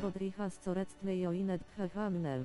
bodrihas corectnej o inet phehamnel.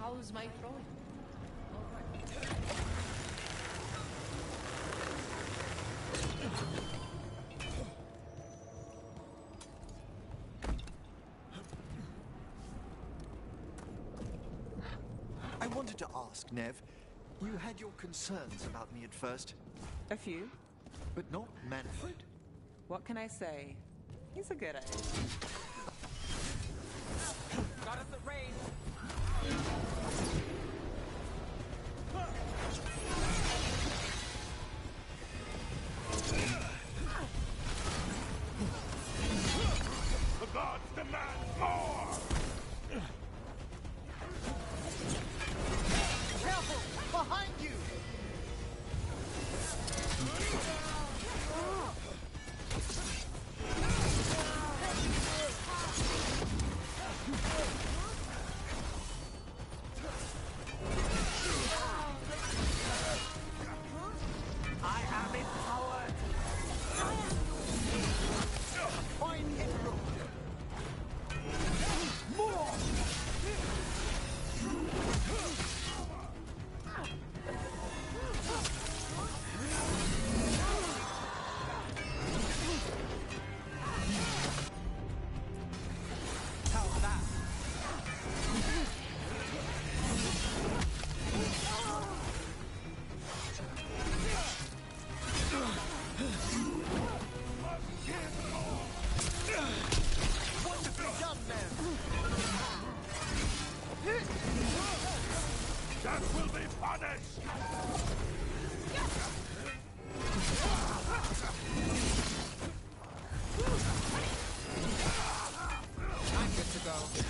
How's my throwing? I wanted to ask, Nev. You had your concerns about me at first. A few. But not Manfred. What can I say? He's a good egg. Got us at range. The gods demand more! Careful! Behind you! flesh! I'm good to go.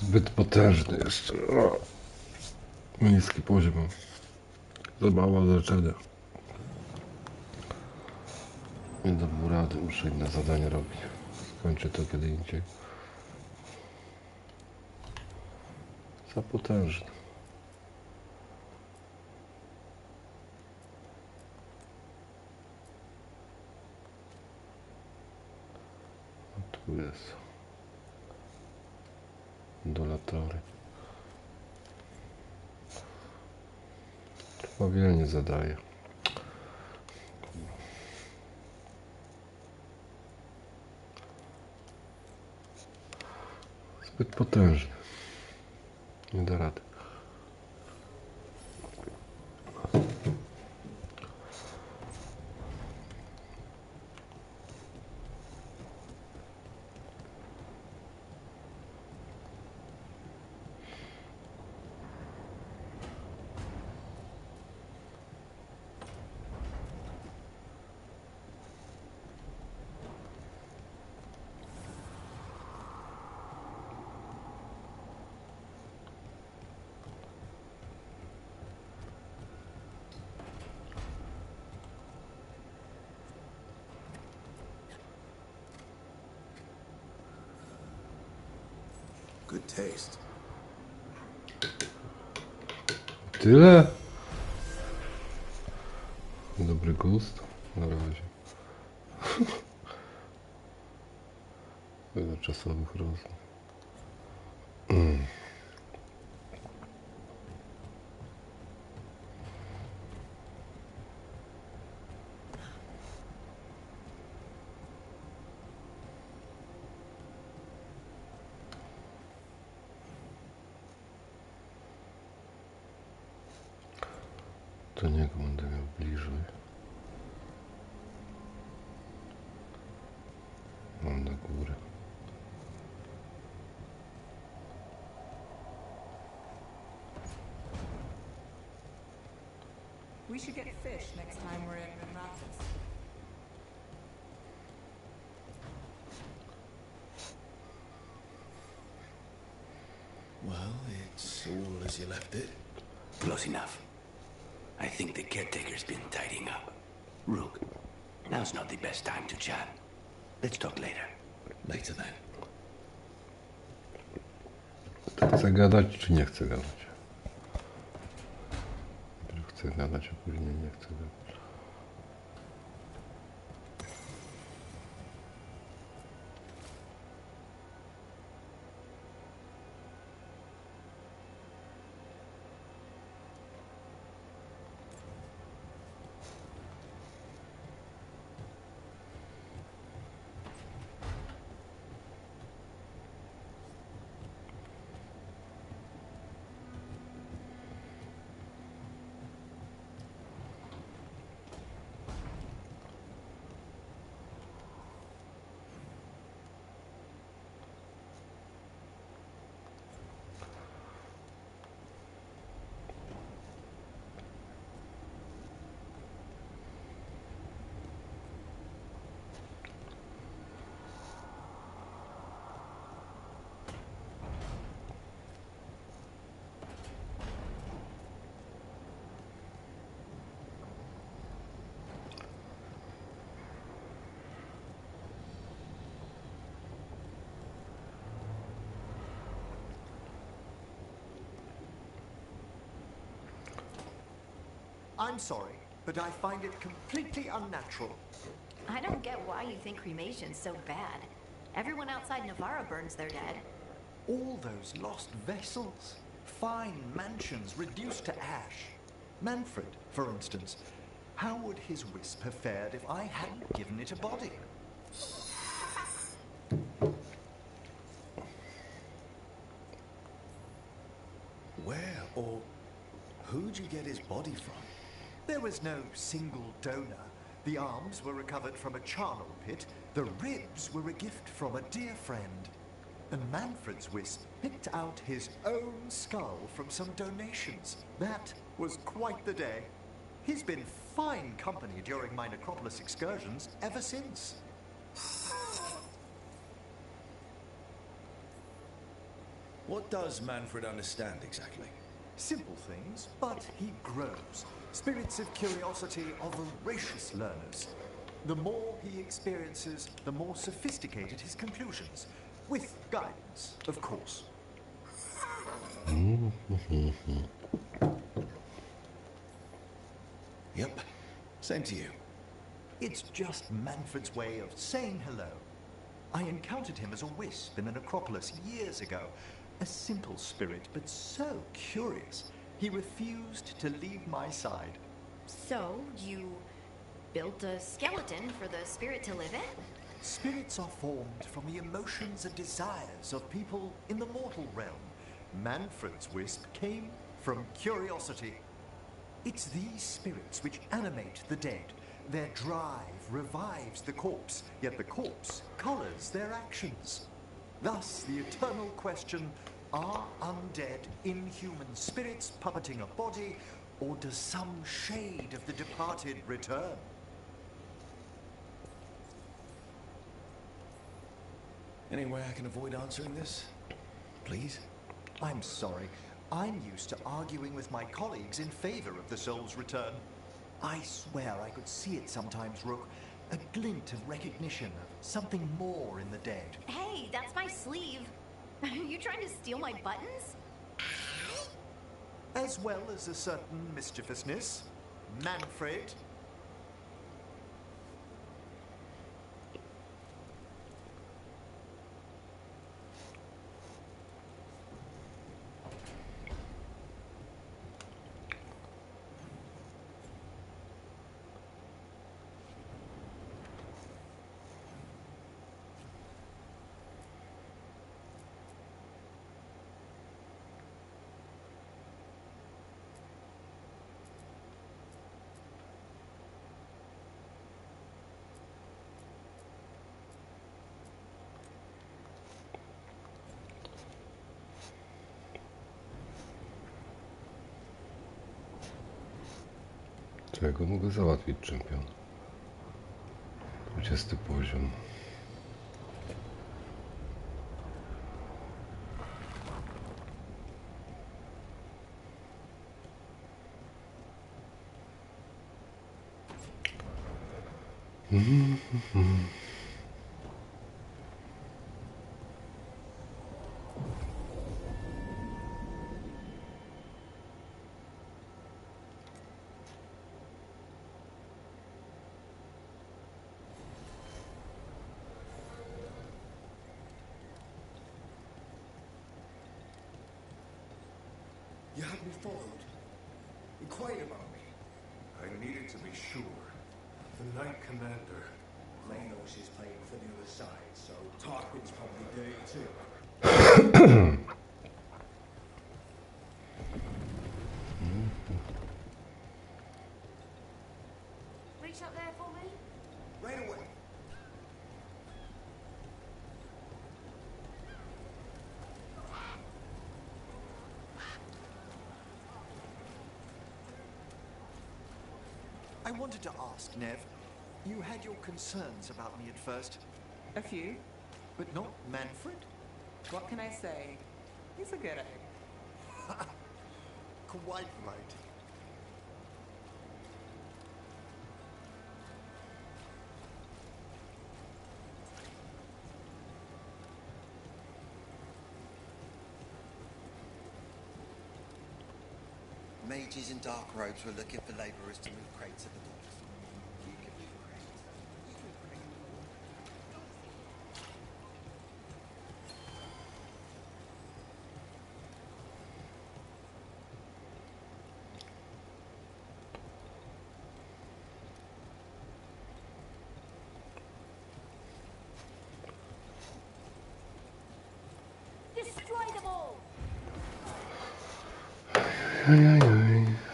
Zbyt potężny jeszcze. O. Niski poziom. Za mało leczenia. Nie dam rady, muszę inne zadanie robić. Skończę to kiedy indziej. Za potężny. A tu jest. Dolatory. Chyba wiele nie zadaje. Zbyt potężny. Nie da rady. Good taste. Tyle? Dobry gust. Na razie. Wiele czasowych rozmów. Do niego będę miał bliżej. Mam na górę. We should get fish next time we're in practice. Well, it's all as you left it. Close enough. I think the caretaker's been tidying up. Rook, now's not the best time to chat. Let's talk later. Later then. Chcę gadać, czy nie chcę gadać? Chcę gadać, a później nie chcę gadać. I'm sorry, but I find it completely unnatural. I don't get why you think cremation's so bad. Everyone outside Navarra burns their dead. All those lost vessels, fine mansions reduced to ash. Manfred, for instance, how would his wisp have fared if I hadn't given it a body? Where or who'd you get his body from? There was no single donor. The arms were recovered from a charnel pit. The ribs were a gift from a dear friend. And Manfred's wisp picked out his own skull from some donations. That was quite the day. He's been fine company during my necropolis excursions ever since. What does Manfred understand exactly? Simple things, but he grows. Spirits of curiosity are voracious learners. The more he experiences, the more sophisticated his conclusions. With guidance, of course. Yep. Same to you. It's just Manfred's way of saying hello. I encountered him as a wisp in the necropolis years ago. A simple spirit, but so curious. He refused to leave my side. So, you built a skeleton for the spirit to live in? Spirits are formed from the emotions and desires of people in the mortal realm. Manfred's wisp came from curiosity. It's these spirits which animate the dead. Their drive revives the corpse, yet the corpse colors their actions. Thus, the eternal question, are undead, inhuman spirits puppeting a body, or does some shade of the departed return? Any way I can avoid answering this? Please? I'm sorry. I'm used to arguing with my colleagues in favor of the soul's return. I swear I could see it sometimes, Rook. A glint of recognition of something more in the dead. Hey, that's my sleeve. Are you trying to steal my buttons? As well as a certain mischievousness. Manfred. Czego mogę załatwić, czempion? 20 poziom. You had me followed. Inquired about me. I needed to be sure. The Knight Commander. Manos is playing for the other side, so Tarquin's probably dirty too. Reach up there for me? Right away. I wanted to ask, Nev. You had your concerns about me at first, A few. but not Manfred? What can I say? He's a good egg. Quite right. Mages in dark robes were looking for labourers to move crates at the docks. You can move crates. You can crate. Destroy them all! Aj, aj, aj.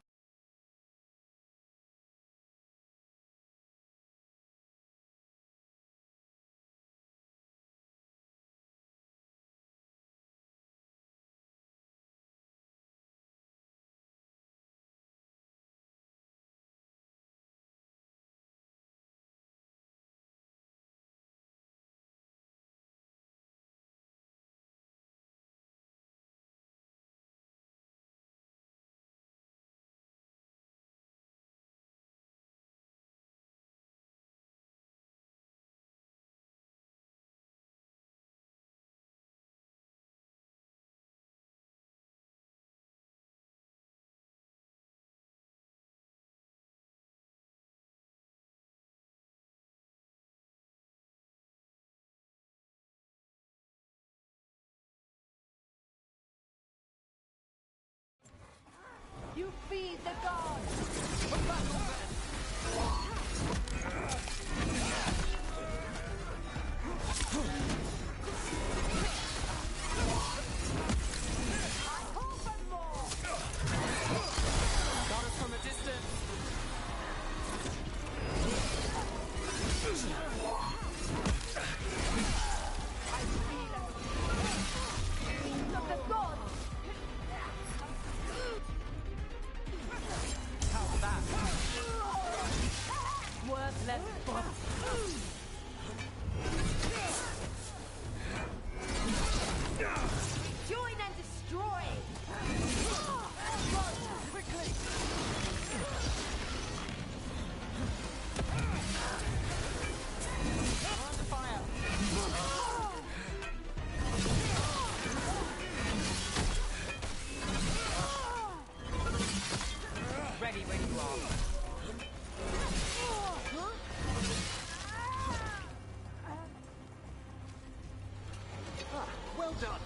done.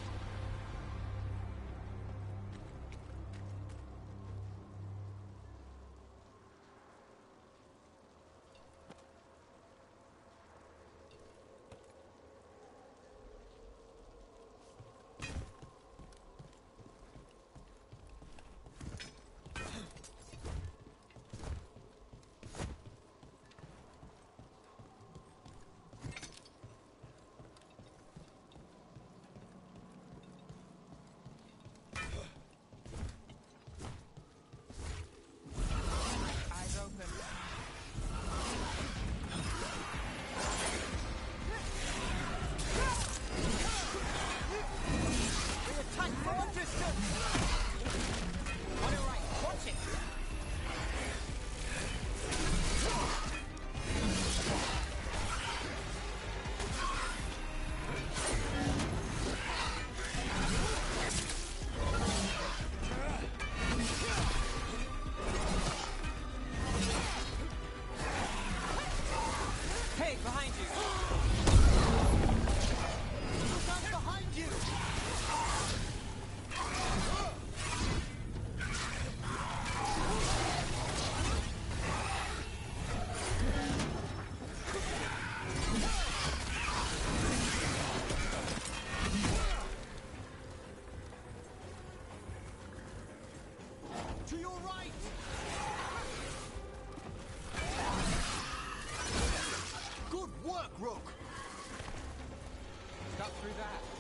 To your right! Good work, Rook! Cut through that.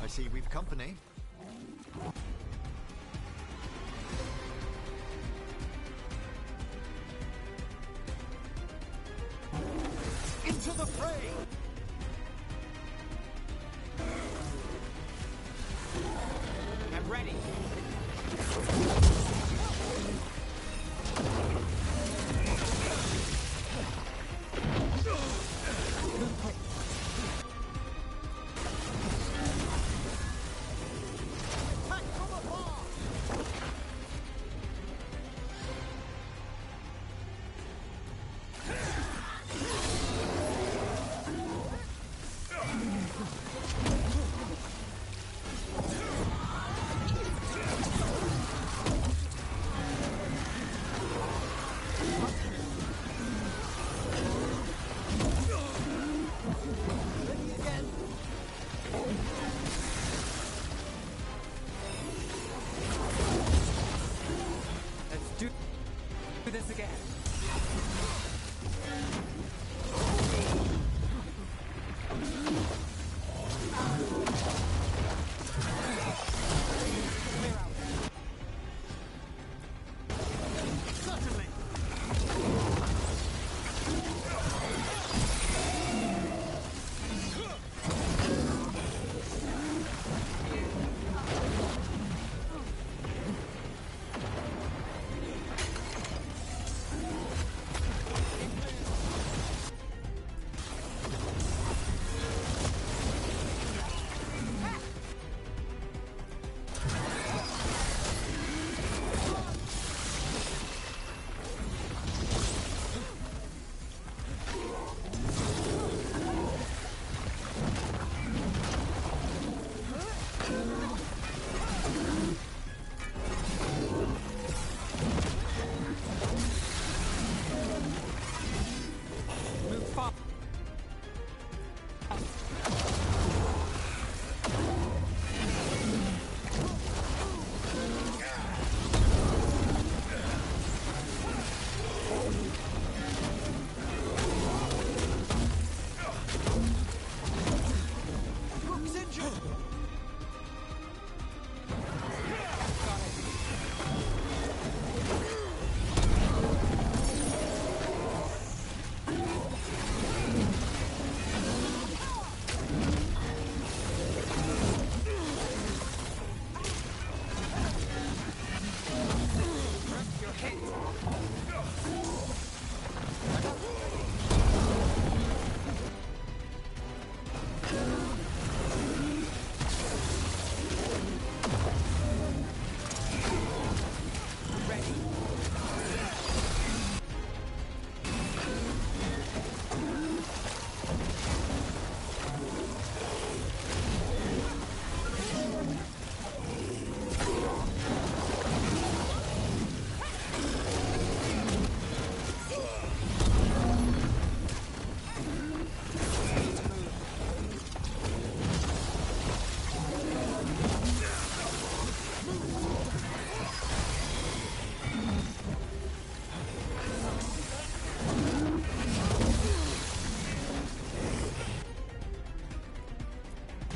I see we've company. Into the fray! I'm ready.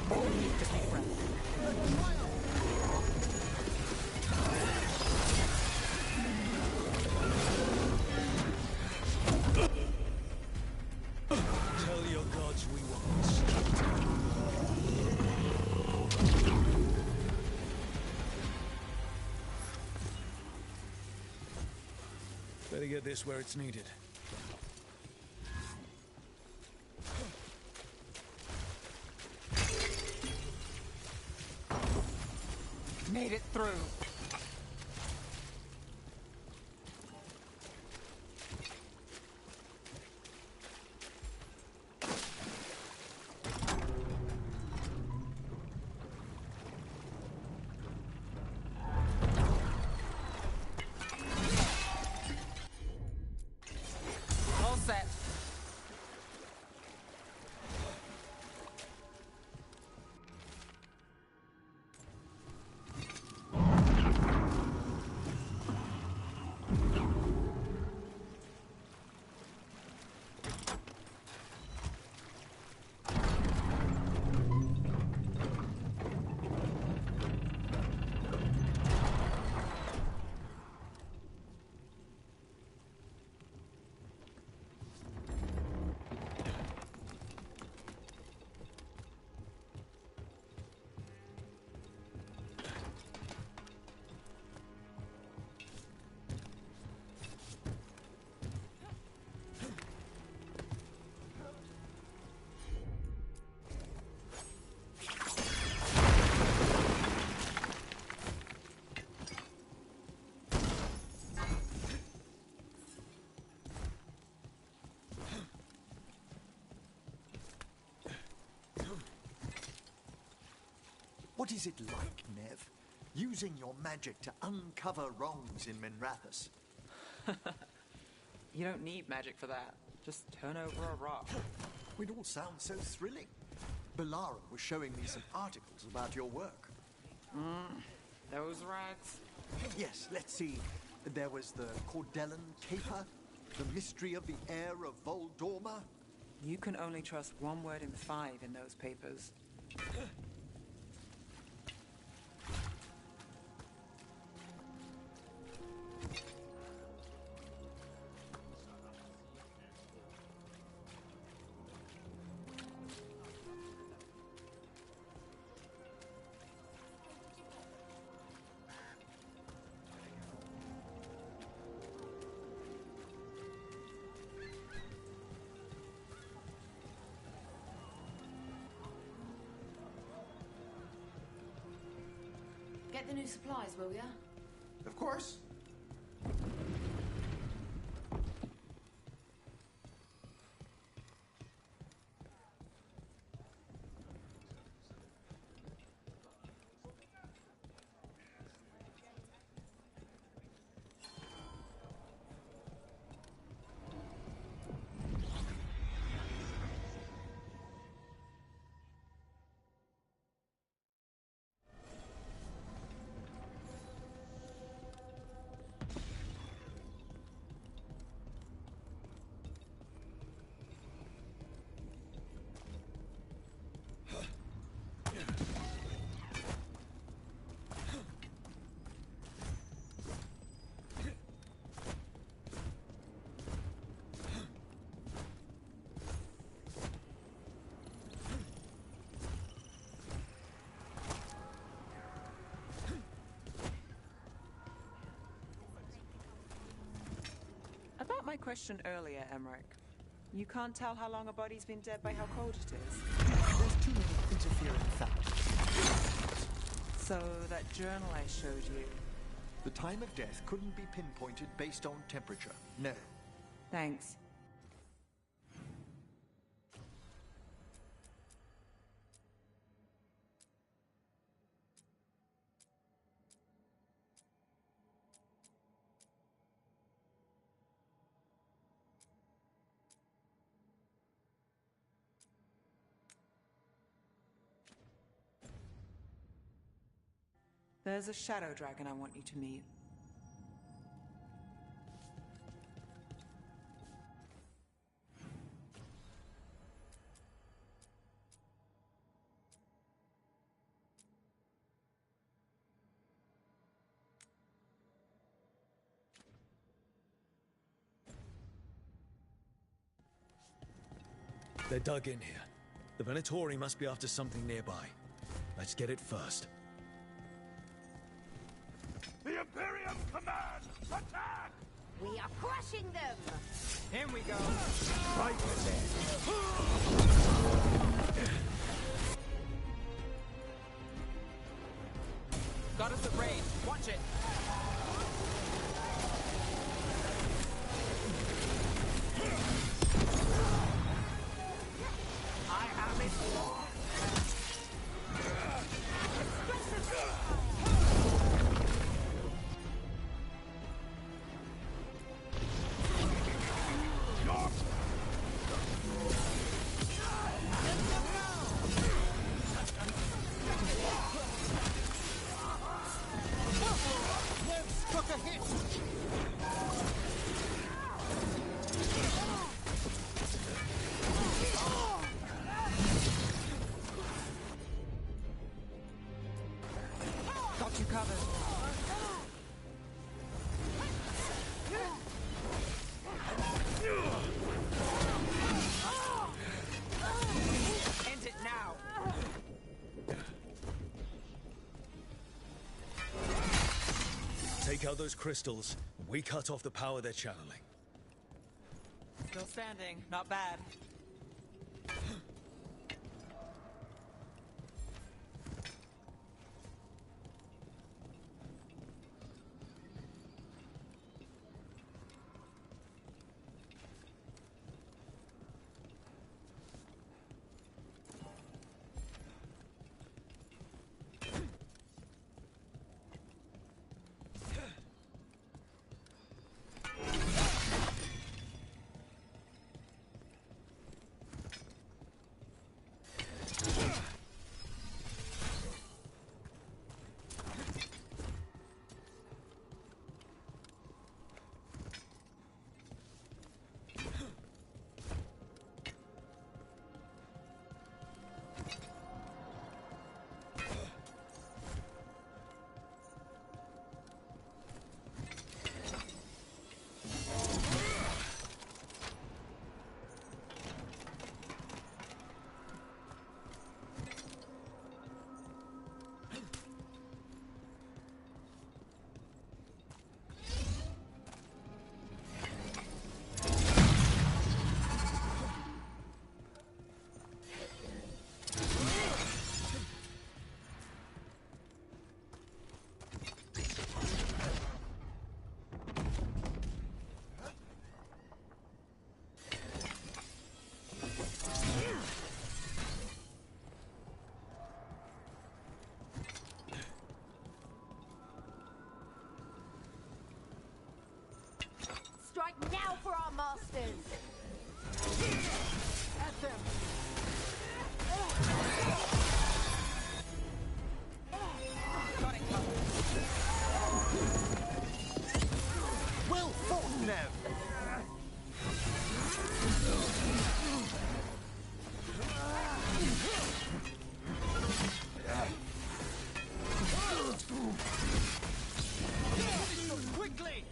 Just take a breath. Tell your gods we won't. Better get this where it's needed. Made it through. All set. What is it like, Nev? Using your magic to uncover wrongs in Minrathous? You don't need magic for that. Just turn over a rock. It all sounds so thrilling. Belara was showing me some articles about your work. Those rags? Yes, let's see. There was the Cordellan Caper, the mystery of the heir of Voldorma. You can only trust one word in 5 in those papers. Get the new supplies, will ya? Of course. About my question earlier, Emmerich. You can't tell how long a body's been dead by how cold it is. There's too many interfering factors. So that journal I showed you. The time of death couldn't be pinpointed based on temperature. No. Thanks. There's a shadow dragon I want you to meet. They're dug in here. The Venatori must be after something nearby. Let's get it first. The Imperium command! Attack! We are crushing them! Here we go. Right there. Got us at range. Watch it. I have it. Got you covered. End it now. Take out those crystals. We cut off the power they're channeling. Still standing. Not bad. Strike now for our masters! At them. Got it covered. Well fought, Nev! Quickly!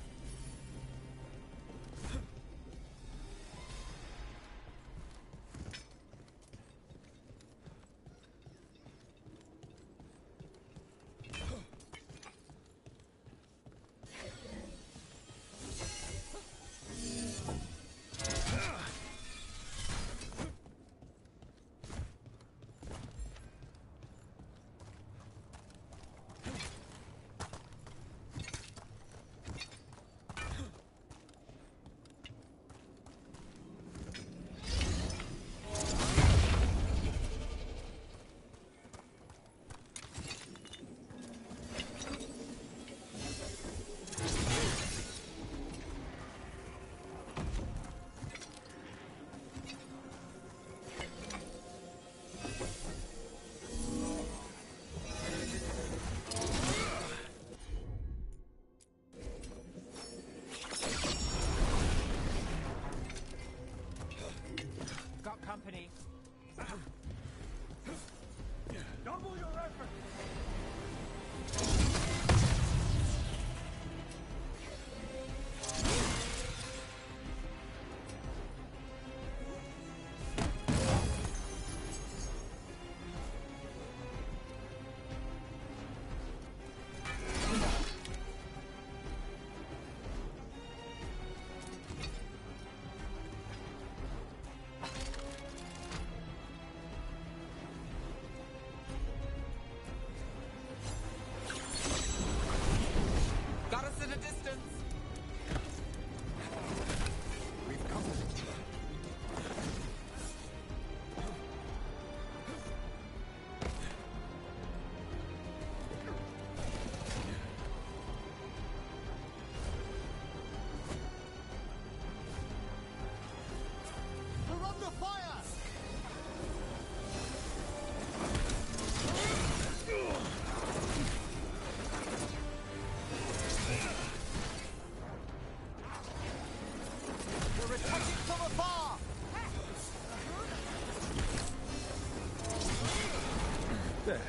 There.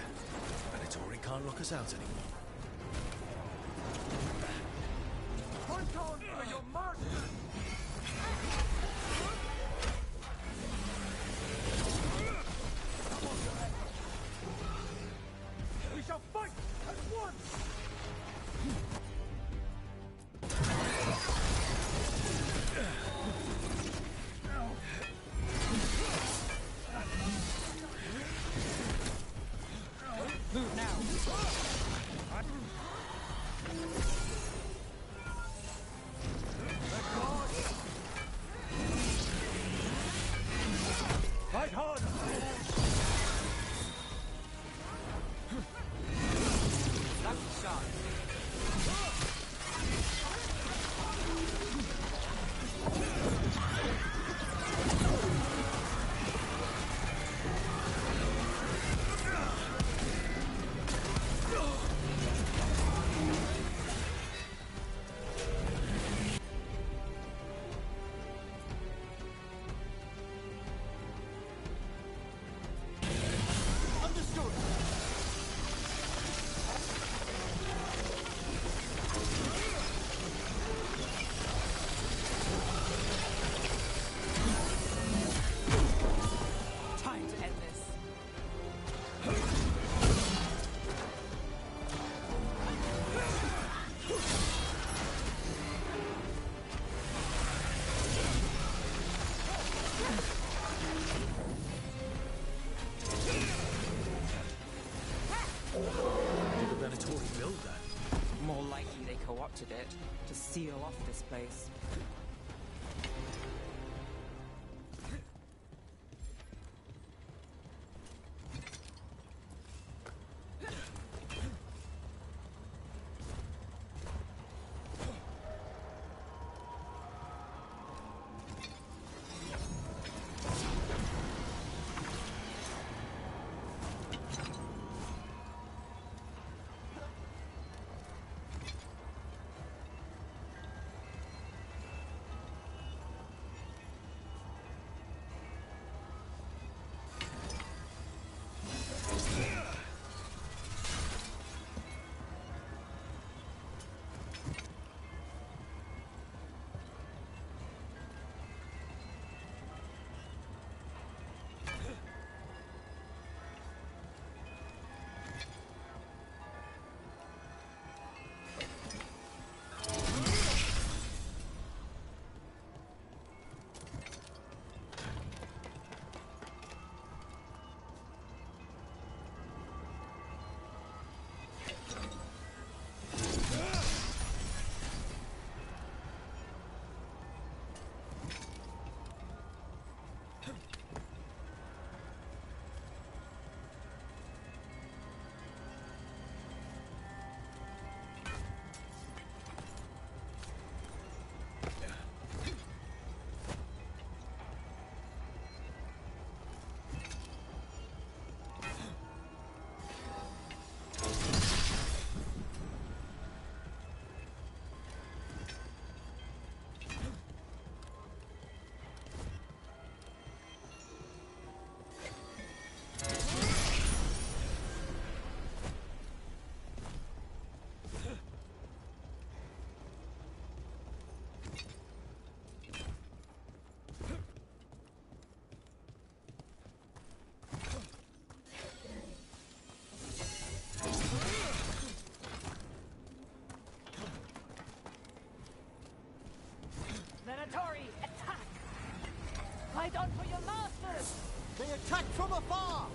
Mandatory can't lock us out anymore. Point on for your master! We shall fight at once! Move now! Fight hard! Lucky shot. Time to end this. Did the Mandatory build that? More likely they co-opted it to seal off this place. Mandatory, attack! Fight on for your masters! They attack from afar!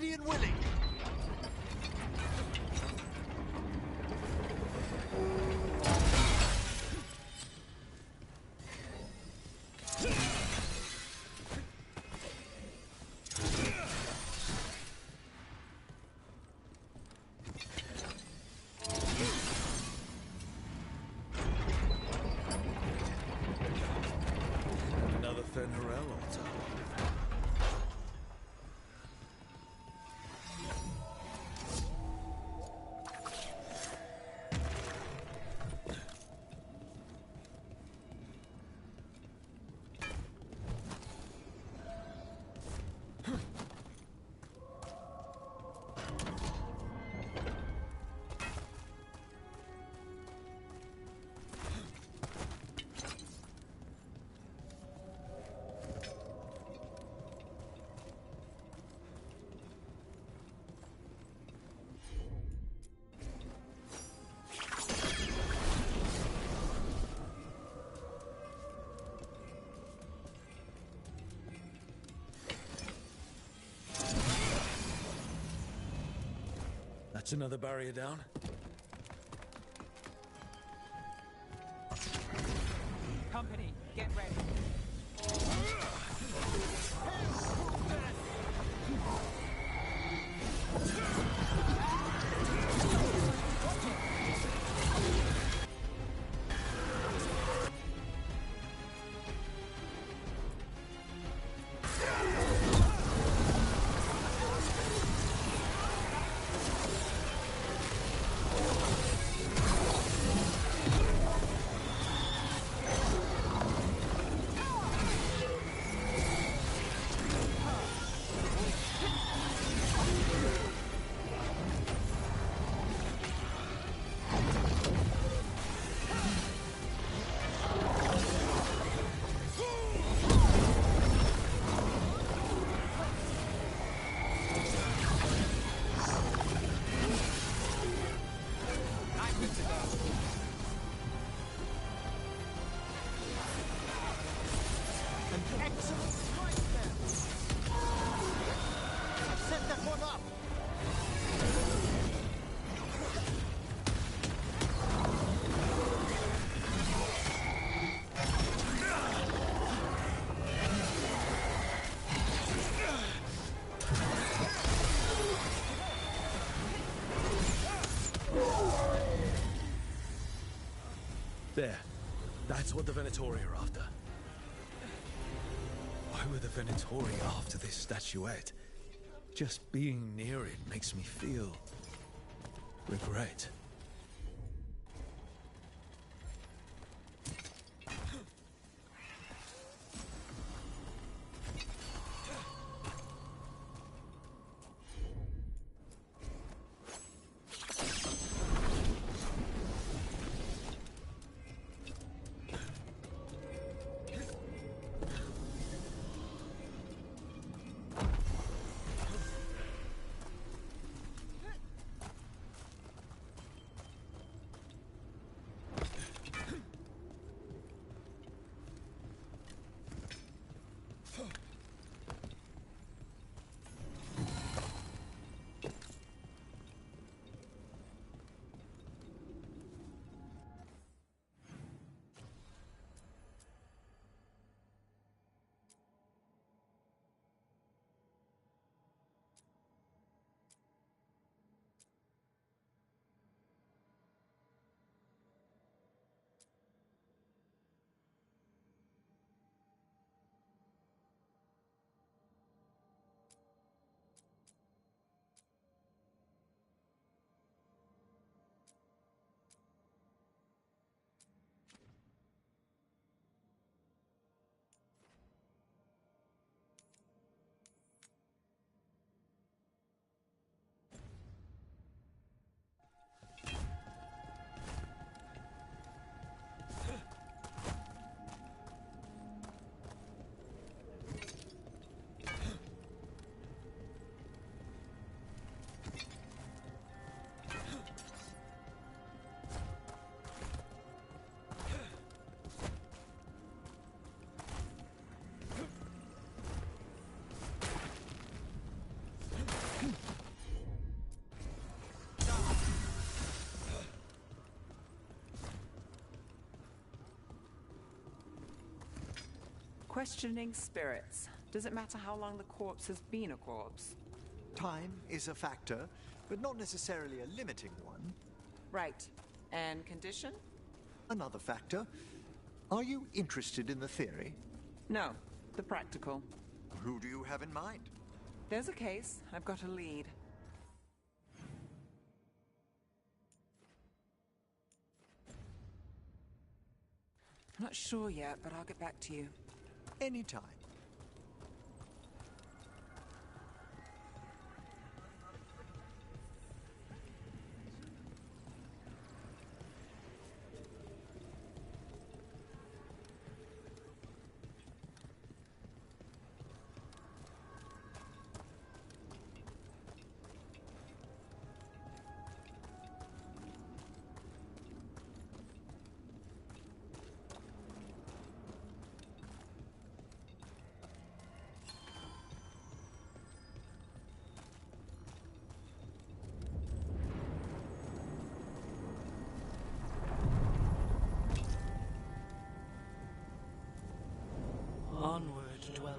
ready and willing. Another Fenrirel altar. That's another barrier down. Company, get ready. There. That's what the Venatori are after. Why were the Venatori after this statuette? Just being near it makes me feel regret. Questioning spirits. Does it matter how long the corpse has been a corpse? Time is a factor, but not necessarily a limiting one. Right. And condition? Another factor. Are you interested in the theory? No, the practical. Who do you have in mind? There's a case. I've got a lead. I'm not sure yet, but I'll get back to you. Anytime. Onward, dweller.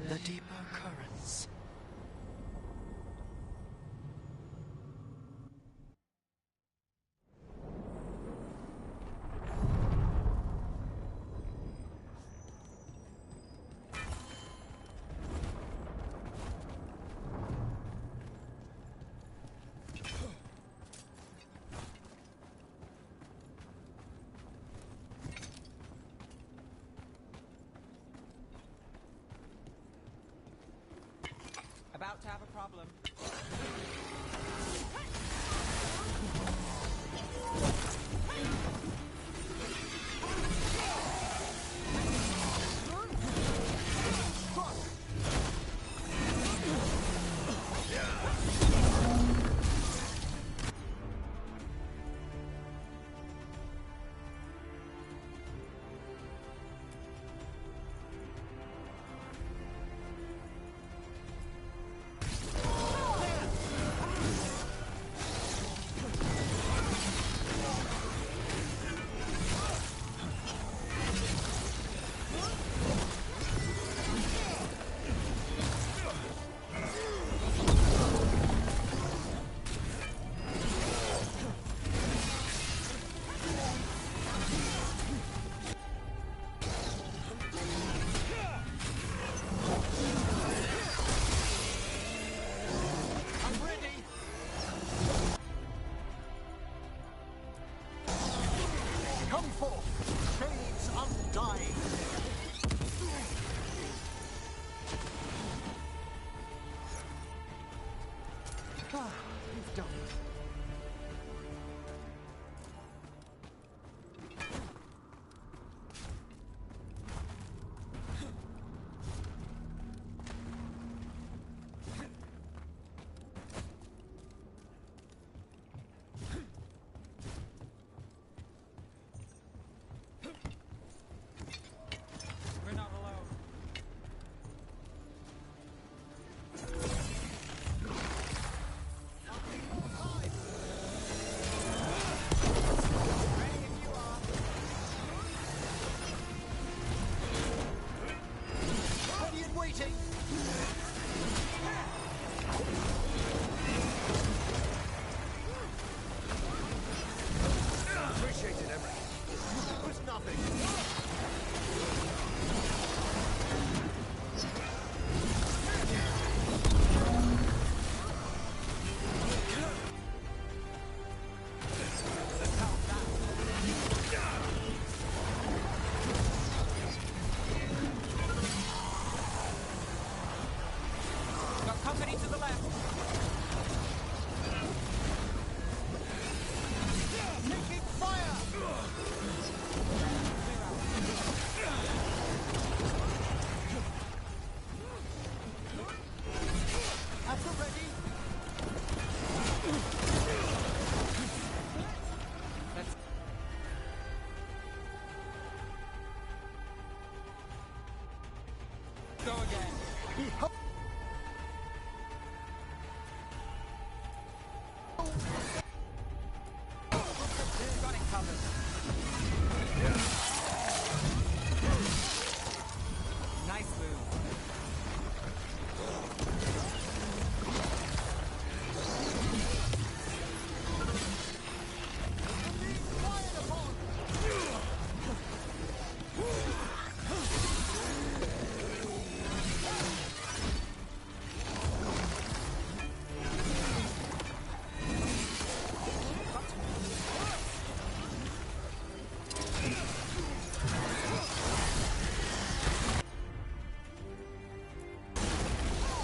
The deeper currents. About to have a problem. Got it covered. Nice move.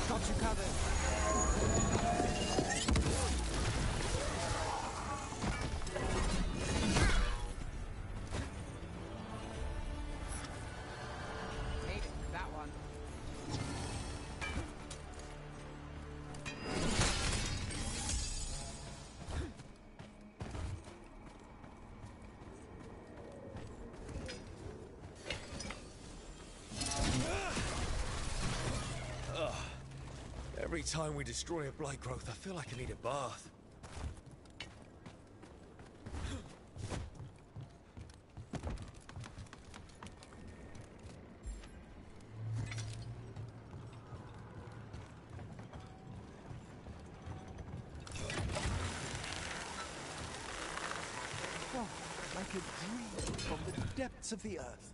Got you covered. Made it with that one. Every time we destroy a blight growth, I feel like I need a bath. Oh, like a dream from the depths of the earth.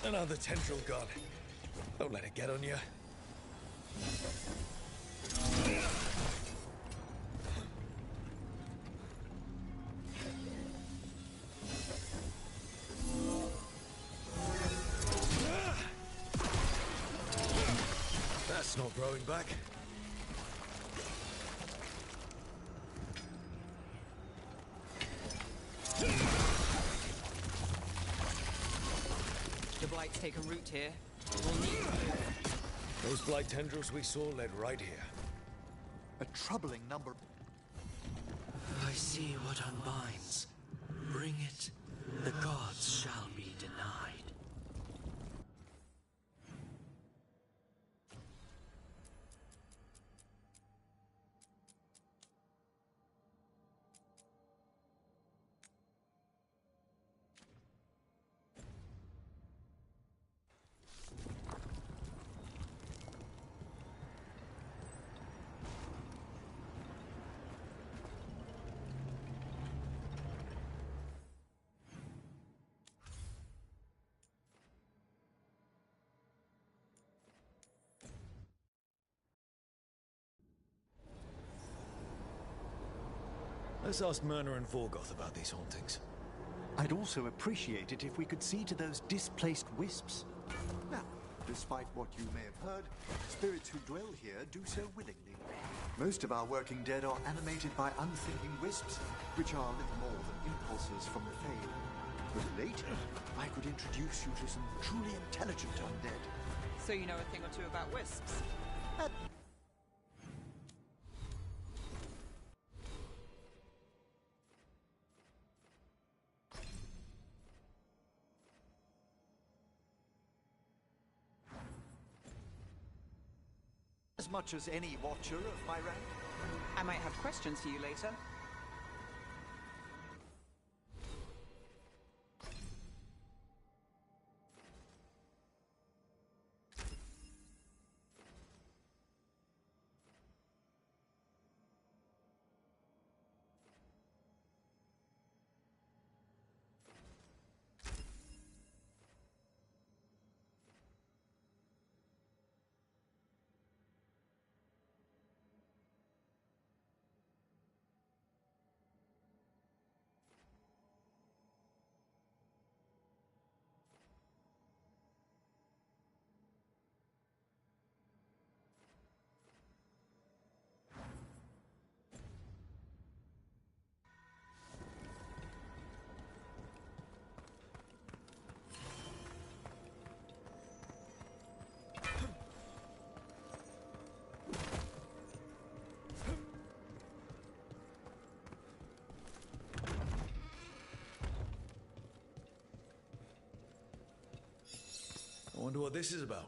Another tendril gone. Don't let it get on you. That's not growing back. The blight's taken root here. We'll need to move. Those blight tendrils we saw led right here. A troubling number. I see what unbinds. Bring it, the gods shall be denied. Let's ask Myrna and Vorgoth about these hauntings. I'd also appreciate it if we could see to those displaced wisps. Now, despite what you may have heard, spirits who dwell here do so willingly. Most of our working dead are animated by unthinking wisps, which are little more than impulses from the Fade. But later, I could introduce you to some truly intelligent undead. So you know a thing or two about wisps? As much as any watcher of my rank. I might have questions for you later. Wonder what this is about.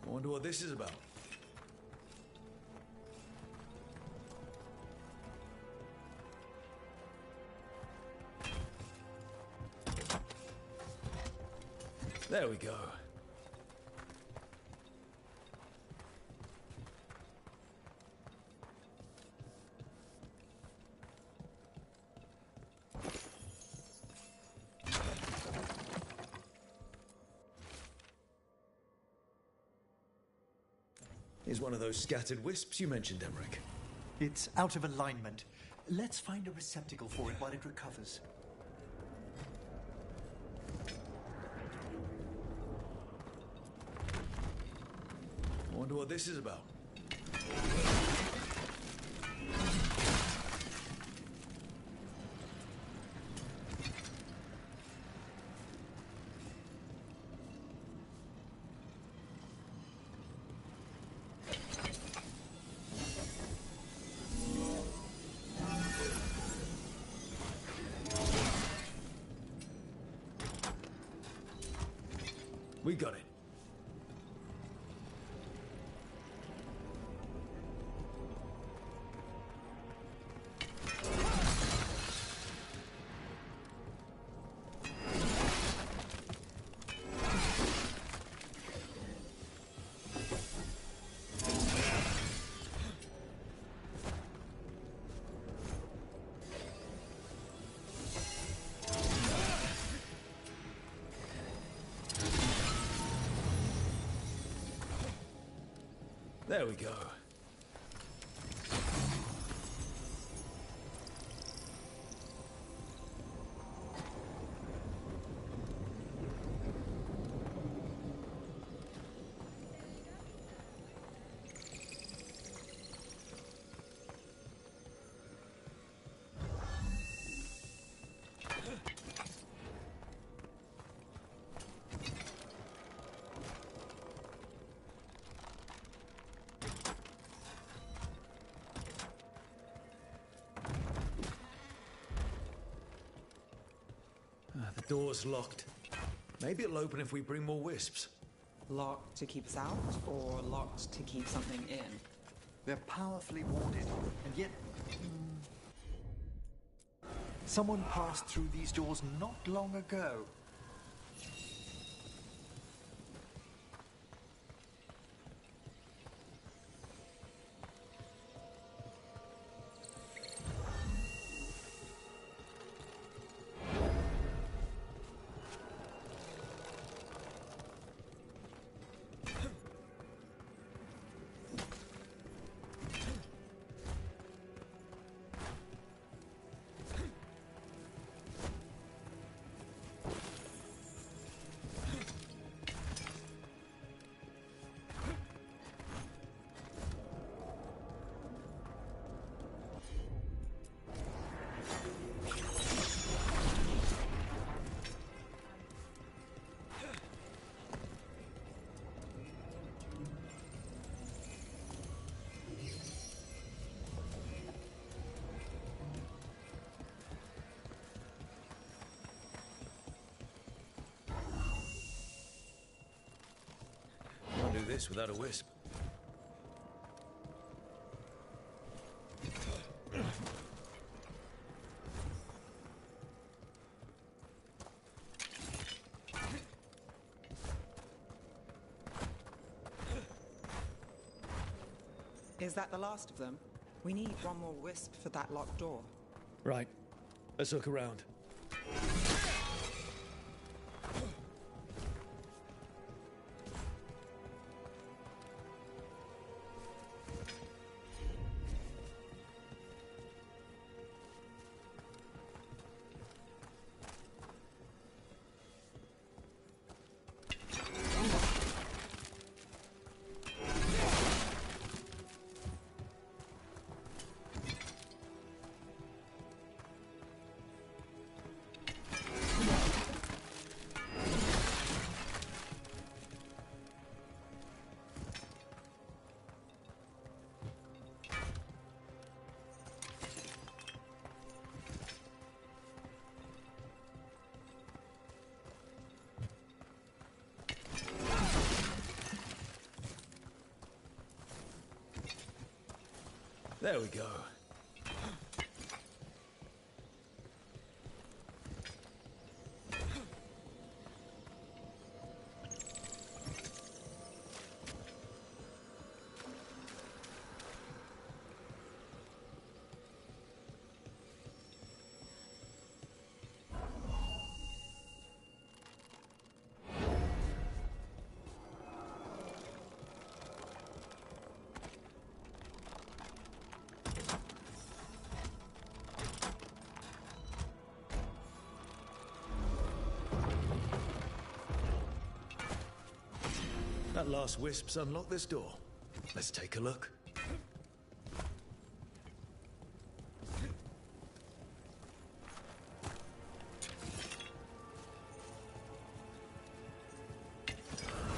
Wonder what this is about. There we go. Is one of those scattered wisps you mentioned, Emmerich. It's out of alignment. Let's find a receptacle for it while it recovers. Wonder what this is about. We got it. There we go. The door's locked. Maybe it'll open if we bring more wisps. Locked to keep us out, or locked to keep something in? They're powerfully warded, and yet... someone passed through these doors not long ago. Can't do this without a wisp. Is that the last of them? We need one more wisp for that locked door. Right. Let's look around. There we go. That last wisp's unlocked this door. Let's take a look.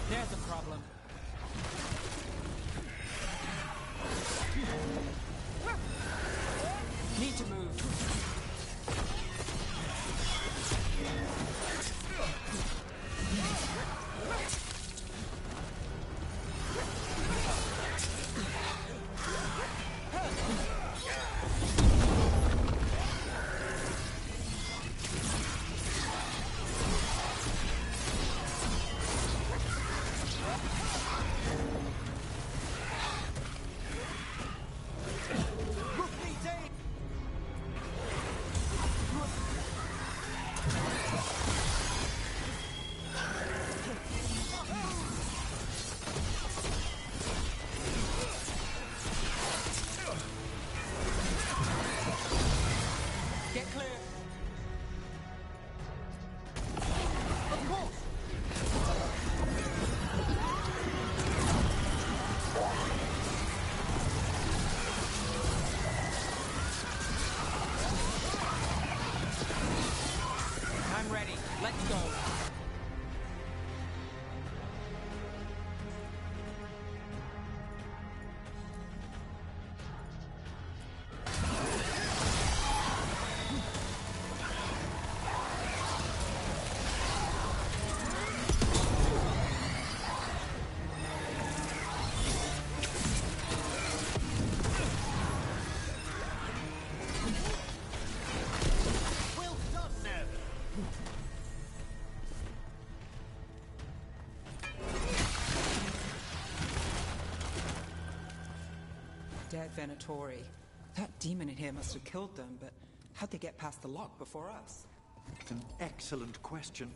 There's a problem. Need to move. Dead Venatori. That demon in here must have killed them, but how'd they get past the lock before us? An excellent question.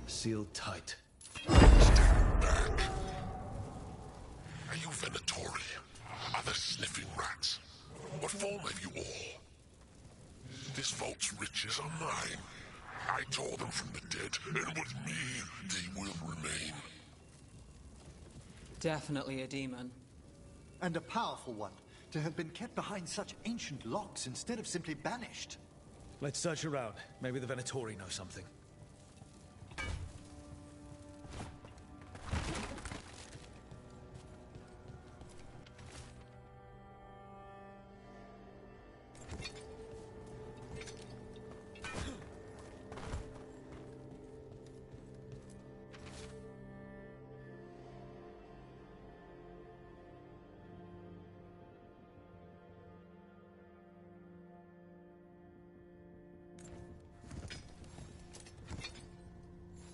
Sealed tight. Stand back. Are you Venatori? Are the sniffing rats? What form have you all? This vault's riches are mine. I tore them from the dead, and with me, they will remain. Definitely a demon. And a powerful one, to have been kept behind such ancient locks instead of simply banished. Let's search around. Maybe the Venatori know something.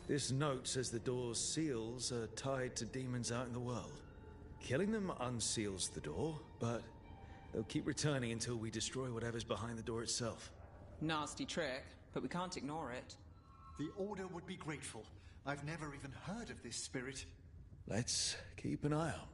This note says the door's seals are tied to demons out in the world. Killing them unseals the door, but they'll keep returning until we destroy whatever's behind the door itself. Nasty trick, but we can't ignore it. The Order would be grateful. I've never even heard of this spirit. Let's keep an eye out.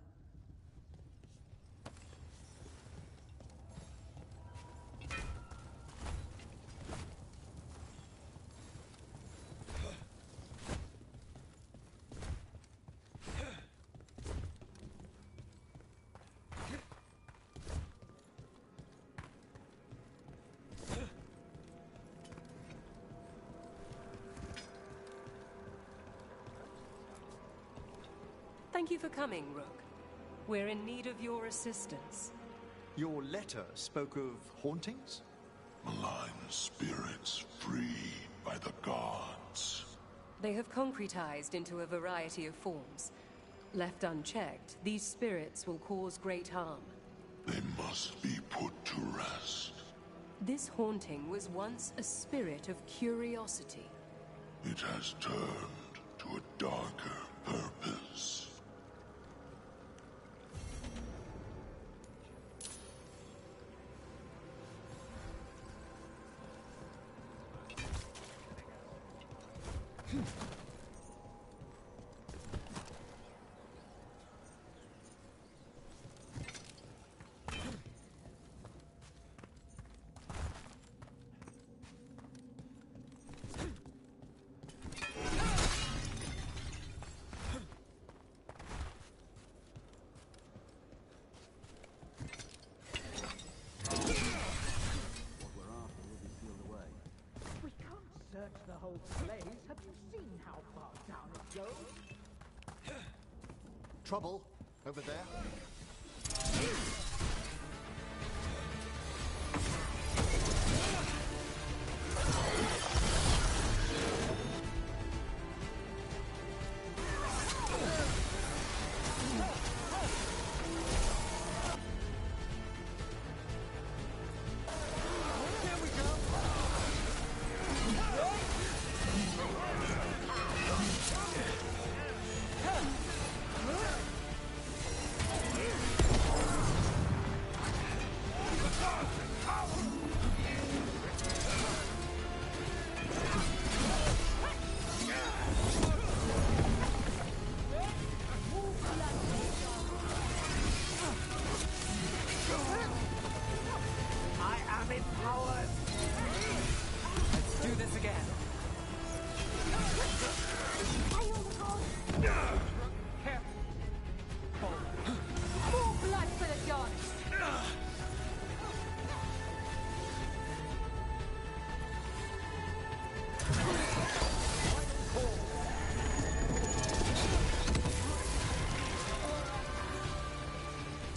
Thank you for coming, Rook. We're in need of your assistance. Your letter spoke of hauntings? Malign spirits freed by the gods. They have concretized into a variety of forms. Left unchecked, these spirits will cause great harm. They must be put to rest. This haunting was once a spirit of curiosity. It has turned to a darker purpose. Search the whole place. Have you seen how far down it goes? Trouble over there.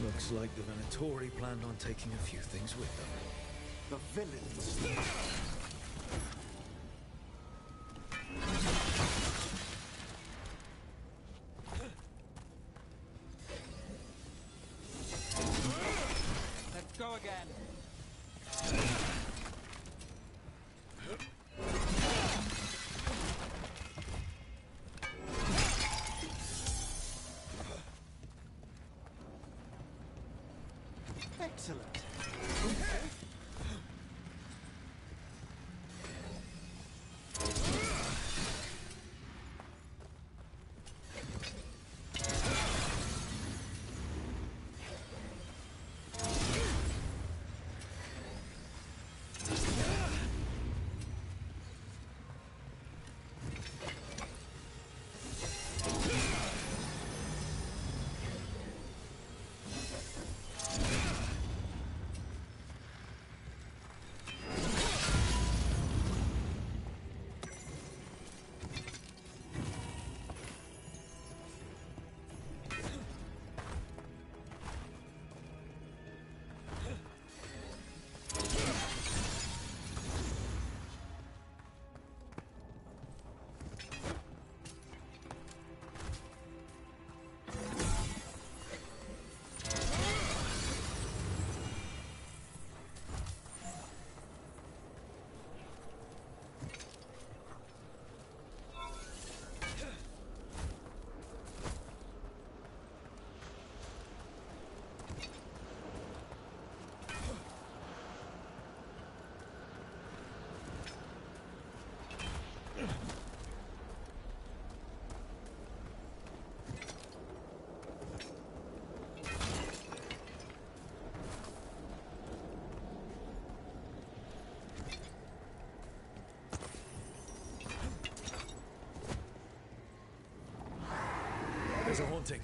Looks like the Venatori planned on taking a few things with them. The villains. Let's go again. Excellent. There's a haunting.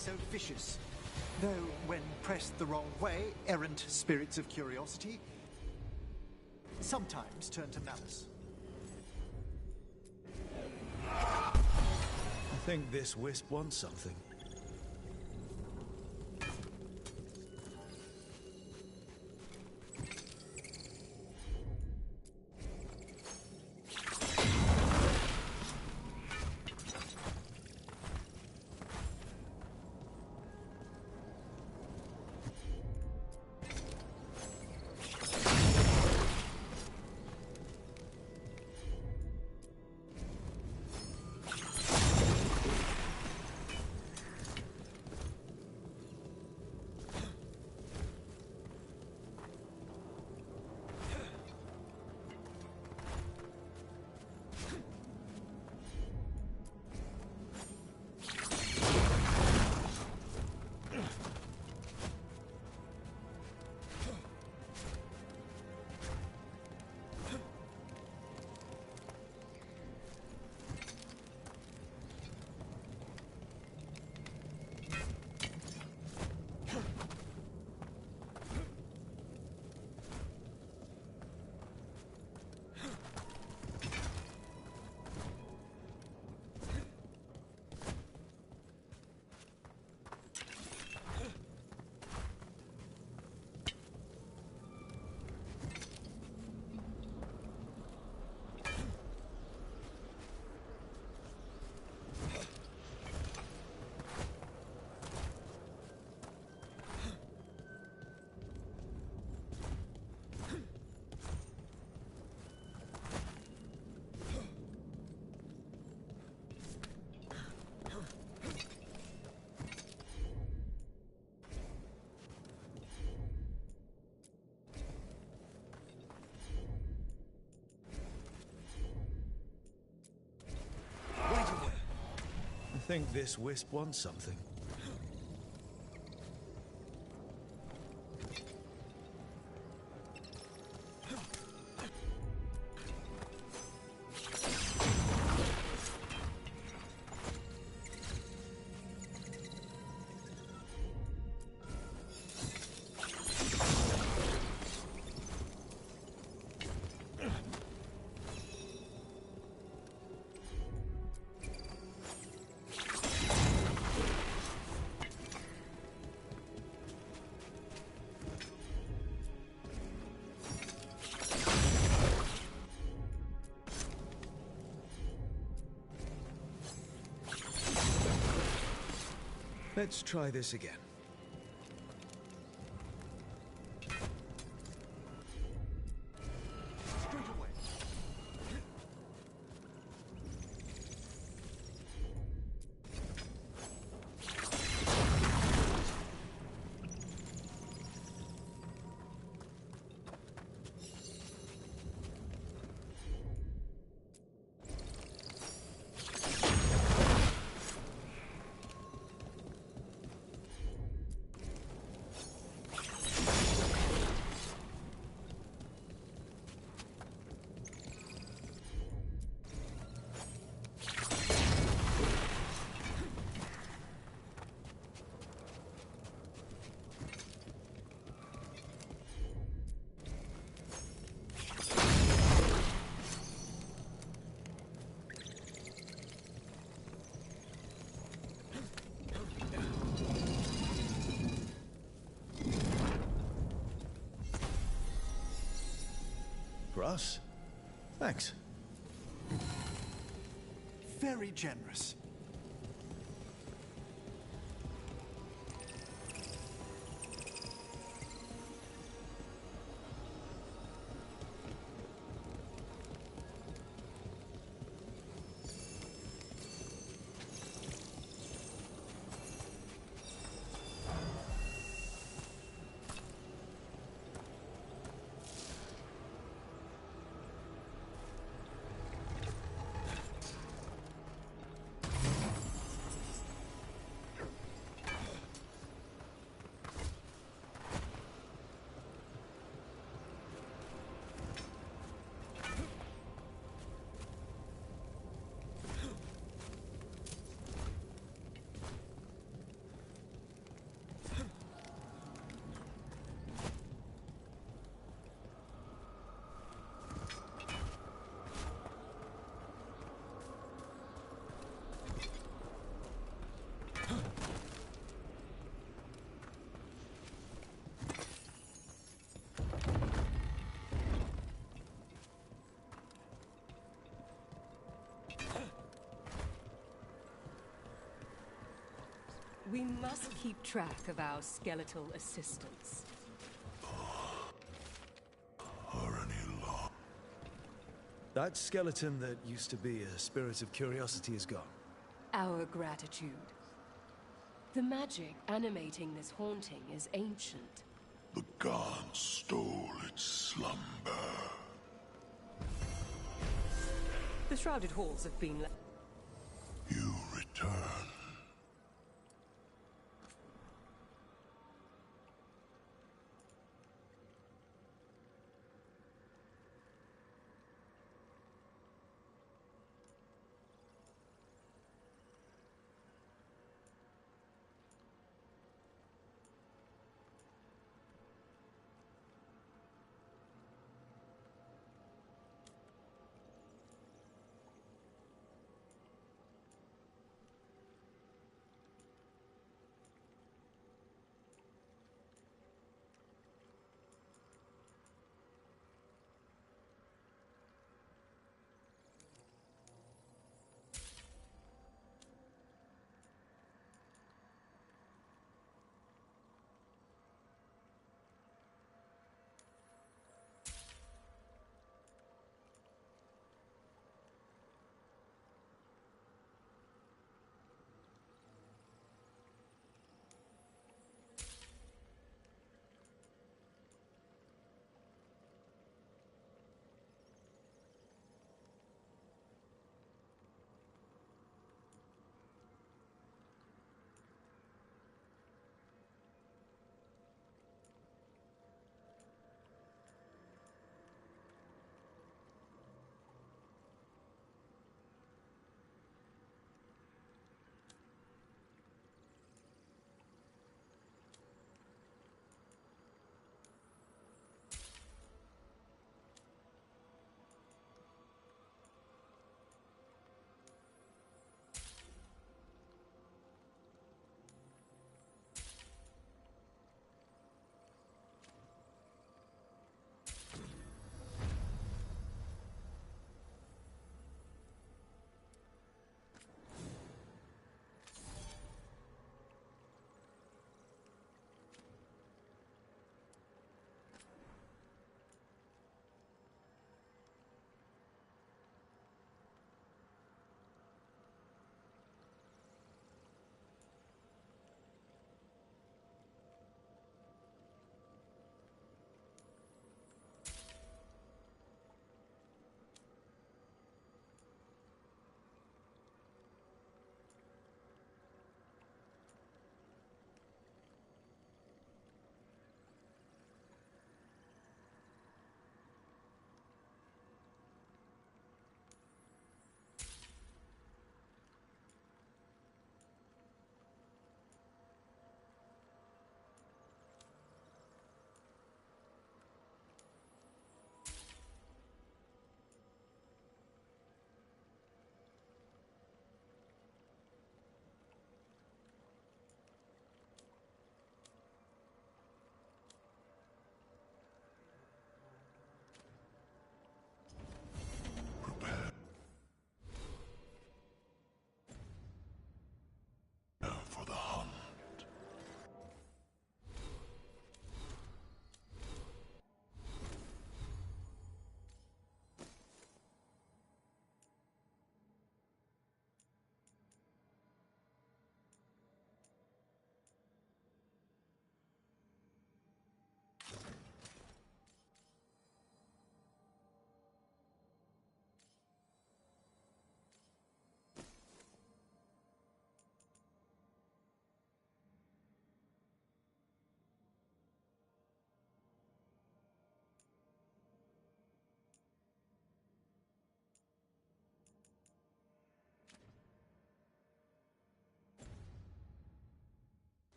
so vicious. Though, when pressed the wrong way, errant spirits of curiosity sometimes turn to malice. I think this wisp wants something. I think this wisp wants something. Let's try this again. For us? Thanks. Very generous. We must keep track of our skeletal assistants. That skeleton that used to be a spirit of curiosity is gone. Our gratitude. The magic animating this haunting is ancient. The gods stole its slumber. The shrouded halls have been left. You return.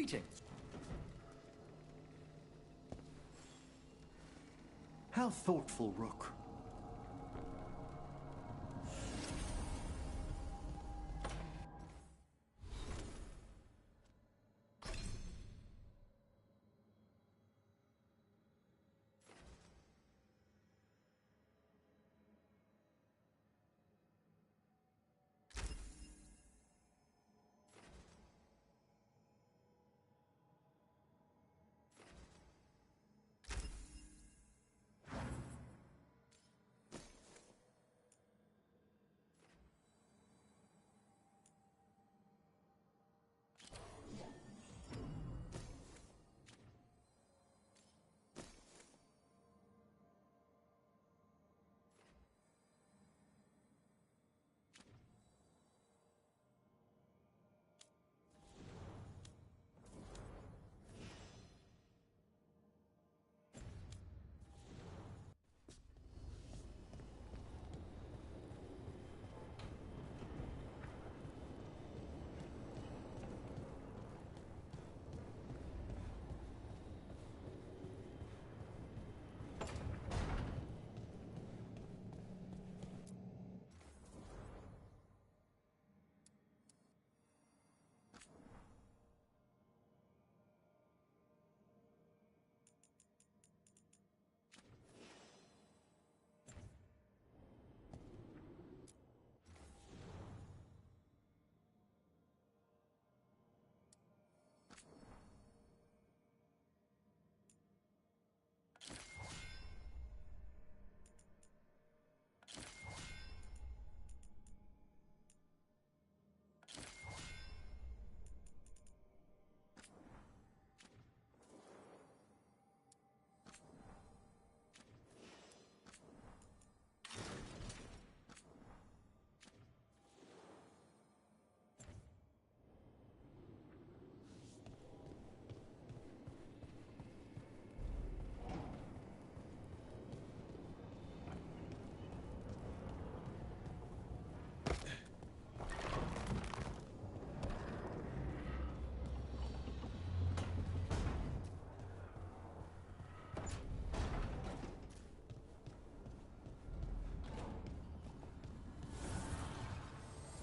Greetings. How thoughtful, Rook.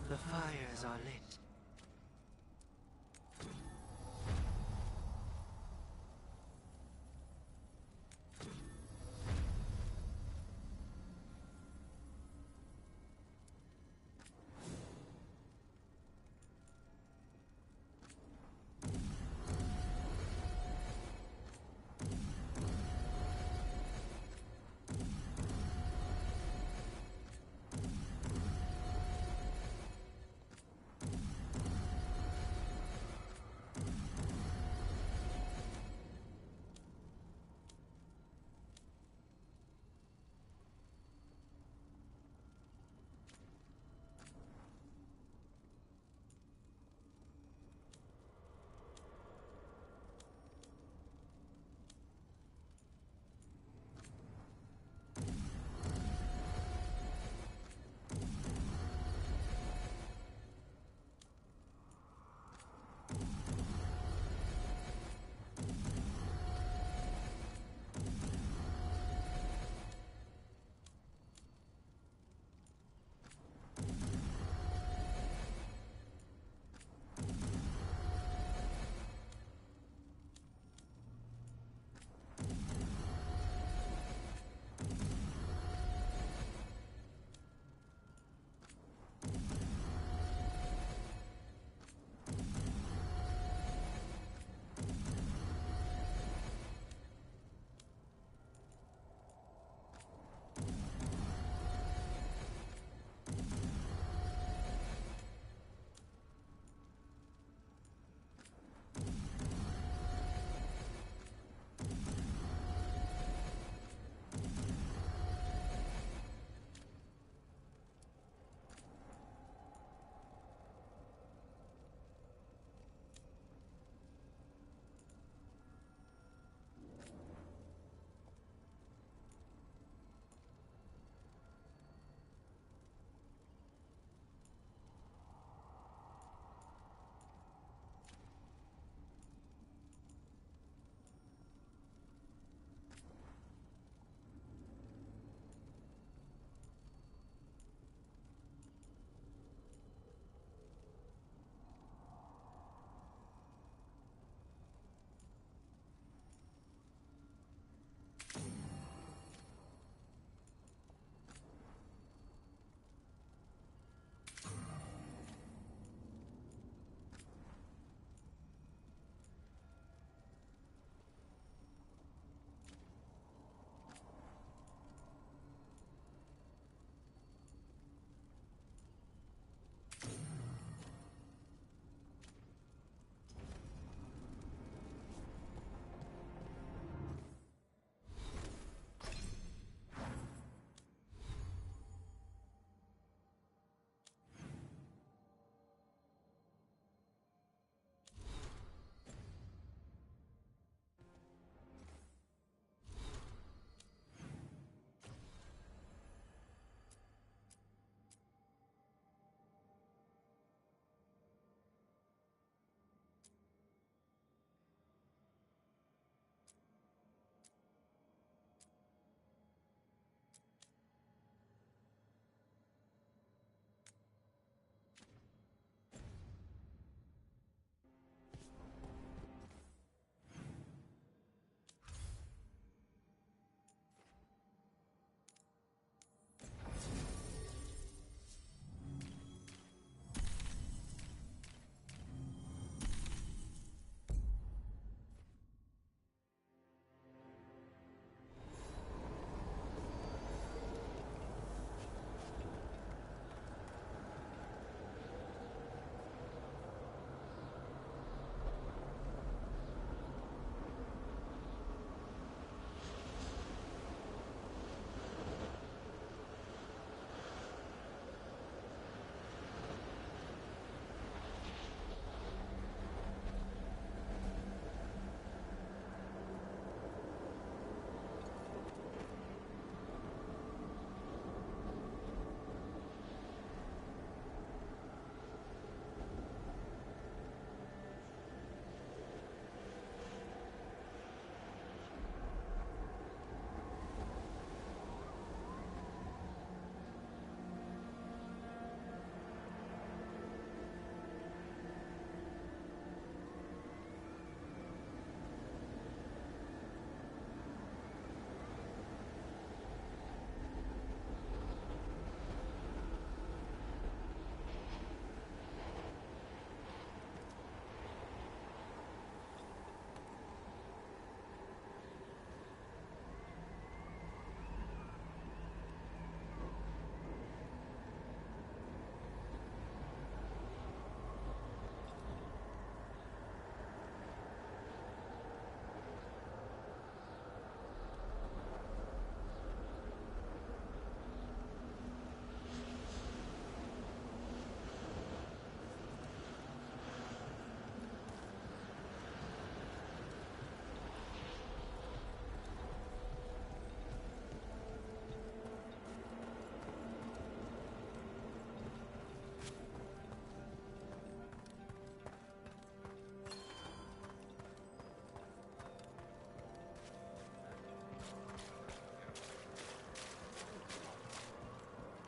The fires are lit.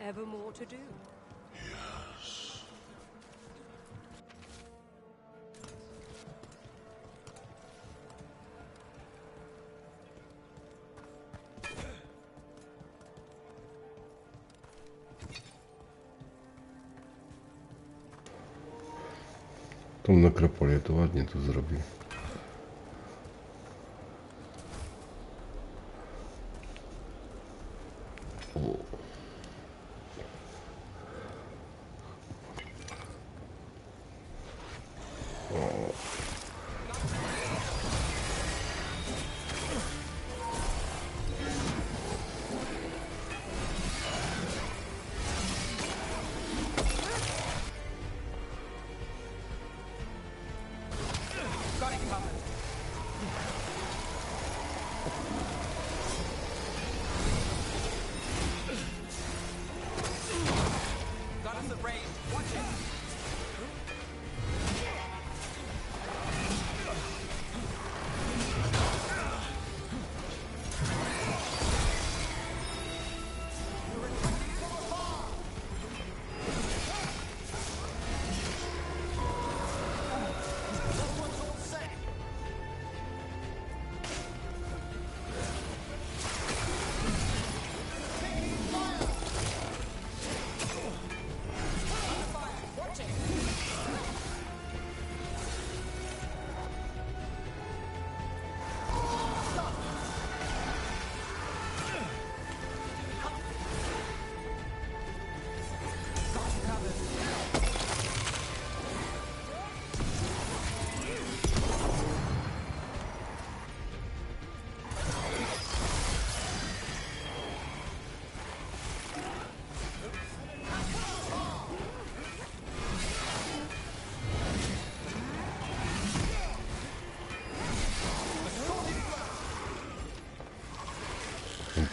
ever more to do. Yes. Tą nekropolię to ładnie tu zrobił.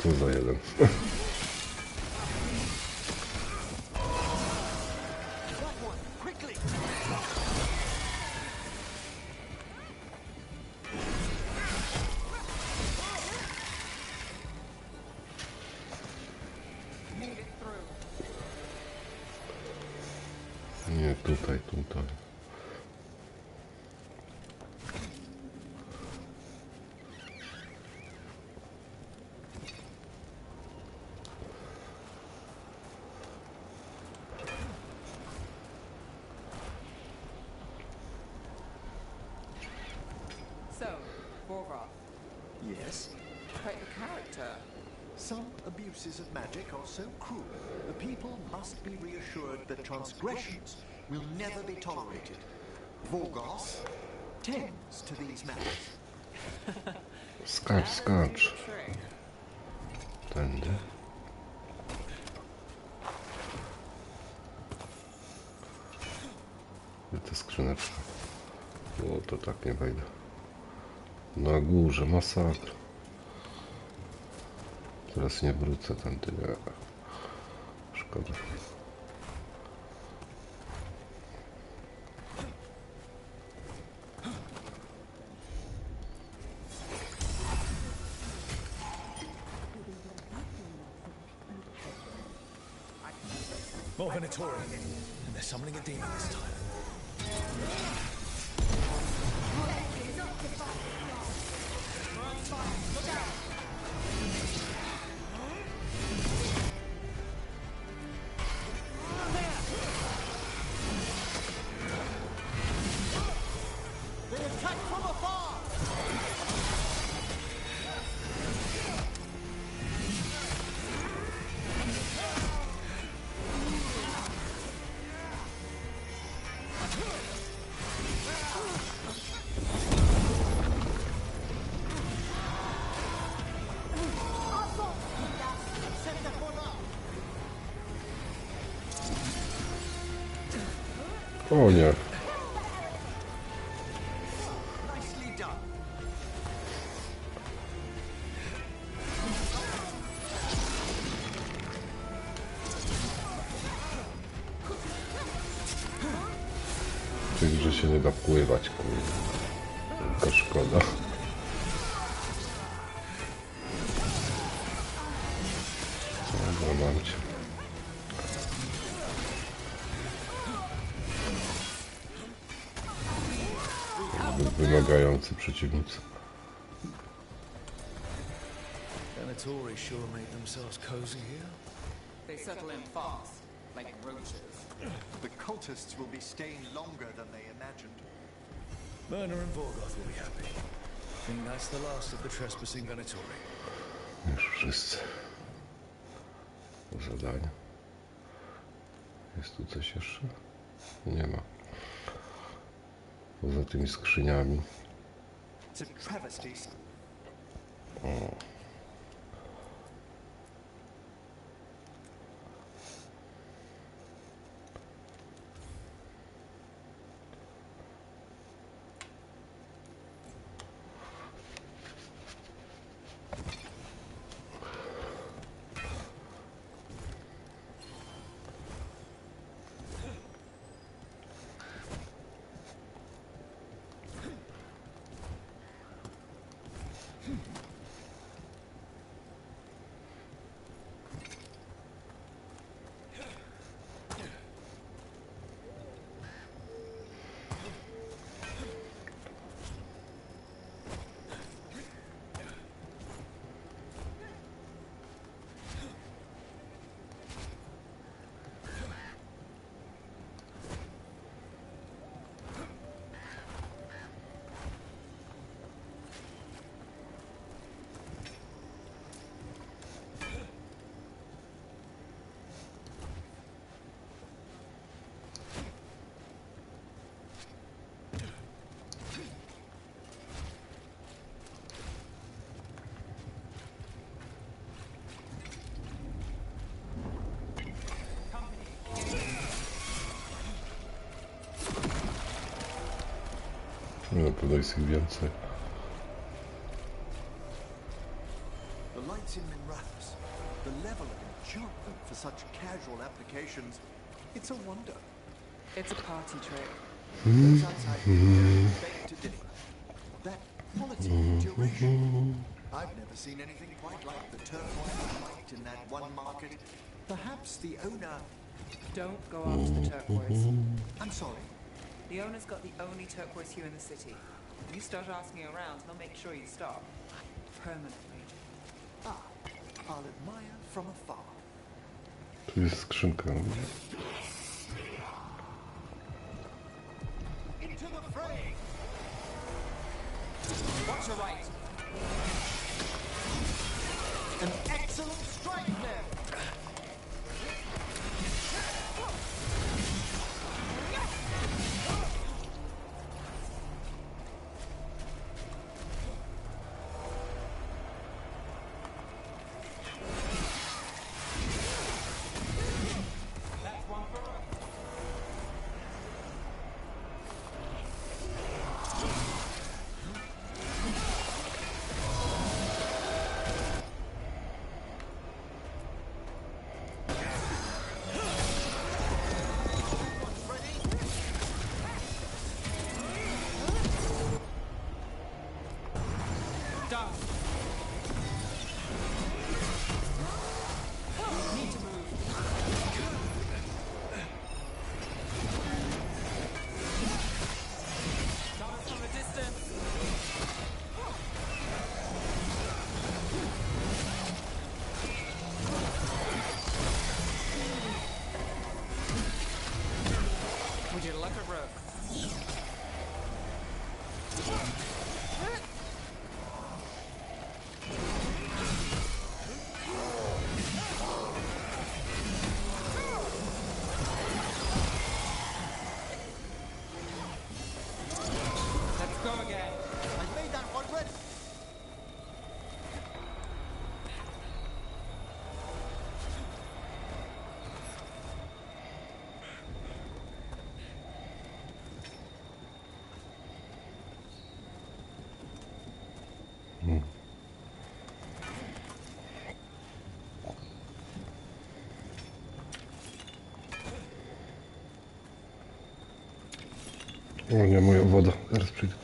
Co za jeden. Nie, tutaj. Yes? Quite the character. Some abuses of magic are so cruel, the people must be reassured that transgressions will never be tolerated. Vorgos tends to these matters. Skacz. Tędy. Gdzie ta skrzyneczka? O, to tak nie wejdę. Na górze, masakra. Teraz nie wrócę tędy, nie. Szkoda. More Venatori, and they're summoning a demon this time. O nie. Czyli, że się nie da pływać, kurde. To szkoda. Dobra, mam cię. wymagający przeciwnicy. Venatori sure made themselves cozy here. They settle in fast, like roaches. The cultists will be staying longer than they imagined. Myrna and Vorgoth will be happy. Think that's the last of the trespassing Venatori. Już wszyscy. Zadania. Jest tu coś jeszcze? Nie ma. Poza tymi skrzyniami. O. No, podaj jest ich więcej. The lights in Minrath's, the level of enchantment for such casual applications, it's a wonder. It's a party trick. Those outside here beg to differ. That quality and duration. I've never seen anything quite like the turquoise light in that one market. Perhaps the owner... Don't go after the turquoise. I'm sorry. The owner's got the only turquoise hue in the city. You start asking around, they'll make sure you stop. Permanently. Ah, I'll admire from afar. Tu jest skrzynka. Into the fray! Watch your right. An excellent strike there! O nie, moja woda. Zaraz przyjdę.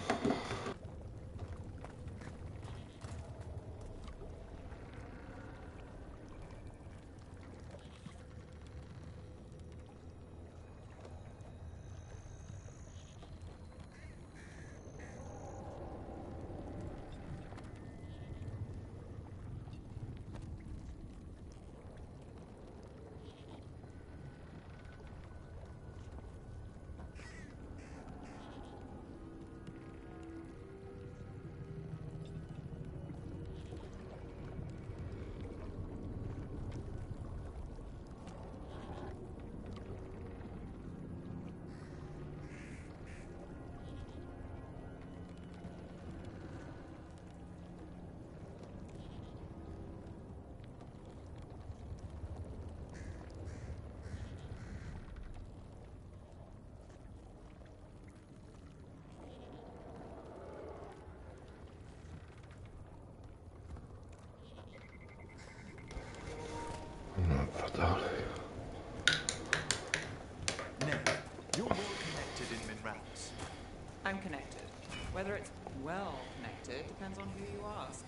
Whether it's well connected depends on who you ask.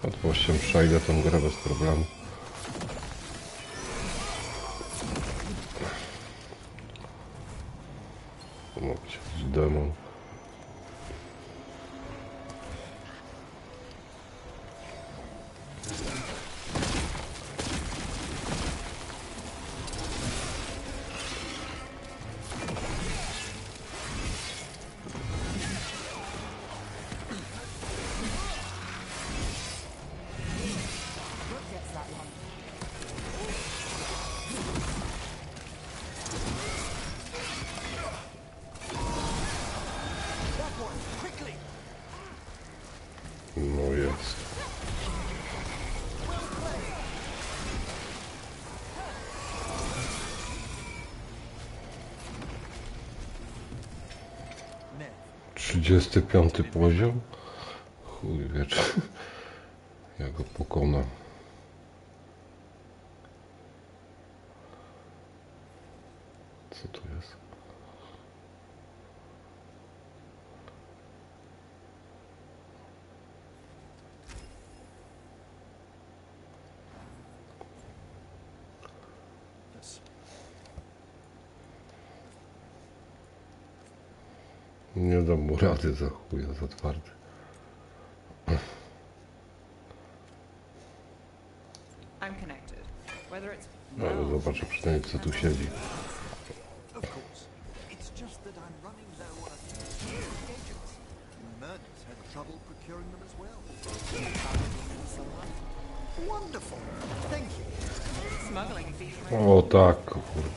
Łatwością przejdę tą grę bez problemu. To ma być demon. No jest. Nev. 35 poziom? Chuj wie, czy ja go pokonam. Co tu jest? Nie dam mu rady, za chuja, za twardy. I'm connected. Whether it's Ale zobaczę przynajmniej, co tu siedzi. Of course. It's just that I'm running low on agents. Murders had trouble procuring them as well. Wonderful. Thank you. smuggling fees. O tak, kurde.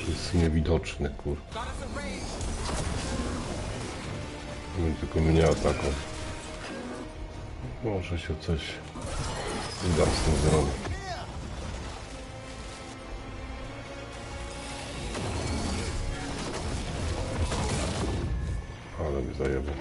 Jest niewidoczny, kur. Tylko mnie ataką. Może się coś uda z tym zrobić. Ale mi zajebał.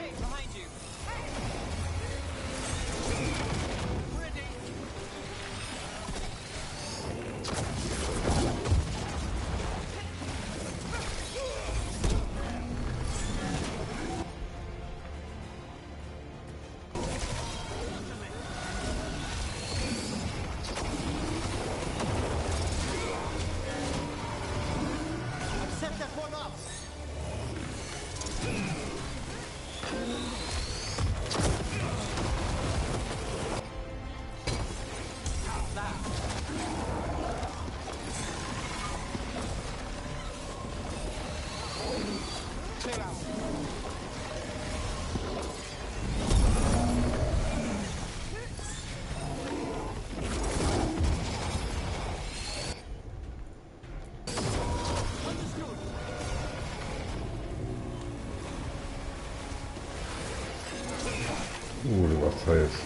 Kurwa, co jest?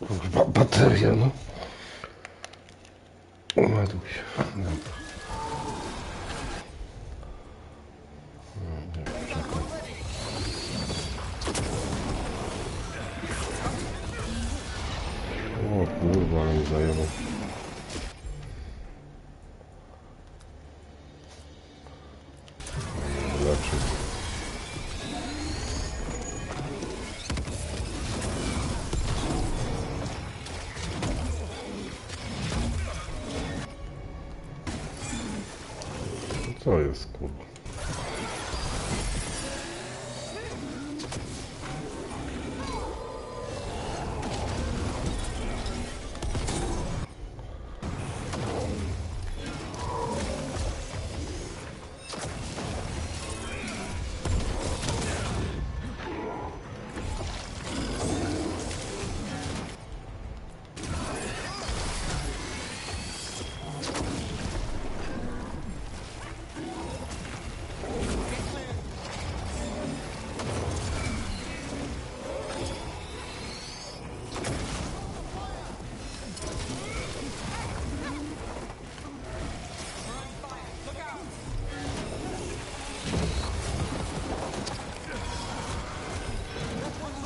Kurwa, bateria, no. Ładuj się. Dobra. O kurwa, ale mi zajęło. Leczy. Co jest, kurwa?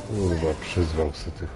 Kurwa, przyzwał se tych.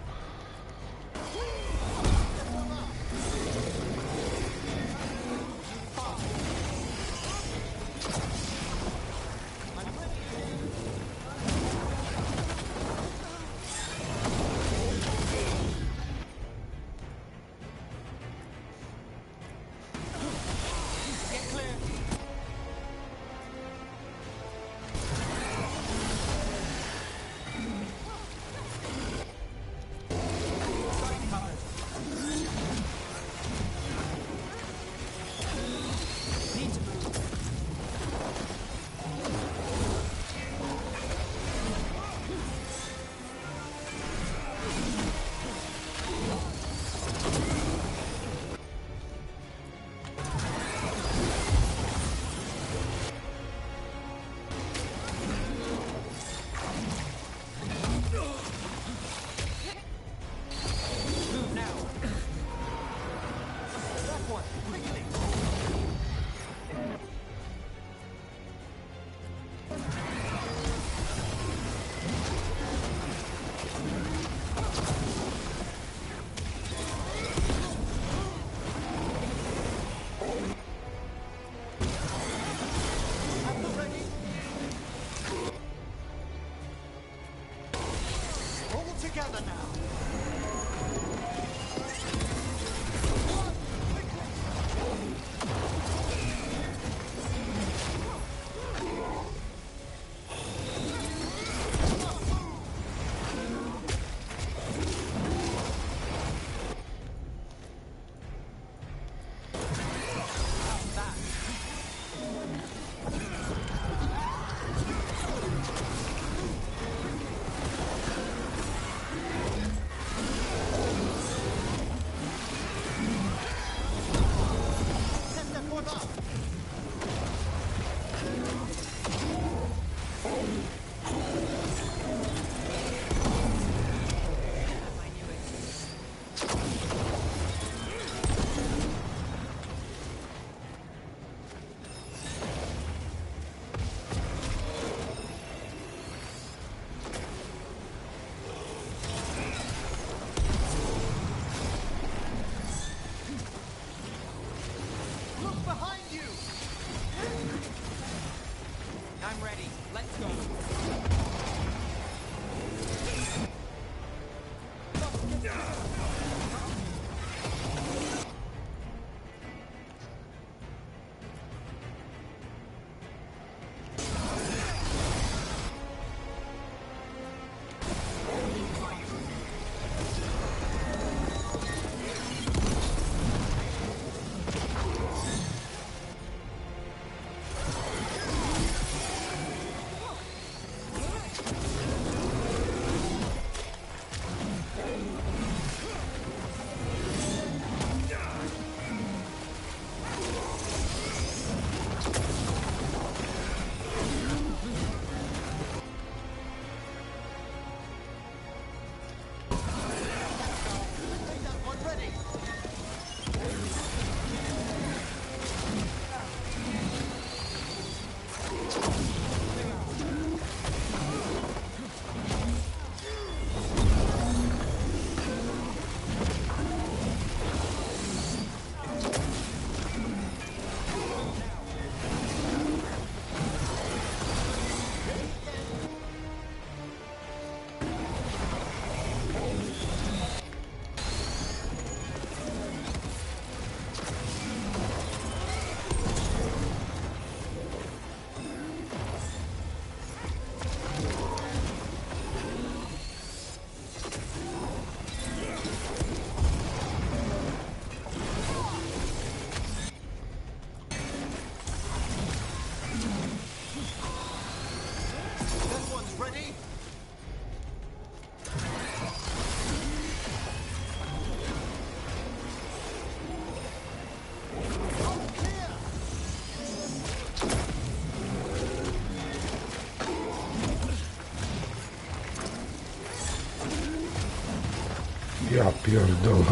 Ja pierdolę.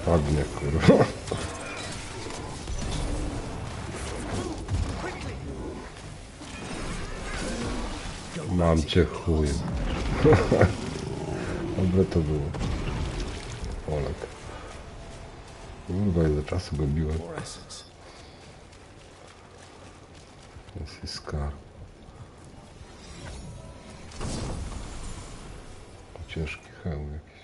Padnie, kurwa. Mam cię chuj. Dobre to było. Olek. Kurwa, ile czasu go biłem. Jest i skarb. Ciężki hełm jakiś.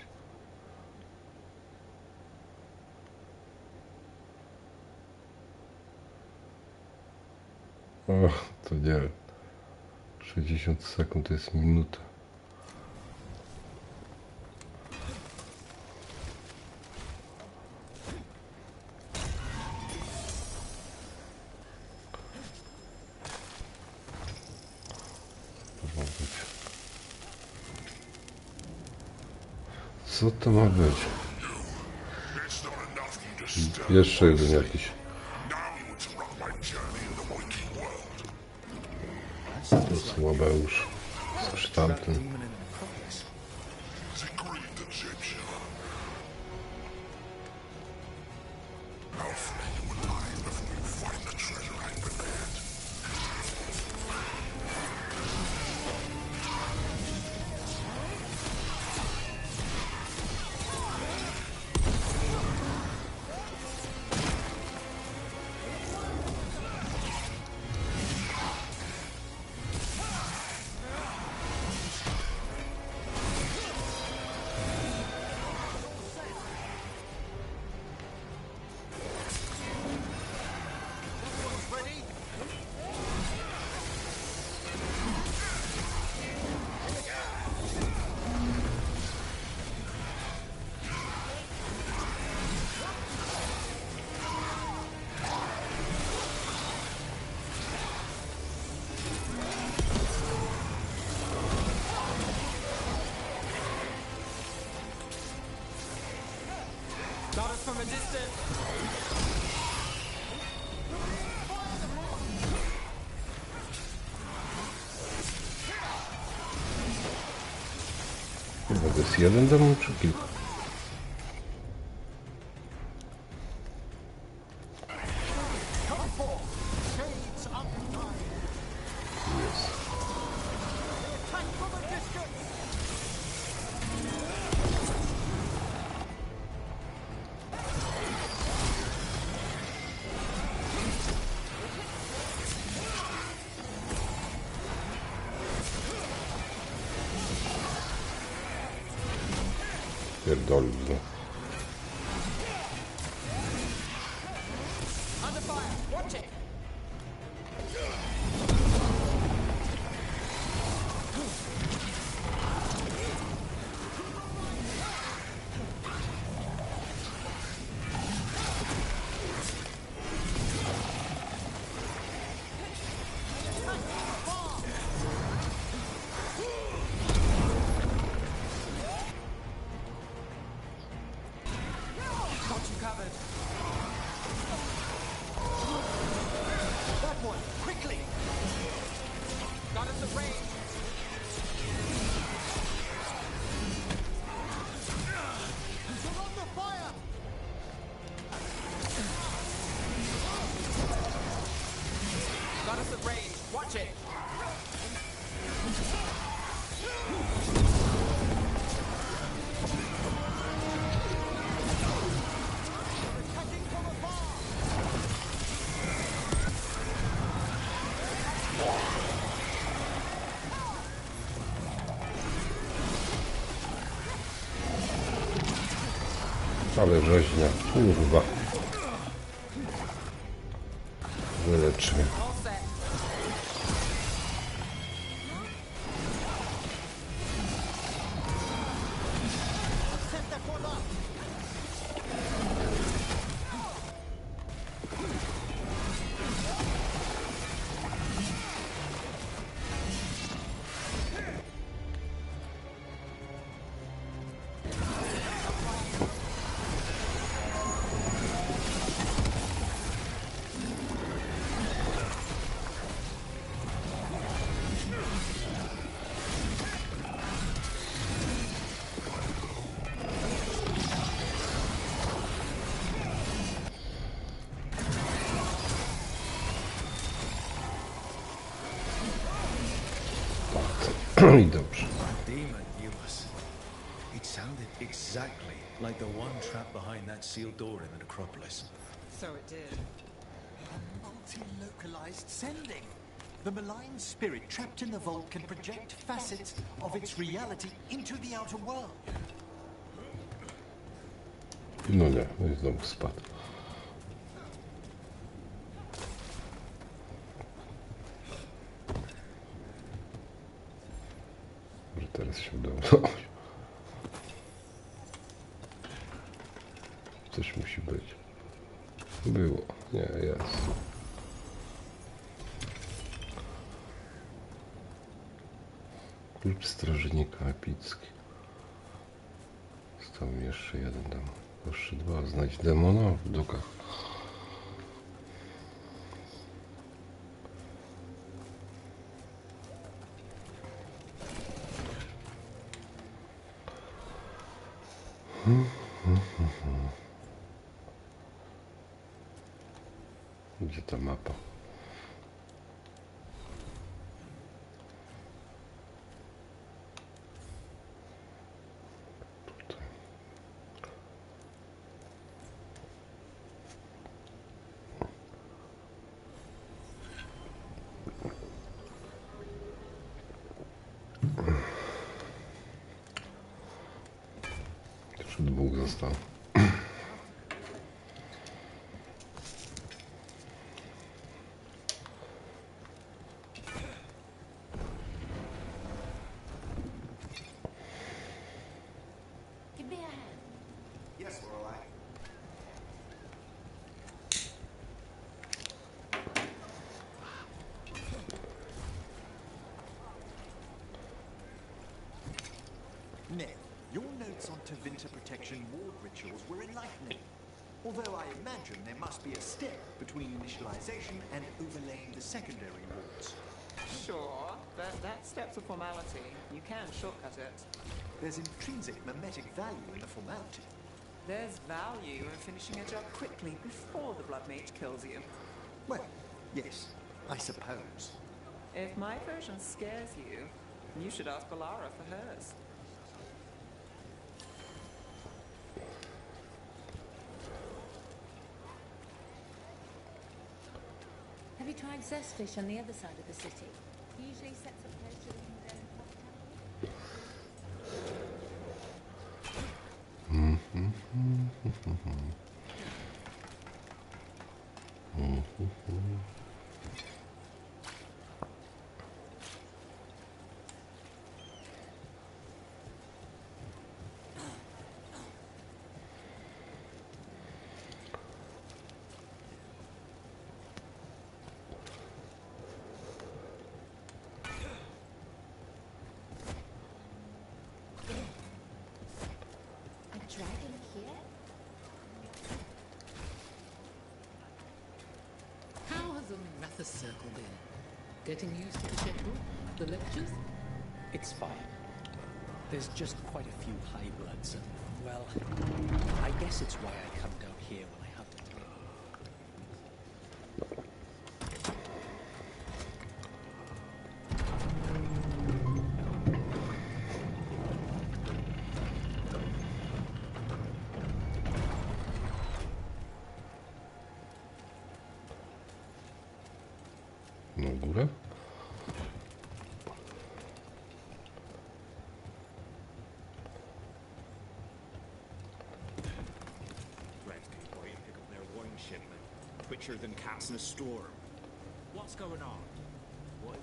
Och, to nie wiem. 60 sekund to jest minuta. Co to ma być? Jeszcze jeden jakiś. To słabeusz z kształtem. To jest jeden demon czy kilka? Pierdolę. Ale rzeźnia, kurwa. Wylecz mnie. I dobrze. Demon knew us. It sounded exactly like the one trapped behind that sealed door in the necropolis. So it did. A multi-localized sending. The malign spirit trapped in the vault can project facets of its reality into the outer world. No nie, no i znowu spadł. Może teraz się udało. Coś musi być. Było. Nie, jest. Klucz strażnika epicki. Został mi jeszcze jeden demon. Jeszcze dwa. Znajdź demona w dukach. Gdzie ta mapa? Tutaj. Jeszcze dwóch zostało. Your notes on Tevinter protection ward rituals were enlightening. Although I imagine there must be a step between initialization and overlaying the secondary wards. Sure, but that step's a formality. You can shortcut it. There's intrinsic mimetic value in the formality. There's value in finishing a job quickly before the Blood Mage kills you. Well, yes, I suppose. If my version scares you, you should ask Balara for hers. Have you tried Zestfish on the other side of the city? He usually sets up place so we can go and pop Dragon here? How has the Ratha circle been? Getting used to the schedule? The lectures? It's fine. There's just quite a few high bloods and, well, I guess it's why I come down here when I have to. Na górę? Pick up their wine shipment. Quicker than cats in a storm. What's going on? What?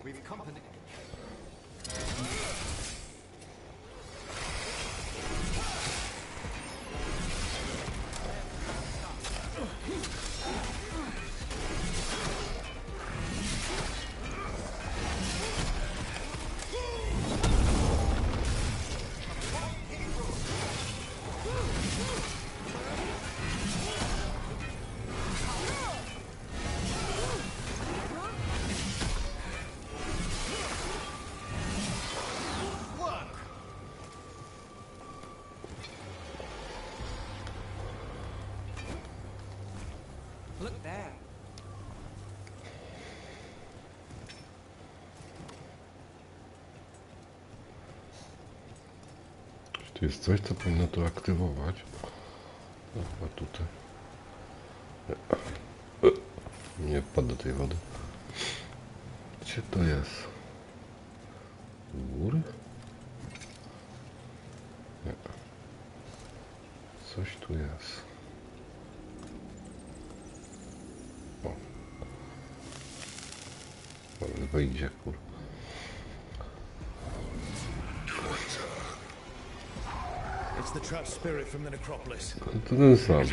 We've company. Tu jest coś, co powinno to aktywować. A tutaj. Nie wpadł do tej wody. Gdzie to jest? U góry? Nie. Coś tu jest. O. Ale wejdzie, kur. It's the trapped spirit from the necropolis. To ten sam.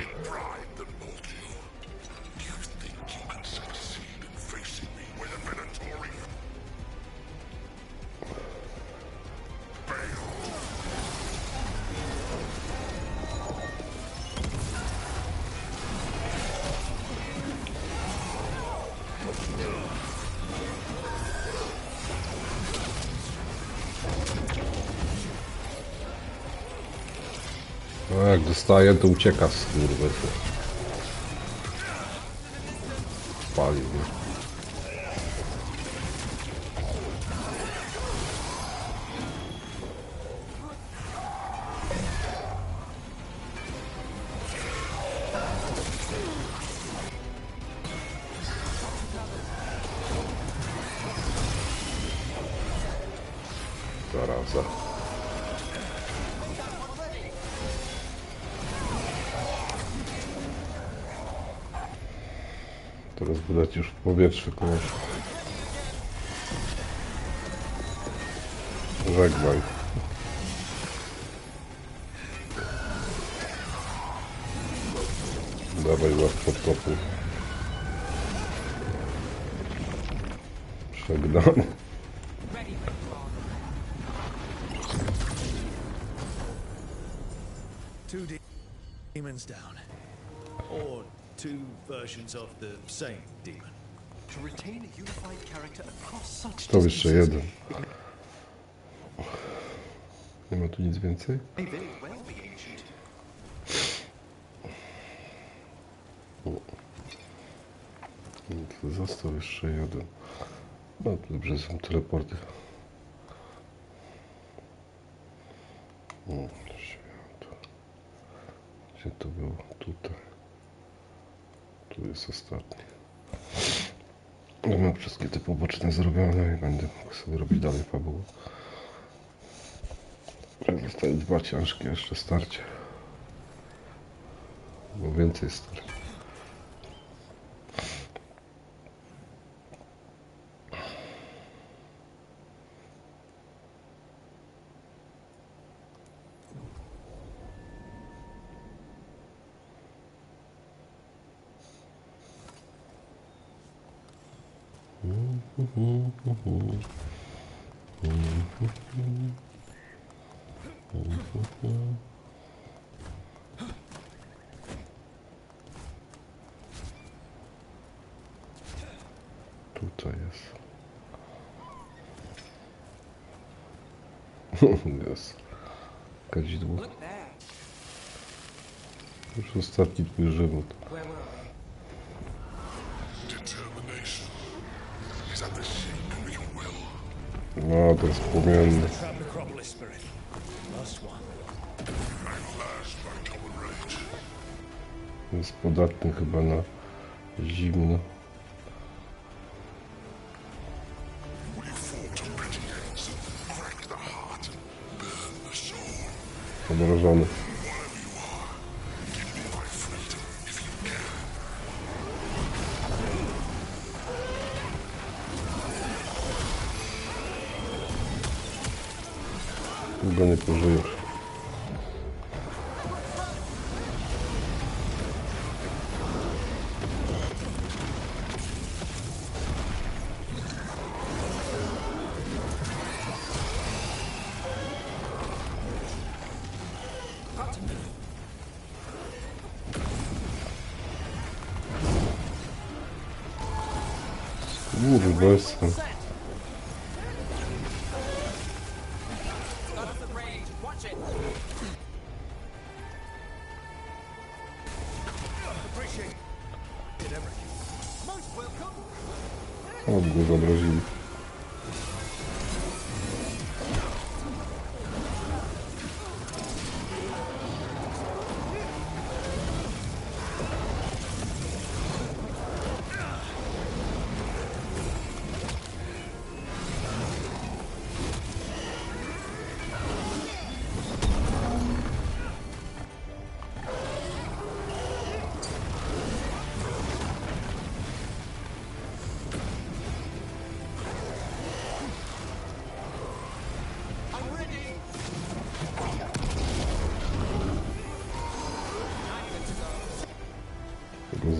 No jak dostaje, to ucieka z kurwy. Spalił mnie. Zaraza. Teraz wydać już w powietrze kogoś. Żegnaj. Dawaj łap pod topu. Przegnany. Two demons down. Or two versions of the same demon. To retain a unified character across such To jeszcze jeden. Nie ma tu nic więcej? To został jeszcze jeden. No to dobrze, są teleporty. Gdzie to było? Tutaj. Tu jest ostatni. Mam wszystkie te poboczne zrobione i będę mógł sobie robić dalej fabułę. Zostały dwa ciężkie jeszcze starcie. Bo więcej starć. Tutaj jest. Jest. Kadzidło. Już ostatni twój żywot. No, to jest płomienny. Jest podatny chyba na zimno. Obrażony. Długo nie pożyjesz. Bez. O, go zamrozili.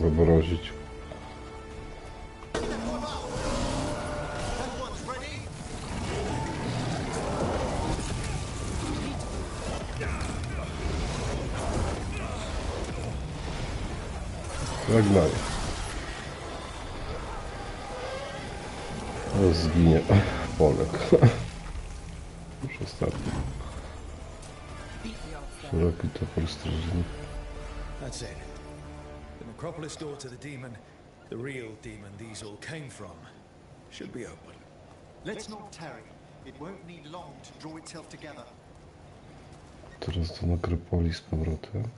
zamrozić. Żadnej. Zginie Polek. Już ostatni. Szeroki topór strażnik. That's it. The necropolis door to the demon, the real demon these all came from, should be open. Let's not tarry. It won't need long to draw itself together. Teraz do nekropolii z powrotem.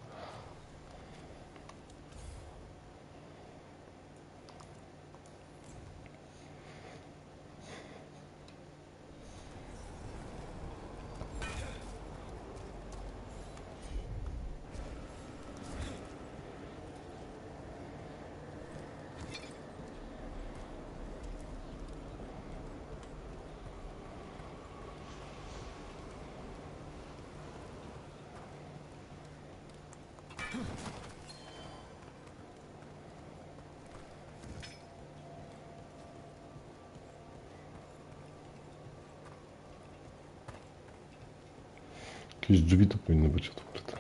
Jakieś drzwi tu powinny być otwarte.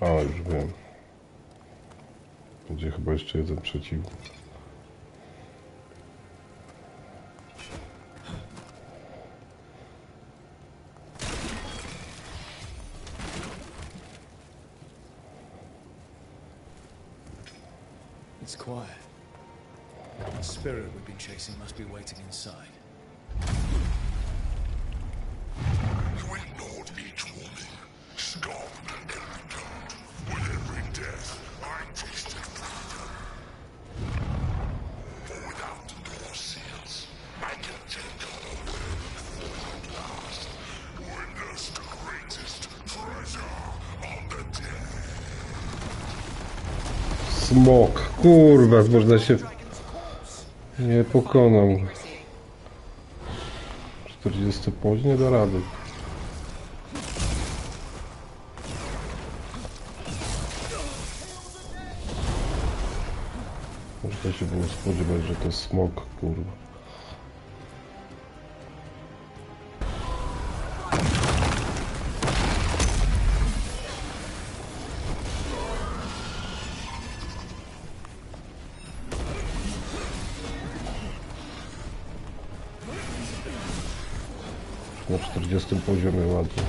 A, już wiem. Będzie chyba jeszcze jeden przeciwnik. It's quiet. The spirit we've been chasing must be waiting inside. You ignored each warning, scoffed and countered. With every death, I tasted freedom. For without the door seals, I can take all away at last. Witness the greatest treasure on the dead. Smok, kurwa, można się... Nie pokonał. 40 poziom, nie da rady. Można się było spodziewać, że to smok, kurwa. Na 40 poziomie ładnie.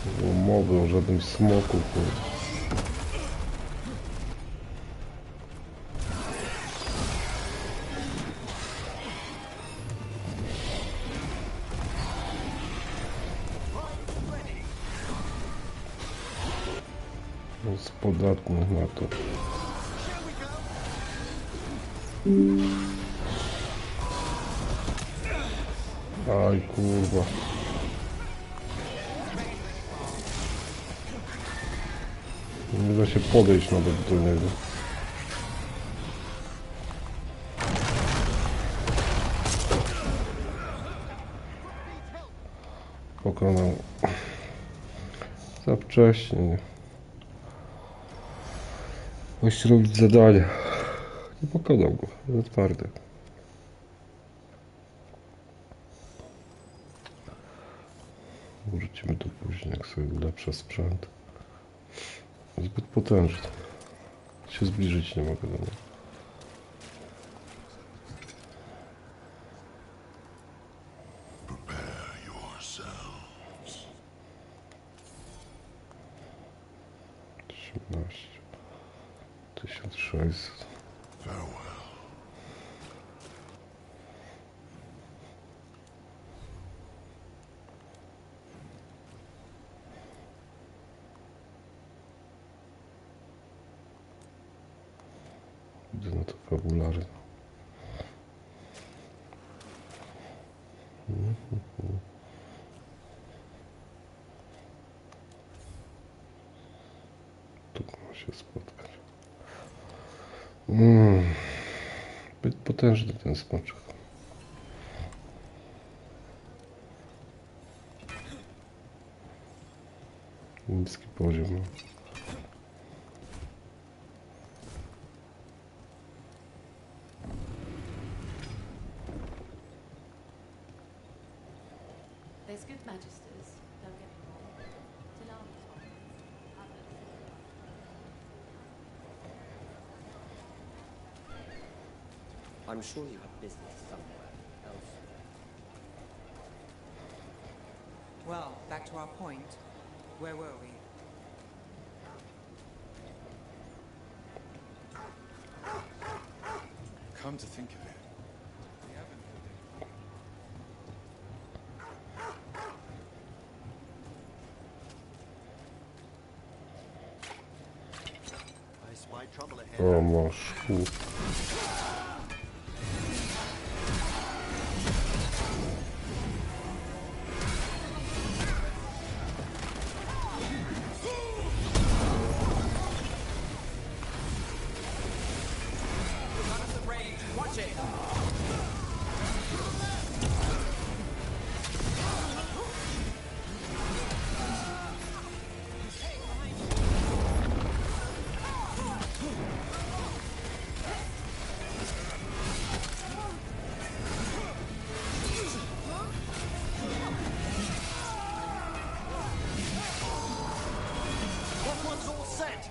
Nie było mowy o żadnym smoku, kurwa. Jest podatny na to. Aj, kurwa. Nie da się podejść nawet do niego. Pokonał. Za wcześnie. Musi robić zadania. Nie pokonał go. Za twardy. Wrócimy tu później, jak sobie ulepszę sprzęt. Zbyt potężny. Się zbliżyć nie mogę do niego. Prepare yourselves. 18. 1600. Farewell. Idę na to fabularne. Tu ma się spotkać. Zbyt potężny ten smoczek. Niski poziom. There's good magisters, don't get me wrong. Tilari's one. I'm sure you have business somewhere else. Well, back to our point. Where were we? Come to think of it, we haven't I spy trouble ahead. O, masz. Watch it! That one's all set!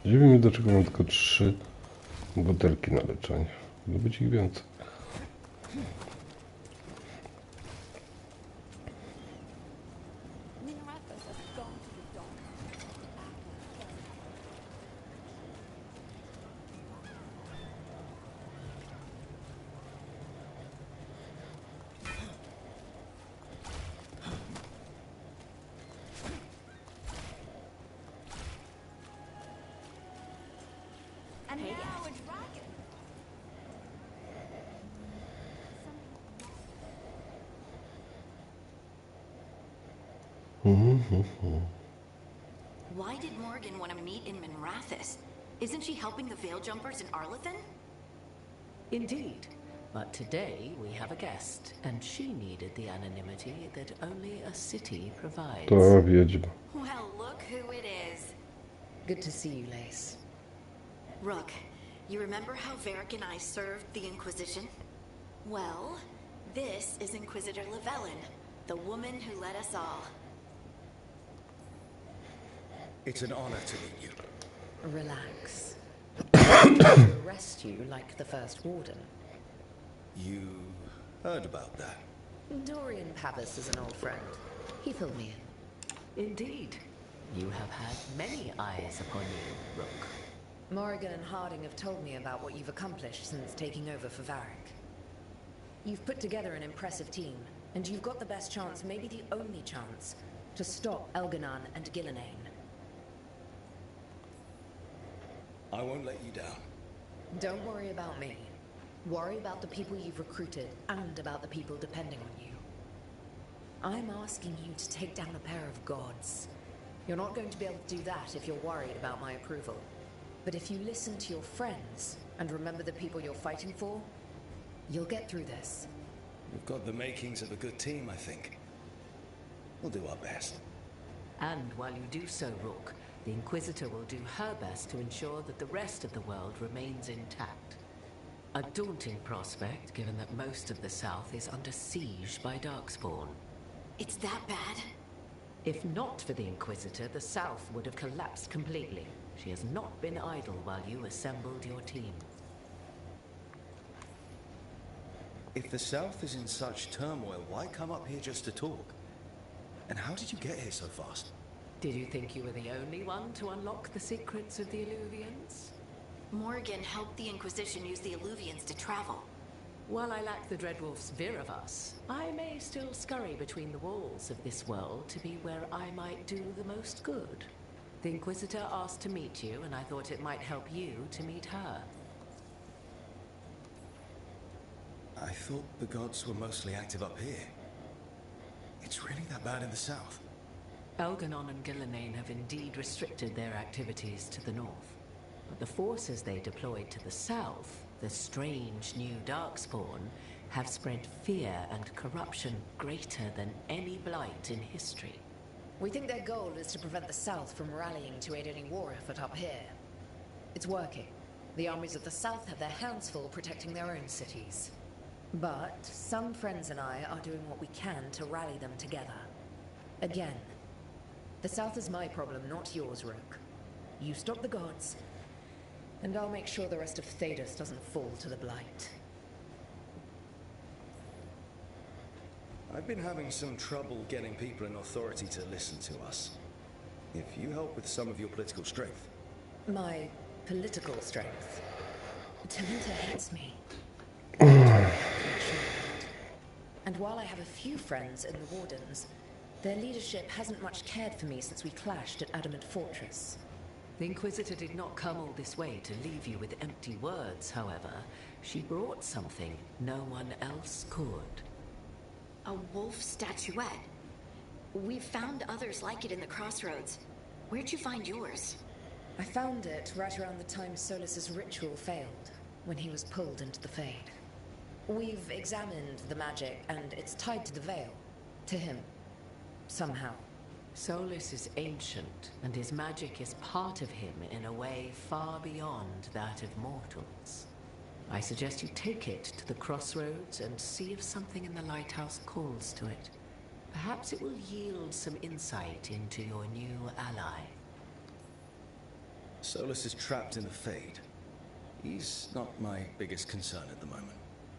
Dziwi mnie, dlaczego mam tylko 3 butelki na leczenie. Mogło być ich więcej. And now a dragon. Why did Morgan want to meet in Minrathis? Isn't she helping the Veil Jumpers in Arlethan? Indeed. But today we have a guest, and she needed the anonymity that only a city provides. To wiedźma. Well, look who it is. Good to see you, Lace. Rook, you remember how Varric and I served the Inquisition? Well, this is Inquisitor Llewellyn, the woman who led us all. It's an honor to meet you. Relax. To arrest you like the first warden. You heard about that? Dorian Pavis is an old friend. He filled me in. Indeed. You have had many eyes upon you, Rook. Morrigan and Harding have told me about what you've accomplished since taking over for Varric. You've put together an impressive team, and you've got the best chance, maybe the only chance, to stop Elganon and Gillenane. I won't let you down. Don't worry about me. Worry about the people you've recruited, and about the people depending on you. I'm asking you to take down a pair of gods. You're not going to be able to do that if you're worried about my approval. But if you listen to your friends, and remember the people you're fighting for, you'll get through this. We've got the makings of a good team, I think. We'll do our best. And while you do so, Rook, the Inquisitor will do her best to ensure that the rest of the world remains intact. A daunting prospect, given that most of the South is under siege by Darkspawn. It's that bad? If not for the Inquisitor, the South would have collapsed completely. She has not been idle while you assembled your team. If the South is in such turmoil, why come up here just to talk? And how did you get here so fast? Did you think you were the only one to unlock the secrets of the Illuvians? Morgan helped the Inquisition use the Illuvians to travel. While I lack the Dreadwolf's vir of us, I may still scurry between the walls of this world to be where I might do the most good. The Inquisitor asked to meet you, and I thought it might help you to meet her. I thought the gods were mostly active up here. It's really that bad in the south? Elganon and Gillenane have indeed restricted their activities to the north. But the forces they deployed to the south the strange new darkspawn, have spread fear and corruption greater than any blight in history. We think their goal is to prevent the South from rallying to aid any war effort up here. It's working. The armies of the South have their hands full protecting their own cities. But some friends and I are doing what we can to rally them together. Again, the South is my problem, not yours, Rook. You stop the gods, and I'll make sure the rest of Thedas doesn't fall to the blight. I've been having some trouble getting people in authority to listen to us. If you help with some of your political strength. My political strength. Tamenta hates me. And while I have a few friends in the Wardens, their leadership hasn't much cared for me since we clashed at Adamant Fortress. The Inquisitor did not come all this way to leave you with empty words, however. She brought something no one else could. A wolf statuette. We've found others like it in the crossroads. Where'd you find yours? I found it right around the time Solus's ritual failed, when he was pulled into the Fade. We've examined the magic, and it's tied to the veil. To him. Somehow. Solus is ancient, and his magic is part of him in a way far beyond that of mortals. I suggest you take it to the crossroads and see if something in the lighthouse calls to it. Perhaps it will yield some insight into your new ally. Solus is trapped in the Fade. He's not my biggest concern at the moment.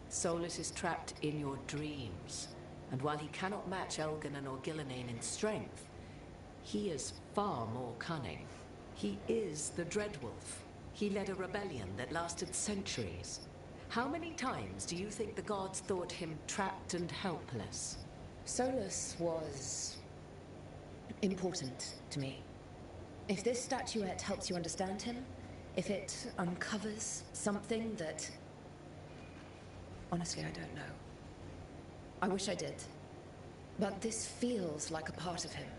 Solus is trapped in your dreams, and while he cannot match Elganon or Gillenane in strength, he is far more cunning. He is the Dreadwolf. He led a rebellion that lasted centuries. How many times do you think the gods thought him trapped and helpless? Solus was important to me. If this statuette helps you understand him, if it uncovers something that... Honestly, I don't know. I wish I did. But this feels like a part of him.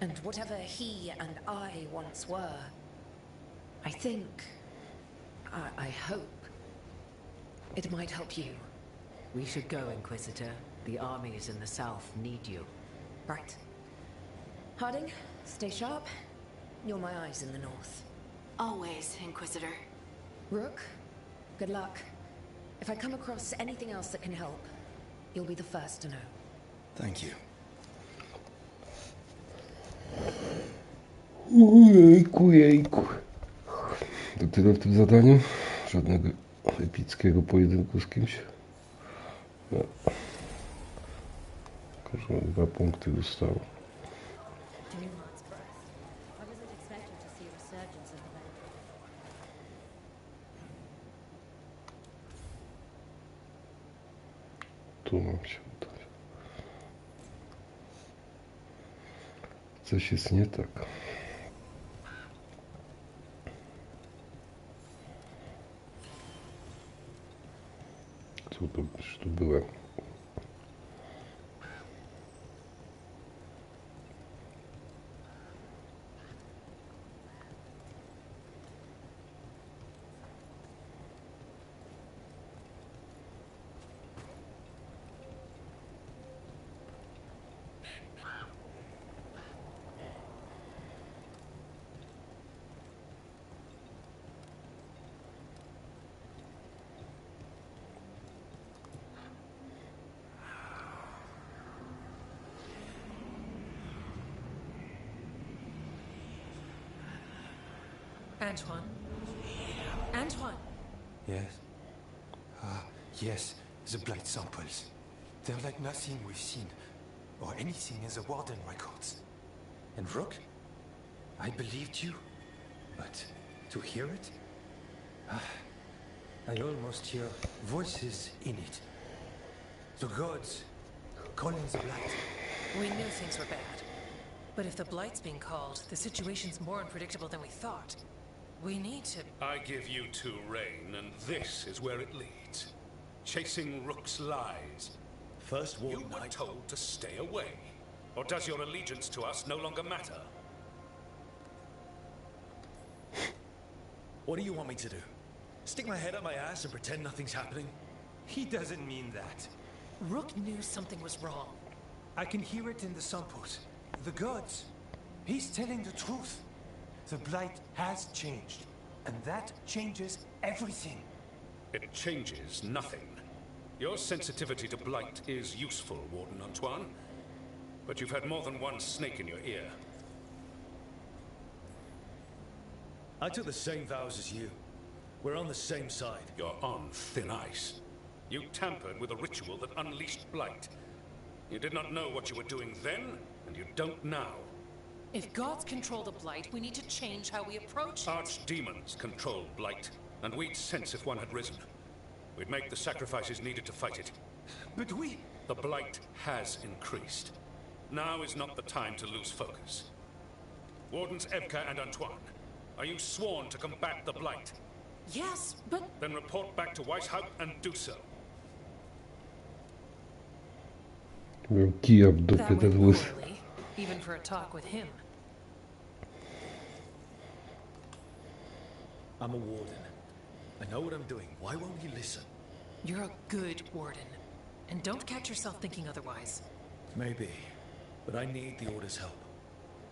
And whatever he and I once were, I think... I hope it might help you. We should go, Inquisitor. The armies in the south need you. Right. Harding, stay sharp. You're my eyes in the north. Always, Inquisitor. Rook, good luck. If I come across anything else that can help, you'll be the first to know. Thank you. Jejku. To tyle w tym zadaniu. Żadnego epickiego pojedynku z kimś. No. Każdy 2 punkty dostało. Tu mam się udać. Coś jest nie tak. Tu byłem. Antoine? Antoine! Yes? Yes, the blight samples. They're like nothing we've seen, or anything in the Warden records. And Rook? I believed you, but to hear it? I almost hear voices in it. The gods calling the blight. We knew things were bad. But if the blight's being called, the situation's more unpredictable than we thought. We need to... I give you 2 reign, and this is where it leads. Chasing Rook's lies. First warning. You were told to stay away. Or does your allegiance to us no longer matter? What do you want me to do? Stick my head up my ass and pretend nothing's happening? He doesn't mean that. Rook knew something was wrong. I can hear it in the samples. The gods. He's telling the truth. The Blight has changed. And that changes everything. It changes nothing. Your sensitivity to blight is useful, Warden Antoine. But you've had more than one snake in your ear. I took the same vows as you. We're on the same side. You're on thin ice. You tampered with a ritual that unleashed blight. You did not know what you were doing then, and you don't now. If gods control the Blight, we need to change how we approach it. Archdemons control blight, and we'd sense if one had risen. We'd make the sacrifices needed to fight it. But we... The blight has increased. Now is not the time to lose focus. Wardens Evka and Antoine, are you sworn to combat the blight? Yes, but... Then report back to Weishaupt and do so. Miał kija w dupie That ten went łysy. poorly, even for a talk with him. I'm a warden. I know what I'm doing. Why won't he listen? You're a good warden. And don't catch yourself thinking otherwise. Maybe. But I need the Order's help.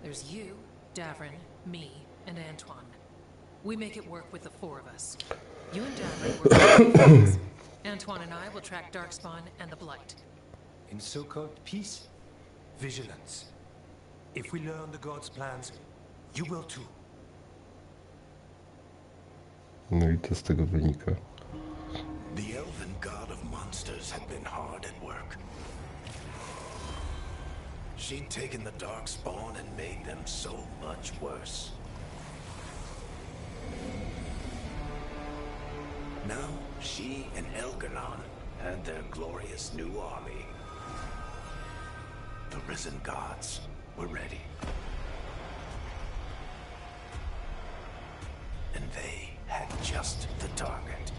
There's you, Davrin, me, and Antoine. We make it work with the four of us. You and Davrin work with the things. Antoine and I will track Darkspawn and the Blight. In so-called peace, vigilance. If we learn the gods' plans, you will too. No I to z tego wynika. The elven god of monsters had been hard at work. She'd taken the Darkspawn and made them so much worse. Now, she and Elganon had their glorious new army. The risen gods were ready. And they had just the target.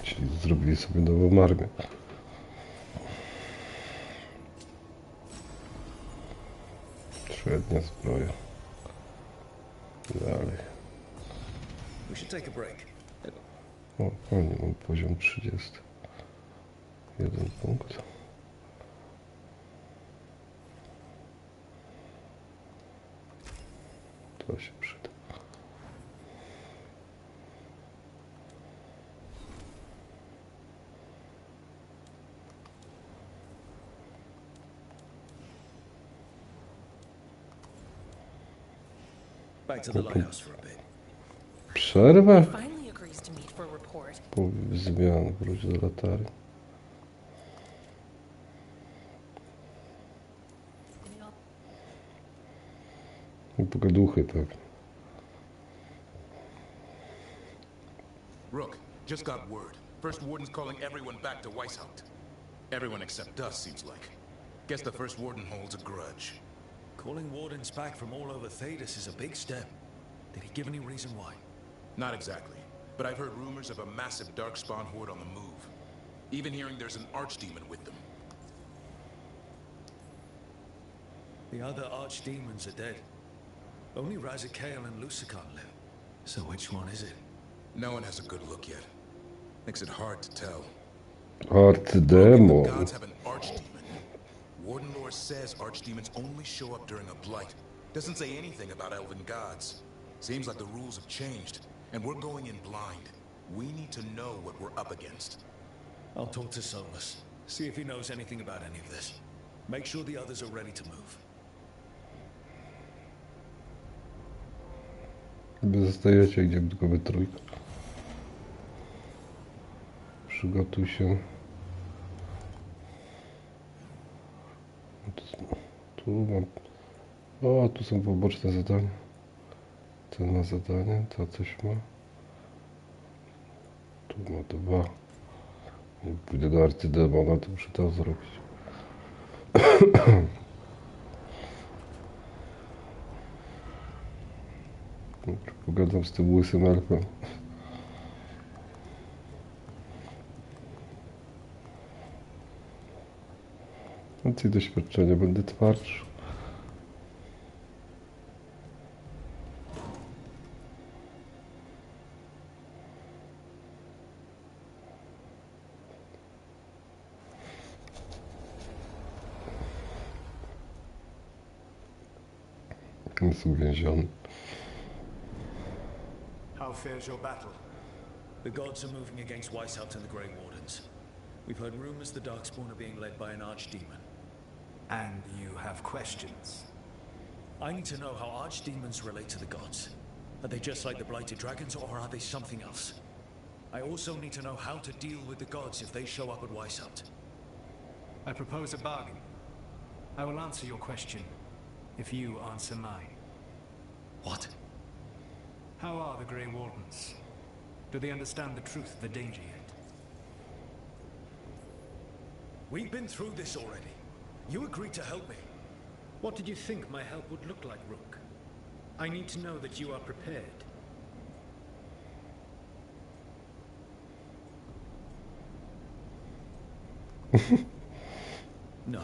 Czyli zrobili sobie nową armię. Średnia zbroja. Dalej. We should take a break. O, fajnie, mam poziom 30. 1 punkt. To się przyda. Back to the lighthouse for a bit. Przerwa? Finally agrees to meet for a report. Po zmian wróć do latarni. I pogaduchy, tak. Rook, just got word. First Warden's calling everyone back to Weishaupt. Everyone except us, seems like. Guess the First Warden holds a grudge. Calling wardens back from all over Thedas is a big step. Did he give any reason why? Not exactly, but I've heard rumors of a massive Darkspawn horde on the move. Even hearing there's an archdemon with them. The other archdemons are dead. Only Razikael and Lusicon live. So which one is it? No one has a good look yet. Makes it hard to tell. Archdemon. The gods have an archdemon. Warden lore says archdemons only show up during a blight. Doesn't say anything about elven gods. Seems like the rules have changed, and we're going in blind. We need to know what we're up against. I'll talk to Solus. See if he knows anything about any of this. Make sure the others are ready to move. Wy zostajecie, gdzie tylko wy trójka. Przygotuj się. Tu mam... O, tu są poboczne zadania. Ten ma zadanie, to coś ma. Tu ma 2. Jak pójdę do arcydemona, to muszę to zrobić. Pogadam z tym łysym elfem. więcej doświadczenia, będę twardszy. Jest uwięziony. How fares your battle? The gods are moving against Weishaupt and the Grey Wardens. We've heard rumors the Darkspawn are being led by an archdemon. And you have questions? I need to know how archdemons relate to the gods. Are they just like the Blighted Dragons, or are they something else? I also need to know how to deal with the gods if they show up at Weishaupt. I propose a bargain. I will answer your question if you answer mine. What? How are the Grey Wardens? Do they understand the truth of the danger yet? We've been through this already. You agreed to help me. What did you think my help would look like, Rook? I need to know that you are prepared. No.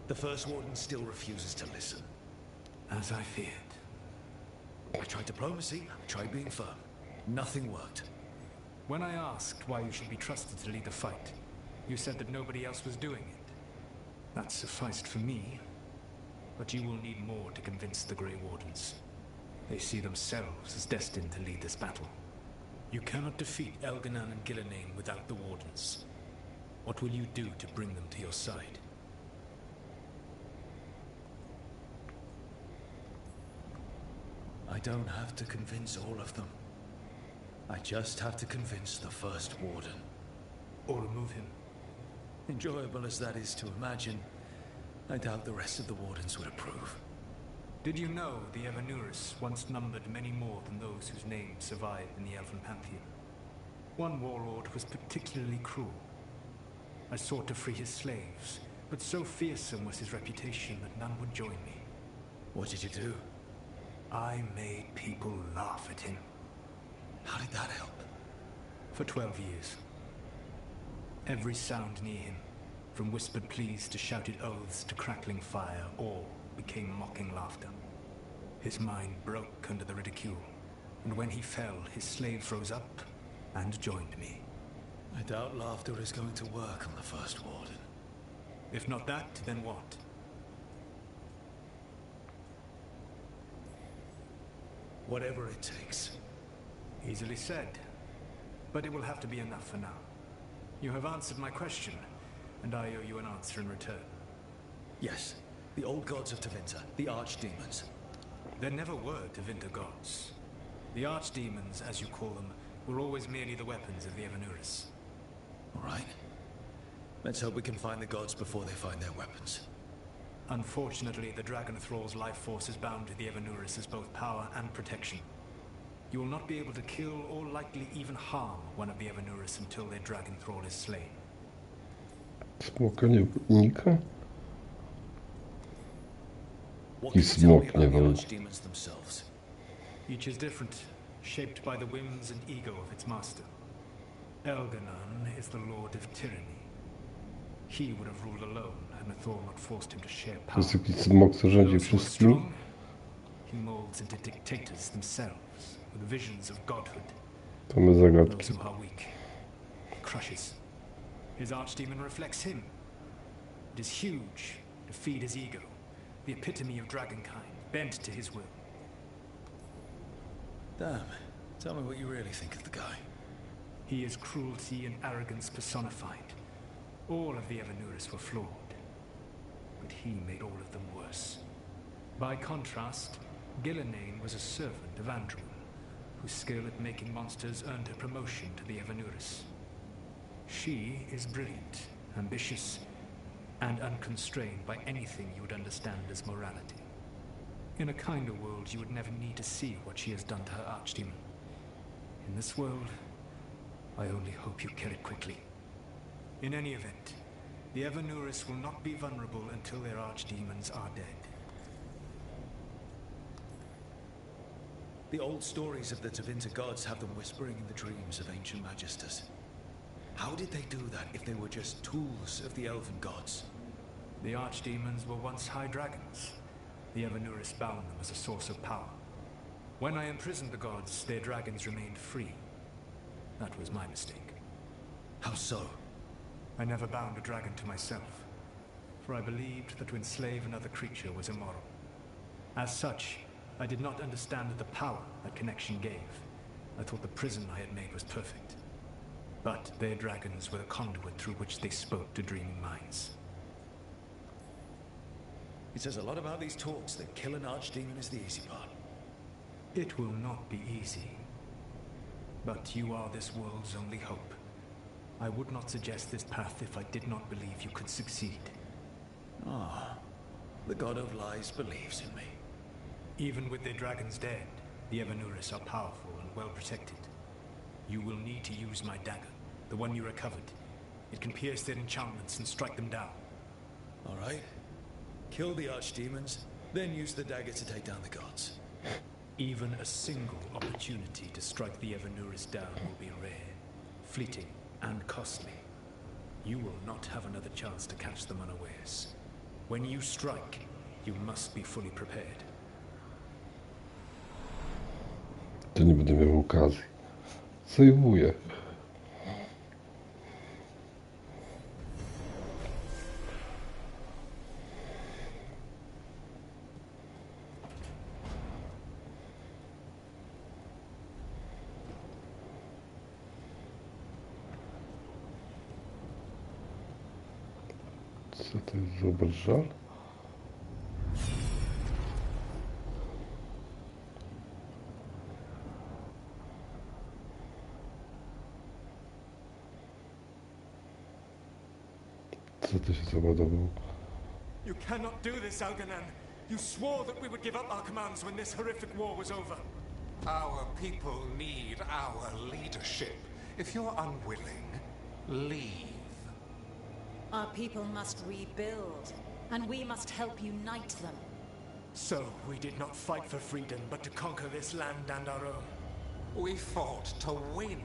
The First Warden still refuses to listen. As I feared. I tried diplomacy, I tried being firm. Nothing worked. When I asked why you should be trusted to lead the fight, you said that nobody else was doing it. That sufficed for me. But you will need more to convince the Grey Wardens. They see themselves as destined to lead this battle. You cannot defeat Elganan and Gillenane without the Wardens. What will you do to bring them to your side? I don't have to convince all of them. I just have to convince the First Warden. Or remove him. Enjoyable as that is to imagine, I doubt the rest of the Wardens would approve. Did you know the Evanurus once numbered many more than those whose names survive in the Elven Pantheon? One warlord was particularly cruel. I sought to free his slaves, but so fearsome was his reputation that none would join me. What did you do? I made people laugh at him. How did that help? For 12 years. Every sound near him, from whispered pleas to shouted oaths to crackling fire, all became mocking laughter. His mind broke under the ridicule, and when he fell, his slaves rose up and joined me. I doubt laughter is going to work on the First Warden. If not that, then what? Whatever it takes. Easily said. But it will have to be enough for now. You have answered my question, and I owe you an answer in return. Yes. The old gods of Tevinter, the archdemons. There never were Tevinter gods. The archdemons, as you call them, were always merely the weapons of the Evanurus. All right. Let's hope we can find the gods before they find their weapons. Unfortunately, the Dragon Thrall's life force is bound to the Evanurus as both power and protection. You will not be able to kill or likely even harm one of the Evanurus until their Dragon Thrall is slain. Smoka nie unika? I smok nie wolno. Each is different, shaped by the whims and ego of its master. Elganan is the Lord of Tyranny. He would have ruled alone had Nathor not forced him to share To power. jest jakiś smok, co rządzi wszystkim? He molds into dictators themselves, with visions of godhood. To my zagadki. Those who are weak, he crushes. His archdemon reflects him. It is huge to feed his ego, the epitome of dragonkind, bent to his will. Damn. Tell me what you really think of the guy. He is cruelty and arrogance personified. All of the Evanurus were flawed, but he made all of them worse. By contrast, Gillenane was a servant of Andruin, whose skill at making monsters earned her promotion to the Evanurus. She is brilliant, ambitious, and unconstrained by anything you would understand as morality. In a kinder world, you would never need to see what she has done to her archdemon. In this world, I only hope you kill it quickly. In any event, the Evanurus will not be vulnerable until their archdemons are dead. The old stories of the Tevinter gods have them whispering in the dreams of ancient magisters. How did they do that if they were just tools of the elven gods? The archdemons were once high dragons. The Evanurus bound them as a source of power. When I imprisoned the gods, their dragons remained free. That was my mistake. How so? I never bound a dragon to myself, for I believed that to enslave another creature was immoral. As such, I did not understand the power that connection gave. I thought the prison I had made was perfect. But their dragons were the conduit through which they spoke to dreaming minds. It says a lot about these talks that kill an archdemon is the easy part. It will not be easy. But you are this world's only hope. I would not suggest this path if I did not believe you could succeed. Ah, the god of lies believes in me. Even with their dragons dead, the Evanurus are powerful and well protected. You will need to use my dagger, the one you recovered. It can pierce their enchantments and strike them down. All right. Kill the archdemons, then use the dagger to take down the gods. Even a single opportunity to strike the Evanurus down will be rare, fleeting, and costly. You will not have another chance to catch them unawares. When you strike, you must be fully prepared. To nie będę miał okazji. Sejwuję. Co to jest za obrażaj? Co to się załadowało? You cannot do this, Algernon. You swore that we would give up our commands when this horrific war was over. Our people need our leadership. If you're unwilling, leave. Our people must rebuild, and we must help unite them. So, we did not fight for freedom, but to conquer this land and our own. We fought to win,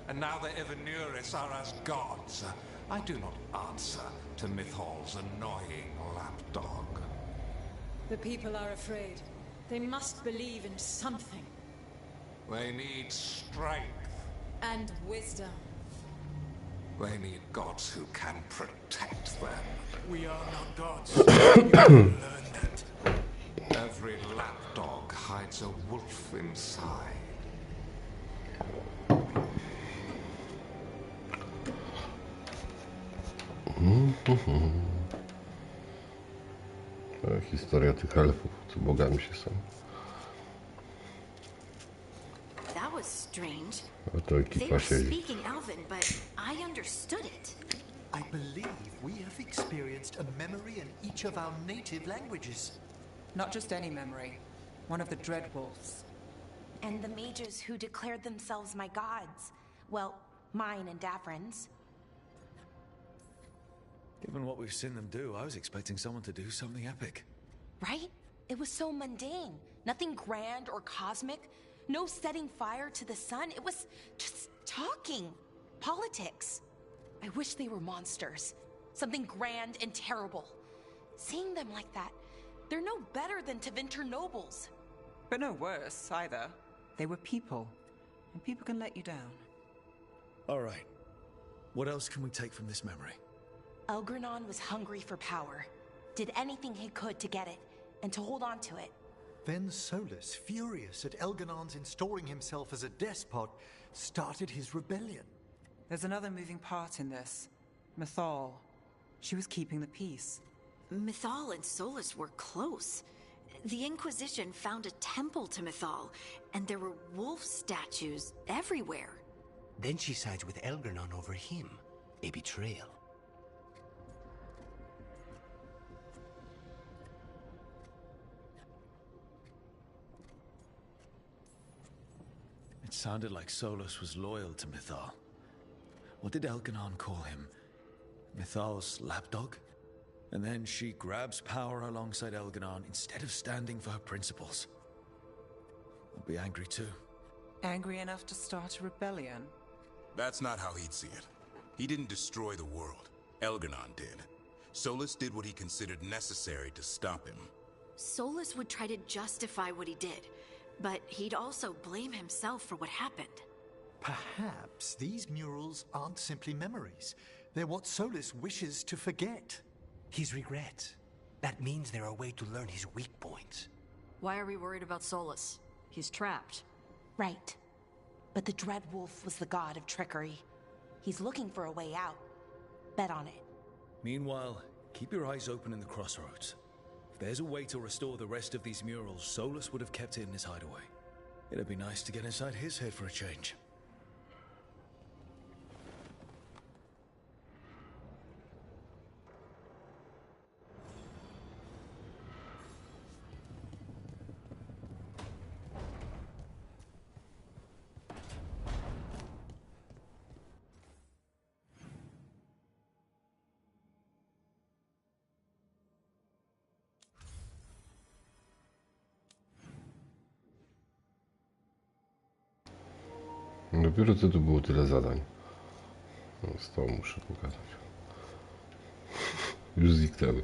and now the Evanurus are as gods. I do not answer to Mythal's annoying lapdog. The people are afraid. They must believe in something. They need strength. And wisdom. They need gods who can protect them. We are not gods. Learn that. Every lapdog hides a wolf inside. Historia tych elfów, co bogami się są. That was strange. A to ekipa They were siedzi. speaking Elven, but I understood it. I believe we have experienced a memory in each of our native languages. Not just any memory. One of the Dreadwolves. And the mages who declared themselves my gods. Well, mine and Davrin's. Given what we've seen them do, I was expecting someone to do something epic. Right? It was so mundane. Nothing grand or cosmic. No setting fire to the sun. It was just talking. Politics. I wish they were monsters. Something grand and terrible. Seeing them like that, they're no better than Tevinter nobles. But no worse, either. They were people. And people can let you down. All right. What else can we take from this memory? Elgranon was hungry for power. Did anything he could to get it, and to hold on to it. Then Solus, furious at Elganon's installing himself as a despot, started his rebellion. There's another moving part in this. Mythal. She was keeping the peace. Mythal and Solus were close. The Inquisition found a temple to Mythal, and there were wolf statues everywhere. Then she sides with Elgranon over him. A betrayal. It sounded like Solus was loyal to Mythal. What did Elganon call him? Mythal's lapdog? And then she grabs power alongside Elganon instead of standing for her principles. I'd be angry too. Angry enough to start a rebellion? That's not how he'd see it. He didn't destroy the world. Elganon did. Solus did what he considered necessary to stop him. Solus would try to justify what he did, but he'd also blame himself for what happened. Perhaps these murals aren't simply memories. They're what Solus wishes to forget. His regrets. That means they're a way to learn his weak points. Why are we worried about Solus? He's trapped. Right. But the Dread Wolf was the god of trickery. He's looking for a way out. Bet on it. Meanwhile, keep your eyes open in the crossroads. If there's a way to restore the rest of these murals, Solus would have kept it in his hideaway. It'd be nice to get inside his head for a change. Dopiero co tu było tyle zadań. No, z tą muszę pogadać. Już zniknęły.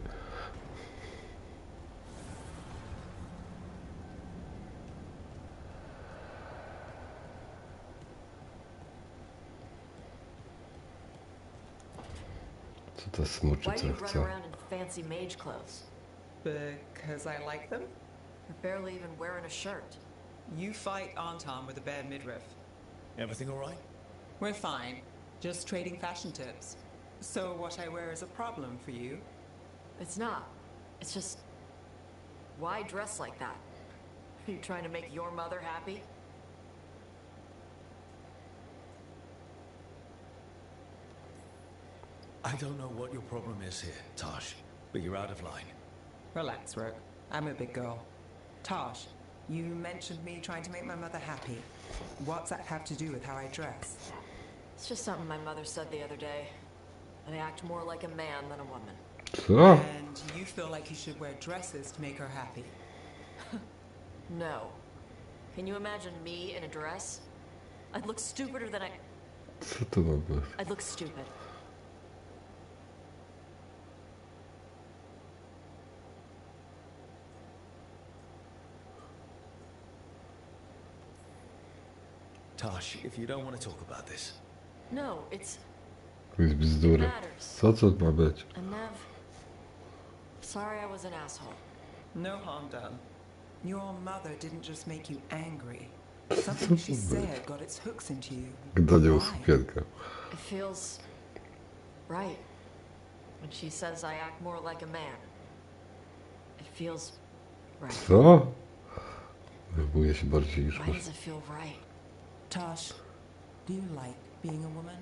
Co ta smoczyca chce? Fancy mage clothes. Because I like them? You're barely even wearing a shirt. You fight Anton with a bad midriff. Everything all right? We're fine. Just trading fashion tips. So what I wear is a problem for you? It's not. It's just... Why dress like that? Are you trying to make your mother happy? I don't know what your problem is here, Tosh, but you're out of line. Relax, Rook. I'm a big girl. Tosh, you mentioned me trying to make my mother happy. What's that have to do with how I dress? It's just something my mother said the other day. I act more like a man than a woman. Co? And you feel like you should wear dresses to make her happy? No. Can you imagine me in a dress? I'd look stupider than I... Co to ma być? I'd look stupid. Tosh, if you don't want to talk about this. No, it's... To jest bzdura. Co ma być? And Nev... Sorry I was an asshole. No harm done. Your mother didn't just make you angry. Something she said got its hooks into you. Daniel sukienka. It feels... right. When she says I act more like a man. It feels... right. Co? Zajmuję się bardziej niż Why does it feel right? Tosh, do you like being a woman?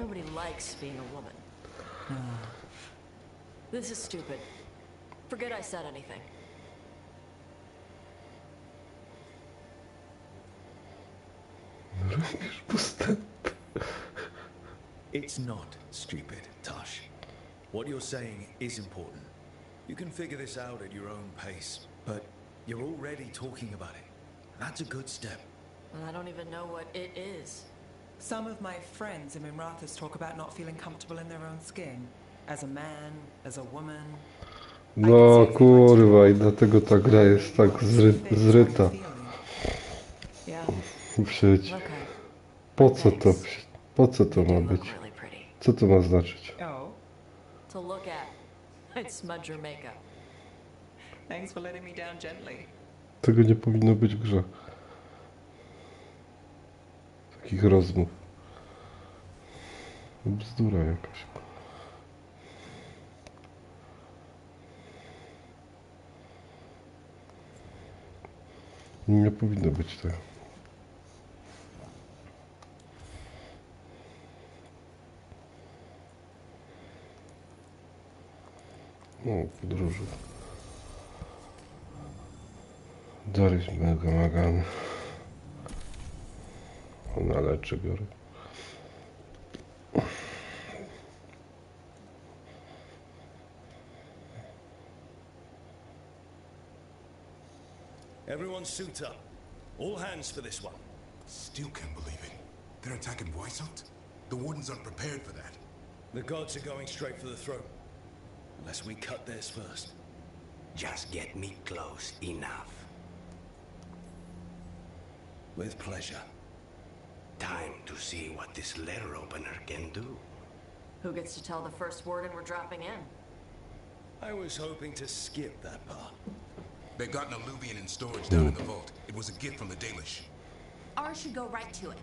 Nobody likes being a woman. This is stupid. Forget I said anything. It's not stupid, Tosh. What you're saying is important. You can figure this out at your own pace, but you're already talking about it. That's a good step. And I don't even know what it is. Some of my friends in Mimrathas talk about not feeling comfortable in their own skin. As a man, as a woman. No kurwa, i dlatego ta gra jest tak zryta. Przecież po co to? Po co to ma być? Co to ma znaczyć? To look at. I'd smudge your makeup. Thanks for letting me down gently. Tego nie powinno być w grze. Takich rozmów. Bzdura jakaś. Nie powinno być tego. O, podróży. Darius mega magany. Ona leczy biorę. Everyone suit up. All hands for this one. Still can't believe it. They're attacking Weishaupt? The Wardens aren't prepared for that. The gods are going straight for the throne. Unless we cut theirs first. Just get me close enough. With pleasure. Time to see what this letter opener can do. Who gets to tell the first warden we're dropping in? I was hoping to skip that part. They've got an alluvian in storage down in the vault. It was a gift from the Dalish. Ours should go right to it.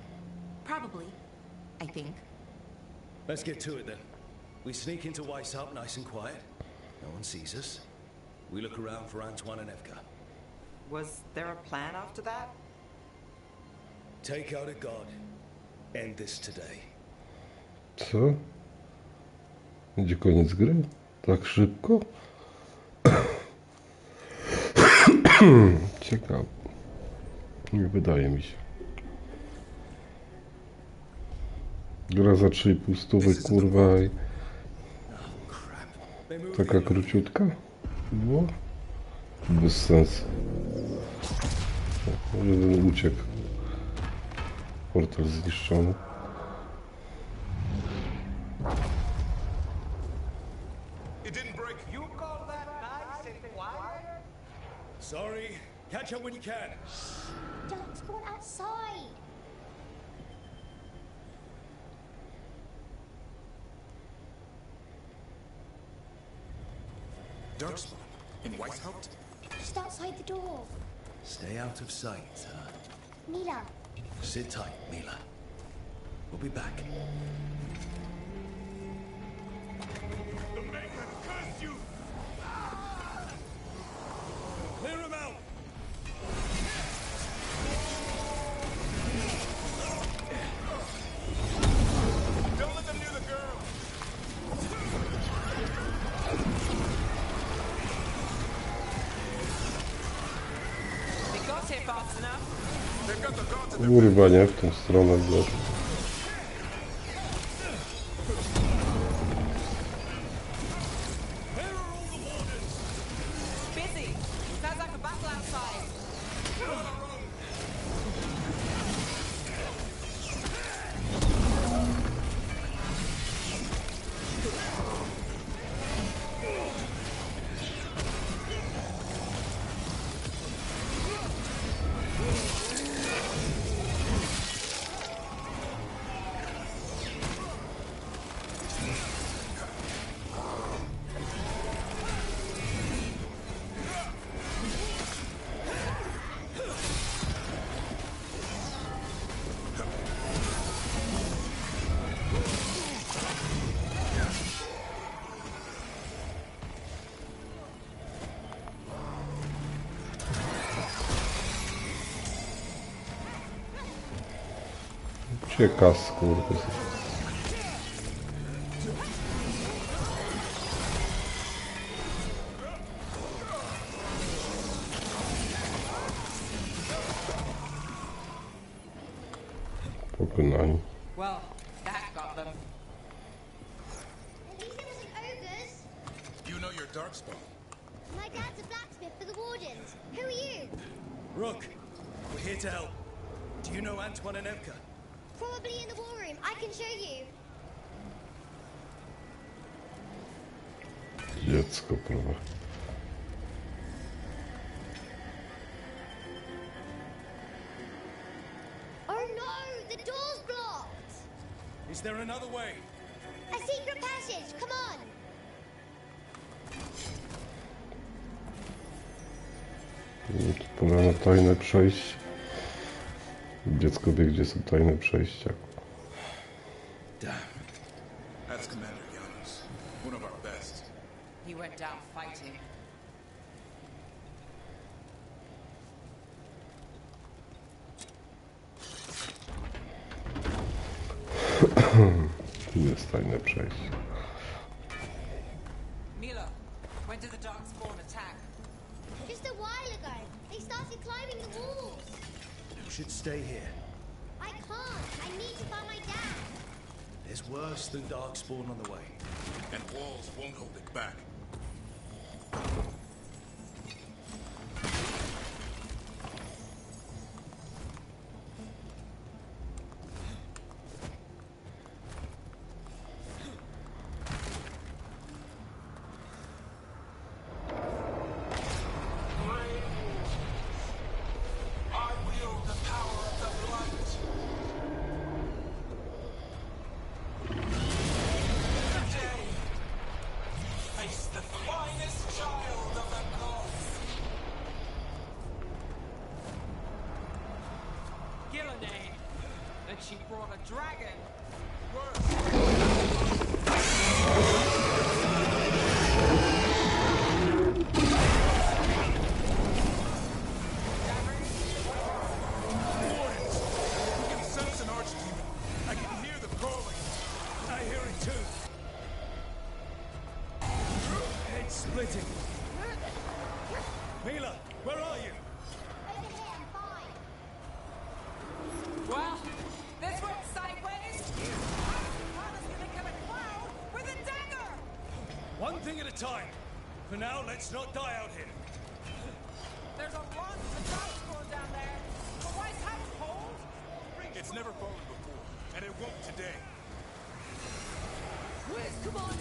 Probably. I think. Let's get to it then. We sneak into Weiss up nice and quiet. No one sees us. We look around for Antoine and Evka. Was there a plan after that? Take out a god. End this today. Co? Będzie koniec gry? Tak szybko? Ciekawe. Nie wydaje mi się. Gra za 3,5 stówy, kurwa, i taka króciutka było? Bez sensu. Jeden uciekł. Portal zniszczony. Sorry. Catch up when you can. Don't spawn outside. Darkspawn? In Weishaupt? Just outside the door. Stay out of sight. Mila. Sit tight, Mila. We'll be back. The Maker curse you! Clear him out! Don't let them near the girl! They got here fast enough. They've got the gods at Kurwa, nie w tą stronę. Busy. Sounds like a battle outside. Cieka skurwys. Pokonani. Well, that got them. At least it wasn't ogres. You know your Darkspawn. My dad's a blacksmith for the Wardens. Who are you? Rook, we're here to help. Do you know Antoine and Evka? Probably in the war room. I can show you. Dziecko, prawa. Oh no! The door's blocked! Is there another way? A secret passage! Come on! No to pora na tajne przejście. Dziecko wie, gdzie są tajne przejścia. That's Commander Janos, one of our best. He went down fighting. Tu jest tajne przejście. Mila, when did the Darkspawn attack? Just a while ago. They started climbing the walls. You should stay here. I can't. I need to find my dad. There's worse than Darkspawn on the way. And walls won't hold it back. And she brought a dragon. Splitting. Mila, where are you? Well, this went sideways. Anna's gonna kill a clown with a dagger. One thing at a time. For now, let's not die out here. There's a lot of dogs going down there. The White House cold. It's never fallen before, and it won't today. Whiz, come on!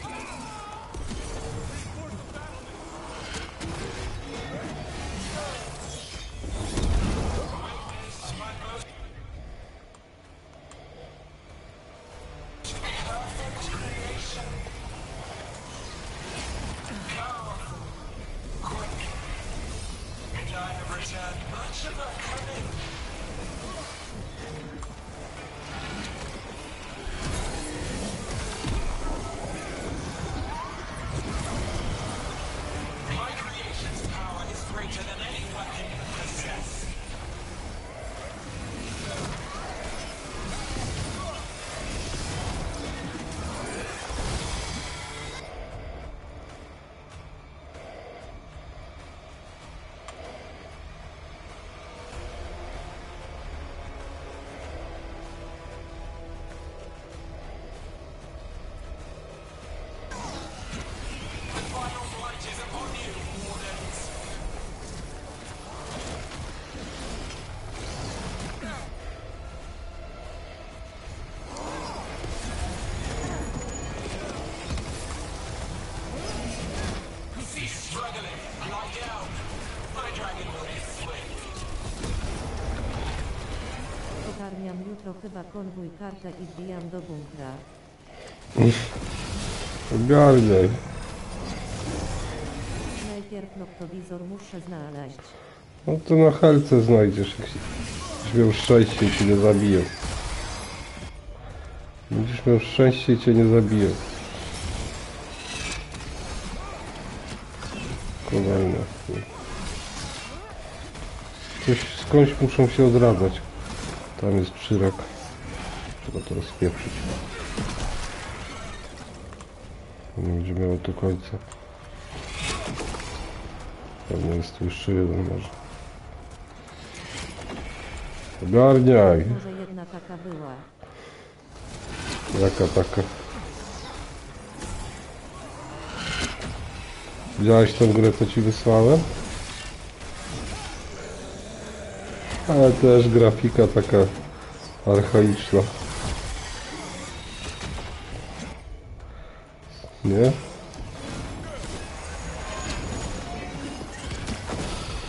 Ogarniam jutro chyba konwój, kartę i wbijam do bunkra. Ogarniaj. Najpierw noktowizor muszę znaleźć. No to na helce znajdziesz, jak miał szczęście i cię nie zabiją. Będziesz miał szczęście i cię nie zabiją. Kolejne. Skądś muszą się odradzać. Tam jest przyrak. Trzeba to rozpieprzyć. Nie będzie miało tu końca. Pewnie jest tu jeszcze jeden może. Ogarniaj! Może jedna taka była. Jaka taka? Widziałeś tą grę, co ci wysłałem? Ale też grafika taka archaiczna. Nie?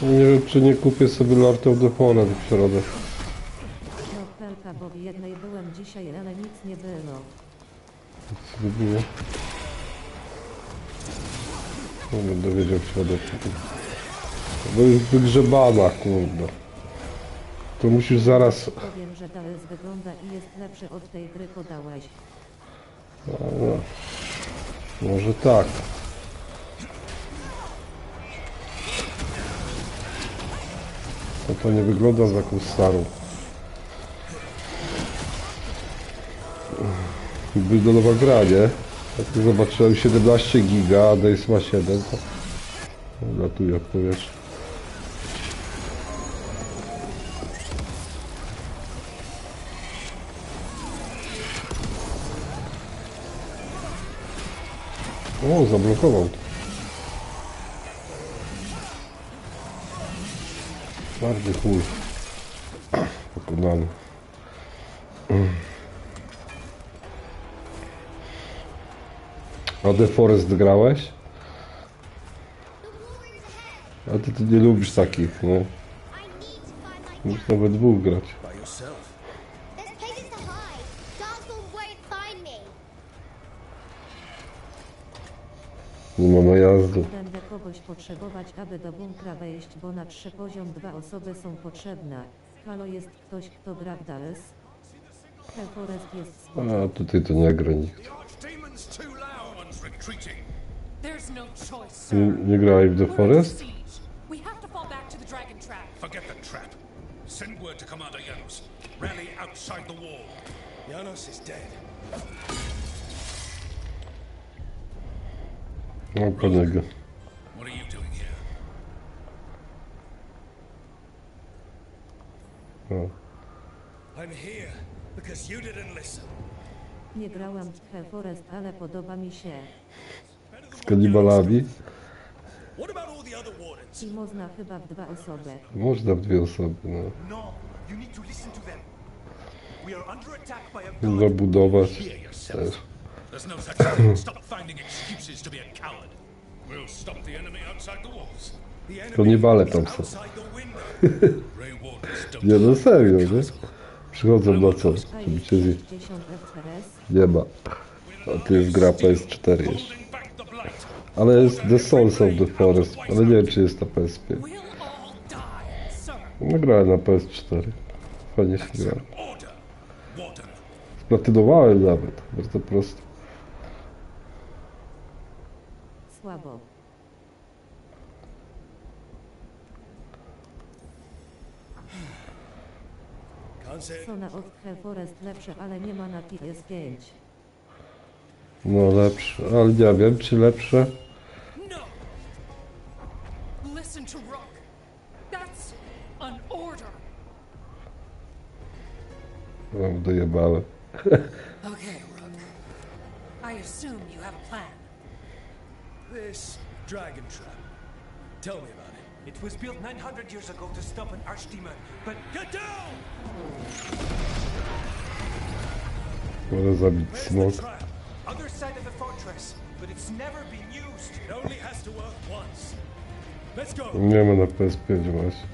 Nie wiem, czy nie kupię sobie Lord of the Fallen w środę. No pelka, bo w jednej byłem dzisiaj, ale nic nie było. Nic nie było. No, będę wiedział w środę. Bo jest wygrzebana, kurde. To musisz zaraz... Powiem, że Dallas wygląda i jest lepszy od tej gry, podałeś. No, może tak. To nie wygląda za jakąś starą. Była nowa gra, nie? Jak zobaczyłem 17 giga, a Days ma 7, to latuje w powietrze. O, zablokował. Bardzo chuj. Pokonany. A The Forest grałeś? A ty nie lubisz takich, nie? Musisz nawet dwóch grać. Nie ma najazdu. Będę kogoś potrzebować, aby do bunkra wejść, bo na 3 poziom 2 osoby są potrzebne. Halo, jest ktoś, kto gra w Dallas? The forest jest A tutaj to nie gra nikt. There's no choice, sir. Nie grałeś w The Forest? We have to fall back to the dragon trap. Forget the trap. Send word to Commander Janos. Rally outside the wall. Janos is dead. No po niego. What are you doing here? O. I'm here because you didn't listen. Nie grałam w The Forest, ale podoba mi się. Z kanibalami? What about all the other wardens? I można chyba w 2 osoby. Można w 2 osoby, no. No, you need to listen to them. We are under attack by a Można budować też. There's no such thing. Stop finding excuses to be a coward. We'll stop the enemy outside the walls. Kanibale tam są. Nie, no serio, nie? Przychodzą na co? Żeby cię zjeść. Nie ma. A tu jest gra PS4 jeszcze. Ale jest The Souls of the Forest. Ale nie wiem, czy jest na PS5. No grałem na PS4. Fajnie się gra. Splatynowałem nawet. Bardzo prosto. Słabo. Sona od The Forest lepsze, ale nie ma na PS5. No lepsze, ale nie wiem, czy lepsze. Listen to Rook. That's an order. Mam dojebałem. Okay, Rook. I assume you have a plan. This dragon trap. Tell me about it. It was built 900 years ago to stop an archdemon, but get down! Może zabić smok. Other side of the fortress, but it's never been used. It only has to work once. Let's go. Nie ma na PS5 właśnie.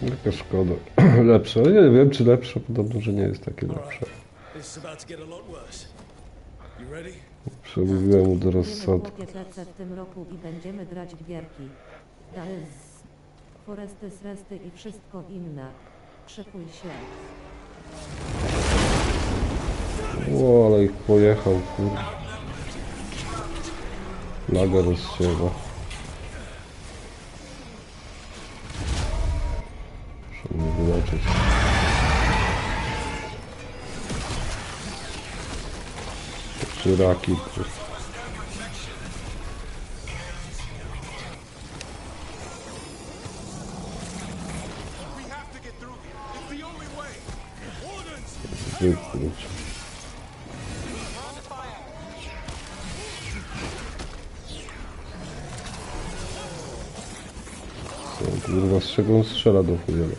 Jaka szkoda. Lepsze, ale nie wiem, czy lepsze. Podobno, że nie jest takie lepsze. This is about to get a lot worse. You ready? Przemówiłem mu do rozsądku. Będziemy w tym roku i będziemy grać w gierki. Foresty, sresty i wszystko inne. Szykuj się. O, ale ich pojechał, kurde. Laga rozsiewa. Muszę mnie wyleczyć. Trzy raki, kurde. Wypróć. Kurwa, z czego on strzela do chujela?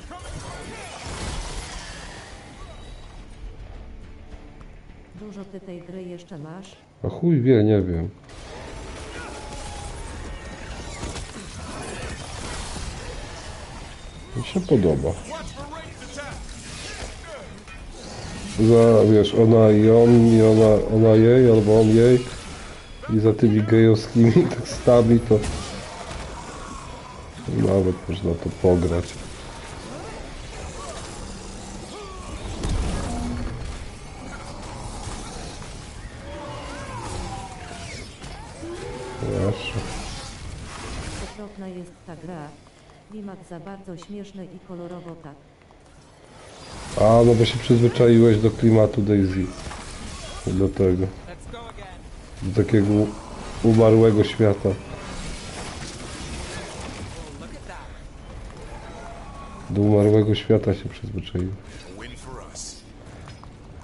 Dużo ty tej gry jeszcze masz? A chuj wie, nie wiem. Mi się podoba. Za, wiesz, ona i on, i ona jej, albo on jej. I za tymi gejowskimi tekstami to nawet można to pograć. Proszę. Okropna jest ta gra. Klimat za bardzo śmieszny i kolorowo tak. A, no bo się przyzwyczaiłeś do klimatu Daisy. Do tego. Do takiego umarłego świata. Do umarłego świata się przyzwyczaiłeś.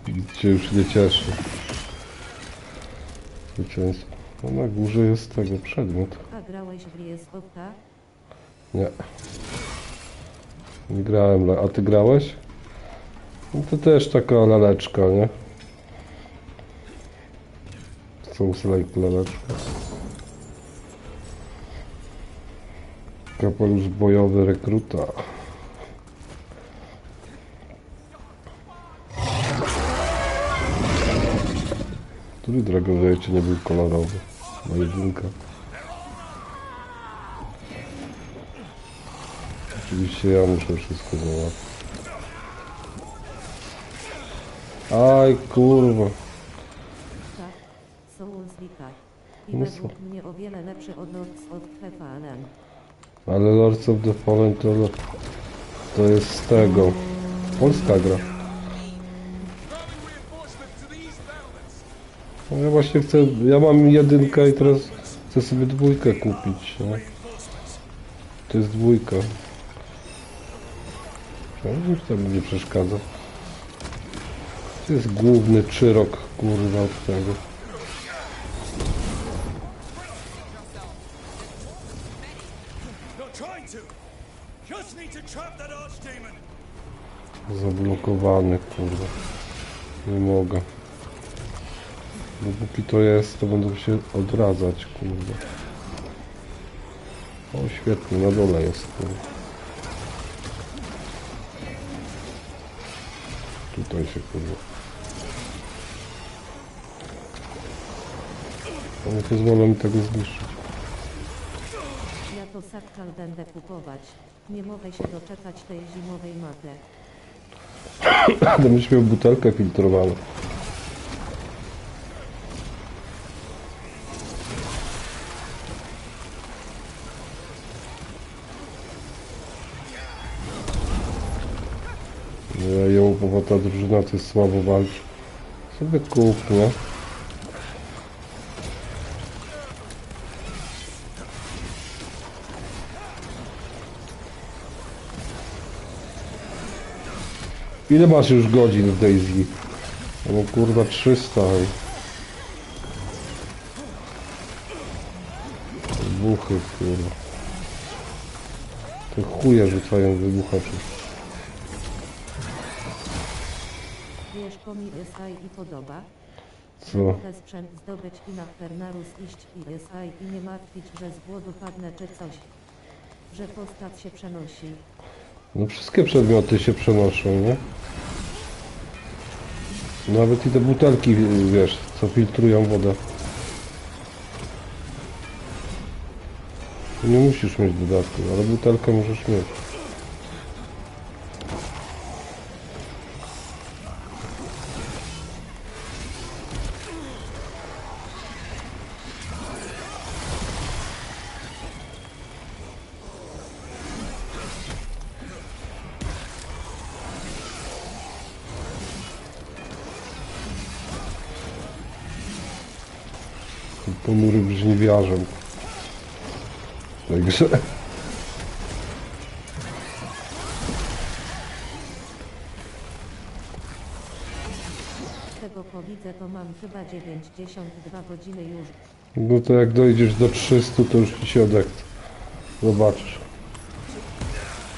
Nic się już nie cieszy. Zwycięstwo. No na górze jest tego przedmiot. A grałeś w PS5? Nie. Nie grałem, a ty grałeś? No to też taka laleczka, nie? Souls-like laleczka. Kapelusz bojowy rekruta. Który Dragon Age nie był kolorowy? Na jedynka. Oczywiście ja muszę wszystko załatwić. Aj, kurwa. Tak, są zwykłe. I No według mnie o wiele lepszy od Lords of the Fallen. Ale Lords of the Fallen to jest z tego. Polska gra. No ja właśnie chcę, ja mam jedynkę i teraz chcę sobie dwójkę kupić, nie? To jest dwójka. Nic tam nie przeszkadza. To jest główny czyrok, kurwa, od tego. Zablokowany, kurwa. Nie mogę. Dopóki to jest, to będą się odradzać, kurwa. O, świetnie, na dole jest, kurwa. Tutaj się, kurwa. Nie pozwolę mi tego zniszczyć. Ja to sakral będę kupować. Nie mogę się doczekać tej zimowej mapy. Będziesz miał butelkę filtrowaną. Ja ją, bo ta drużyna to jest słabo walczy. Sobie kup, nie? Ile masz już godzin w Daisy? No kurwa 300. Wybuchy, kurwa. Te chuje rzucają wybuchaczy. Wiesz, komi SI i podoba? Co? Mogę sprzęt zdobyć i na Fernarus iść i SI i nie martwić, że z głodu padnę czy coś. Że postać się przenosi. No wszystkie przedmioty się przenoszą, nie? Nawet i te butelki, wiesz, co filtrują wodę. Nie musisz mieć dodatku, ale butelkę możesz mieć. Ponurym żniwiarzem w tej grze. Tego co widzę, to mam chyba 92 godziny już. No to jak dojdziesz do 300, to już ci się odechce. Zobaczysz.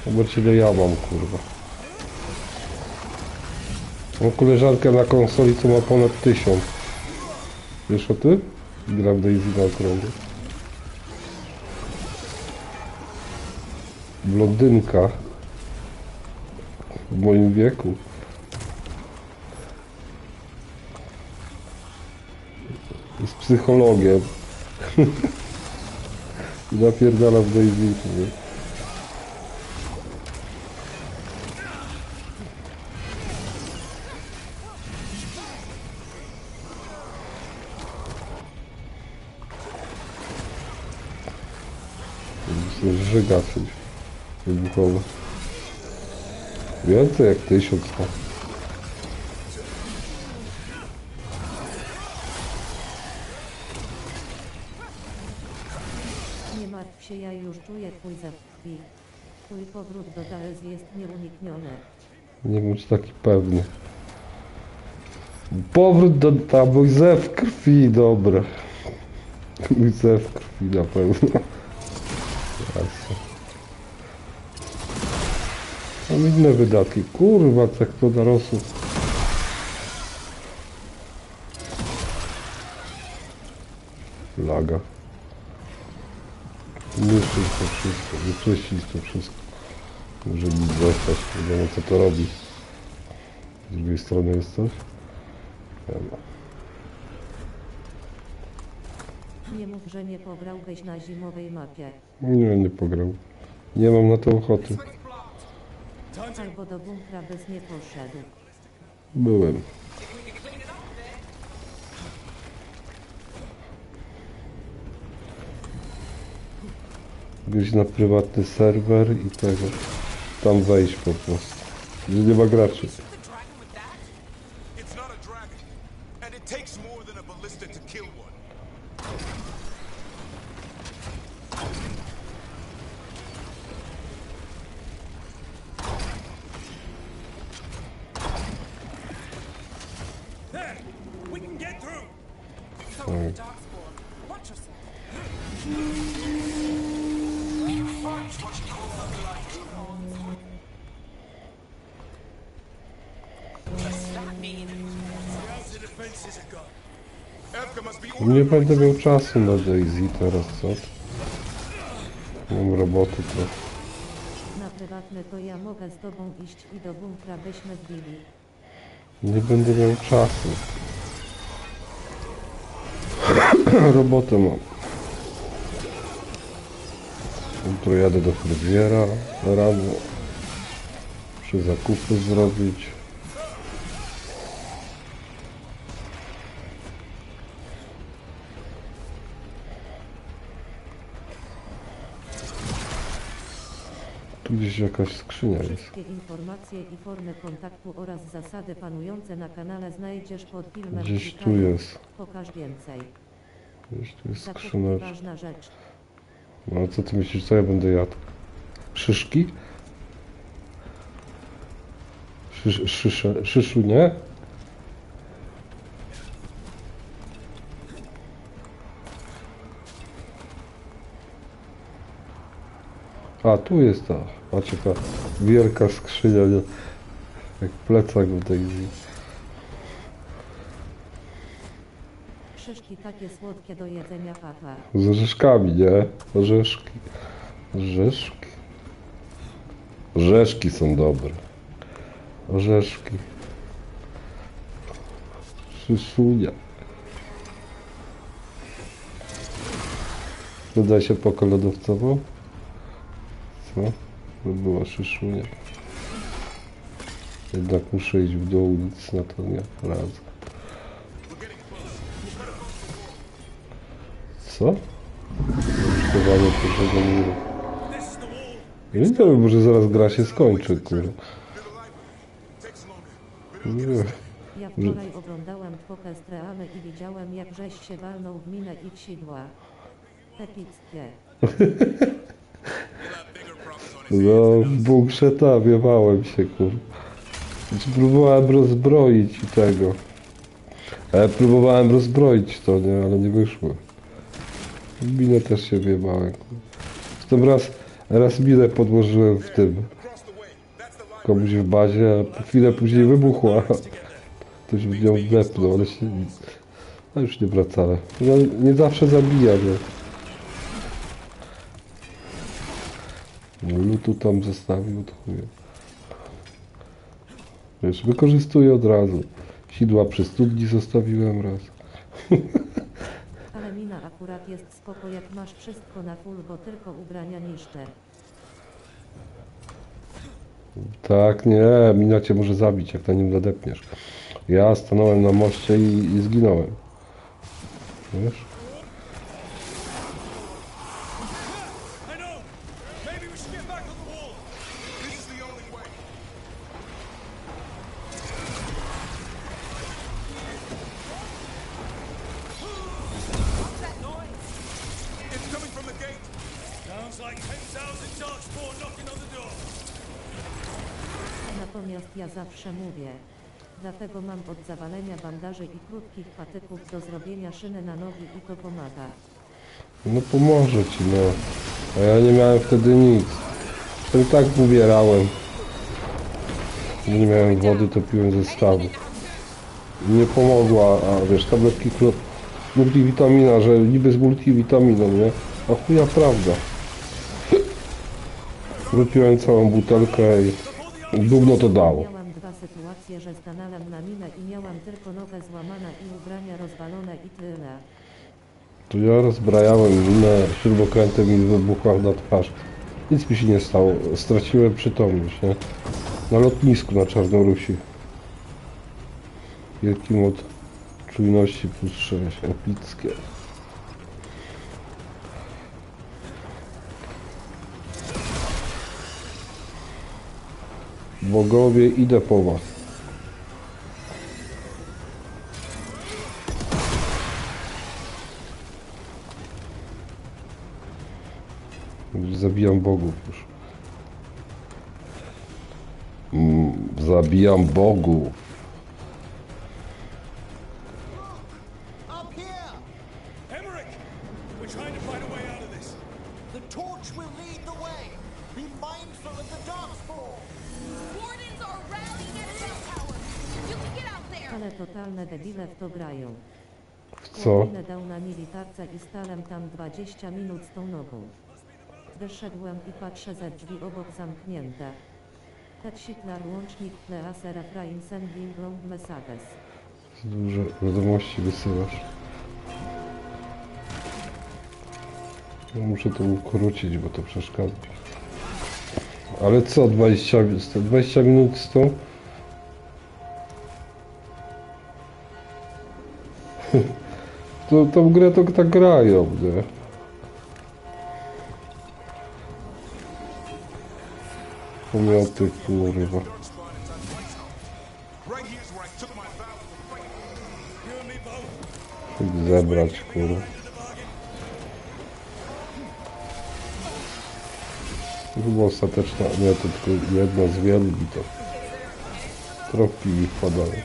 Zobacz ile ja mam, kurwa. Mam koleżankę na konsoli, co ma ponad 1000. Wiesz o tym? Gram w Daisy na okrągło. Blondynka. W moim wieku. Jest psychologiem. I napierdala w Daisy. Nie? Żyga coś wybuchowe. Więcej jak 1000. Nie martw się, ja już czuję twój zew krwi. Twój powrót do Daez jest nieunikniony. Nie bądź taki pewny. Powrót do... ta mój zew krwi, dobra. Mój zew krwi na pewno. Jasne. Mam inne wydatki. Kurwa, tak to narosło. Laga. Niszczyć to wszystko, wyczyścić to wszystko. Może mi zostać, nie wiadomo co to robi. Z drugiej strony jest coś? Nie ma. Nie mów, że nie pograłbyś na zimowej mapie. Nie pograł. Nie mam na to ochoty. Albo do bunkra byś nie poszedł. Byłem. Gdzieś na prywatny serwer i tego. Tam wejść po prostu. Gdzie nie ma graczy. Nie będę miał czasu na Daisy teraz, co? Mam roboty to. Na prywatne to ja mogę z tobą iść i do bunkra byśmy zbili. Nie będę miał czasu. Robotę mam. Jutro jadę do fryzjera rano. Muszę zakupy zrobić. Tu gdzieś jakaś skrzynia jest. Wszystkie informacje i formy kontaktu oraz zasady panujące na kanale znajdziesz pod filmem. Gdzieś tu jest. Pokaż więcej. Gdzieś tu jest skrzyneczka. Ważna rzecz. No co ty myślisz, co ja będę jadł? Szyszki? Szyszu, nie? A, tu jest ta, macie ta wielka skrzynia, nie? Jak plecak w Daisy. Szyszki takie słodkie do jedzenia, papa. Z orzeszkami, nie? Orzeszki. Orzeszki. Orzeszki są dobre. Orzeszki. Szyszunia. Dodaj się pakę lodowcową? Co? To była szyszunia. Jednak muszę iść w dół, nic na to nie radzę. Co? Użytkowanie pierwszego muru. Ja nie wiem, może zaraz gra się skończy, kurwa. Ja wczoraj oglądałem twokę z Treamy i widziałem, jak żeś się walnął w minę i w sidła. Epickie. No, w bunkrze ta, wiewałem się, kurwa. Próbowałem rozbroić i tego. Próbowałem rozbroić to, nie, ale nie wyszło. W minę też się wiewałem, kurwa. Zresztą raz minę podłożyłem w tym. Komuś w bazie, a chwilę później wybuchła. Ktoś w nią wepnął, ale się nic. A już nie wracałem. No, nie zawsze zabija, nie. No, lutu tam zostawił, to chuję. Wiesz, wykorzystuję od razu. Sidła przy studni zostawiłem raz. Ale mina akurat jest spoko, jak masz wszystko na full, bo tylko ubrania niszczę. Tak, nie, mina cię może zabić, jak na nim nadepniesz. Ja stanąłem na moście i zginąłem. Wiesz? Natomiast ja zawsze mówię. Dlatego mam od zawalenia bandaży i krótkich patyków do zrobienia szyny na nogi i to pomaga. No pomoże ci, no. A ja nie miałem wtedy nic. To i tak ubierałem. Nie miałem wody, to piłem ze stawu. Nie pomogła, a wiesz, tabletki multivitamina, że niby z multivitaminą, nie? A chuja prawda. Wypiłem całą butelkę i dugno to dało. Miałam dwa sytuacje, że stanęłam na minę i miałam tylko nogę złamana i ubrania rozwalone i tyle. To ja rozbrajałem minę śrubokrętem i wybuchła na twarz. Nic mi się nie stało. Straciłem przytomność, nie? Na lotnisku na Czarnorusi. Wielki moc czujności plus 6. Epickie. Bogowie, idę po was. Zabijam bogów już. Zabijam bogów. Ale totalne debile w to grają. Co? Ile dał na militarce i stałem tam 20 minut z tą nogą. Wyszedłem i patrzę za drzwi obok zamknięte. Hitler łącznik Please refrain sending long messages. Duże wiadomości wysyłasz. Ja muszę to ukrócić, bo to przeszkadza. Ale co, 20 minut z tą? Tą grę to tak grają, nie? Pomioty, kurwa. Zebrać, kurwa. Chyba ostateczna, nie, to tylko jedna z wielu bitew. Tropki mi wpadają.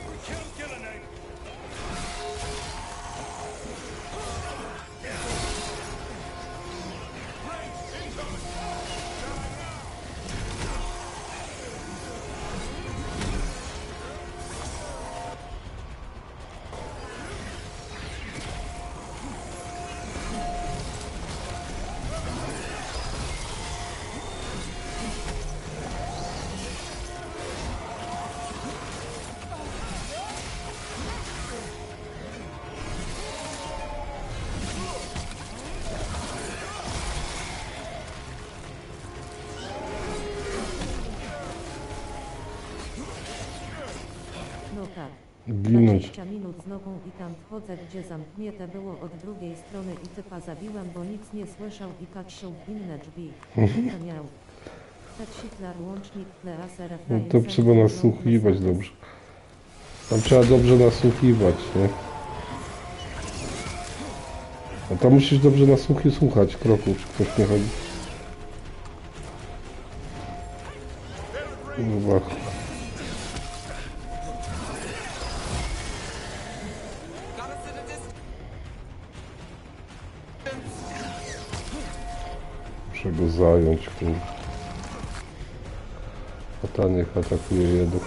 Ginąć. 20 minut z nogą i tam wchodzę, gdzie zamknięte było od drugiej strony i typa zabiłem, bo nic nie słyszał i patrzył w inne drzwi. To miał. Hitler łącznik Please refrain. No to trzeba nasłuchiwać dobrze. Tam trzeba dobrze nasłuchiwać, nie? A tam musisz dobrze słuchać kroków, czy ktoś nie chodzi. Kurwa. Muszę go zająć, kurwa. A ta niech atakuje jeden.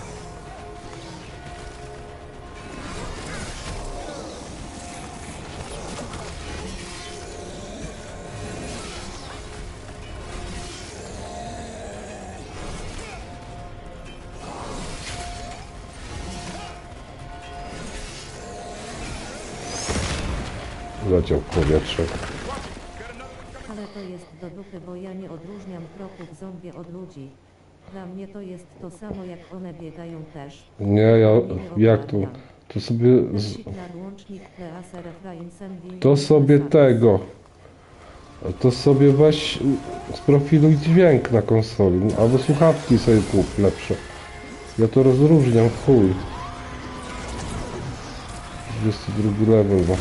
Leciał w powietrze. Ale to jest do dupy, bo ja nie odróżniam kroków zombie od ludzi. Dla mnie to jest to samo, jak one biegają też. Nie, jak to? To sobie... To sobie tego. To sobie weź, sprofiluj dźwięk na konsoli, albo słuchawki sobie kup lepsze. Ja to rozróżniam, chuj. 22 level ma.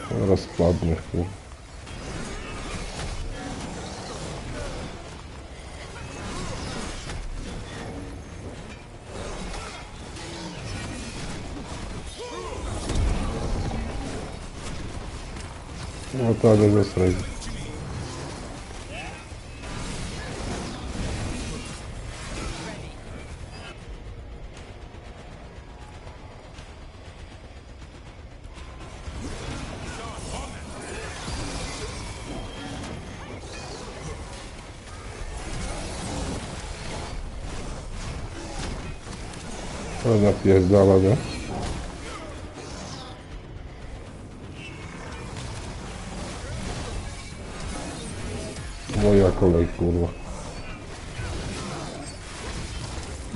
Teraz spadnę, chuj. No to nie zasraj. To napierdala, nie? Moja kolej, kurwa.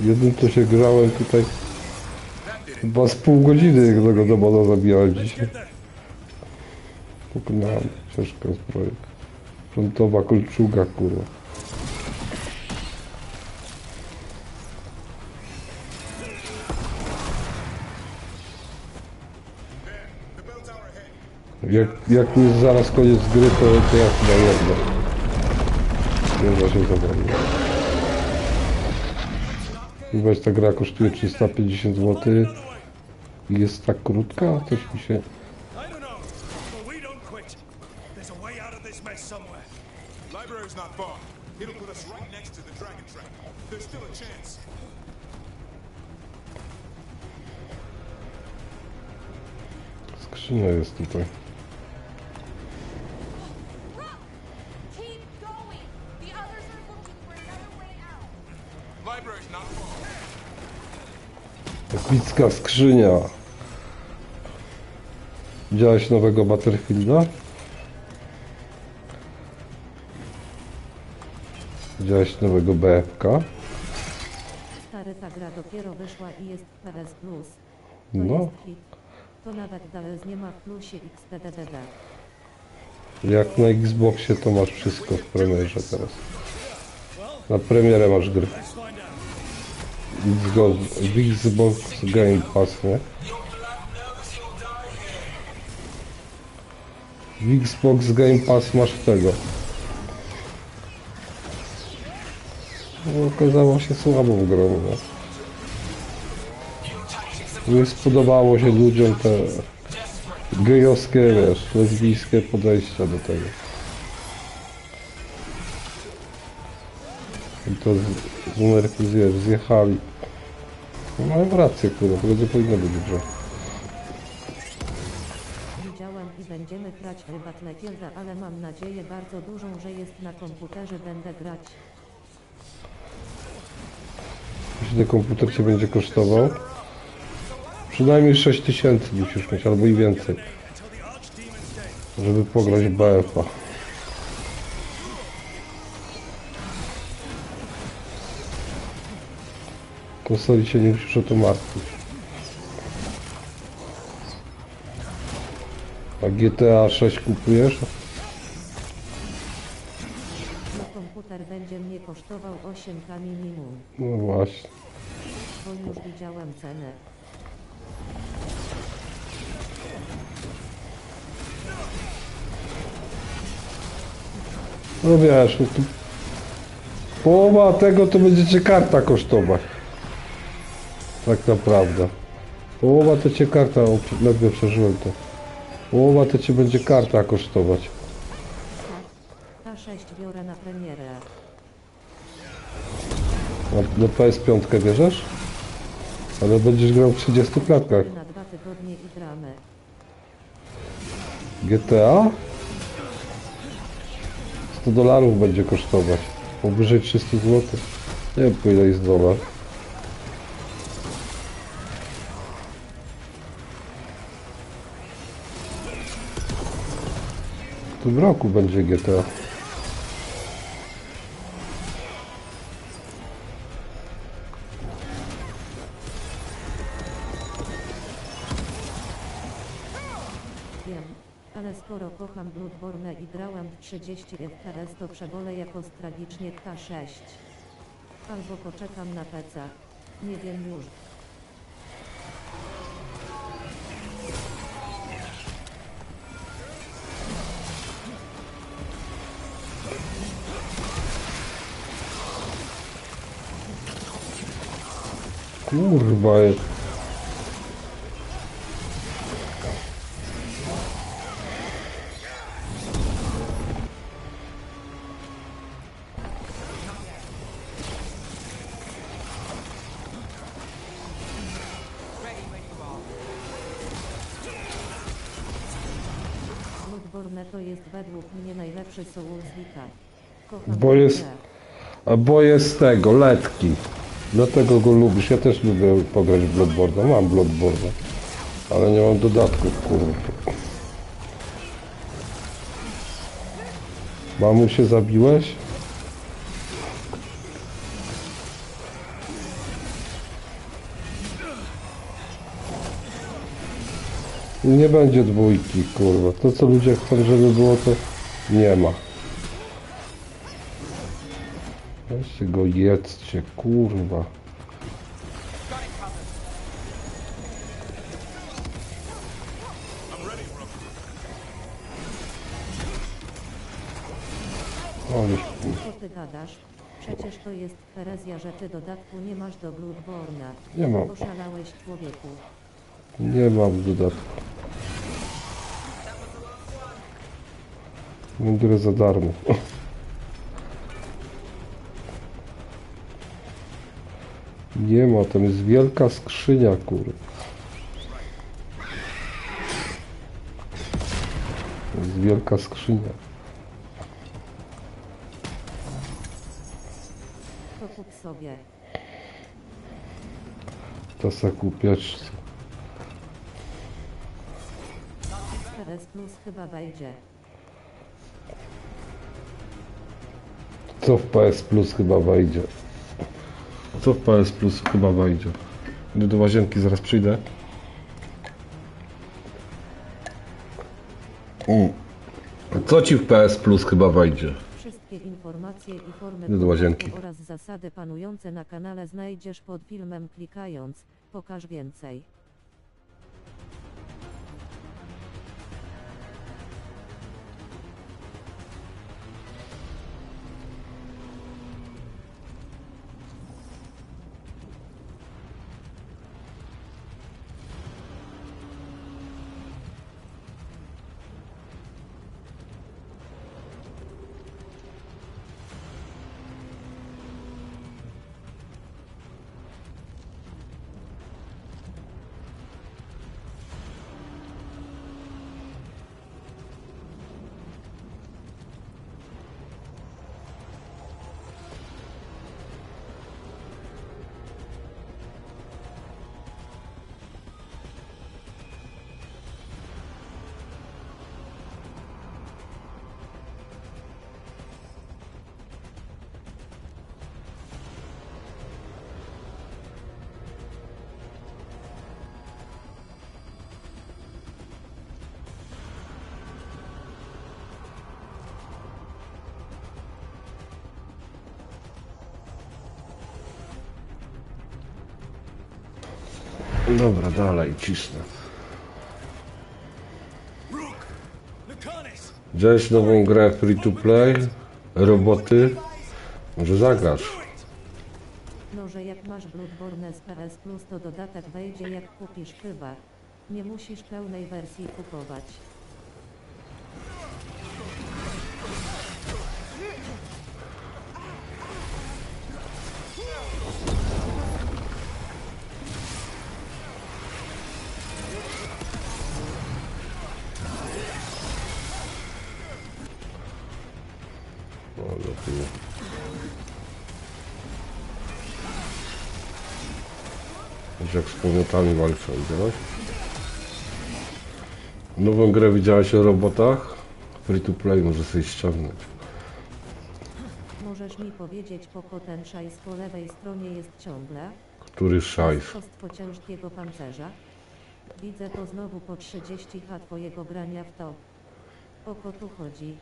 Jednym to się grałem tutaj chyba z pół godziny, jak tego demona zabijałem dzisiaj. Pokonałem ciężka zbroja. Frontowa kolczuga, kurwa. Jak tu jest zaraz koniec gry, to ja chyba jedno. Nie da się zabawić. Weź, ta gra kosztuje 350 zł i jest tak krótka, coś mi się... Skrzynia jest tutaj. Epicka skrzynia. Widziałeś nowego Battlefielda? Widziałeś nowego BFK? Stary, ta gra dopiero wyszła i jest w PS Plus. To No. jest hit. To nawet dalej nie ma w plusie XDDD. Jak na Xboxie to masz wszystko w premierze teraz. Na premierę masz gry. Xbox Game Pass, nie? W Xbox Game Pass masz tego. No, okazało się słabą grą, no. Nie spodobało się ludziom te gejowskie, wiesz, lesbijskie podejścia do tego. I to z numerki zjechali. No mają rację, kurwa, tego nie powinno być dobrze. Widziałam i będziemy grać w Battlefielda, ale mam nadzieję bardzo dużą, że jest na komputerze, będę grać. Jeśli ten komputer cię będzie kosztował, przynajmniej 6000 musisz mieć, albo i więcej, żeby pograć w BF-a. Konsoli się nie musisz o to martwić. A GTA 6 kupujesz? No komputer będzie mnie kosztował 8K minimum. No właśnie. Bo już widziałem cenę. No wiesz, no tu połowa tego to będzie cię karta kosztować. Tak naprawdę. Połowa to cię karta, ledwie przeżyłem to. Połowa to cię będzie karta kosztować. K6 biorę na premierę. Na PS5 bierzesz? Ale będziesz grał w 30 klatkach. Na 2 tygodnie i gramy. GTA? $100 będzie kosztować. Powyżej 300 zł. Nie wiem, po ile jest dolar. W tym roku będzie GTA. Wiem, ale skoro kocham Bloodborne i grałam w 30 FPS, to przebolę jakoś tragicznie K6. Albo poczekam na PC. Nie wiem już. Kurwa jest. Bloodborne to jest według mnie najlepszy Souls-like. Kocham Bo jest... Bo jest tego, letki. Dlatego go lubisz. Ja też lubię pograć w Bloodborne. Mam Bloodborne. Ale nie mam dodatków, kurwa. Mamu się zabiłeś? I nie będzie dwójki, kurwa. To co ludzie chcą, żeby było, to nie ma. Weźcie go, jedzcie, kurwa. Co ty gadasz? Przecież to jest herezja, że ty dodatku nie masz do Bloodborne'a. Nie mam. Poszalałeś, człowieku. Nie mam dodatku. Mam grę za darmo. Nie ma, tam jest wielka skrzynia, kurwa. To jest wielka skrzynia. To kup sobie. To se kupiesz. PS Plus chyba wejdzie. Co w PS Plus chyba wejdzie? Co w PS Plus chyba wejdzie? Idę do łazienki, zaraz przyjdę. Co ci w PS Plus chyba wejdzie? Wszystkie informacje i formy Idę do łazienki. oraz zasady panujące na kanale znajdziesz pod filmem klikając pokaż więcej. Dobra, dalej, cisnę. Widziałeś nową grę free to play? Roboty? Może zagrasz? No, że jak masz Bloodborne z PS Plus, to dodatek wejdzie jak kupisz chyba. Nie musisz pełnej wersji kupować. Jak z pomiotami walczą, widziałeś? Nową grę widziałeś o robotach? Free to play, może sobie ściągnąć. Możesz mi powiedzieć, po ten szajs po lewej stronie jest ciągle? Który szajs? Kostwo ciężkiego pancerza? Widzę to znowu po 30H twojego grania w to. O co tu chodzi?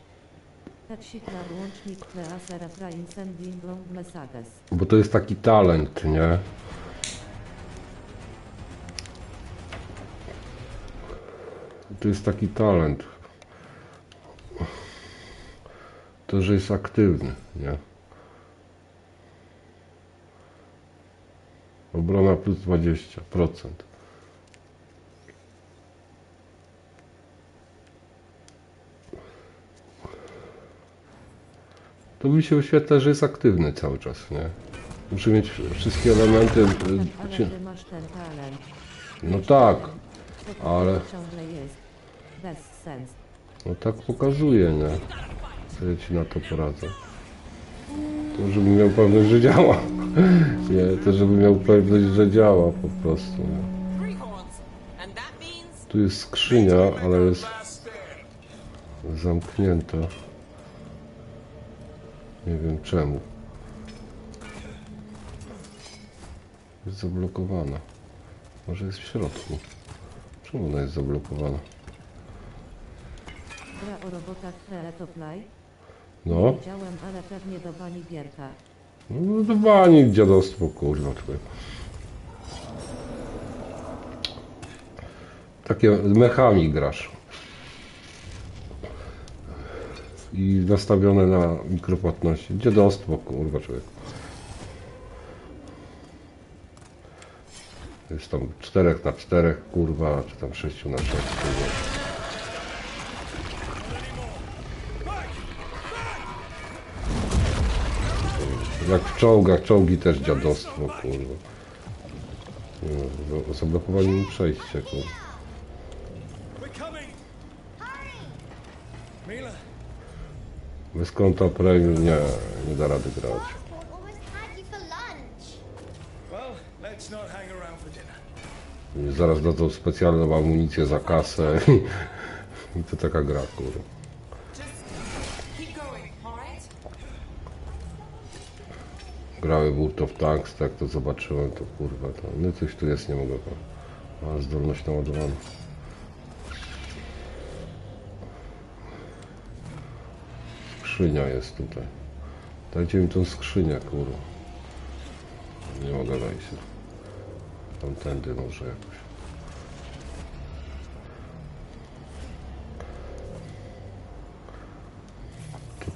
Teksiklar łącznik Pleasera Frain Sending Long Messages. Bo to jest taki talent, nie? To jest taki talent. To, że jest aktywny, nie? Obrona plus 20%. To mi się wyświetla, że jest aktywny cały czas, nie? Muszę mieć wszystkie elementy. Ale ty masz ten talent. No tak, ale. Ciągle jest. Bez sens. No tak pokazuje, nie? Co ja ci na to poradzę? To żebym miał pewność, że działa. Nie, to żebym miał pewność, że działa po prostu, nie? Tu jest skrzynia, ale jest zamknięta. Nie wiem czemu. Jest zablokowana. Może jest w środku. Czemu ona jest zablokowana? Gra o robotach Free to Play? No. Nie widziałem, ale pewnie do bani Gierka. No do bani, dziadostwo, kurwa, człowiek. Takie mechami grasz. I nastawione na mikropłatności. Dziadostwo, kurwa, człowiek. Jest tam 4x4, kurwa, czy tam 6x6, kurwa. Jak w czołgach, czołgi też dziadostwo, kurwa. No, zablokowali mi przejście, kurwa. Bez konta premium nie da rady grać. Zaraz dadzą specjalną amunicję za kasę i to taka gra, kurwa. Grały World of Tanks, tak to zobaczyłem, to kurwa, to no coś tu jest, nie mogę. A zdolność naładowana. Skrzynia jest tutaj. Dajcie mi tą skrzynię, kurwa. Nie mogę wejść. Tamtędy może jakoś.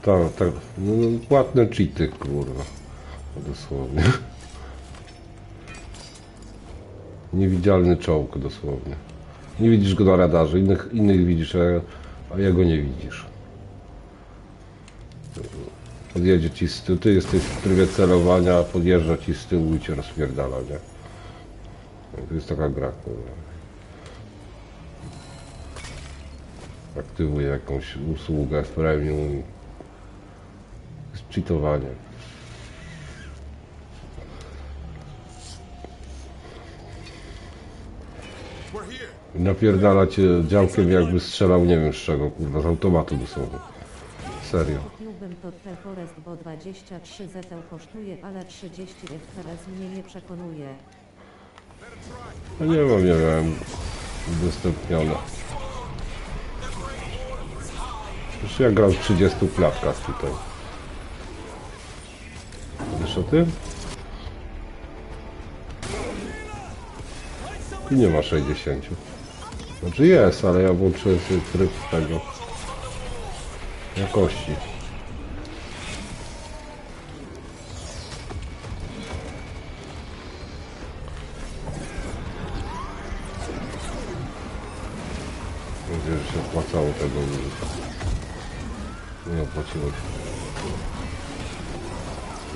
To tak, no, płatne cheaty, kurwa. Dosłownie. Niewidzialny czołg, dosłownie. Nie widzisz go na radarze, innych widzisz, a jego nie widzisz. Podjedzie ci z tyłu, ty jesteś w trybie celowania, podjeżdża ci z tyłu i cię rozpierdala, nie? To jest taka gra, kurwa. Aktywuje jakąś usługę w premium i jest cheatowanie. Napierdala cię działkiem, jakby strzelał nie wiem z czego, kurwa, z automatu dosłownie. Serio. Kupiłbym to Forest, bo 23 ZL kosztuje, ale 30 FPS mnie nie przekonuje. No nie miałem udostępnione. Już ja gram w 30 klatkach tutaj. Wiesz o tym? I nie ma 60. Znaczy jest, ale ja włączyłem sobie tryb tego jakości. Mówię, że się opłacało tego użyć. Nie opłaciło się.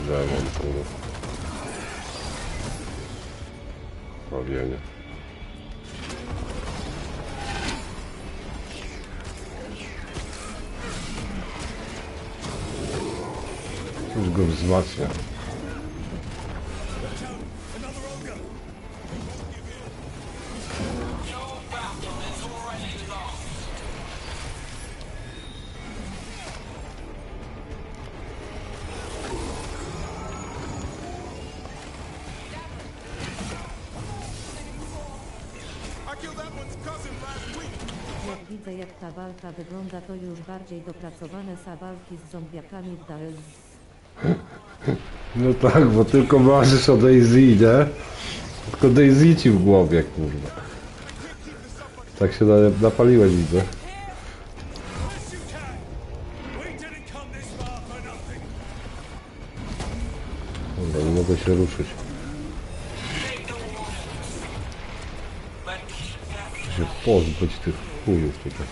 Demon, kurwa. Prawienie. Już go wzmacnia. Jak widzę, jak ta walka wygląda, to już bardziej dopracowane są walki z zombiakami w Days. No tak, bo tylko marzysz o Daisy, nie? Tylko Daisy ci w głowie, kurwa. Tak się napaliłeś, widzę. Dobra, nie mogę się ruszyć. Muszę się pozbyć tych chujów tutaj.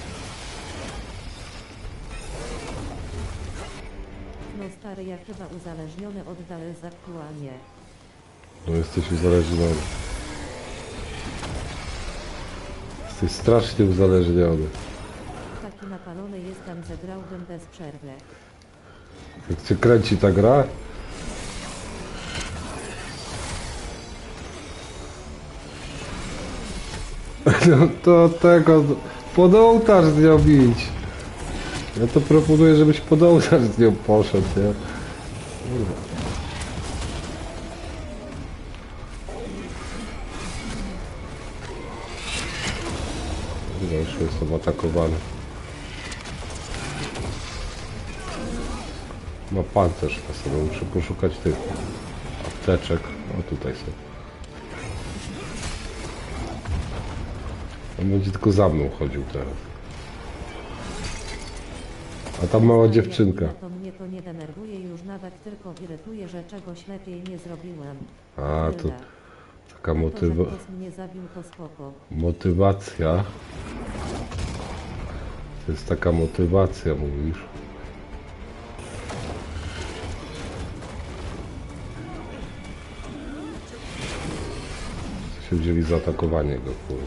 No stary, ja chyba uzależniony od Days aktualnie. No jesteś uzależniony. Jesteś strasznie uzależniony. Taki napalony jestem, że grałbym bez przerwy. Jak cię kręci ta gra? No to tego pod ołtarz z nią bić. Ja to proponuję, żebyś pod ołtarz z nią poszedł, nie? Kurwa. już jestem atakowany. Ma pancerz na sobie, muszę poszukać tych apteczek. O, tutaj są. On będzie tylko za mną chodził teraz. A tam mała dziewczynka. To mnie to nie denerwuje już nawet, tylko irytuje, że czegoś lepiej nie zrobiłem. A, to taka motywacja. To jest taka motywacja, mówisz? Się wzięli za atakowanie go, kurwa.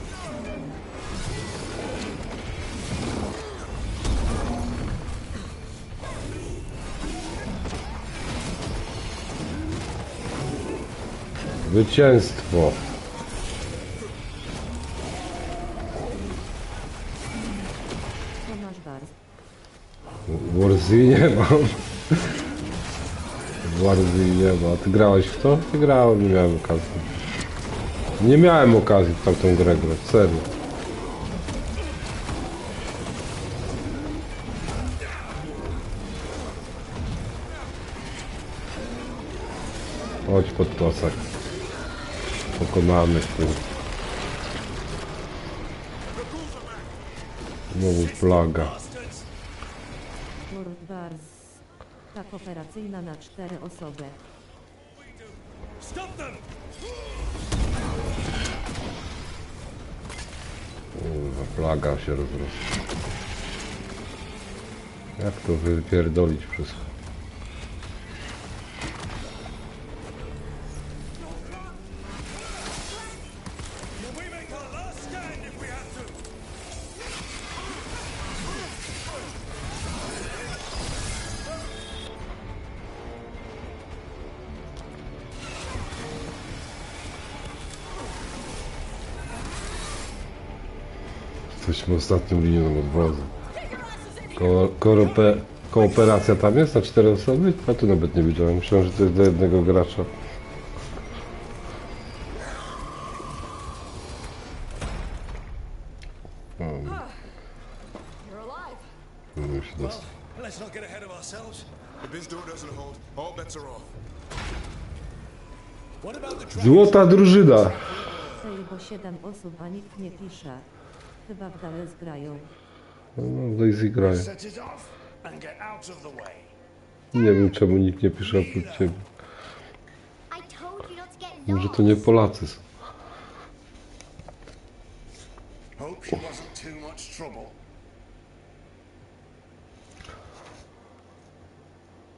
Zwycięstwo. Warzy nie mam. Warzy nie ma. Ty grałeś w to? Nie grałem, nie miałem okazji. Nie miałem okazji w tamtą grę grać, serio. Chodź pod posag. Pokonany w tym. Znowu plaga. Tak operacyjna na 4 osoby. Plaga się rozrosła. Jak to wypierdolić wszystko? Jesteśmy ostatnią linią odwozu. Kooperacja tam jest na 4 osoby? A tu nawet nie widziałem. Myślałem, że to jest do jednego gracza. Się dostać. Złota drużyna! Bo 7 osób, a nikt nie pisze. Chyba w dalej zgrają. No, Daisy grają. Nie wiem, czemu nikt nie pisze oprócz ciebie. Może to nie Polacy są.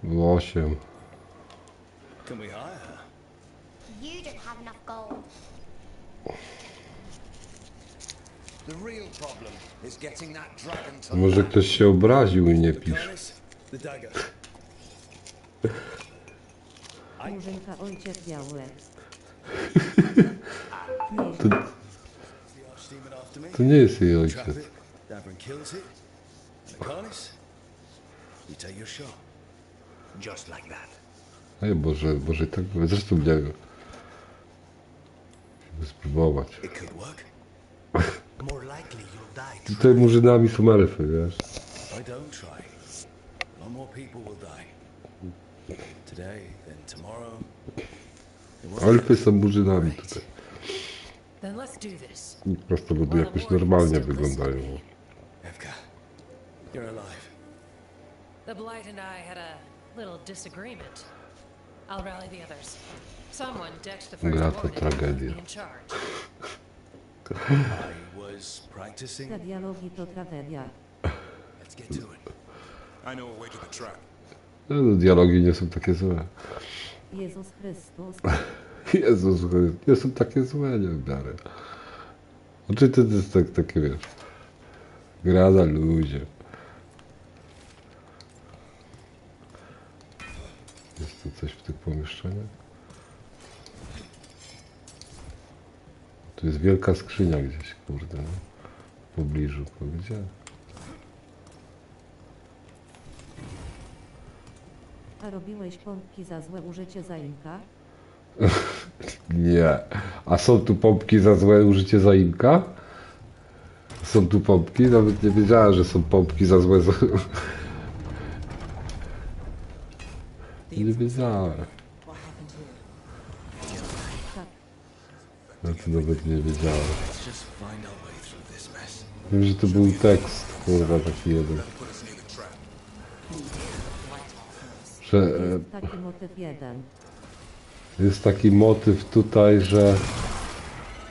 Było 8. Może ktoś się obraził i nie pisze. Murzynka ojcierpiały. To nie jest jej ojciec. Ej, Boże, tak było. Zresztą nie wiem. Żeby spróbować. Tutaj murzynami są elfy, wiesz? Elfy są murzynami tutaj. Po prostu ludy jakoś normalnie wyglądają. The Blight and I had a little disagreement. I'll rally the others. Someone decked the first warden in charge. Te dialogi to tragedia. No, dialogi nie są takie złe. Jezus Chrystus. Jezus Chrystus. Nie są takie złe, nie w miarę. Znaczy to jest takie, wiesz, gra na luzie. Jest tu coś w tych pomieszczeniach? Tu jest wielka skrzynia gdzieś, kurde, no. W pobliżu, gdzie? A robiłeś pompki za złe użycie zaimka? Nie. A są tu pompki za złe użycie zaimka? Są tu pompki? Nawet nie wiedziałem, że są pompki za złe. Nie wiedziałem. Ja to nawet nie wiedziałem. Wiem, że to był tekst, kurwa, taki jeden. Że Taki motyw jeden. jest taki motyw tutaj, że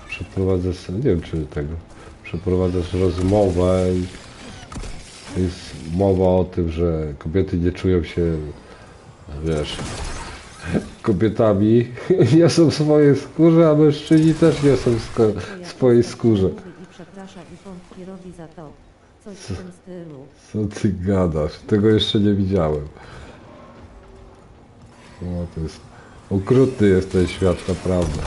przeprowadzasz, nie wiem czy tego, przeprowadzasz rozmowę i jest mowa o tym, że kobiety nie czują się, wiesz, kobietami, nie są w swojej skórze, a mężczyźni też nie są w swojej skórze. I przeprasza i pompki robi za to. Coś w tym stylu. Co ty gadasz? Tego jeszcze nie widziałem. No to jest... Okrutny jest ten świat, naprawdę.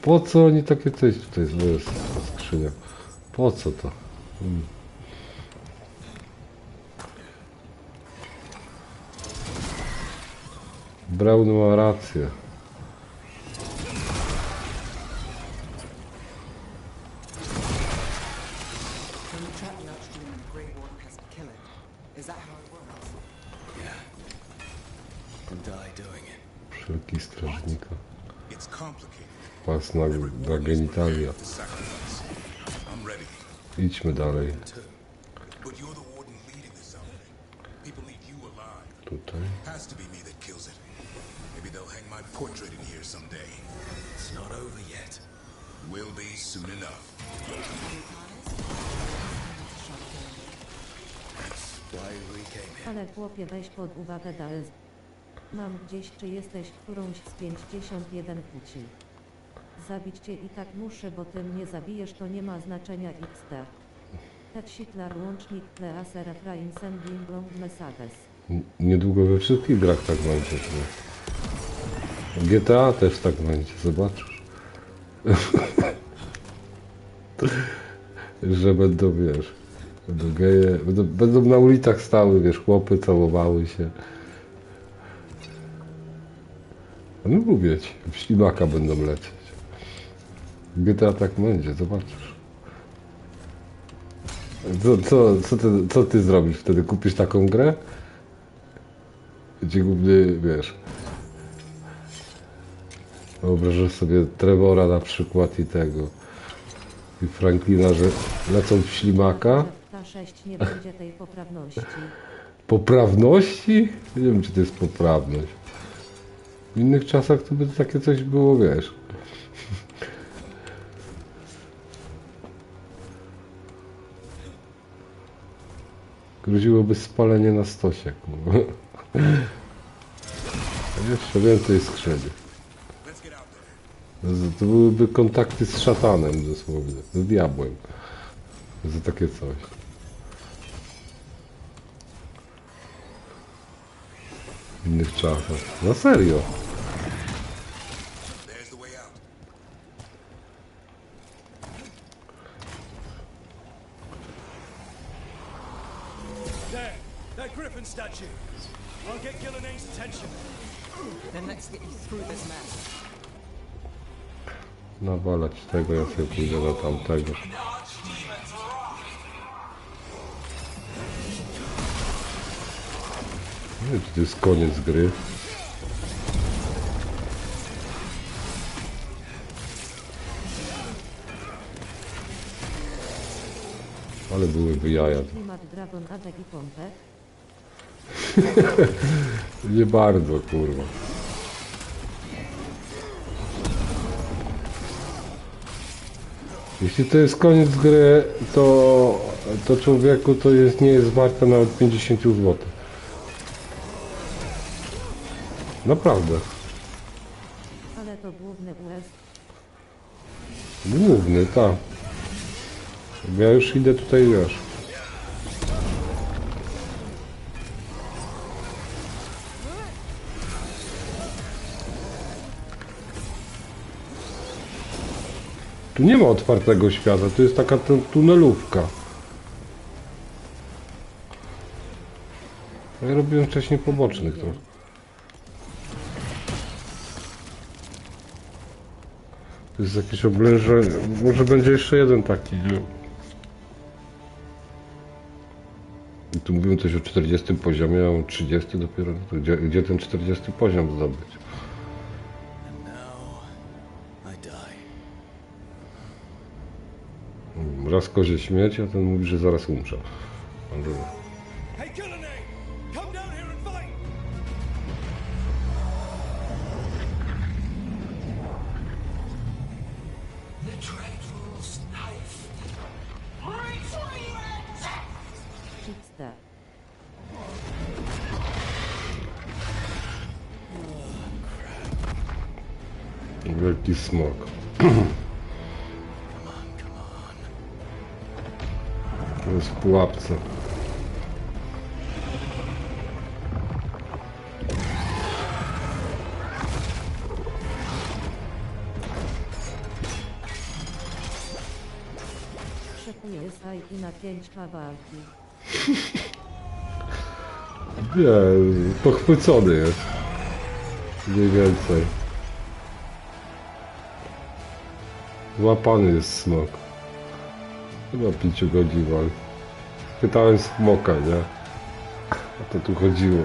Po co oni takie coś tutaj jest skrzynia? Po co to? Brown ma rację. Wszelki strażnika. Pas na genitalia. Idźmy dalej. Tutaj. Ale chłopie, weź pod uwagę DLS. Mam gdzieś, czy jesteś którąś z 51 płci. Zabić cię i tak muszę, bo ty mnie zabijesz, to nie ma znaczenia XD. Hitler łącznik Pleaser Efrain Sending Long Messages. Niedługo we wszystkich grach tak będzie. GTA też tak będzie, zobaczysz. Że będą, wiesz, będą geje, będą na ulicach stały, wiesz, chłopy całowały się. No mówię ci, w ślimaka będą lecieć. GTA tak będzie, zobaczysz. Co ty zrobisz wtedy? Kupisz taką grę? Gdzie głównie, wiesz... Wyobrażasz sobie Trevora na przykład i tego... I Franklina, że lecą w ślimaka? Ta 6 nie będzie tej poprawności. Poprawności? Nie wiem, czy to jest poprawność. W innych czasach to by takie coś było, wiesz. Groziłoby spalenie na stosie. Jeszcze więcej skrzyni. To byłyby kontakty z szatanem dosłownie, z diabłem. Za takie coś. W innych czasach. Na serio. Nawalać tego, ja sobie pójdę do tamtego. Nie wiem, czy to jest koniec gry. Ale byłyby jaja. Nie bardzo, kurwa. Jeśli to jest koniec gry, to człowieku to jest, nie jest warte nawet 50 zł. Naprawdę. Ale to główny US. Główny, tak. Ja już idę tutaj, wiesz. Tu nie ma otwartego świata, to jest taka tunelówka. Ja robiłem wcześniej pobocznych trochę. To jest jakieś oblężenie. Może będzie jeszcze jeden taki, nie? I tu mówią coś o 40 poziomie, a on 30 dopiero. To gdzie ten 40 poziom zdobyć? Raz kozie śmieć, a ten mówi, że zaraz umrze. Wielki smok. To jest w pułapce. Szykuję sajki na 5 walki. Nie, pochwycony jest. Mniej więcej. Złapany jest smok. Chyba 5 godzin wal. Pytałem smoka, nie? O to tu chodziło.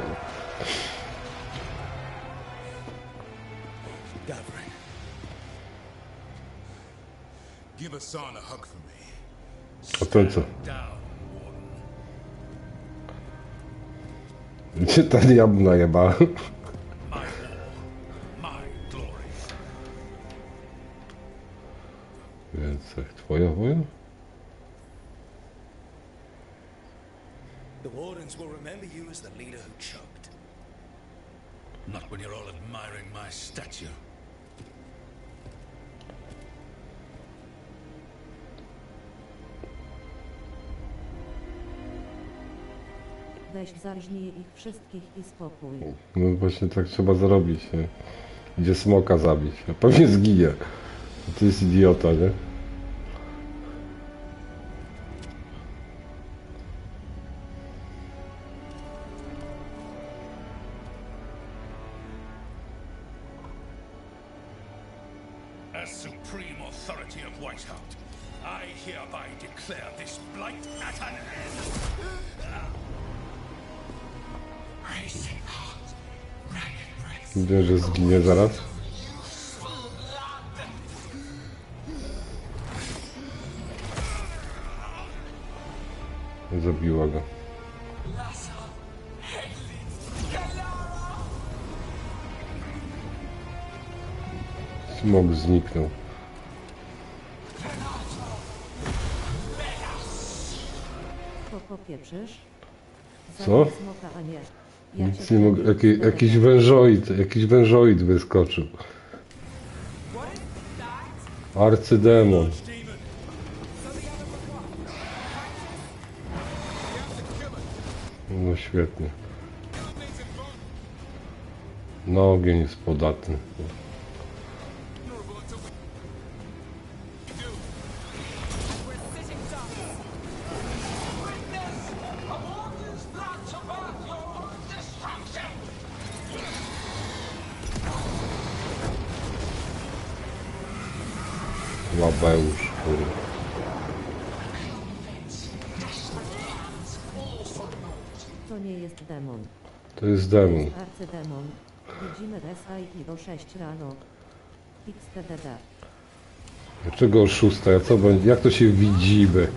A ten co? Gdzie ta diabła jeba? Więcej. Twoja wojna? The Wardens will remember you as the leader who choked. Not when you're all admiring my statue. Weź zarżnij ich wszystkich i spokój. No właśnie tak trzeba zrobić, nie? Idzie smoka zabić. A pewnie zginie. To jest idiota, nie? As supreme authority of Whiteheart, I hereby declare this blight at an end. Widzę, że zginie zaraz. Zabiła go. Smok zniknął. Popieprzysz? Co? Smoka, a nie. Nic nie mogę. Jakiś wężoid wyskoczył. Arcydemon. No świetnie. No ogień jest podatny. Łabeusz, kurwa. To nie jest demon. To jest demon. To jest arcydemon. Widzimy SIP o 6 rano. XTDD. Dlaczego o 6? A co będzie? Jak to się widzimy?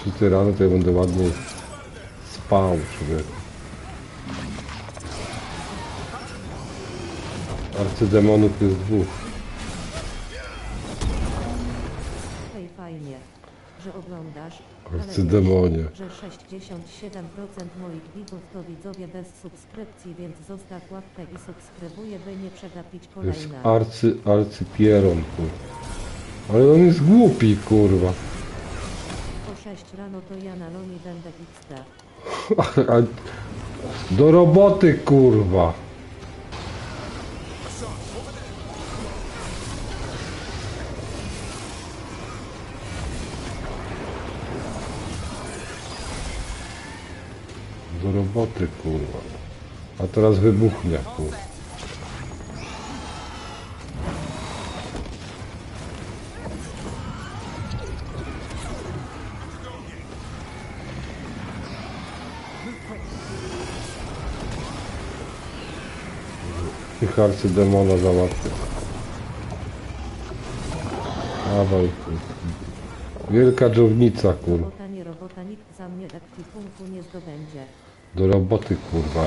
6 rano to ja będę ładnie spał, człowieku. Arcydemonów jest 2. Hej, fajnie, że oglądasz, Arcydemonie. ale wiesz, że 67% moich widzów to widzowie bez subskrypcji, więc zostaw łapkę i subskrybuję, by nie przegapić Jest kolejne. arcypieron, kurwa. Ale on jest głupi, kurwa. O 6 rano to ja na lonie będę XD. Do roboty, kurwa. Do roboty, kurwa. A teraz wybuchnie, kurwa. Ich arcydemona załatwię. Dawaj. Wielka dżownica, kurwa. Robota, nie robota, nikt za mnie ekwipunku nie zdobędzie. Do roboty, kurwa,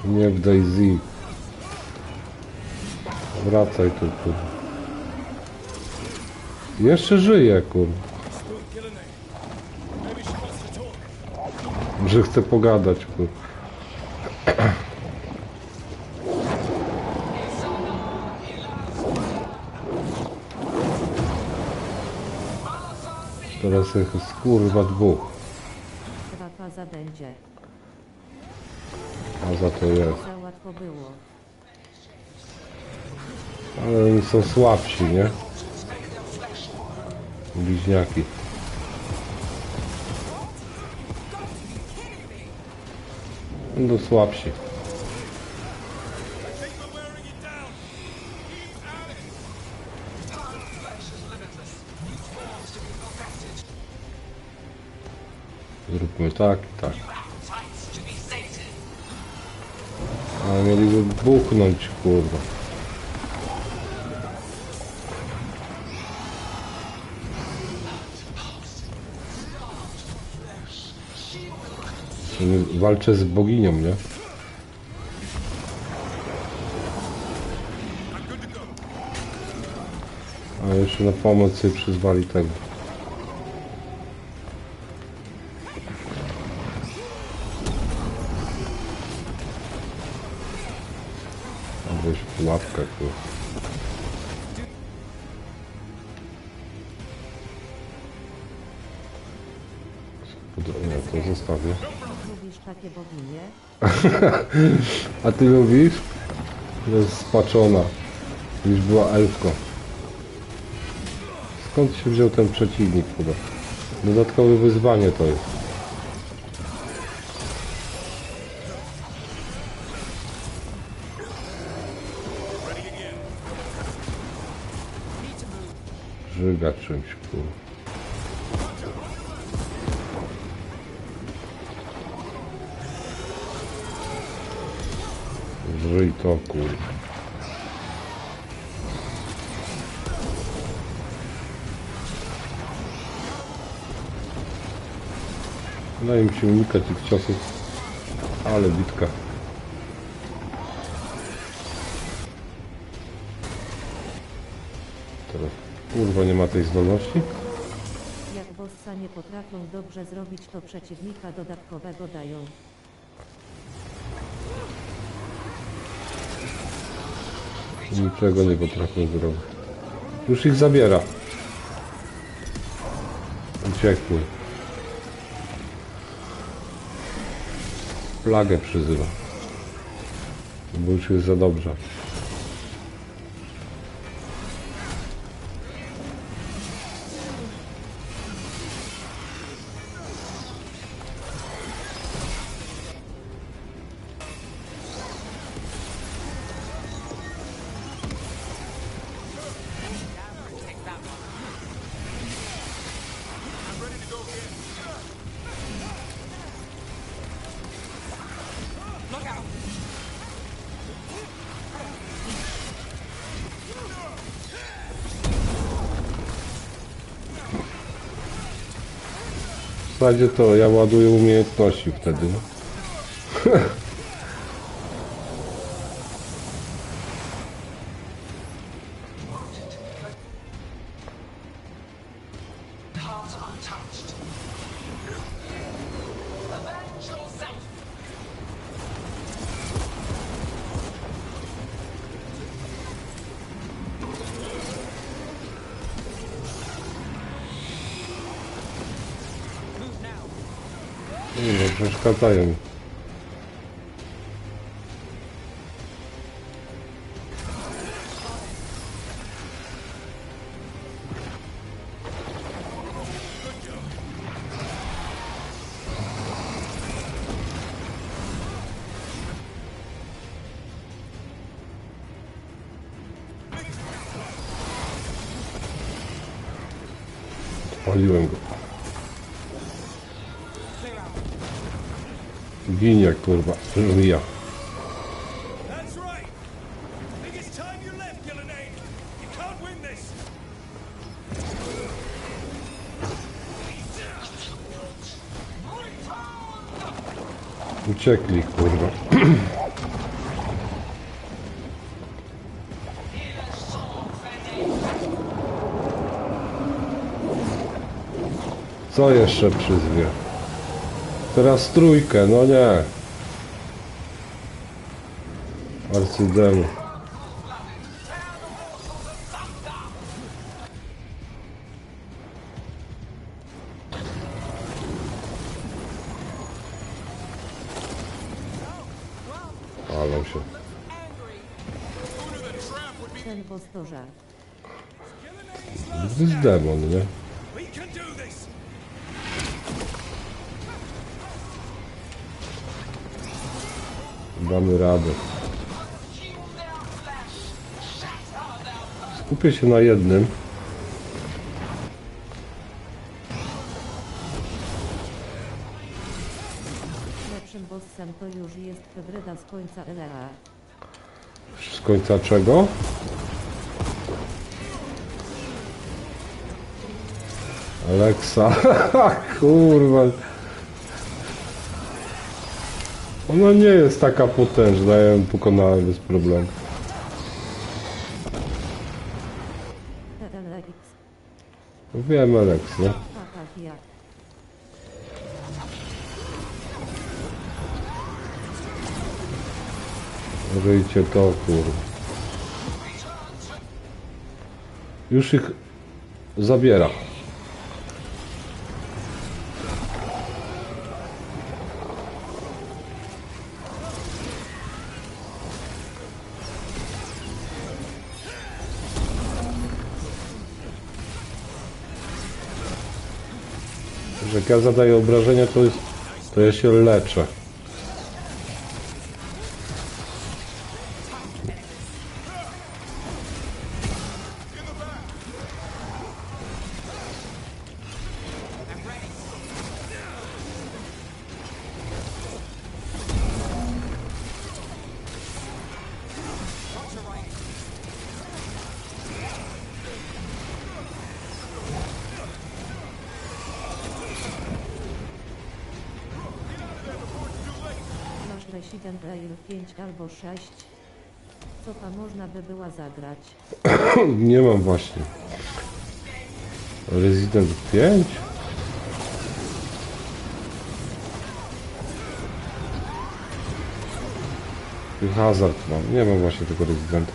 nie w Daisy. Wracaj tu, kurwa. Jeszcze żyje, kurwa. Że chce pogadać, kurwa. Teraz jest kurwa dwóch. Dwa faza będzie. A za to jest. Za łatwo było. Ale oni są słabsi, nie? Bliźniaki. No słabsi. Zróbmy tak i tak. Ale mieliby buchnąć, kurwa. Walczę z boginią, nie? A jeszcze na pomoc sobie przyzwali tego. Alboś pułapkę, kurwa. Nie, to zostawię. Lubisz takie boginie? A ty lubisz? Jest spaczona. Już była elfką. Skąd się wziął ten przeciwnik chyba? Dodatkowe wyzwanie to jest. Żyga czymś, kurwa. Żyj to, kurwa. No im się unika tych ciosów. Ale bitka. Teraz kurwa nie ma tej zdolności. Jak bossa nie potrafią dobrze zrobić, to przeciwnika dodatkowego dają. Niczego nie potrafią zrobić. Już ich zabiera. Uciekły. Plagę przyzywa. Bo już jest za dobrze. W zasadzie to ja ładuję umiejętności wtedy, no. Nie, przeszkadzają mi. Odpaliłem go. Ginie, kurwa, żmija. Uciekli, kurwa. Co jeszcze przyzwie? Teraz trójkę, no nie. Arcydemu. Palą się. Ten postorza. To jest demon, nie? Damy radę. Skupię się na jednym. Lepszym bossem to już jest hybryda z końca LA. Z końca czego? Alexa. Kurwa. Ona nie jest taka potężna, ja ją pokonałem bez problemu. Wiem, Alex, nie? Żyjcie to, kurwa. Już ich zabiera. Że jak ja zadaję obrażenia, to ja się leczę. Resident Evil 5 albo 6. Co tam można by była zagrać? Nie mam właśnie. Resident 5? I Hazard mam. Nie mam właśnie tego Residenta.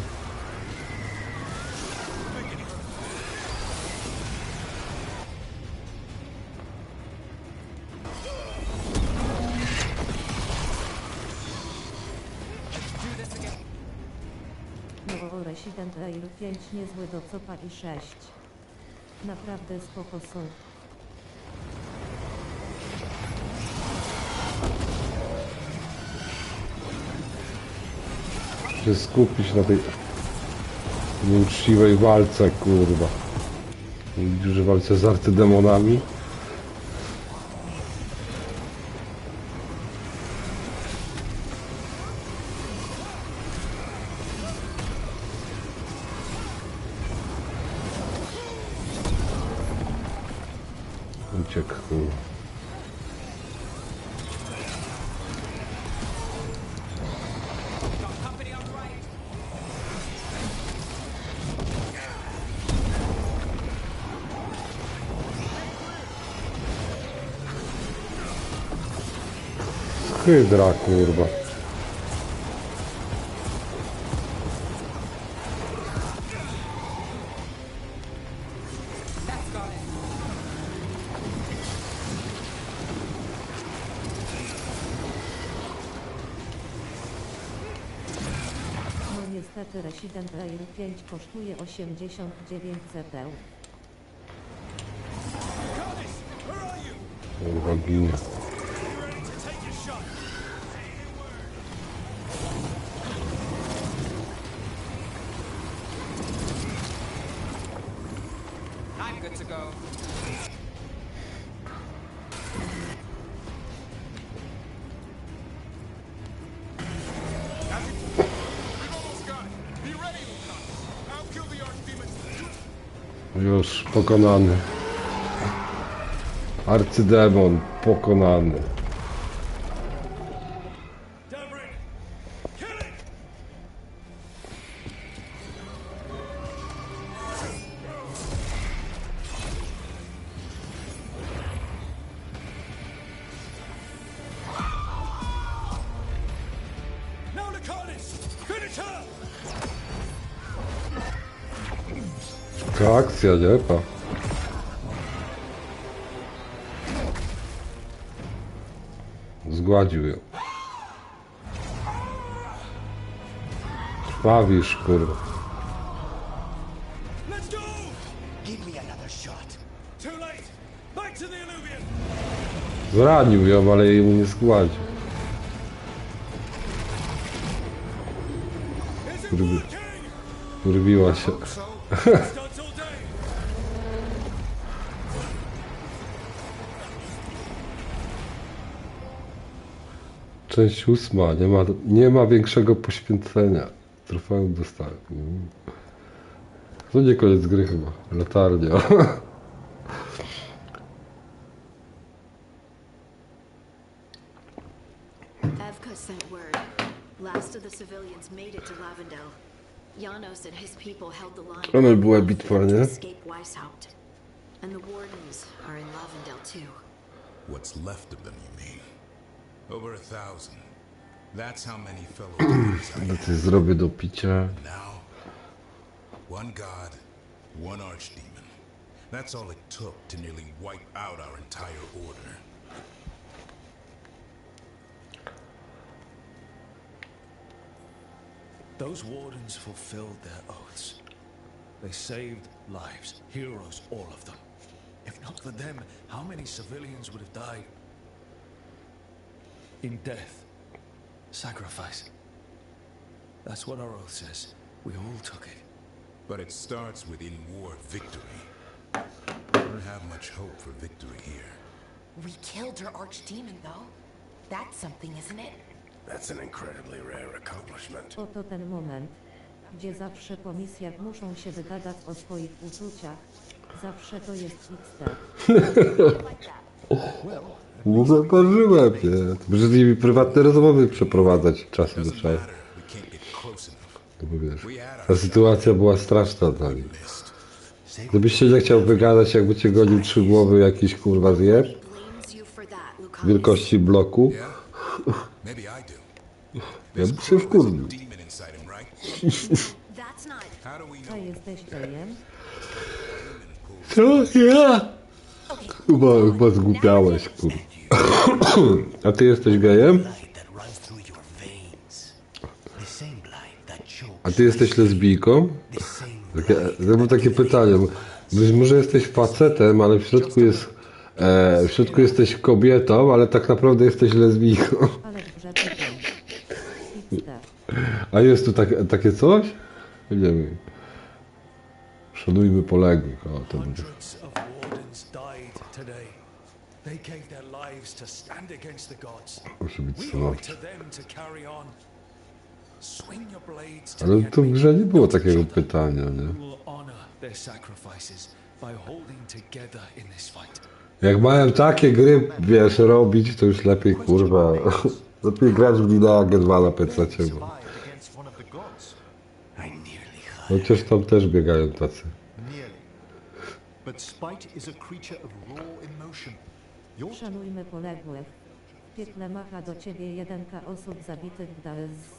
Resident Evil 5 niezły do copa i 6. Naprawdę spoko są. Się skupić na tej nieuczciwej walce, kurwa. Widzisz, że walce z arcydemonami? Uciekł. Hydra, kurwa. Niestety Resident Evil 5 kosztuje 89 CT. Kurwa ginie. I'm good to go. Już pokonany. Arcydemon pokonany. Jaka akcja, nie? Pa. Zgładził ją. Bawisz, kurwa. Zranił ją, ale jej mu nie zgładził. Urwiła się. Część 8. Nie ma większego poświęcenia. Trofeum dostałem. To nie koniec gry chyba. Latarnia. Evka sent word. Last of the civilians made it to Lavendel. Janos and his people held the line. Ona była bitwa, nie? Escape Weishaupt. And the wardens are in Lavendel too. What's left of them, you mean? Over 1,000. That's how many fellow Coś zrobię do picia. now. One god, one archdemon. That's all it took to nearly wipe out our entire order. Those wardens fulfilled their oaths. They saved lives, heroes, all of them. If not for them, how many civilians would have died? In death, sacrifice. That's what our oath says. We all took it. But it starts with in-war victory. We don't have much hope for victory here. We killed her archdemon, though. That's something, isn't it? That's an incredibly rare accomplishment. Oto ten moment, gdzie zawsze po misjach muszą się wygadać o swoich uczuciach. Zawsze to jest XD. No zauważyłem, nie? Muszę z nimi prywatne rozmowy przeprowadzać czasem do czasu. No bo wiesz, ta sytuacja była straszna dla nich. Gdybyś się nie chciał wygadać, jakby cię gonił 3 głowy jakiś kurwa zjeb wielkości bloku, ja bym się wkurwił. A jesteś gejem? Co? Ja? Chyba zgłupiałeś, kurwa. A ty jesteś gejem? A ty jesteś lesbijką? Ja mam takie pytanie. Być może jesteś facetem, ale w środku jesteś kobietą, ale tak naprawdę jesteś lesbijką. A jest tu takie coś? Nie wiem. Szanujmy poległych. O, to będzie. Muszę być stanowczy. Ale to w grze nie było takiego pytania, nie? Jak mają takie gry, wiesz, robić, to już lepiej, kurwa, lepiej grać w Nina G2 na PC-cie. Chociaż tam też biegają tacy. Szanujmy poległych. W piekle macha do ciebie 1 osób zabitych w DZ.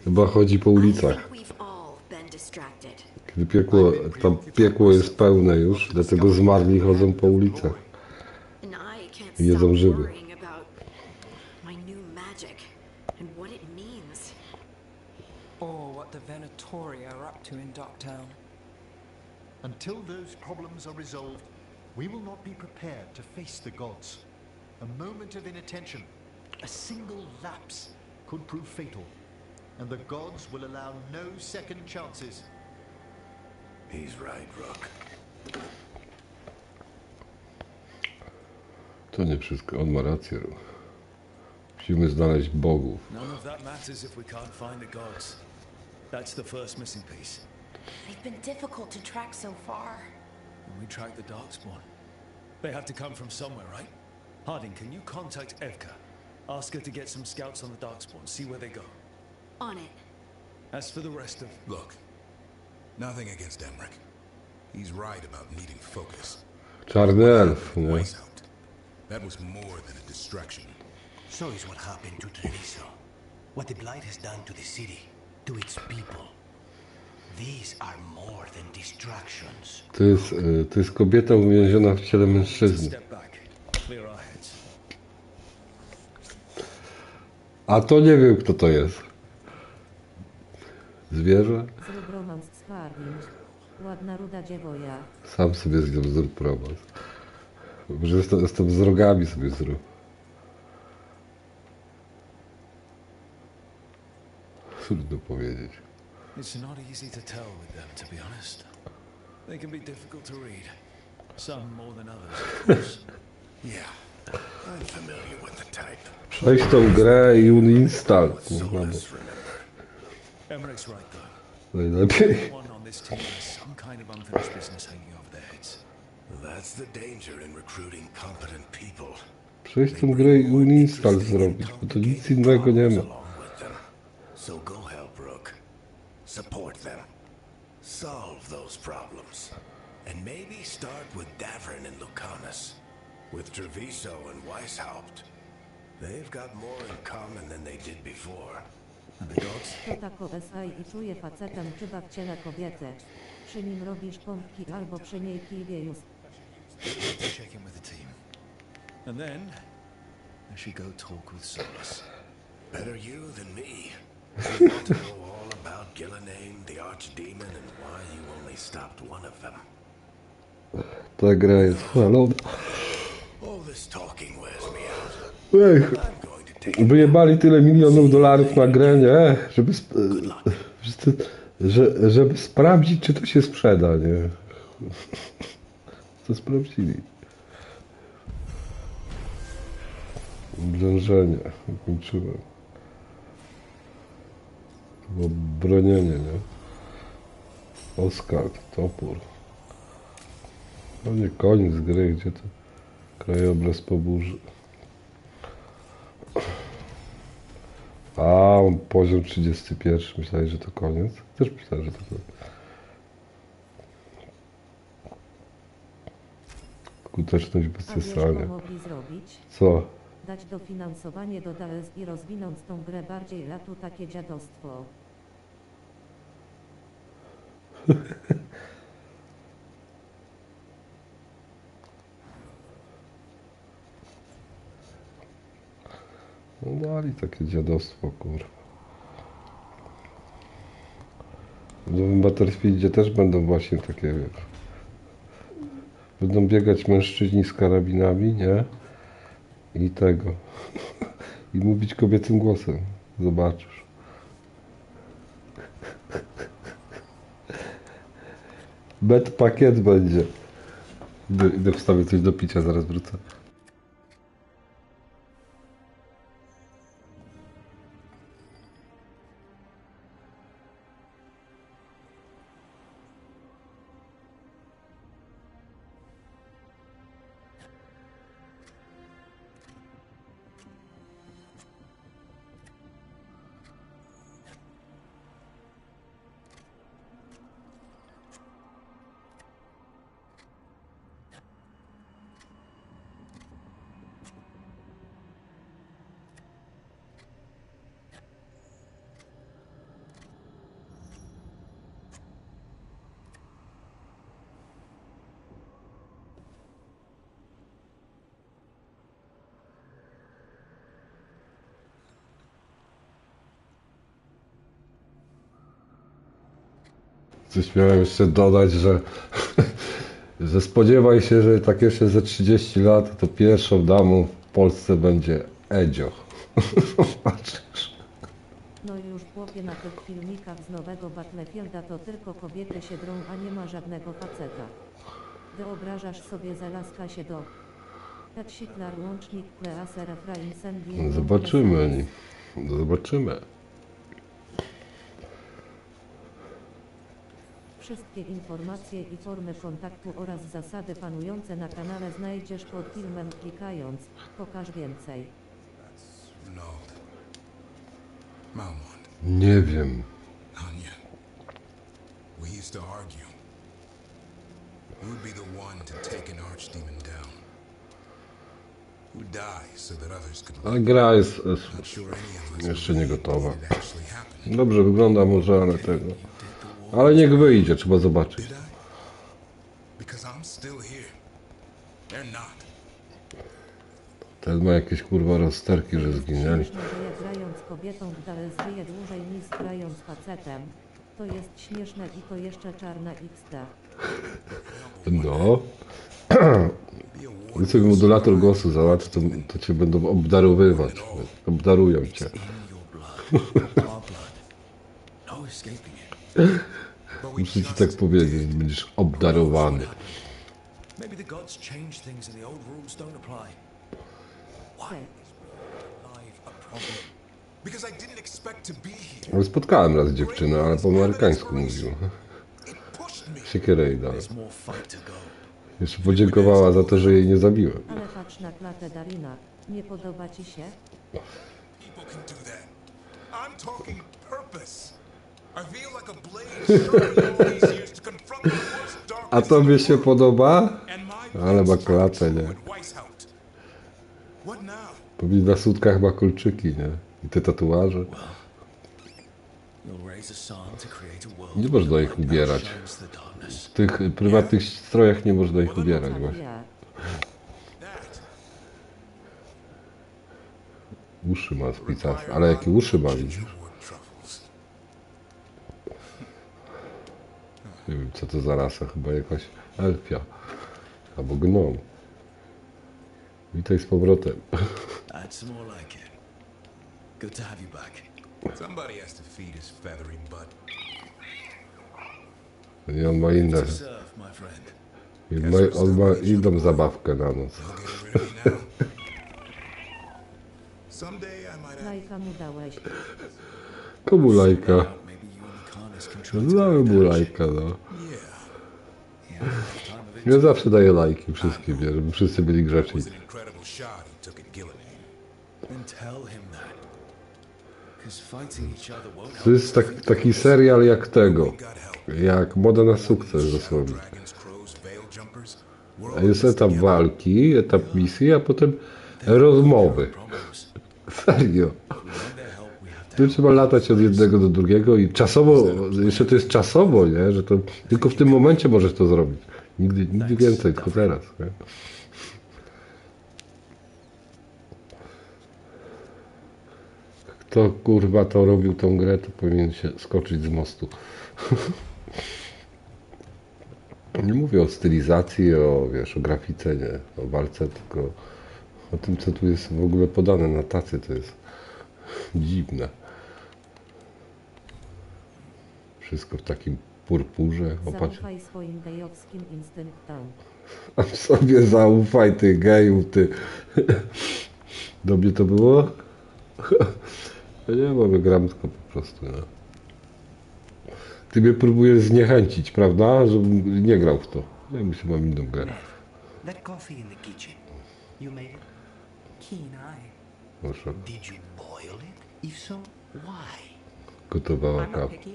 Chyba chodzi po ulicach. Kiedy piekło jest pełne już, dlatego zmarli chodzą po ulicach. I jedzą żywy. Until those problems are resolved, we will not be prepared to face the gods. A moment of inattention, a single lapse could prove fatal, and the gods will allow no second chances. He's right, Rook. To nie wszystko, on ma rację. Musimy znaleźć bogów. None of that matters if we can't find the gods. That's the first missing piece. They've been difficult to track so far. And we track the Darkspawn. They have to come from somewhere, right? Harding, can you contact Evka? Ask her to get some scouts on the Darkspawn, see where they go. On it. As for the rest of... Look, nothing against Emmerich. He's right about needing focus. Czarny elf, nie? That was more than a distraction. So is what happened to Treviso. What the Blight has done to the city, to its people. To jest kobieta uwięziona w ciele mężczyzny. A to nie wiem, kto to jest. Zwierzę? Zrób romans z Farming. Ładna ruda dziewoja. Sam sobie z nią zrób romans. Może jestem z rogami sobie zrób. Trudno powiedzieć. It's not easy to tell with them, to be honest. They can be difficult to read. Some more than others, of course. Yeah, I'm familiar with the type. Przejść tą grę i uninstall. Emmerich's right though. Najlepiej. Everyone on this team has some kind of unfinished business hanging over their heads. That's the danger in recruiting competent people. Przejść tą grę i uninstall zrobić, bo to nic innego nie ma. So go help Rook. Support them. Solve those problems. And maybe start with Davern and Lucanus. With Treviso and Weishaupt. They've got more in common than they did before. And the gods? To takowe saj i czuje facetem chyba w ciele kobiety. Przy nim robisz pompki albo przy niej kijwiejus. Check in with the team. And then I should go talk with Solus. Better you than me. You want to know all about Gillename, the Archdemon, and why you only stopped one of them. Ta gra jest chwalona. All this talking wears me out. Wyjebali tyle milionów dolarów na grę, nie? Żeby sprawdzić, czy to się sprzeda, nie? To sprawdzili. Oblężenie. Ukończyłem. Było bronienie, nie? Oskar, topór. Pewnie koniec gry, gdzie to krajobraz po burzy. A, poziom 31. Myślałem, że to koniec. Też myślałem, że to koniec. Skuteczność bez cesania. Mogli zrobić? Co? Dać dofinansowanie do DLS i rozwinąć tą grę bardziej, latu takie dziadostwo. No dali takie dziadostwo, kurwa. W nowym Battlefieldzie też będą właśnie takie, wiesz. Będą biegać mężczyźni z karabinami, nie? I tego. I mówić kobiecym głosem. Zobaczysz. Bet pakiet będzie. Idę wstawię coś do picia, zaraz wrócę. Coś miałem jeszcze dodać, że spodziewaj się, że tak jeszcze ze 30 lat to pierwszą damą w Polsce będzie Edzio. Patrzysz. No już chłopie, na tych filmikach z nowego Battlefielda to tylko kobiety się drą, a nie ma żadnego faceta. Wyobrażasz sobie, zalaska się do... Hitler łącznik Pleaser Efraim Sendin. Zobaczymy. Zobaczymy. Wszystkie informacje i formy kontaktu oraz zasady panujące na kanale znajdziesz pod filmem, klikając pokaż więcej. Nie wiem. We used to argue. Who would be the one to take an archdemon down? Who die so that others could... A gra jest jeszcze nie gotowa. Dobrze wygląda może, ale tego Ale niech wyjdzie, trzeba zobaczyć. Ten ma jakieś kurwa rozterki, że zginęli. Śmieszne, że jak grając kobietą Gdales żyje dłużej niż grając facetem. To jest śmieszne i to jeszcze czarna XD. No. Gdy sobie modulator głosu załatwi, to cię będą obdarowywać. Obdarują cię. Muszę ci tak powiedzieć, będziesz obdarowany. Ale spotkałem raz dziewczynę, ale po amerykańsku mówiła. Siekierę jej dałem. Jeszcze podziękowała za to, że jej nie zabiłem. Ale patrz na klatę Darina. Nie podoba ci się? A tobie się podoba? Ale ma klatę, nie? Na sutkach ma kolczyki, nie? I te tatuaże. Nie można ich ubierać. W tych prywatnych strojach nie można ich ubierać właśnie. Uszy ma spicas, ale jakie uszy ma, widzisz? Nie wiem, co to za rasa, chyba jakaś elfia. Albo gnom. Witaj z powrotem. I on ma inne. On ma inną zabawkę na noc. Lajka mu dałeś. Komu lajka? Dałem mu lajka, no. Ja zawsze daję lajki wszystkim, żeby wszyscy byli grzeczni. To jest taki serial jak tego. Jak Moda na sukces dosłownie. A jest etap walki, etap misji, a potem rozmowy. Serio. Tu trzeba latać od jednego do drugiego i czasowo, jeszcze to jest czasowo, nie? Że to tylko w tym momencie możesz to zrobić. Nigdy więcej, tylko teraz. Nie? Kto kurwa to robił tą grę, to powinien się skoczyć z mostu. Nie mówię o stylizacji, o grafice, nie, o walce, tylko o tym, co tu jest w ogóle podane na tacy, to jest dziwne. Wszystko w takim purpurze. Zaufaj swoim gejowskim instynktom. A sobie zaufaj, ty geju, ty. Do mnie to było? Ja nie mam, gram tylko po prostu, nie? Ty mnie próbujesz zniechęcić, prawda? Żebym nie grał w to. Ja muszę mam inną grę. That coffee in the kitchen. You made it? Keen eye. Proszę. Did you boil it? If so, why? Gotowała I'm not kawę. picky.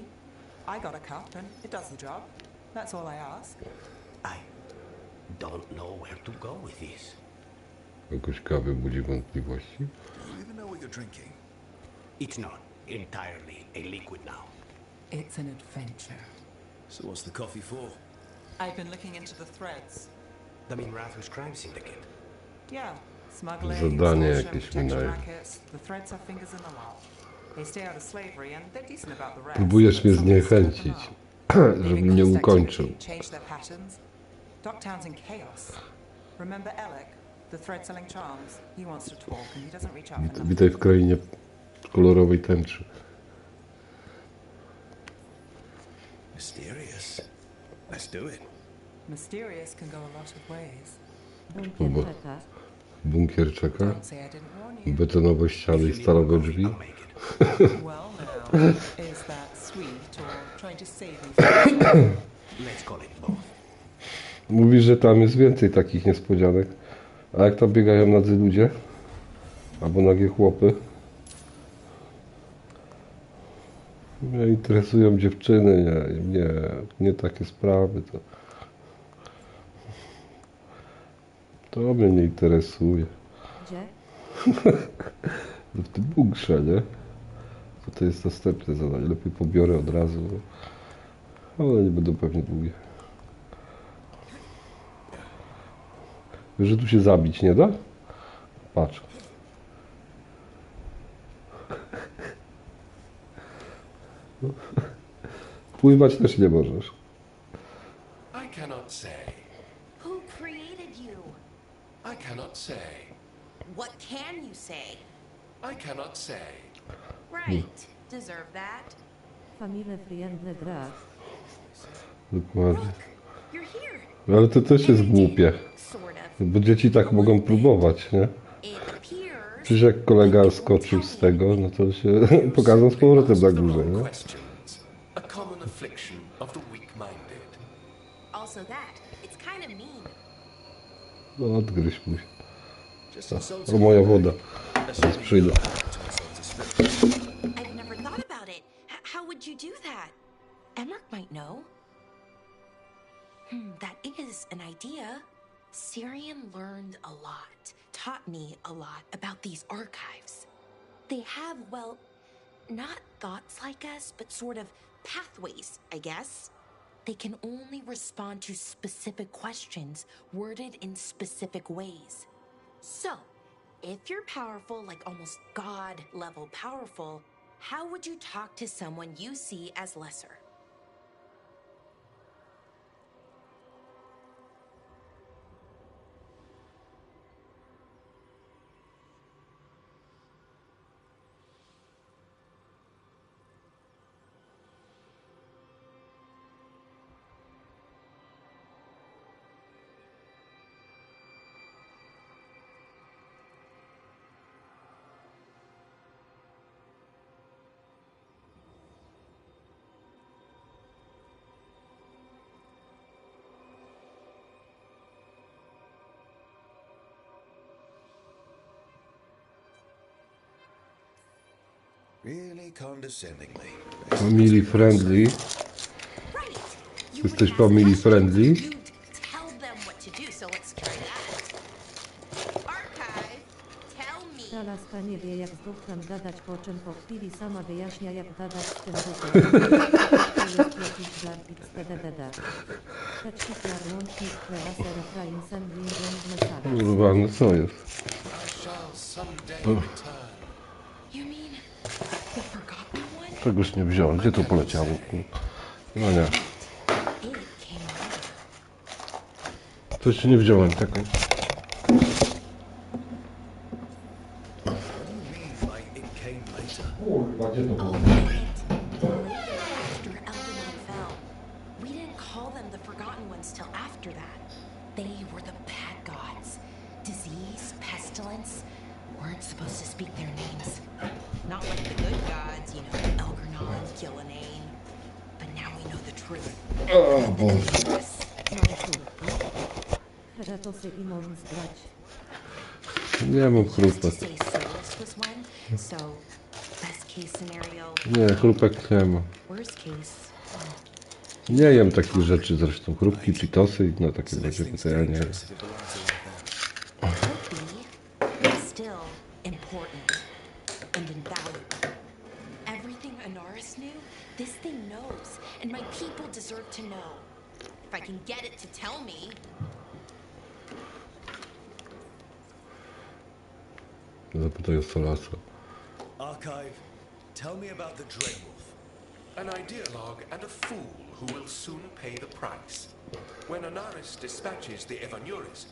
I got a cup and it does the job. That's all I ask. I don't know where to go with this. Jakoś kawy budzi wątpliwości. Do you even know what you're drinking? It's not entirely a liquid now. It's an adventure. So what's the coffee for? I've been looking into the threads. The Mean Rathers crime syndicate. Yeah, smuggling, Zadanie extortion, jakieś protection wydaje. rackets. The threads have fingers in the lot. They stay out of slavery and they're decent about the rest. Próbujesz mnie zniechęcić, żebym nie ukończył. Change their patterns. Dogtown's in chaos. Remember Alec, the thread selling charms? He wants to talk and he doesn't reach out for nothing. Witaj w krainie kolorowej tęczy. Mysterious. Let's do it. Mysterious can go a lot of ways. Bunkier czeka. Bunkier czeka. Don't say I didn't warn you. Betonowe ściany i stalowe drzwi. Well now, is that sweet or trying to save me from yourself? Let's call it both. Mówi, że tam jest więcej takich niespodzianek. A jak tam biegają nadzy ludzie? Albo nagie chłopy? Mnie interesują dziewczyny, nie takie sprawy. To mnie nie interesuje. Gdzie? W tym bunkrze, nie? To jest następne zadanie. Lepiej pobiorę od razu. Ale nie będą pewnie długie. Wiesz, że tu się zabić nie da? Patrz. Pływać też nie możesz. I cannot say. Who created you? I cannot say. What can you say? I cannot say. Right. Deserve that. Family friendly gra. Dokładnie. You're here. No ale to też jest głupie. Sort of. Bo dzieci tak mogą próbować, nie? Przecież jak kolega skoczył z tego, no to się pokazał z powrotem na górze, nie? A common affliction of the weak-minded. Also that. It's kind of mean. No odgryź mu się. O, moja woda. Zaraz przyjdę. I've never thought about it. How would you do that? Emmerich might know. That is an idea. Syrian learned a lot, taught me a lot about these archives. They have, well, not thoughts like us, but sort of pathways, I guess. They can only respond to specific questions worded in specific ways. So, if you're powerful, like almost God-level powerful, how would you talk to someone you see as lesser? Really condescendingly. Family friendly. Jesteś family friendly? Tell them what to do, so let's try that. Archive, tell me. Ta laska nie wie jak z duchem gadać, po czym po chwili sama wyjaśnia jak gadać z tym duchem. To jest jakiś żartik z DDD. Chat Hitler łącznik Kreaser Efraim Sendling Message. Kurwa, no co jest? Czegoś nie wziąłem. Gdzie to poleciało? No nie. Coś nie wziąłem tego. Kurwa, gdzie to było? We didn't call them the Forgotten Ones till after that. They were the bad gods. Disease, pestilence, weren't supposed to speak their names. Not like the good gods, you know, Elgernon, Gillenane. But now we know the truth. O Boże. Heratosy i możesz zgrać. Nie mam chrupek. Nie, chrupek nie mam. Nie jem takich rzeczy zresztą. Chrupki, cheetosy i no takie rzeczy, to ja nie jem. This thing knows, and my people deserve to know. If I can get it to tell me. Zapytaj o Solasa. Archive, tell me about the Dreadwolf. An ideologue and a fool who will soon pay the price. When Anaris dispatches the Evanuris,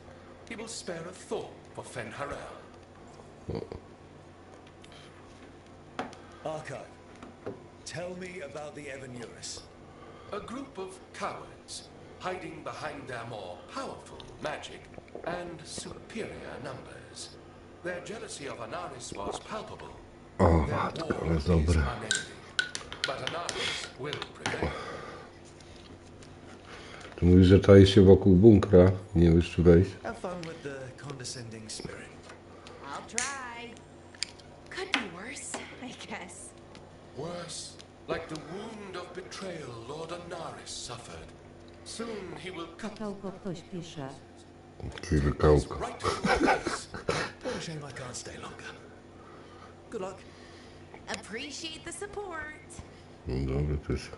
he will spare a thought for Fenharel. Archive, tell me about the Evanuris. A group of cowards hiding behind their more powerful magic and superior numbers. Their jealousy of Anaris was palpable. O matko, ale dobre. But Anaris will prevail. Ty mówisz, że czai się wokół bunkra i nie wiesz czy wejść? Have fun with the condescending spirit. I'll try. Could be worse, I guess. Worse, like the wound of betrayal Lord Anaris suffered. Soon he will cut. Kałko ktoś pisze. Chwilę kałka. What a shame I can't stay longer. Good luck. Appreciate the support. No dobra, to jest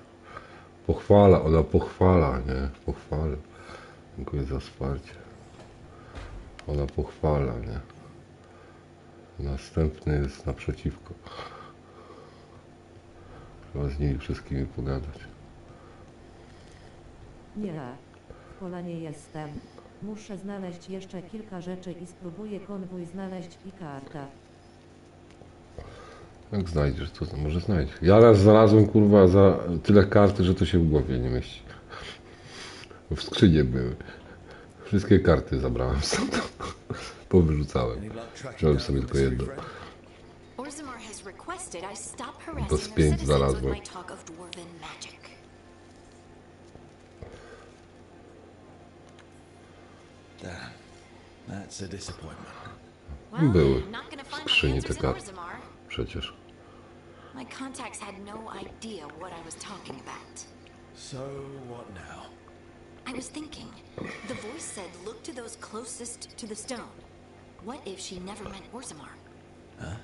Pochwala, ona pochwala, nie? Pochwala. Dziękuję za wsparcie. Ona pochwala, nie? Następny jest naprzeciwko. Trzeba z nimi wszystkimi pogadać. Nie, w polanie jestem. Muszę znaleźć jeszcze kilka rzeczy i spróbuję konwój znaleźć i karta. Jak znajdziesz, to może znajdziesz. Ja raz znalazłem, kurwa, za tyle karty, że to się w głowie nie mieści. W skrzynie były. Wszystkie karty zabrałem stąd. Powyrzucałem. Wziąłem sobie tylko jedną. To z 5 znalazłem. Były w skrzyni te karty. Przecież. My contacts had no idea what I was talking about. So what now? I was thinking. The voice said look to those closest to the stone. What if she never meant Orzammar? Huh?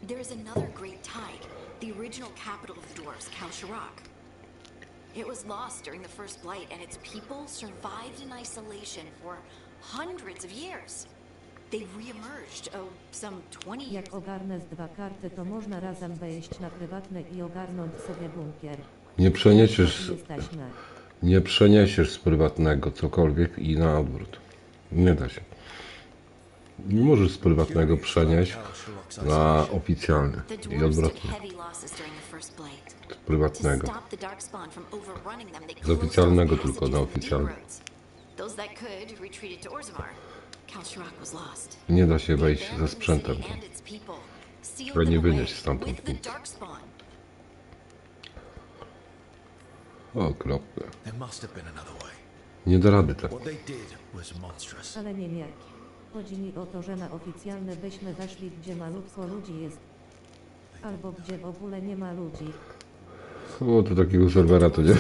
There is another great tide, the original capital of the dwarves, Kalsharak. It was lost during the First Blight, and its people survived in isolation for hundreds of years. They reemerged, some 20 years. Jak ogarnę z 2 karty, to można razem wejść na prywatne i ogarnąć sobie bunkier. Nie przeniesiesz z prywatnego cokolwiek i na odwrót. Nie da się. Nie możesz z prywatnego przenieść na oficjalny i odwrotnie. Z prywatnego. Z oficjalnego tylko na oficjalny. Nie da się wejść ze sprzętem. Trzeba nie wynieść stamtąd. O, kropkę. Nie da rady tak. Ale nie. Chodzi mi o to, że na oficjalny byśmy weszli, gdzie malutko ludzi jest. Albo gdzie w ogóle nie ma ludzi. O, to takiego serwera to nie ma.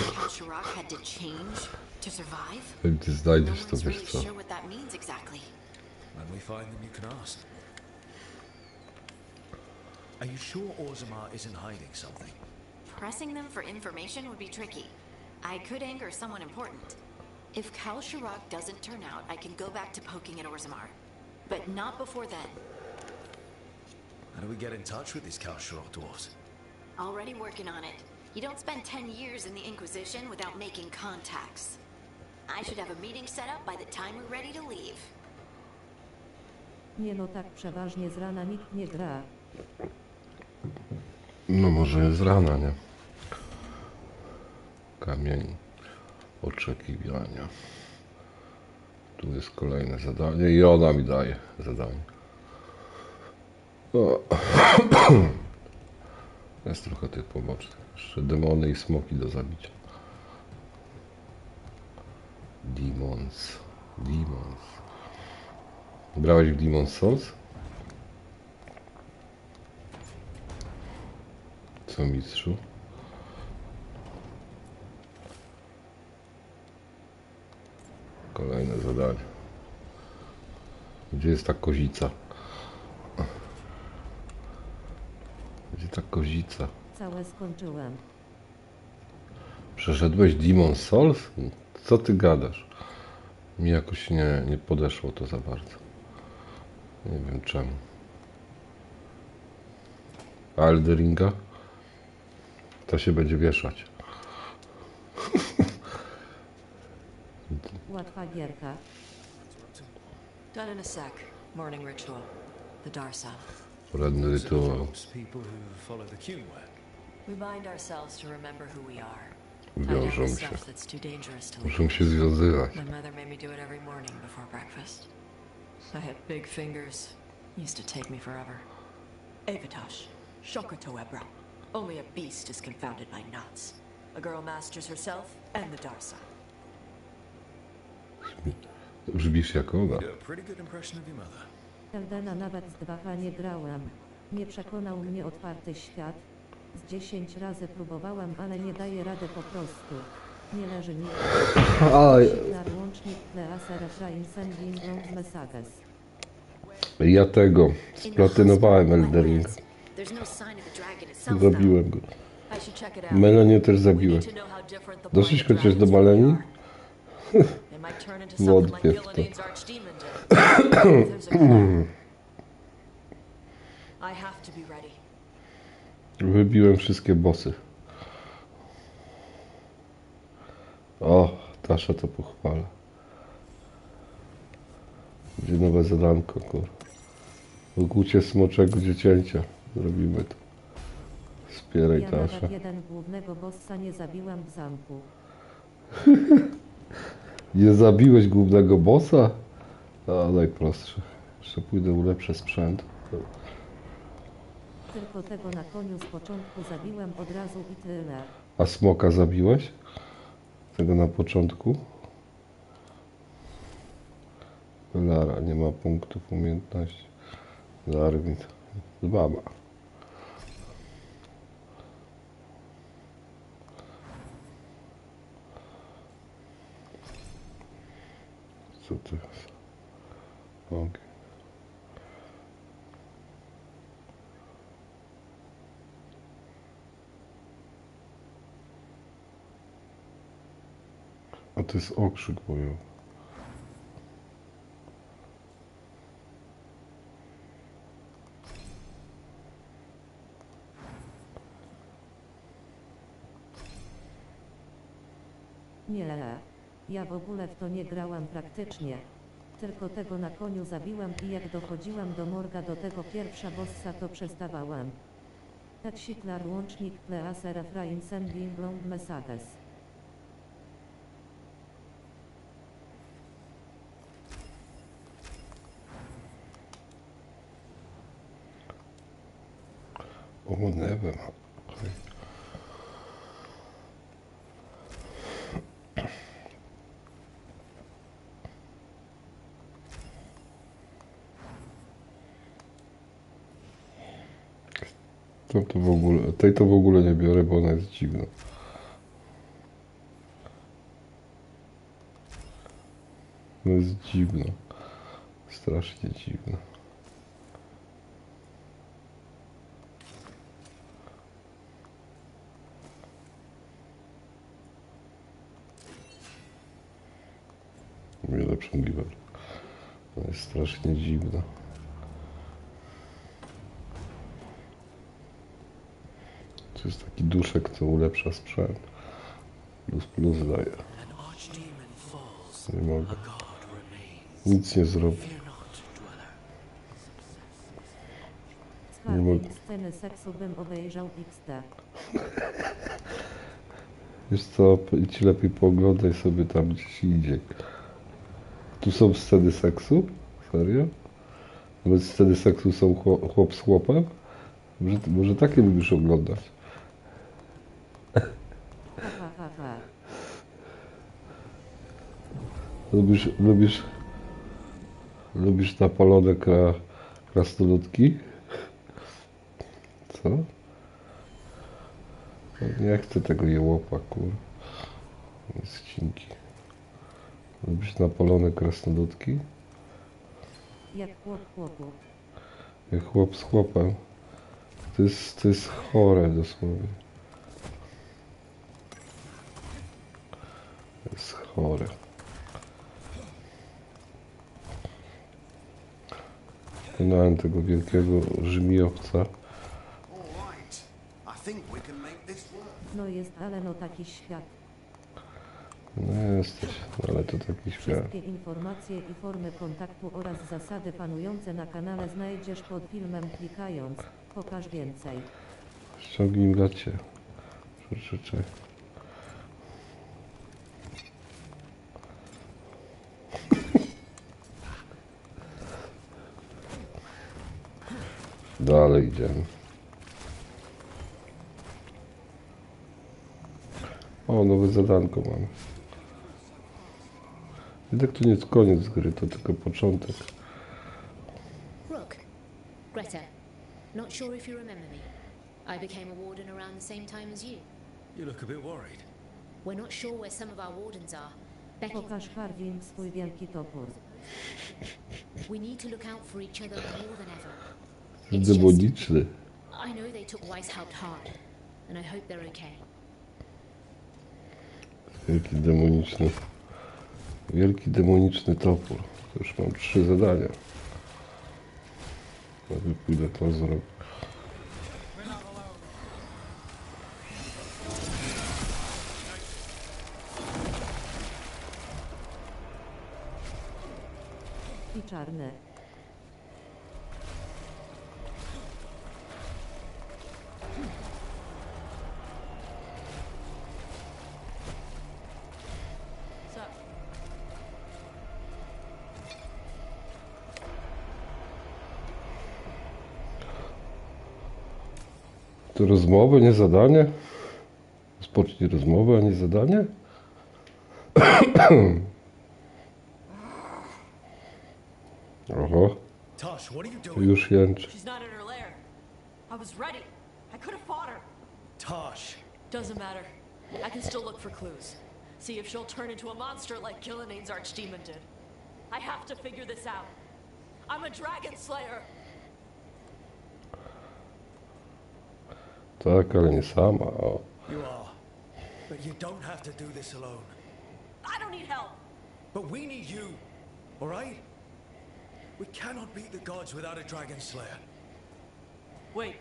Jak ty znajdziesz, to wiesz co. Are you sure Orzammar isn't hiding something? Pressing them for information would be tricky. I could anger someone important. If Kalsharak doesn't turn out, I can go back to poking at Orzammar. But not before then. How do we get in touch with these Kalsharak dwarves? Already working on it. You don't spend 10 years in the Inquisition without making contacts. I should have a meeting set up by the time we're ready to leave. Nie no, tak przeważnie z rana nikt nie gra. No może z rana, nie? Kamień oczekiwania. Tu jest kolejne zadanie i ona mi daje zadanie. O. Jest trochę tych pobocznych. Jeszcze demony i smoki do zabicia. Demons. Grałeś w Demon's Souls? Co, mistrzu? Kolejne zadanie. Gdzie jest ta kozica? Gdzie ta kozica? Całe skończyłem. Przeszedłeś Demon's Souls? Co ty gadasz? Mi jakoś nie podeszło to za bardzo. Nie wiem czemu. Alderinga? To się będzie wieszać. Łatwa gierka. Done in a sec. Morning ritual. The Darsa. Poradny rytuał. We bind ourselves to remember who we are. Wiążą się. Muszą się związywać. My mother made me do it every morning before breakfast. I had big fingers. Used to take me forever. Avatash. Shokotoebra. Only a beast is confounded by knots. A girl masters herself and the Darsa. Brzmisz jak ona. Eldena nawet z 2 nie grałem. Nie przekonał mnie otwarty świat. Z 10 razy próbowałem, ale nie daje rady po prostu. Nie leży nikt. Łącznik Ja tego splatynowałem Eldering. Zabiłem go. Melonię też zabiłem. Doszliś chociaż do Maleni? Wątpię w to. Wybiłem wszystkie bossy. O, Tasza to pochwala. Będzie nowe zadanko, kur. Wykucie smoczego dziecięcia. Zrobimy to. Wspieraj ja Tasza. nawet jeden głównego bossa nie zabiłem w zamku. Nie zabiłeś głównego bossa? A, najprostsze. Jeszcze pójdę ulepszę sprzęt. Tylko tego na koniu z początku zabiłem od razu i tyle. A smoka zabiłeś? Tego na początku? Lara, nie ma punktów umiejętności. Darwin. Baba. Co to jest? Ogień. A to jest okrzyk bojowy. Nie, ja w ogóle w to nie grałem praktycznie. Tylko tego na koniu zabiłem i jak dochodziłem do morga do tego pierwsza bossa to przestawałem. Taksiklar łącznik please refrain sending long messages. O, never. Okay. To w ogóle, tej to w ogóle nie biorę, bo ona jest dziwna. Ona jest dziwna. Strasznie dziwna. Miał lepszą giwer. Ona jest strasznie dziwna. To jest taki duszek, co ulepsza sprzęt. Plus daje. Nie mogę. Nic nie zrobię. Nie mogę. Sceny seksu bym obejrzał XD. Wiesz co, idź lepiej pooglądaj sobie tam gdzieś indziej. Tu są sceny seksu? Serio? Nawet sceny seksu są chłop z chłopem? Może takie lubisz oglądać? Lubisz napalone krasnoludki? Co? Nie chcę tego jełopa, kur. Jest cinki. Lubisz napalone krasnoludki? Jak chłop chłopu. Jak chłop z chłopem. To jest chore dosłownie. To jest chore. Pokonałem tego wielkiego żmijowca. No jest, ale no taki świat. No jesteś, ale to taki świat. Wszystkie informacje i formy kontaktu oraz zasady panujące na kanale znajdziesz pod filmem klikając pokaż więcej. Ściągnij gacie. Przeczytaj. Dalej idziemy. O, nowe zadanko mamy. Jednak to nie jest koniec gry, to tylko początek. Rook, Greta, not sure if you remember me. I became a warden around the same time as you. You look a bit worried. We're not sure where some of our wardens are. Pokaż Harvin swój wielki topór. We need to look out for each other more than ever. Demoniczny. I know they took Weishaupt hard, and I hope they're okay. Wielki demoniczny topór. Już mam 3 zadania. Może pójdę to zrobić. I czarne. To rozmowy, nie zadanie? Rozpocznij rozmowę, a nie zadanie? Oho. Już jęczy. She's not in her lair. I was ready. I could have fought her. Tosh. Doesn't matter. I can still look for clues. See if she'll turn into a monster like Gilline's archdemon did. I have to figure this out. I'm a dragon slayer. Tak, ale nie sama. O. You are. But you don't have to do this alone. I don't need help. But we need you. All right? We cannot beat the gods without a dragon slayer. Wait.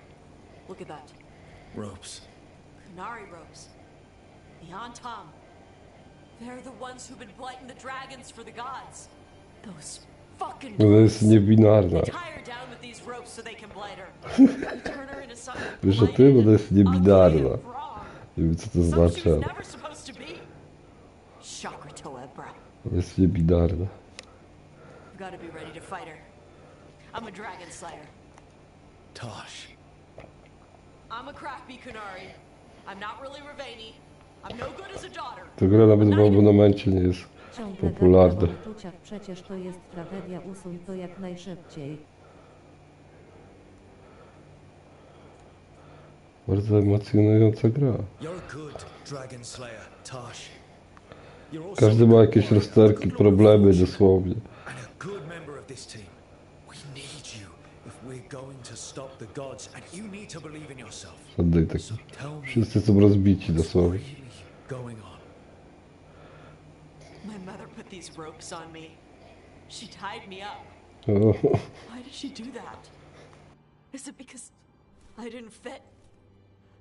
Look at that. Ropes. Canary ropes. The Antam. They're the ones who've been blighting the dragons for the gods. Those fucking To jest niebinarna. Tie her down with these ropes so they can blight her. Turn her into something Wiesz o tym, bo to jest niebinarna. Nie wiem co to znaczy, ale never supposed to be. Chakra Toebra. to jest niebinarna. I've got to be ready to fight her. I'm a dragon slayer. Tosh. I'm a crappy Canary. I'm not really Ravani. I'm no good as a daughter. To gra nawet w abonamencie nie jest Ciągle popularna. gadam o uczuciach, przecież to jest tragedia, usuń to jak najszybciej. Bardzo emocjonująca gra. You're good, dragon slayer, Tosh. Każdy ma jakieś rozterki, problemy dosłownie. And a good member of this team. We need you if we're going to stop the gods, and you need to believe in yourself. Żadnej tak. Wszyscy są rozbici dosłownie. Going on. My mother put these ropes on me. She tied me up. O. Why did she do that? Is it because I didn't fit?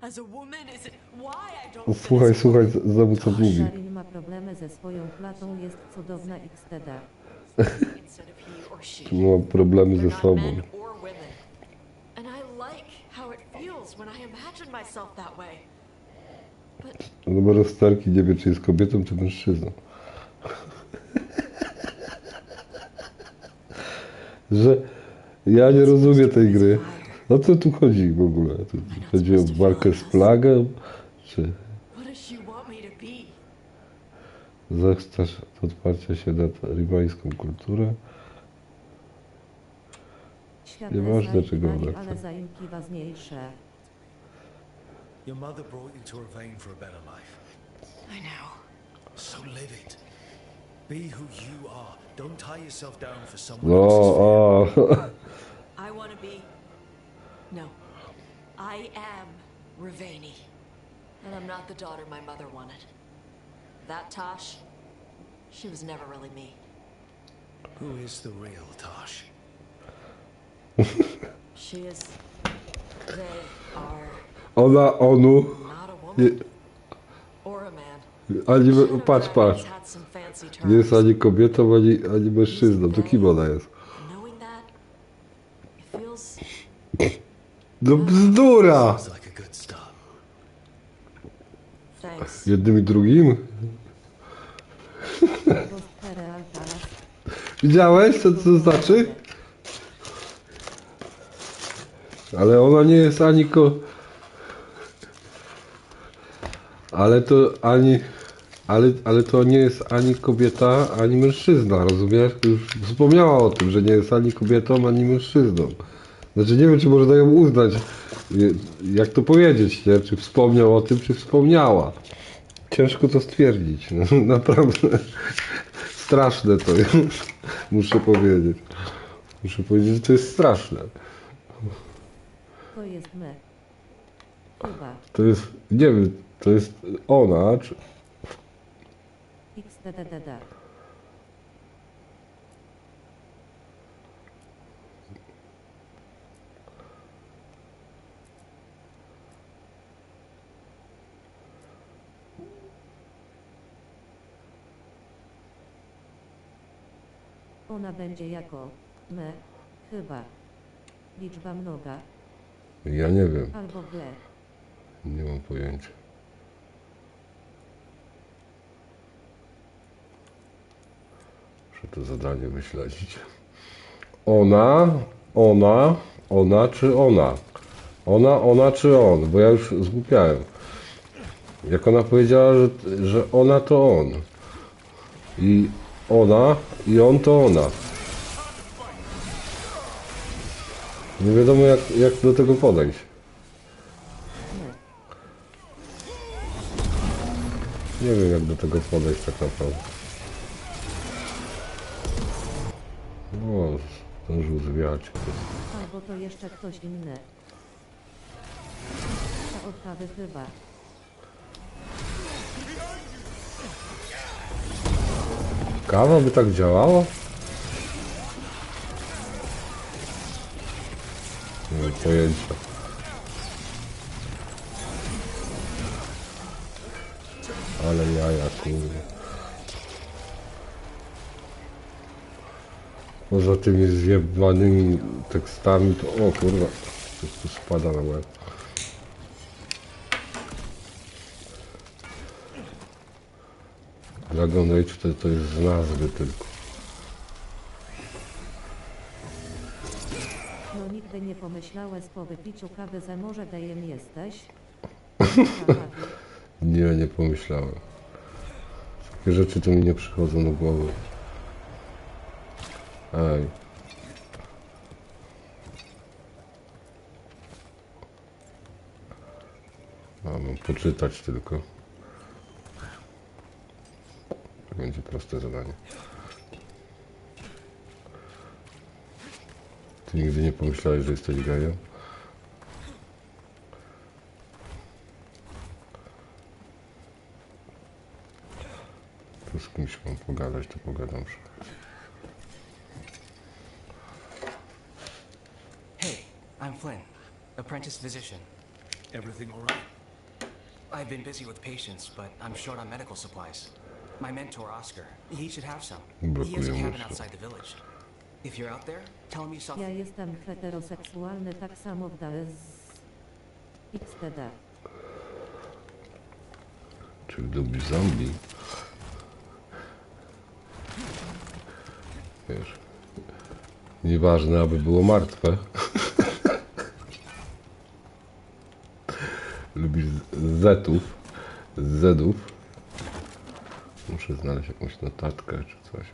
As a woman, is it why I don't fit? Słuchaj, znowu co mówi. Sharin ma problemy ze swoją klatą, jest cudowna XTD. Tu mam problemy ze sobą. And I like how it feels when I imagine myself that way. No bo rozterki nie wie, czy jest kobietą, czy mężczyzną. Że ja nie rozumiem tej gry. O co tu chodzi w ogóle? Tu chodzi o walkę z plagą? Czy... Zachciasz odparcia się na rywańską kulturę? Nieważne czego ona ale chce. zaimki ważniejsze. Your mother brought you to Ravane for a better life. I know. So live it. Be who you are. Don't tie yourself down for someone No, else's o. I want to be... No. I am Ravani. And I'm not the daughter my mother wanted. That Tosh, she was never really me. Who is the real Tosh? She is... They are... Onu. Nie, Or a man. ani, patrz. Nie jest ani kobietą, ani mężczyzną. To kim ona jest? Knowing that, it feels... No bzdura! Thanks. Jednym i drugim? Widziałeś, co to znaczy? Ale ona nie jest ani Ale to ani... Ale to nie jest ani kobieta, ani mężczyzna, rozumiesz? Już wspomniała o tym, że nie jest ani kobietą, ani mężczyzną. Znaczy nie wiem, czy można ją uznać, jak to powiedzieć, nie? Czy wspomniał o tym, czy wspomniała. Ciężko to stwierdzić, no, naprawdę. Straszne to jest, muszę powiedzieć. Muszę powiedzieć, że to jest straszne. To jest my. To jest, nie wiem, to jest ona, czy... XDDD. Ona będzie jako me, chyba. Liczba mnoga. Ja nie wiem. Albo ble. Nie mam pojęcia. Muszę to zadanie wyśledzić. Ona czy ona? Ona czy on? Bo ja już zgłupiałem. Jak ona powiedziała, że ona to on. I ona i on to ona. Nie wiadomo jak do tego podejść. Nie wiem jak do tego podejść tak naprawdę. O, zdążył zwiać. Albo to jeszcze ktoś inny. Ta odprawy chyba. Kawa by tak działało? Nie mam pojęcia. Ale jaja, kurwa. Poza tymi zjebanymi tekstami to... O kurwa, coś tu spada na łeb. Dragon Age to jest z nazwy tylko. No nigdy nie pomyślałeś po wypiciu kawy, że może gejem jesteś? Nie pomyślałem. Takie rzeczy to mi nie przychodzą do głowy. Ej. Mam poczytać tylko. To będzie proste zadanie. Ty nigdy nie pomyślałeś, że jesteś gejem? Tu z kimś mam pogadać, to pogadam. Hey, I'm Flynn, apprentice physician. Everything all right? I've been busy with patients, but I'm short on medical supplies. My mentor, Oscar, he should have some. He has a cabin outside the village. If you're out there, tell him you saw... Ja jestem heteroseksualny, tak samo wdaję z... XTD. Czy lubi zombie? Wiesz, nieważne, aby było martwe. Lubisz zedów. Muszę znaleźć jakąś notatkę czy coś.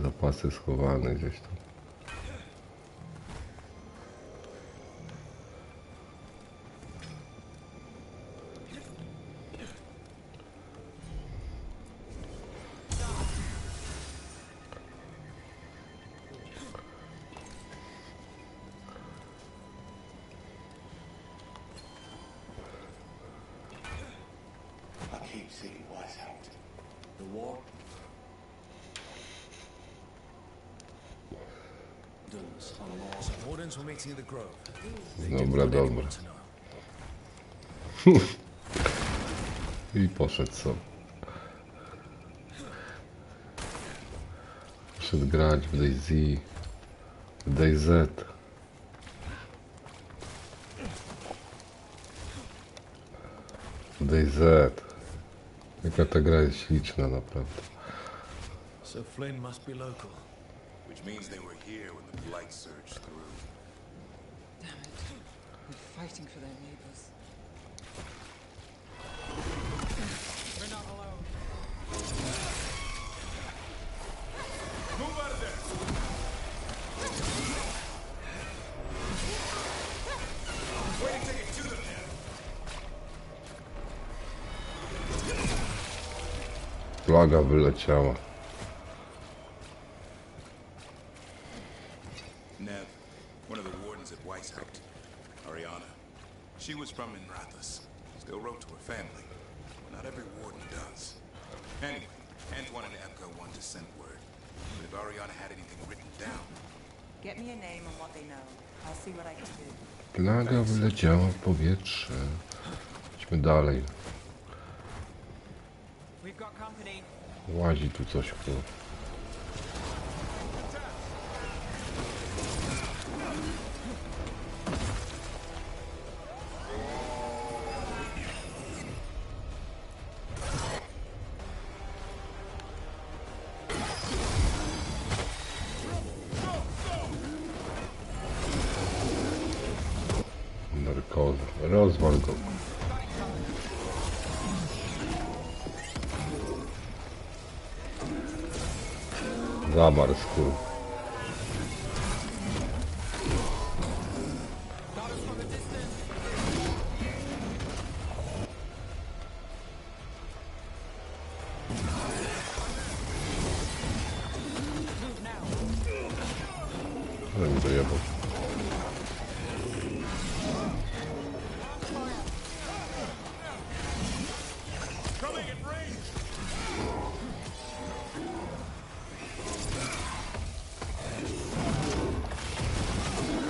Zapasy schowane gdzieś tam. Dobra. I poszedł sobie. Poszedł grać w DayZ, w DayZ. DayZ. Jaka ta gra jest śliczna, naprawdę. So Flynn must be local. Which means they were here when the blight surged through. Damn it. They're fighting for their neighbors. We're not alone. Move out of there! Waiting to get to them now. Plaga wyleciała. Nev, one of the wardens at White She was from Inrathus. Still wrote to her family. Not every warden does. Anyway, Antoine and Ebka want to send word. But if Ariana had anything written down... Get me a name and what they know. I'll see what I can do. Plaga wyleciała w powietrze. Idźmy dalej. Łazi tu coś w tym. Rozwal go. Zamarł skór. Ale mi dojebał.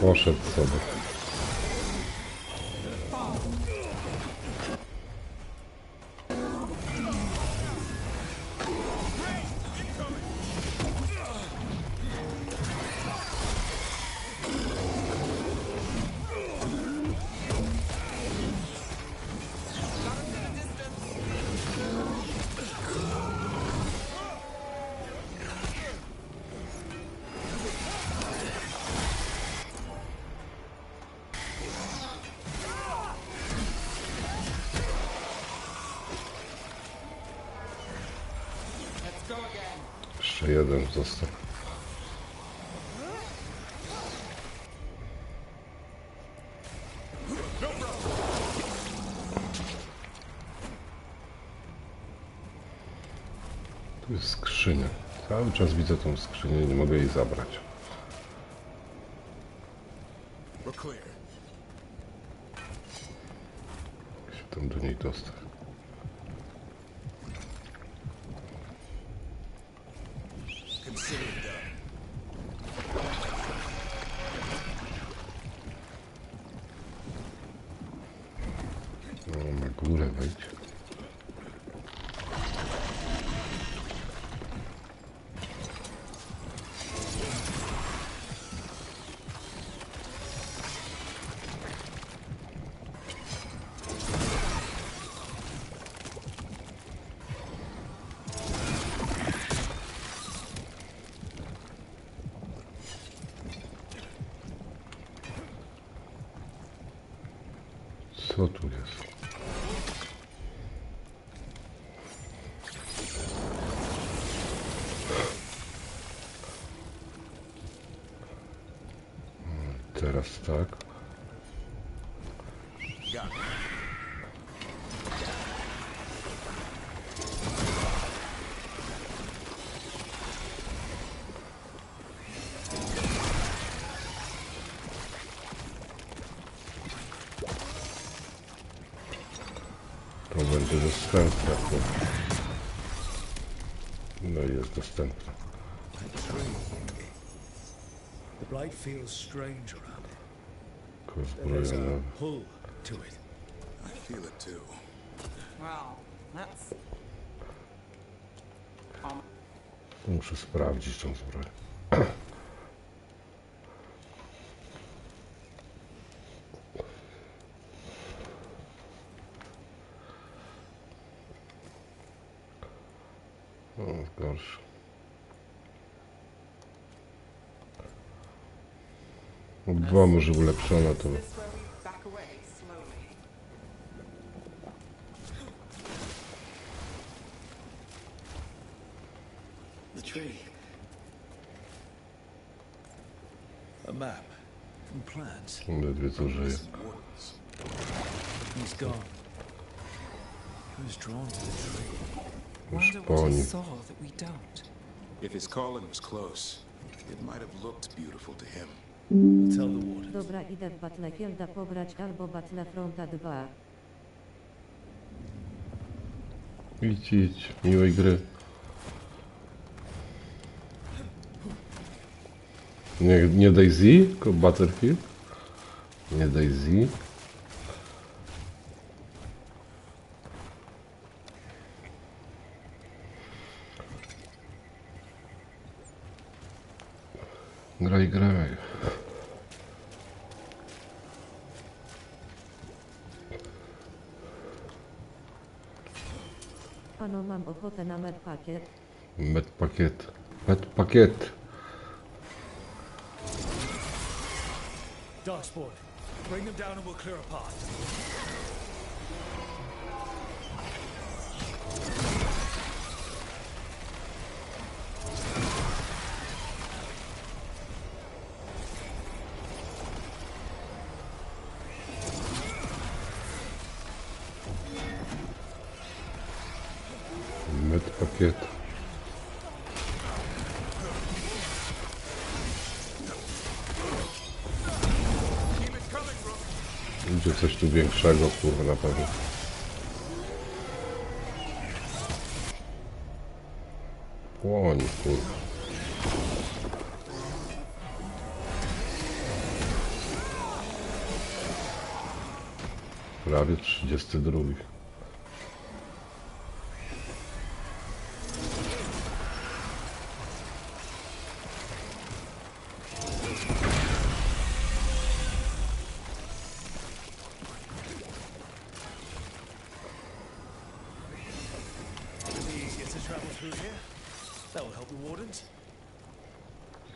Poszedł sobie. Jeszcze jeden został. Tu jest skrzynia. Cały czas widzę tą skrzynię, nie mogę jej zabrać. Jak się tam do niej dostać? No, na górę wejdź. Co tu jest? Teraz tak. To będzie dostępne. No i jest dostępne. The blight feels strange around it. There's a pull to it. I feel it too. Well, that's... Muszę sprawdzić tą zbroję. O, gorszy. Była może ulepszona to. The tree. A map and plans. Ledwie co żyje. He's gone. He was drawn to the tree. Już po nim. If his calling was close, it might have looked beautiful to him. Dobra, idę w Battlefielda pobrać albo Battlefronta 2. Idź, miłej gry. Nie Daisy, tylko Battlefield. Nie Daisy. Graj. Ano, mam ochotę na medpakiet. Medpakiet. Darkspawn, bring them down and we'll clear a path. Medpakiet. Będzie coś tu większego, kurwa, na pewno. Płoń, kurwa. Prawie 32.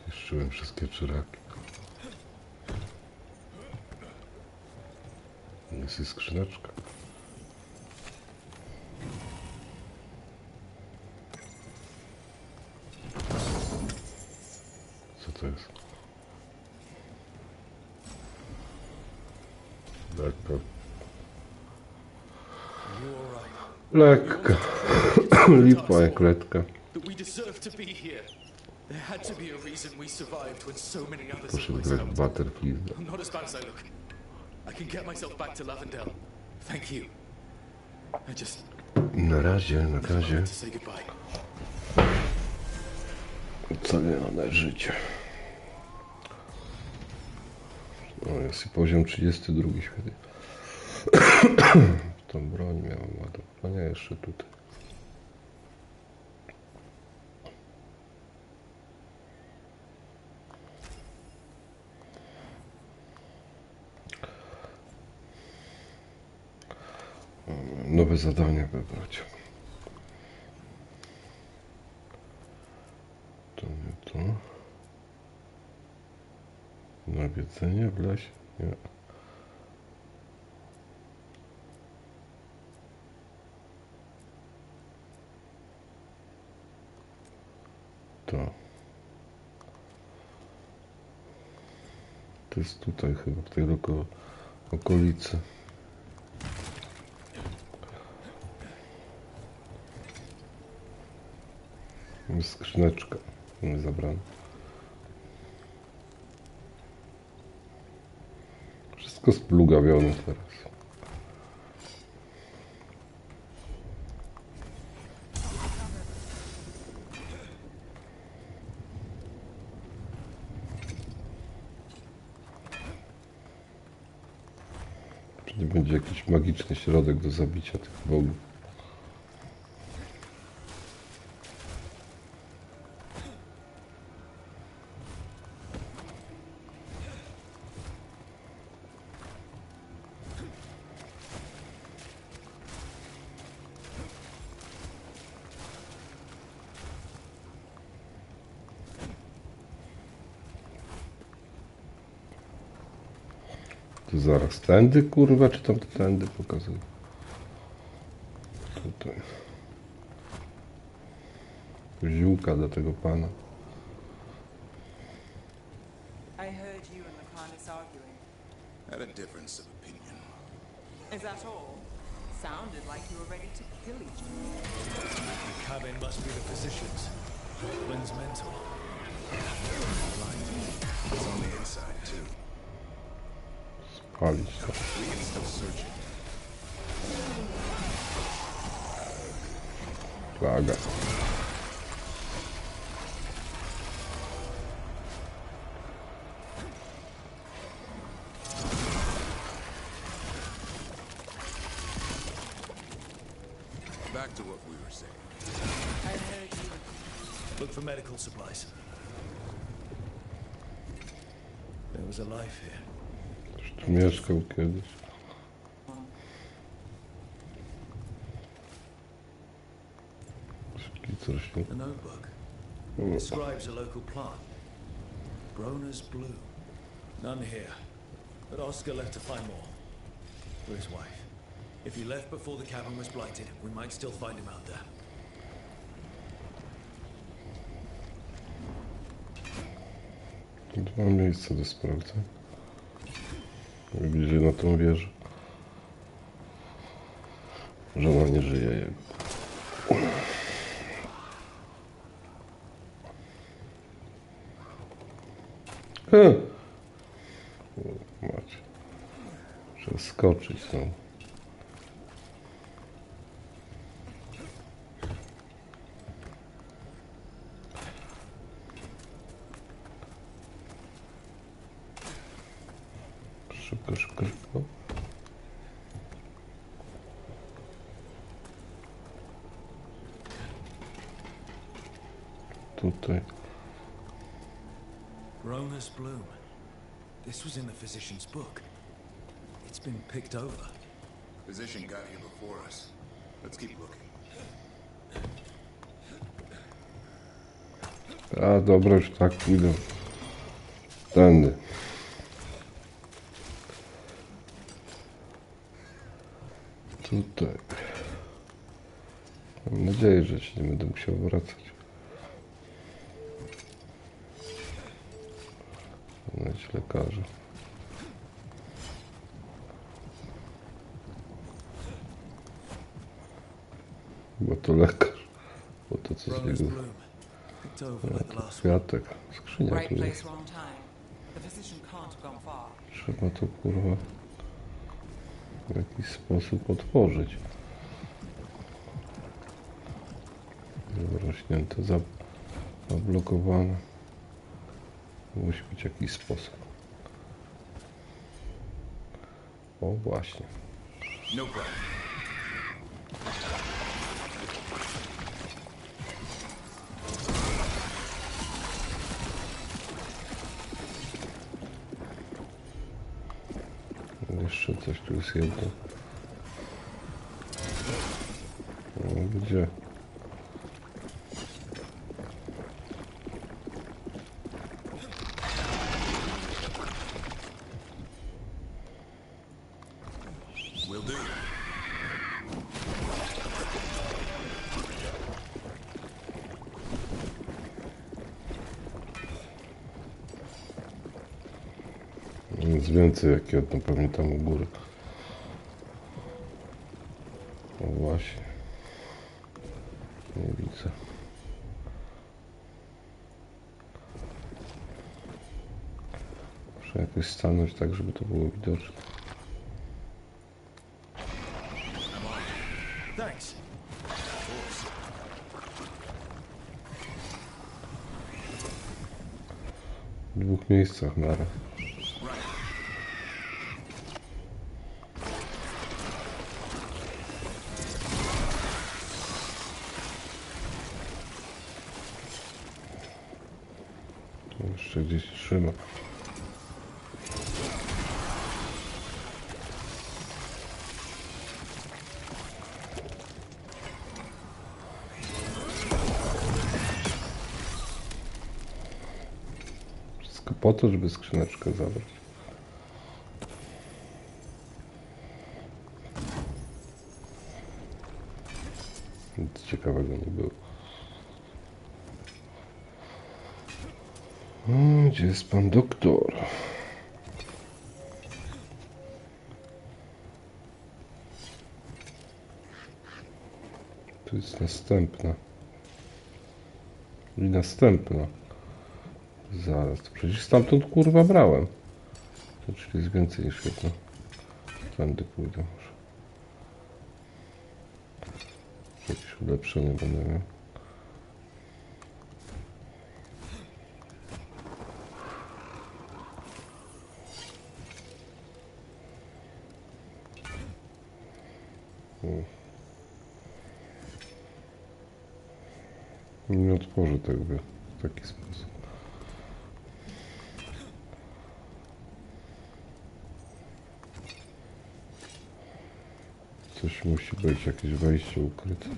Zniszczyłem wszystkie czyraki. Jest i skrzyneczka. Co to jest? Lekka. Lipa jak letka. There had to be a reason we survived when so many others Proszę have grać out. Battlefield. I'm not as bad as I look. I can get myself back to Lavendel. Thank you. I just... Na razie. to say goodbye. Ocalone życie. O, jest i poziom 32, świetnie. Tą broń miałem ładować. Nie, jeszcze tutaj. Nowe zadania wybrać. To nie to. Nawiedzenie w lesie? Nie. To. To jest tutaj chyba, w tej okolicy. Skrzyneczka nie zabrana. Wszystko splugawione teraz. Czy nie będzie jakiś magiczny środek do zabicia tych bogów? To zaraz tędy, kurwa, czy tam tędy pokazuję? Tutaj. Ziółka do tego pana. I heard you and McCandless arguing. Had a difference of opinion. Is that all? Sounded like you were ready to kill each other. The cabin must be the physician's. Lynn's mental. Spalić to. Plaga. Back to what we were saying. Look for medical supplies. There was a life here. Tu mieszkał kiedyś. A notebook. Describes a local plant. Grown as blue. None here. But Oscar left to find more. For his wife. If he left before the cabin was blighted, we might still find him out there. Dwa miejsca do sprawdzenia. Bliżej na tą wieżę. Żona nie żyje jego. Macie. Przeskoczyć tą. Szybko, szybko, szybko. Tutaj. Rona's bloom. This was in the physician's book. It's been picked over. Physician got here before us. Let's keep looking. A dobra, już tak pójdę. Tędy. Tutaj. Mam nadzieję, że się nie będę musiał wracać. Znaleźć lekarza. Bo to lekarz. Bo to co z niego. Kwiatek. Skrzynia tu jest. Trzeba to kurwa w jakiś sposób otworzyć. Zarośnięte, zablokowane. Musi być jakiś sposób. O właśnie. No problem. Jeszcze coś tu jest jedno. No, gdzie? Will do. Nic więcej jak jedno, pewnie tam u góry. O właśnie. Nie widzę. Muszę jakoś stanąć tak, żeby to było widoczne. Thanks. W dwóch miejscach naraz. Jeszcze gdzieś trzyma. Wszystko po to, żeby skrzyneczkę zabrać. Nic ciekawego nie było. Gdzie jest pan doktor? Tu jest następna. I następna. Zaraz, to przecież stamtąd kurwa brałem. To czyli jest więcej niż jedno. Tędy pójdę może. Jakieś ulepszenie będę miał. Nie otworzę tego w taki sposób. Coś musi być, jakieś wejście ukryte.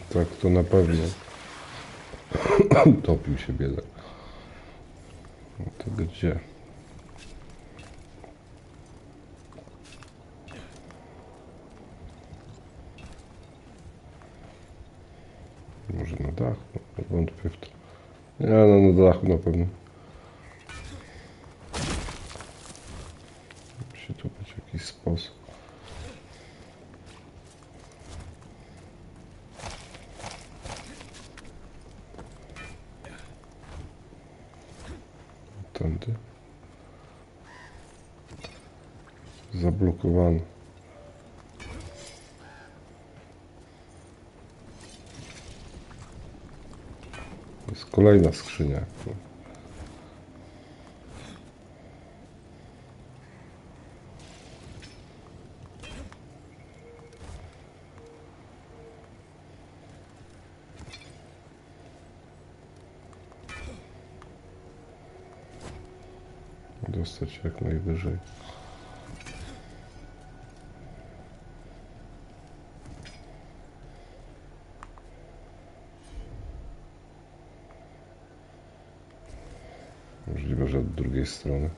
Tak, to na pewno. Topił się biedak. No to gdzie? Może na dachu? Wątpię w to. Nie, no na dachu na pewno. Musi tu być jakiś sposób. Tędy. Zablokowany. To jest kolejna skrzynia. Dostać się jak najwyżej. Możliwe, że od drugiej strony.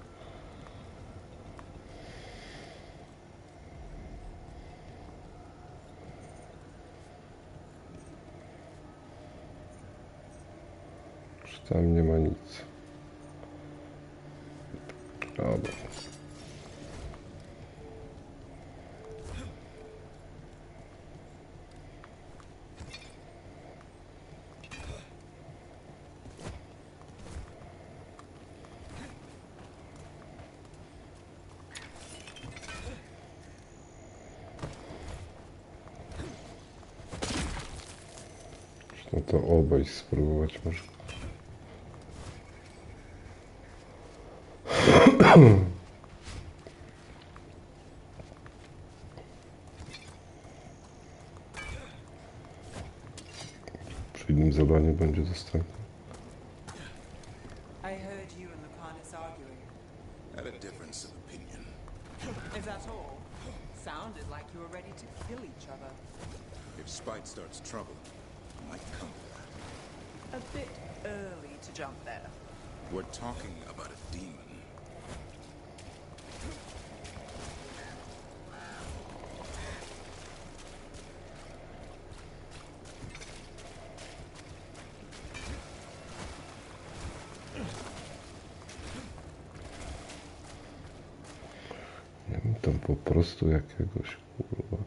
Czy tam nie ma nic? Dobra. No to obejść, spróbować może. Przy innym zadaniu będzie dostępne. I heard you and Lucanus arguing. Had a difference of opinion. Is that all? Sounded like you were ready to kill each other. If spite starts trouble, it might come to that. A bit early to jump there. We're talking about a demon. Nie wiem, tam po prostu jakiegoś kurwa.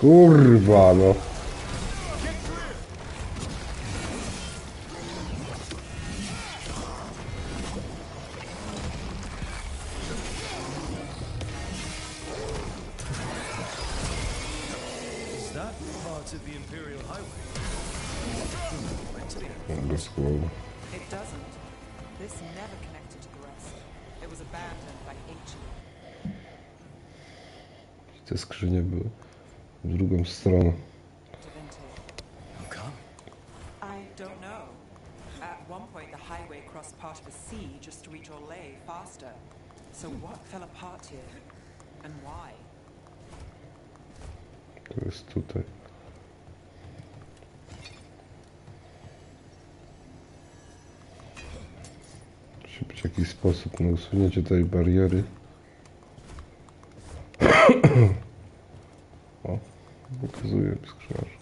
Kurwa, no. It doesn't. This never connected to the rest. It was abandoned by H. Te skrzynie były w drugą stronę. I don't know. At one point the highway crossed part of the sea just to reach Olay faster. So what fell apart here? And why? To jest tutaj. Musi być jakiś sposób na usunięcie tej bariery. O, pokazuje skrzyniarz.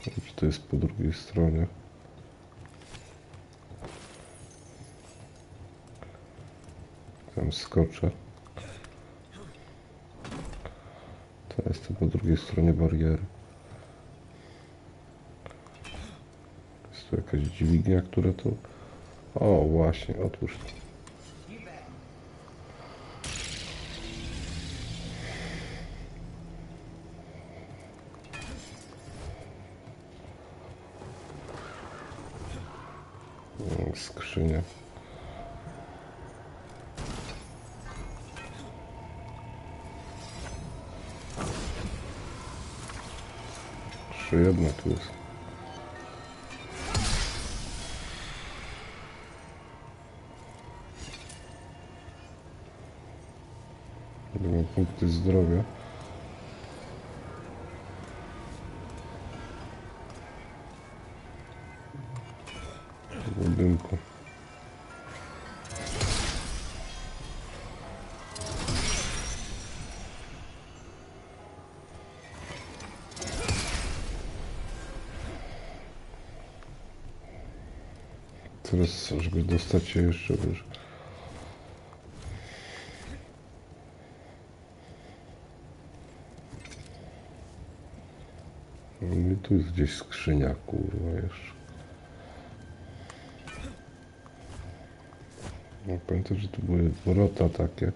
Czy to jest po drugiej stronie? Tam skoczę. To jest to po drugiej stronie bariery. Jest tu jakaś dźwignia, która tu... O, właśnie, otwórz to. Skrzynia. Jeszcze jedna tu jest. Mam punkty zdrowia. W budynku. Teraz, żeby dostać się jeszcze wyżej. No i tu jest gdzieś skrzynia, kurwa, jeszcze. No, pamiętam, że tu były wrota takie.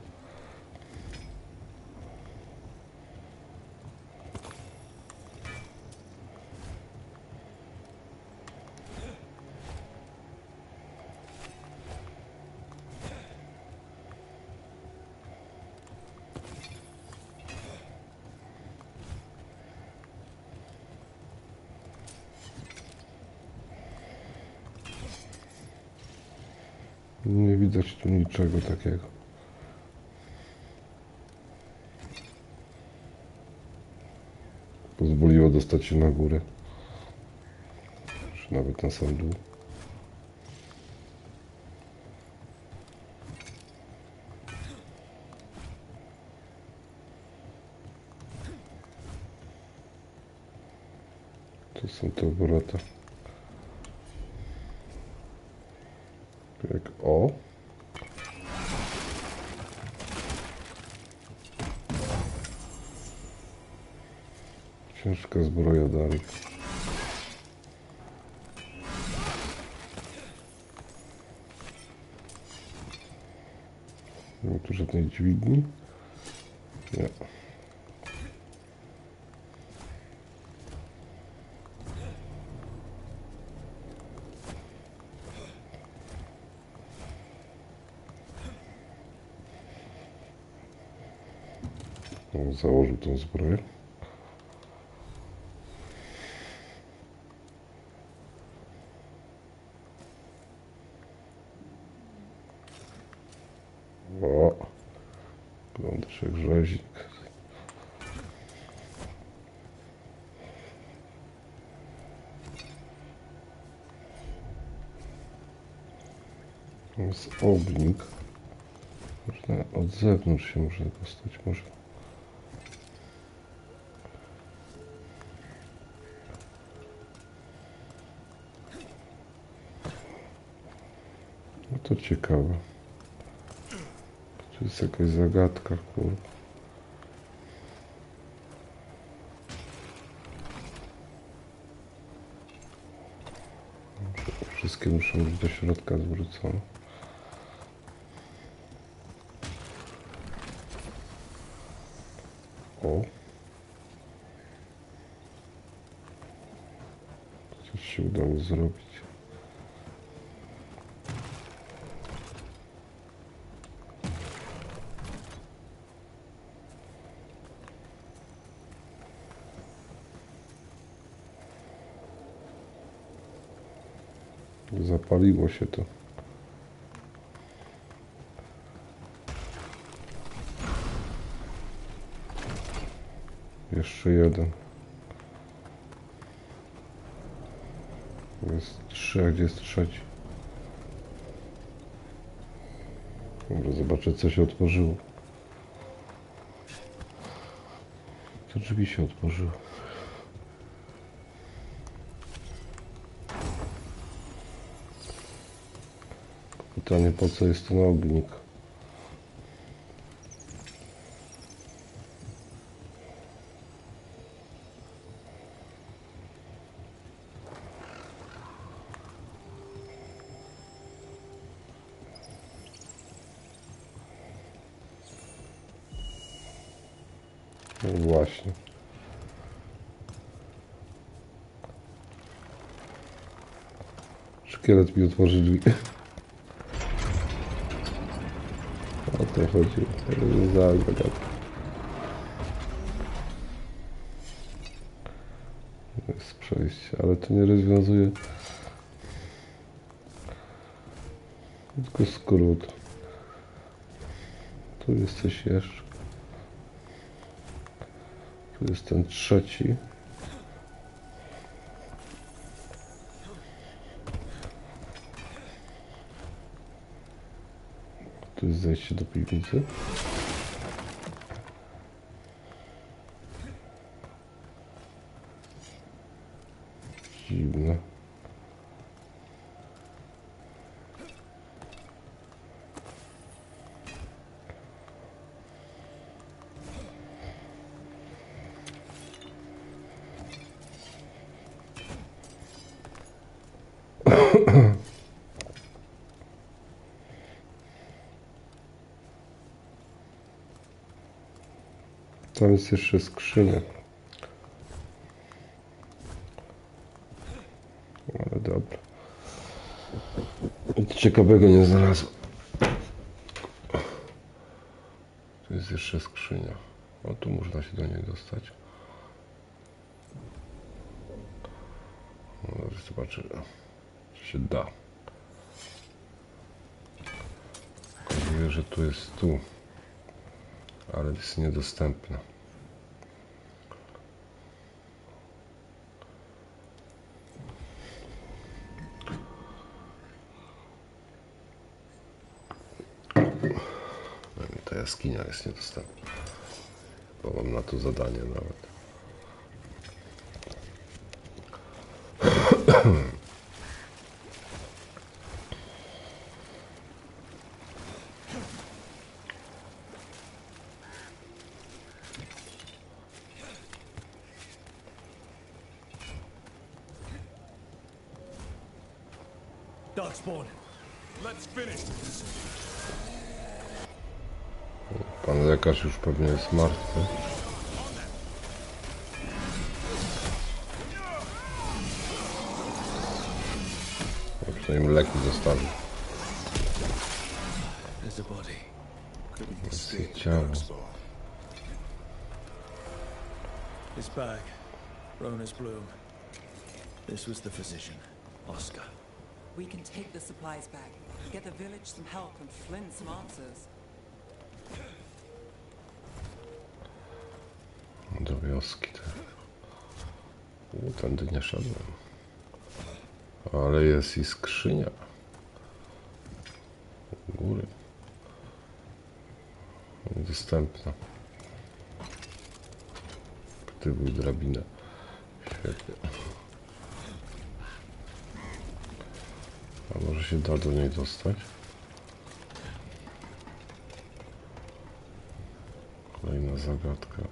Nie widać tu niczego takiego. Pozwoliło dostać się na górę. Czy nawet na sam dół. Tu są te obrota. Jak o. Ciężka zbroja dalej. Nie ma tu żadnej dźwigni. Nie. Założył tą zbroję. O, wyglądasz jak rzezik. To jest ognik. Można od zewnątrz się może dostać, może. No to ciekawe. Tu jest jakaś zagadka, kurwa. wszystkie muszą być do środka zwrócone. O. Coś się udało zrobić. Zapaliło się to. Jeszcze jeden. Jest 3, a gdzie jest trzeci? Dobra, zobaczę, co się otworzyło. Te drzwi się otworzyły. Pytanie, po co jest ten ognik? No właśnie. Szkielet mi otworzy drzwi. O to chodzi. Zagadka. Jest przejście, ale to nie rozwiązuje. Tylko skrót. Tu jest coś jeszcze. Tu jest ten trzeci. Tu jest zejście do piwnicy. Dziwne. Tam jest jeszcze skrzynia. Ale dobra. Nic ciekawego nie znalazłem. Tu jest jeszcze skrzynia. O, tu można się do niej dostać. No, zobaczymy, czy się da. Okazuje, że tu jest tu. Ale jest niedostępna. Ta jaskinia jest niedostępna. Bo mam na to zadanie nawet. Pan lekarz już pewnie jest martwy. Przynajmniej leki zostawił. Jest ciało. His bag. Rona's bloom. This was the physician, Oscar. We can take the supplies back, get the village some help, and Flynn some answers. Do wioski. Tędy nie szedłem. Ale jest i skrzynia. U góry. Niedostępna. Aktywuj drabinę. Świetnie. A może się da do niej dostać? Kolejna zagadka.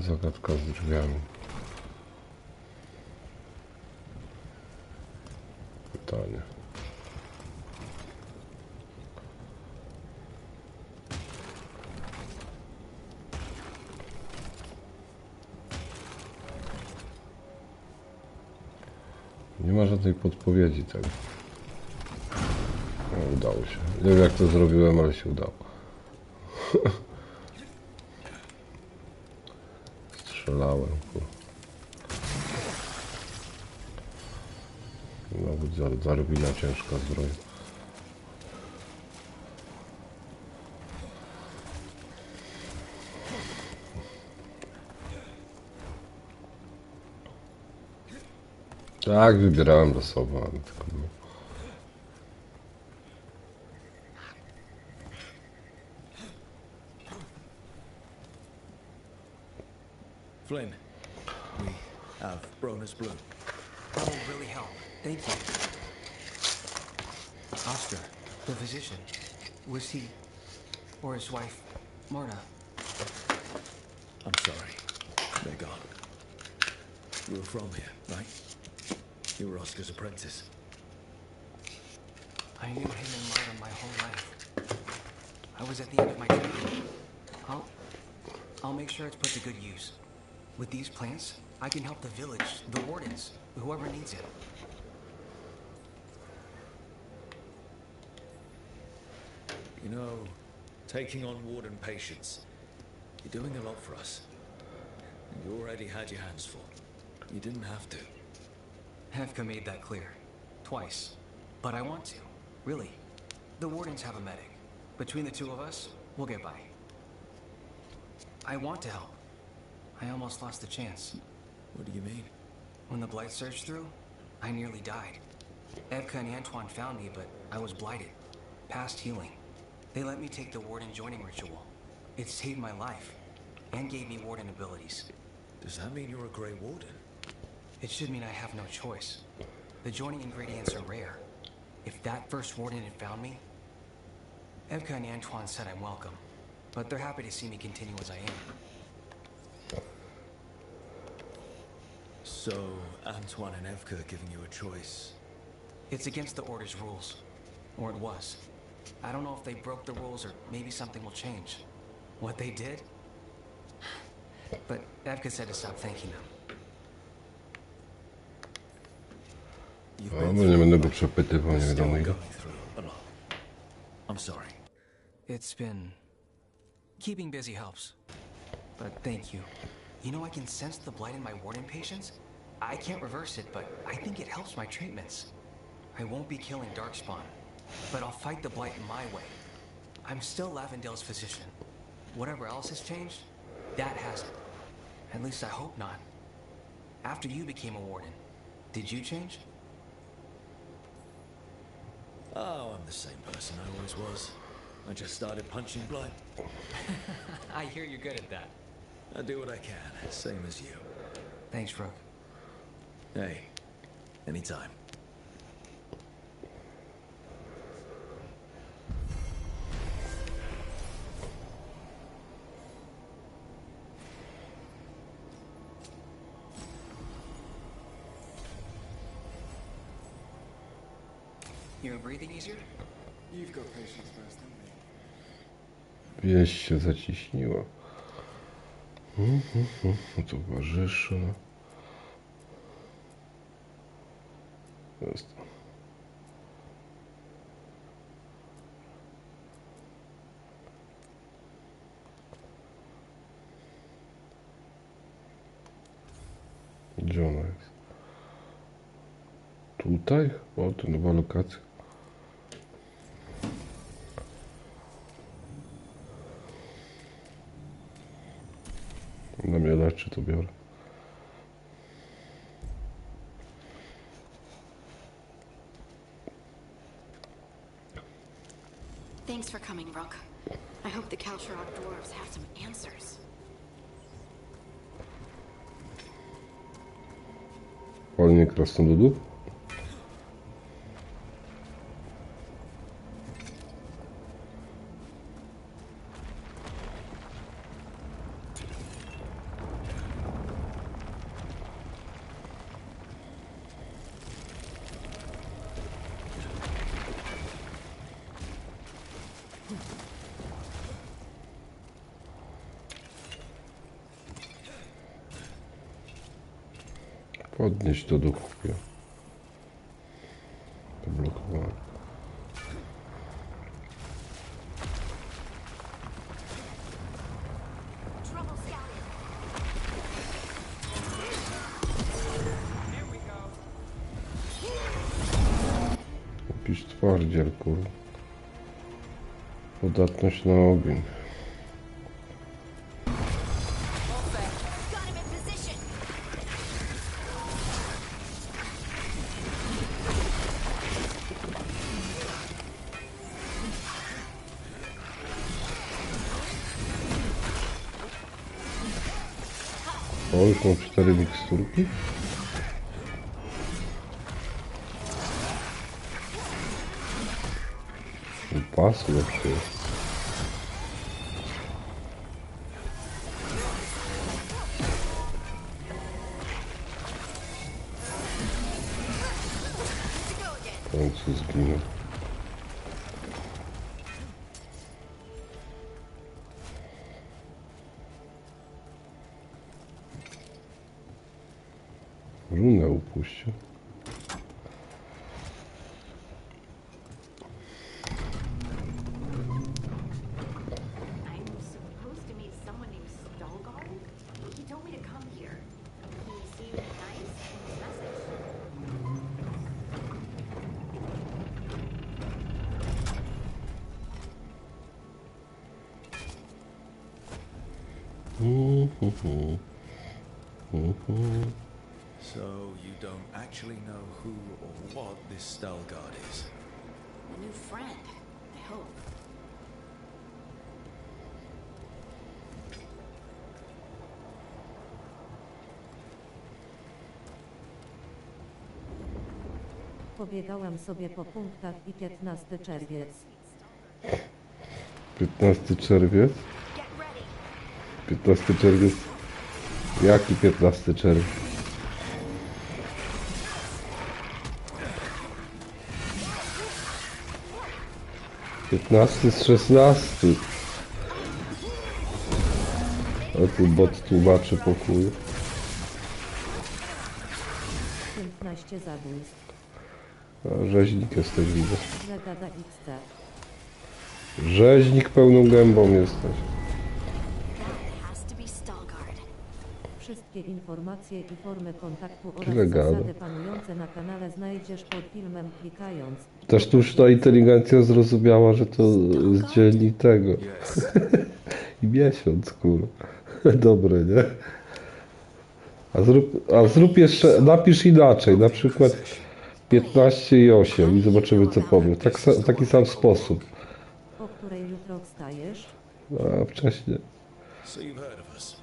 zagadka z drzwiami. Pytanie. Nie ma żadnej podpowiedzi tego. No, udało się. Nie wiem jak to zrobiłem, ale się udało. Strzelałem. Nawet zarobina ciężka zbroja. Tak, wybierałem losowo, ale tylko no. Flynn, we have Bronus Blue. That will really help. Thank you. Oscar, the physician, was he, or his wife, Marta? I'm sorry. They're gone. You were from here, right? You were Oscar's apprentice. I knew him and Marta my whole life. I was at the end of my training. I'll make sure it's put to good use. With these plants, I can help the village, the wardens, whoever needs it. You know, taking on warden patients, you're doing a lot for us. And you already had your hands full. You didn't have to. Hefka made that clear. Twice. But I want to. Really. The wardens have a medic. Between the two of us, we'll get by. I want to help. I almost lost the chance. What do you mean? When the blight surged through, I nearly died. Evka and Antoine found me, but I was blighted. Past healing. They let me take the warden joining ritual. It saved my life. And gave me warden abilities. Does that mean you're a Grey Warden? It should mean I have no choice. The joining ingredients are rare. If that first warden had found me... Evka and Antoine said I'm welcome. But they're happy to see me continue as I am. So, Antoine and Evka are giving you a choice. It's against the Order's rules. Or it was. I don't know if they broke the rules or maybe something will change. What they did? But Evka said to stop thanking them. No, nie będę go przepytywał, nie wiadomo ile. I'm sorry. It's been... Keeping busy helps. But thank you. You know, I can sense the blight in my warden patients. I can't reverse it, but I think it helps my treatments. I won't be killing Darkspawn, but I'll fight the blight my way. I'm still Lavendale's physician. Whatever else has changed, that hasn't. At least I hope not. After you became a warden, did you change? Oh, I'm the same person I always was. I just started punching blood. I hear you're good at that. I do what I can, same as you. Thanks, Rook. Hey, anytime. You're breathing easier? You've got patience worse than me. Wieś się zaciśniła. Towarzysze. Jest. Gdzie ona jest? Tutaj? O, to nowa lokacja. Na mnie leczy, to biorę. Thanks for coming, Rook. I hope the Kalsharok dwarves have some answers. Palnie krasnoludów? Podnieść do duchu. Zablokowałem. Jakiś twardziel, kurwa. Podatność na ogień. O, już mam 4 miksturki. Pas lepszy jest. W końcu zginął. Runę upuścił. So you don't actually know who or what this Stalguard is? A new friend, I hope. Pobiegałem sobie po punktach i 15 czerwiec. 15 czerwiec? 15 czerwiec? Jaki 15 czerwiec? Z 16. A tu bot tłumaczy pokój. 15 zabójstw. A rzeźnik jesteś, widzę. Legada XD. Rzeźnik pełną gębą jesteś. Wszystkie informacje i formy kontaktu oraz Tyle zasady gada. panujące na kanale znajdziesz pod filmem klikając. Ta sztuczna inteligencja zrozumiała, że to z dzielni tego. I miesiąc, kurwa. Dobre, nie? A zrób jeszcze, napisz inaczej, na przykład 15 i 8 i zobaczymy, co powie. Taki sam sposób. O której jutro wstajesz? A wcześniej.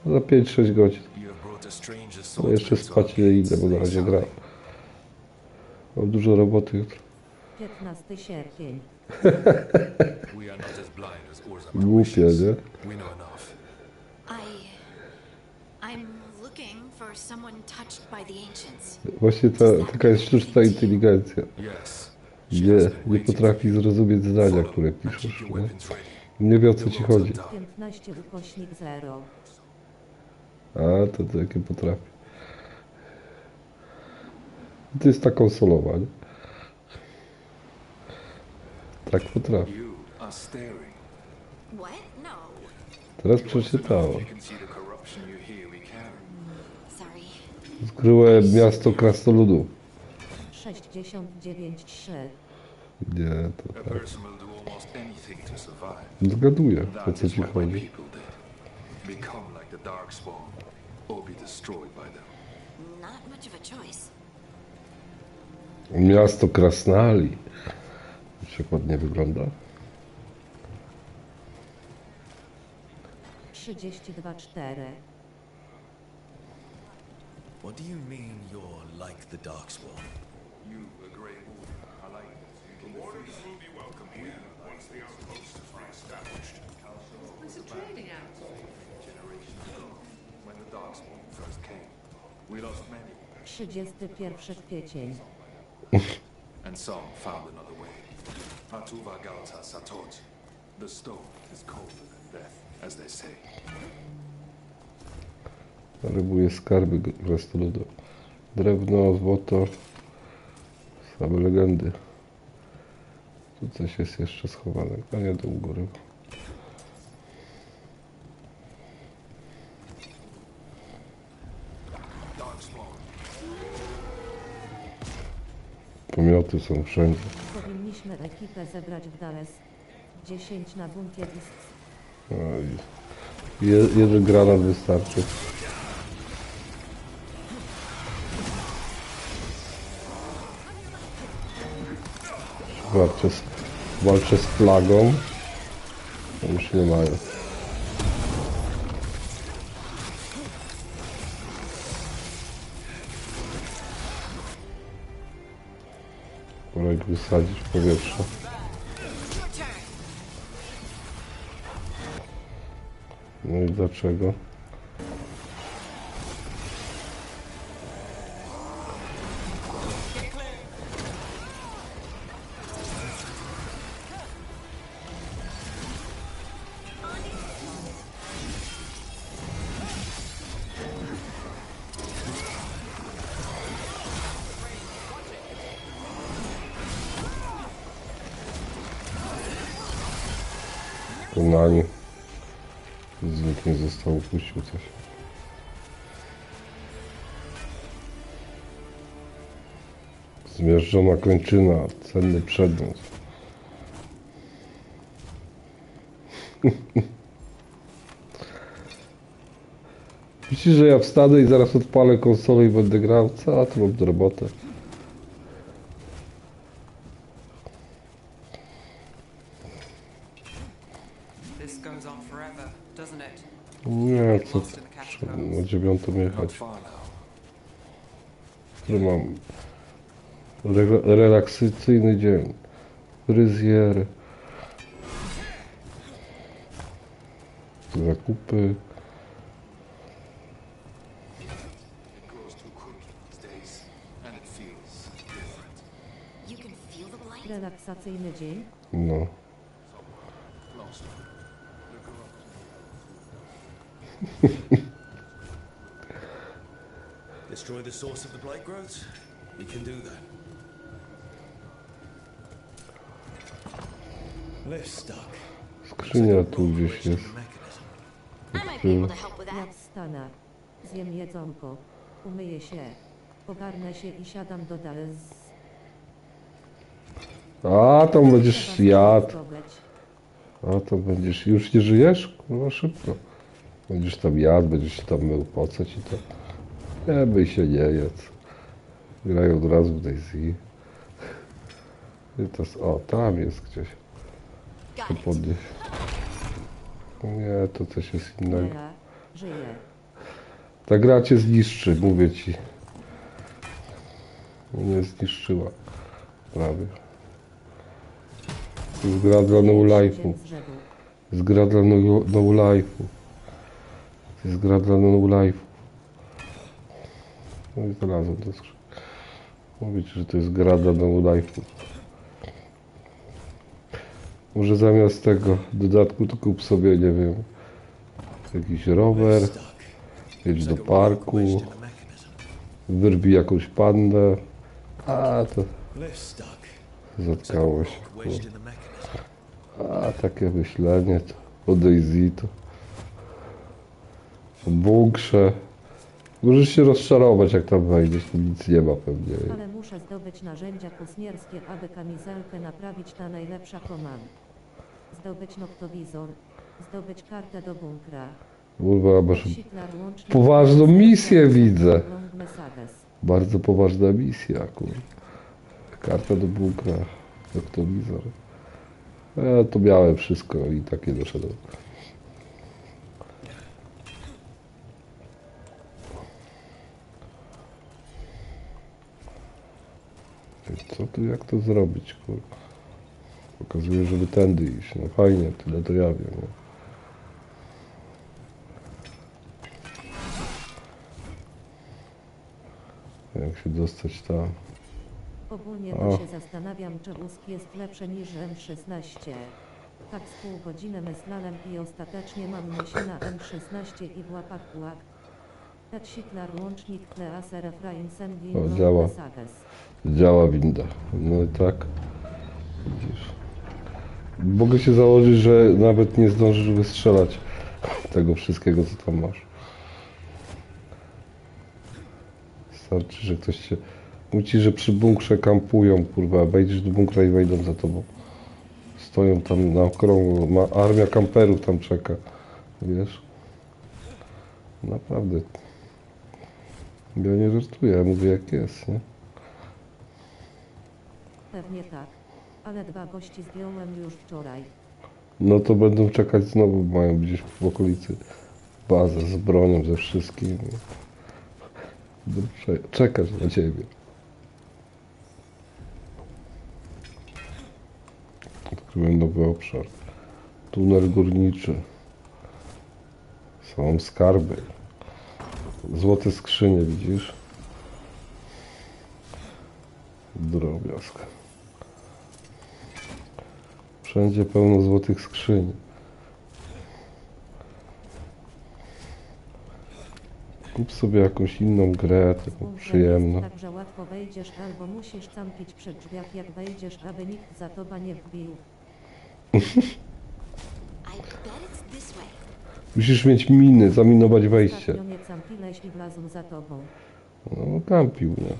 Za 5-6 godzin. No jeszcze spać nie idę, bo na razie gram. Mam dużo roboty jutro. 15 sierpień. Głupie, nie? I'm looking for someone touched by the ancients. Właśnie taka jest sztuczna inteligencja. Nie potrafi zrozumieć zdania, które piszesz. Nie wie, o co ci chodzi. 15 ukośnik 0. A, to takie potrafi. To jest ta konsolowa, nie? Tak potrafi. Teraz przeczytałem. Skryłem miasto krasnoludów. 69,3. Nie, to tak. Zgaduję, o co ci chodzi. Miasto krasnali. Jak ładnie wygląda. 32,4. What do you mean you're like the Darkspawn? You, a Grey Warden, I like it. The Wardens will be welcome here once the outposts are established. It's a trading outfit. Generations ago, when the Darkspawn first came, we lost many. 31 kwiecień. And some found another way. Atuva Galta Satot. The stone is colder than death, as they say. Rybuję skarby krasnoludów. Drewno, złoto. Same legendy. Tu coś jest jeszcze schowane, a nie do góry. Pomioty są wszędzie. Powinniśmy ekipę zebrać w Dallas. 10 na bunkierist. Jeden granat wystarczy. Walczę z plagą. Już nie mają. Pora ich wysadzić w powietrze. No i dlaczego? Konani. Nikt nie został, upuścił coś. Zmierzczona kończyna, cenny przedmiot. Myślisz, że ja wstanę i zaraz odpalę konsolę i będę grał? Co to mam do roboty? Nie, co na 9 jechać. Który mam relaksacyjny dzień. Fryzjer. Zakupy. Relaksacyjny dzień? No. Destroy the source of the blight growths? We can do that. Skrzynia tu gdzieś jest. Ja wstanę. Zjem jedzonko. Umyję się. Ogarnę się i siadam do Dallas. A, tam będziesz jadł. A, to będziesz... Już nie żyjesz? No szybko. Będziesz tam jadł, będziesz się tam mył, po co ci to? Nie, by się nie jedz. Grają od razu w Daisy. O, tam jest gdzieś. To podnieś. Nie, to coś jest innego. Ta gra cię zniszczy, mówię ci. Mnie zniszczyła. Prawie. To jest gra dla no life'u. Jest gra dla no life'u. To jest gra dla no life'u. No i znalazłem to skrzynkę. Mówię ci, że to jest gra dla no life'u. Może zamiast tego dodatku to kup sobie, nie wiem, jakiś rower, jedź do parku, wyrwij jakąś pandę, a to zatkało się. A takie myślenie, to o Daisy, to o bunkrze. Możesz się rozczarować, jak tam wejdziesz, to nic nie ma pewnie. Ale muszę zdobyć narzędzia kusnierskie, aby kamizelkę naprawić na najlepsza komand. Zdobyć noktowizor. Zdobyć kartę do bunkra. Kurwa, masz poważną misję, widzę. Bardzo poważna misja, kurwa. Karta do bunkra. Noktowizor. Ja to miałem wszystko i tak nie doszedłem. Co tu, jak to zrobić, kurwa? Pokazuje, żeby tędy iść. No fajnie, tyle to ja wiem. No. Jak się dostać tam? Ogólnie to się zastanawiam, czy łusk jest lepszy niż M16. Tak z pół godziny myślałem i ostatecznie mam myśl na M16 i w łapach łap. O, działa. Działa winda. No i tak. Widzisz. Mogę się założyć, że nawet nie zdążysz wystrzelać tego wszystkiego, co tam masz. Wystarczy, że ktoś się... Mówi, że przy bunkrze kampują, kurwa, wejdziesz do bunkra i wejdą za tobą. Stoją tam na okrągło, armia kamperów tam czeka, wiesz? Naprawdę. Ja nie żartuję, ja mówię jak jest, nie? Pewnie tak, ale 2 gości zdjąłem już wczoraj. No to będą czekać znowu, mają gdzieś w okolicy bazę z bronią, ze wszystkim. Będą czekać na ciebie. Odkryłem nowy obszar. Tunel górniczy. Są skarby. Złote skrzynie, widzisz? Drobiazg. Wszędzie pełno złotych skrzyń. Kup sobie jakąś inną grę, taką przyjemną. Także łatwo wejdziesz, albo musisz campić przy drzwiach, jak wejdziesz, aby nikt za tobą nie wbił. Musisz mieć miny, zaminować wejście. Nie campiłeś i wlazł za tobą. No, kampił, nie?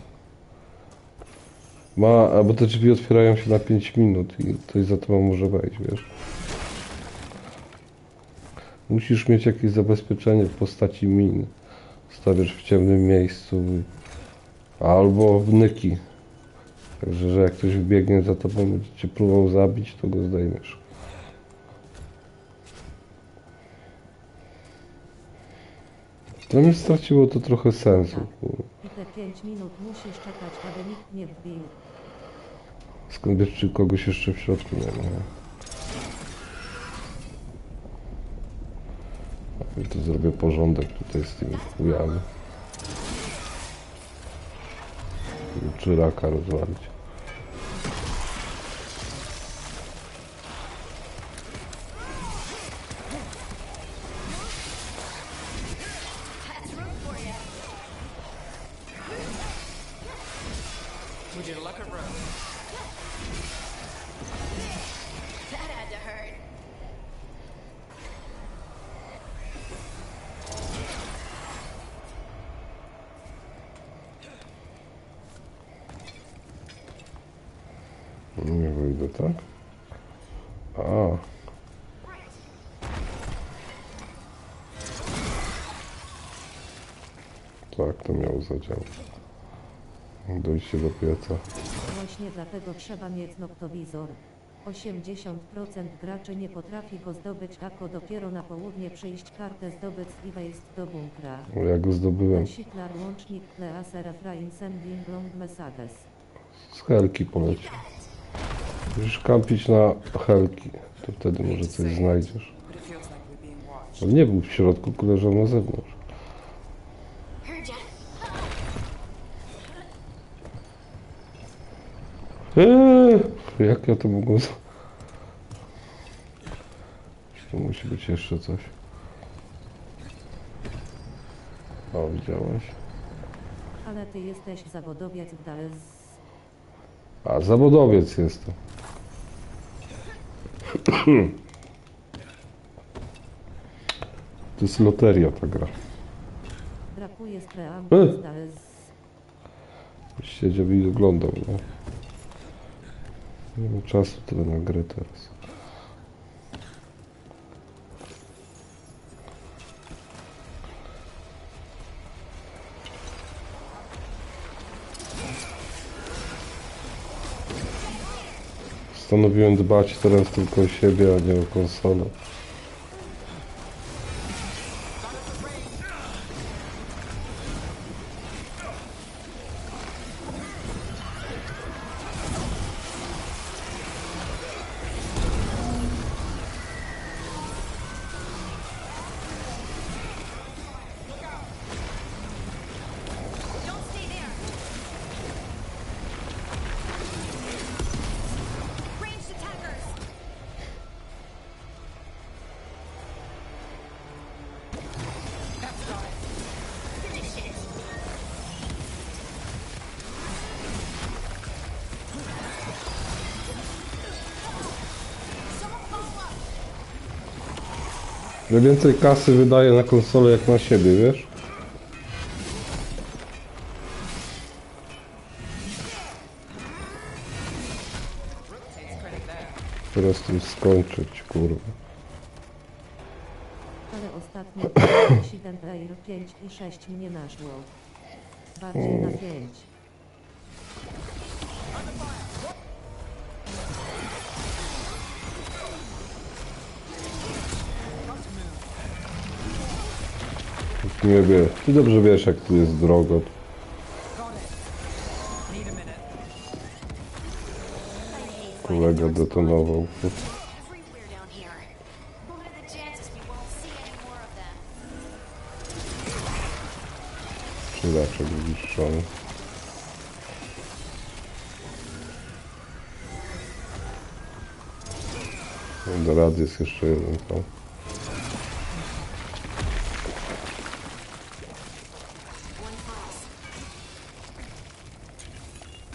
Bo te drzwi otwierają się na 5 minut i ktoś za tobą może wejść, wiesz? Musisz mieć jakieś zabezpieczenie w postaci min. Stawiasz w ciemnym miejscu. Albo wnyki. Także, że jak ktoś wbiegnie za tobą, będzie cię próbował zabić, to go zdejmiesz. Dla mnie straciło to trochę sensu. I te 5 minut musisz czekać, aby nikt nie wbił. Skąd wiesz, czy kogoś jeszcze w środku nie ma? Ja tu zrobię porządek tutaj z tymi chujami. Czy raka rozwalić. Nie wyjdę, tak? A. Tak, to miało zadziałać. Dojście do pieca. Właśnie dlatego trzeba mieć noktowizor. 80% graczy nie potrafi go zdobyć, a dopiero na południe przyjść kartę zdobyć i wejść do bunkra. Ja go zdobyłem. Łącznik messages. Z helki poleci. Musisz kampić na helki, to wtedy może coś znajdziesz. On nie był w środku, leżał na zewnątrz. Jak ja to mogłem... Tu musi być jeszcze coś. O, widziałeś? Ale ty jesteś zawodowiec w DAS. A, zawodowiec jestem. To jest loteria ta gra. Brakuje z preambuły z DAS. Siedział i oglądał, nie? Nie mam czasu tyle na grę teraz. Postanowiłem dbać teraz tylko o siebie, a nie o konsolę. Ja więcej kasy wydaję na konsolę jak na siebie, wiesz? Teraz tym skończyć, kurwa. Ale ostatnio 7 euro 5 i 6 mnie naszło. Bardziej na 5. Nie wie. Ty dobrze wiesz, jak tu jest drogo. Kolega detonował. Przydaczek zniszczony. Do rady jest jeszcze jeden tam.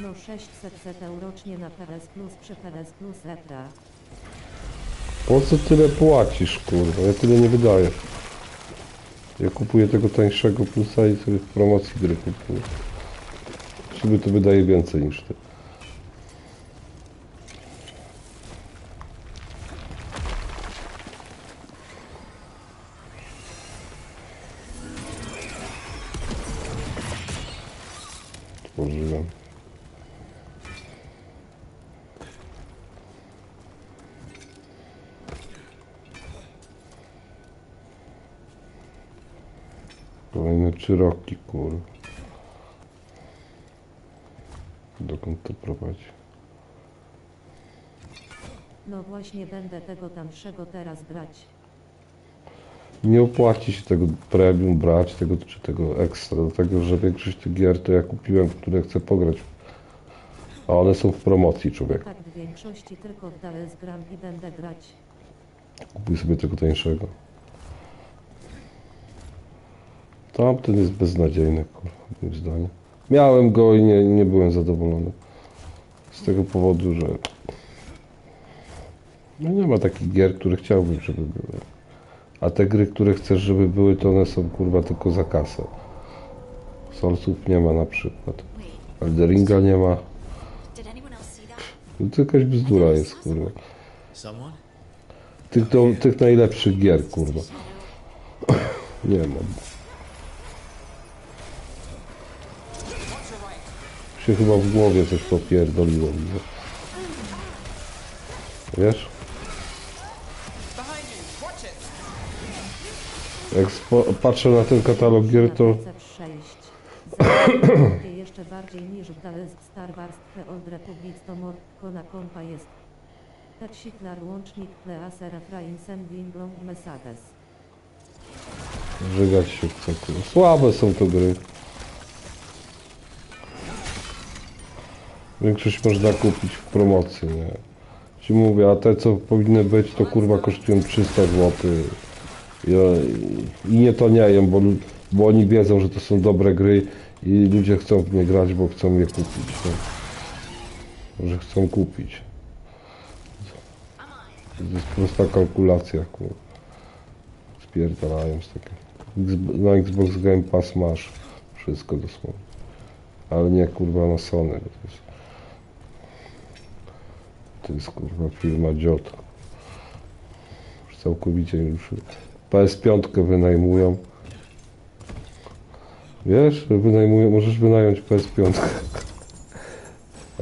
No 600 euro rocznie na PS Plus przy PS Plus Etra. Po co tyle płacisz, kurwa? Ja tyle nie wydaję. Ja kupuję tego tańszego plusa i sobie w promocji gry kupuję. Żeby to wydaje więcej niż ty. Tworzyłem. Kolejne 3 roki, kurwa. Dokąd to prowadzi? No właśnie będę tego tamszego teraz brać. Nie opłaci się tego premium brać, tego czy tego ekstra, dlatego że większość tych gier to ja kupiłem, które chcę pograć. A one są w promocji, człowiek. Tak, w większości tylko w DS gram i będę grać. Kupuj sobie tego tańszego. Tamten jest beznadziejny, kurwa, moim zdaniem. Miałem go i nie byłem zadowolony. Z tego powodu, że no nie ma takich gier, które chciałbym, żeby były. A te gry, które chcesz, żeby były, to one są, kurwa, tylko za kasę. Soulsów nie ma na przykład. Elderinga nie ma. No to jakaś bzdura jest, kurwa. Tych najlepszych gier, kurwa. Nie mam. Się chyba w głowie coś popierdoliło. Wiesz? Jak patrzę na ten katalog gier, to... Jeszcze bardziej niż w DS Star Wars The Old Republic to mordko na kompa jest. Taxiklar łącznik Pleaser Efrain Sending Long Messages. Żygać się chce, kurwa. Słabe są to gry. Większość można kupić w promocji, nie? Ci mówię, a te co powinny być, to kurwa kosztują 300 zł. I nie toniają, bo oni wiedzą, że to są dobre gry i ludzie chcą w nie grać, bo chcą je kupić. Nie? Że chcą kupić. To jest prosta kalkulacja, kurwa. Spierdalają z takiego. Na Xbox Game Pass masz wszystko dosłownie. Ale nie, kurwa, na Sony. To jest kurwa firma Dziot. Już całkowicie już PS5 wynajmują. Wiesz, wynajmują, możesz wynająć PS5.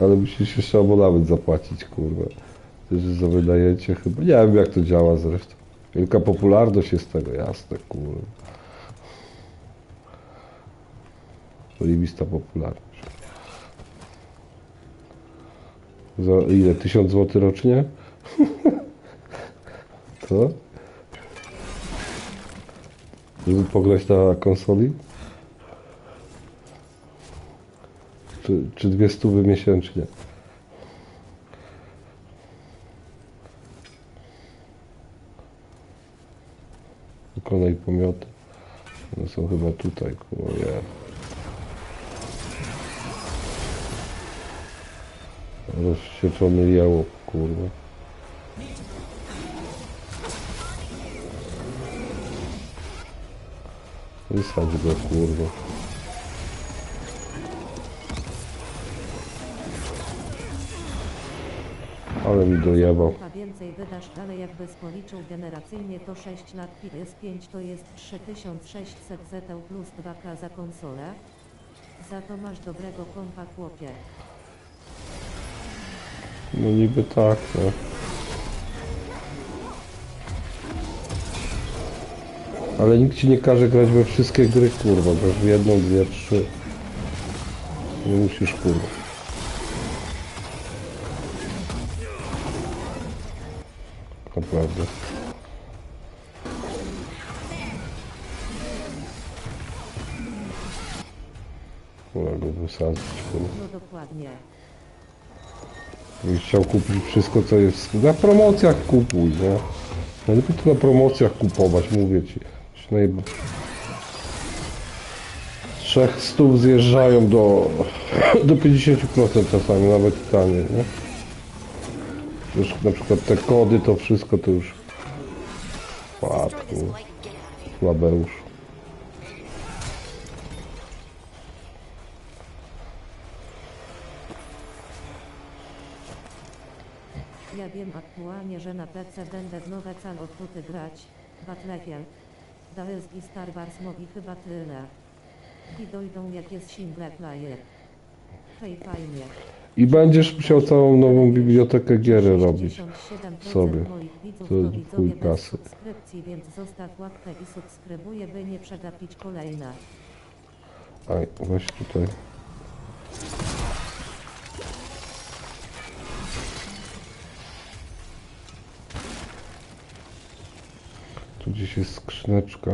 Ale musisz jeszcze abonament zapłacić, kurwa. Że za wynajęcie chyba. Nie wiem, jak to działa zresztą. Wielka popularność jest tego, jasne, kurwa. Zajebista popularność. Za ile? 1000 zł rocznie? Co? Żeby pograć na konsoli? Czy 200 miesięcznie? Wykonaj pomioty. One są chyba tutaj, kurwa. Rozsieczony jałob, kurwa. Wysadź go, kurwa. Ale mi dojebał. Więcej wydasz, ale jakby policzył generacyjnie to 6 lat PS5 to jest 3600 ZT plus 2K za konsolę. Za to masz dobrego kompa, chłopie. No niby tak, no. Ale nikt ci nie każe grać we wszystkie gry, kurwa. Grasz w jedną, dwie, trzy. Nie musisz, kurwa. Naprawdę. Mogę go wysadzić, kurwa. No dokładnie. Byś chciał kupić wszystko, co jest... Na promocjach kupuj, nie? Najlepiej to na promocjach kupować, mówię ci. 300 zjeżdżają do 50% czasami, nawet taniej, nie? Już na przykład te kody, to wszystko to już... Łatwo. Słabeusz. Ja wiem aktualnie, że na PC będę w nowe Call of Duty grać, Battlefield, DSG i Star Wars i chyba tyle. I dojdą jak jest single player. Hej, fajnie. I będziesz musiał całą nową bibliotekę gier robić sobie. To jest chuj kasy. Subskrypcji, więc zostaw łapkę i subskrybuję, by nie przegapić kolejne. Aj, weź tutaj. Tu gdzieś jest skrzyneczka.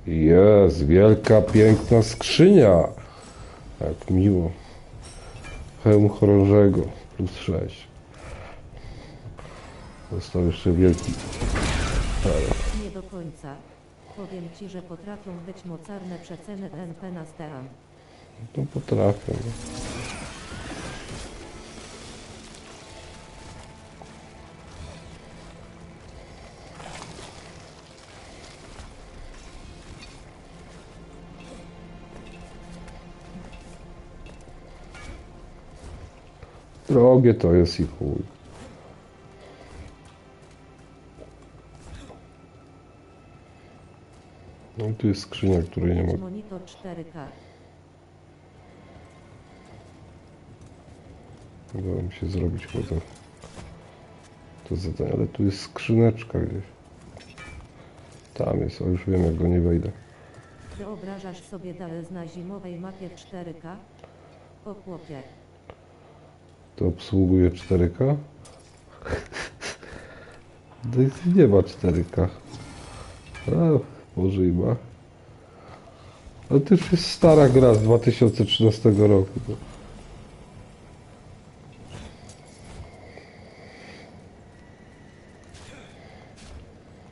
Jest, wielka, piękna skrzynia. Jak miło. Hełm chorążego plus 6. Został jeszcze wielki. Nie do końca. Powiem ci, że potrafią być mocarne przeceny NP na steran. No potrafią. Drogie to jest i chuj. No i tu jest skrzynia, której nie ma. Monitor 4K. Udało mi się zrobić chyba to zadanie, ale tu jest skrzyneczka gdzieś. Tam jest, o już wiem jak go nie wejdę. Wyobrażasz sobie DLS na zimowej mapie 4K? O chłopie. To obsługuje 4K? Nie ma 4K. A, może i ma. Ale to już jest stara gra z 2013 roku.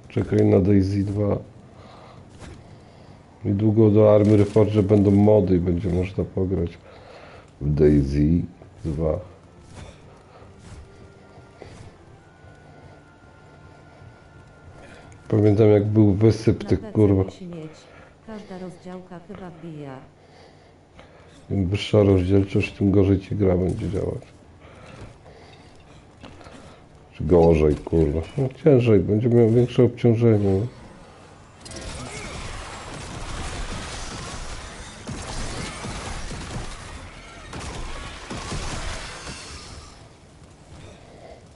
Czekaj na Daisy 2. Niedługo do Army Reforge będą mody i będzie można pograć w Daisy 2. Pamiętam jak był wysyp tych kurwa. Każda rozdziałka chyba wbija. Im wyższa rozdzielczość, tym gorzej ci gra będzie działać. Czy gorzej, kurwa. No ciężej, będzie miał większe obciążenie.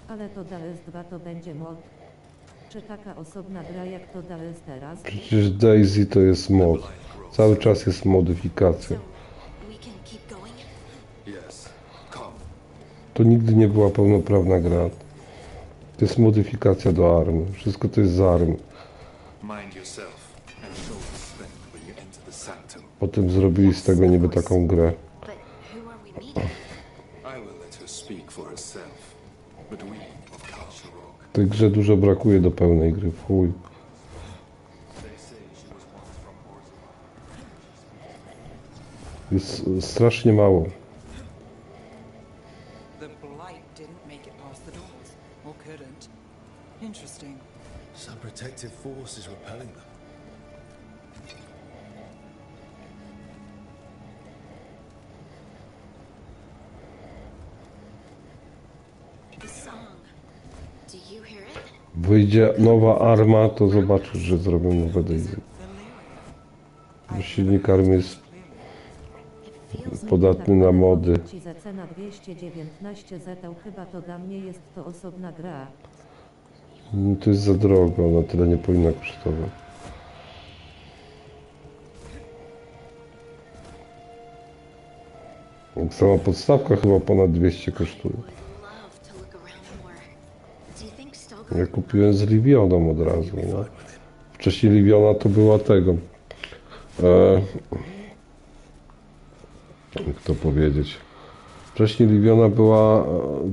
Ale to DLS 2 to będzie mod. Czy taka osobna gra jak to DLS teraz? Przecież Daisy to jest mod. Cały czas jest modyfikacja. To nigdy nie była pełnoprawna gra. To jest modyfikacja do Army. Wszystko to jest z Army. Potem zrobili z tego niby taką grę. W tej grze dużo brakuje do pełnej gry, w chuj. Jest strasznie mało. Interesting. Some protective force is repelling them. wyjdzie nowa arma, to zobaczysz, że zrobią nowe Daisy. Silnik army jest podatny na mody. Cena 219 zetał, chyba to dla mnie jest to osobna gra. No to jest za drogo, na tyle nie powinna kosztować. Sama podstawka chyba ponad 200 kosztuje. Ja kupiłem z Livioną od razu, no. Wcześniej Liviona to była tego. Jak to powiedzieć? Wcześniej Liviona była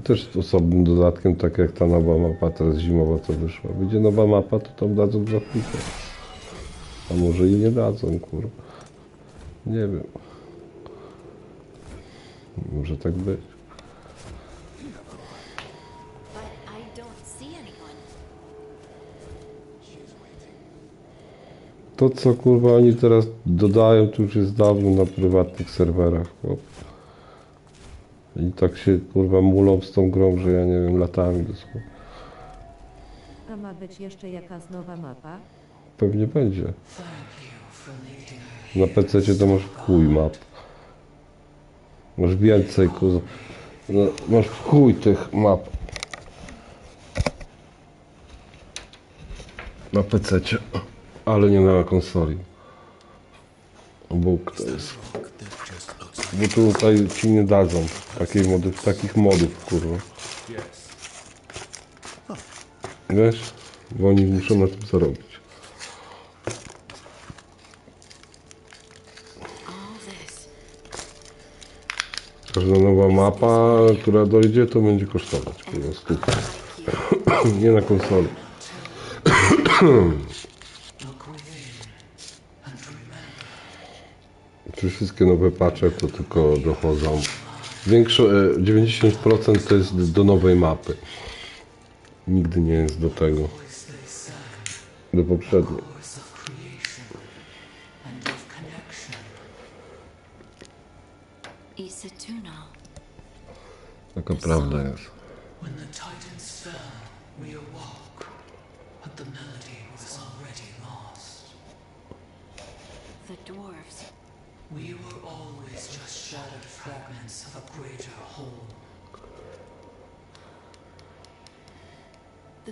też osobnym dodatkiem, tak jak ta nowa mapa, teraz zimowa co wyszła. Wyjdzie nowa mapa, to tam dadzą grafikę. A może i nie dadzą, kurwa. Nie wiem. Może tak być. To co kurwa oni teraz dodają, to już jest dawno na prywatnych serwerach. I tak się kurwa mulą z tą grą, że ja nie wiem, latami dosłownie. A ma być jeszcze jakaś nowa mapa? Pewnie będzie. Na PC to masz chuj map. Masz więcej, kurwa. No, masz chuj tych map. Na PC, ale nie na konsoli. Bóg to jest. Bo tutaj ci nie dadzą takich modów, kurwa. Wiesz? Bo oni muszą na tym zarobić. Każda nowa mapa, która dojdzie, to będzie kosztować po prostu. Nie na konsoli. Czy wszystkie nowe patche to tylko dochodzą. 90% to jest do nowej mapy. Nigdy nie jest do tego. Do poprzedniej. Taka prawda jest. The dwarves. We were always just shattered fragments of a greater whole.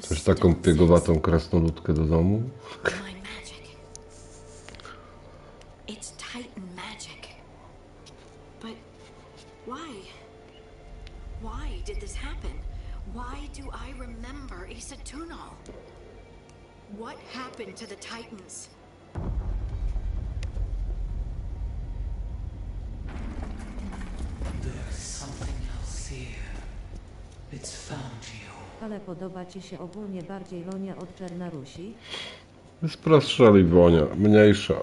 Chcesz taką piegowatą krasnoludkę do domu? It's Titan magic. But why? Why did this happen? Why do I remember Isatunal? What happened to the Titans? There's something else here. It's found you. Ale podoba ci się ogólnie bardziej Lonia od Czarnorusi? Jest prostsza Livionia, mniejsza.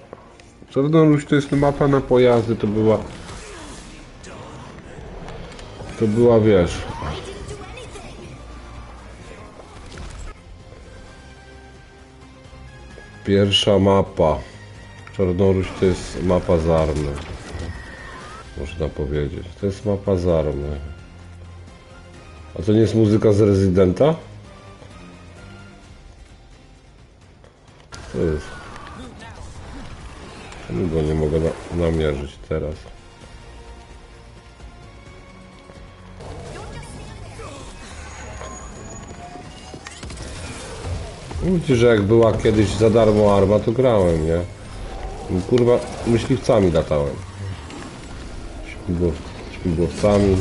Czarnoruś to jest mapa na pojazdy, to była, wiesz... Pierwsza mapa. Czarnoruś to jest mapa z army. Można powiedzieć. To jest mapa z army. A to nie jest muzyka z Rezydenta? To jest. Czemu go nie mogę namierzyć teraz? Widzicie, że jak była kiedyś za darmo arma, to grałem, nie? Kurwa, myśliwcami latałem. Śmigłowcami.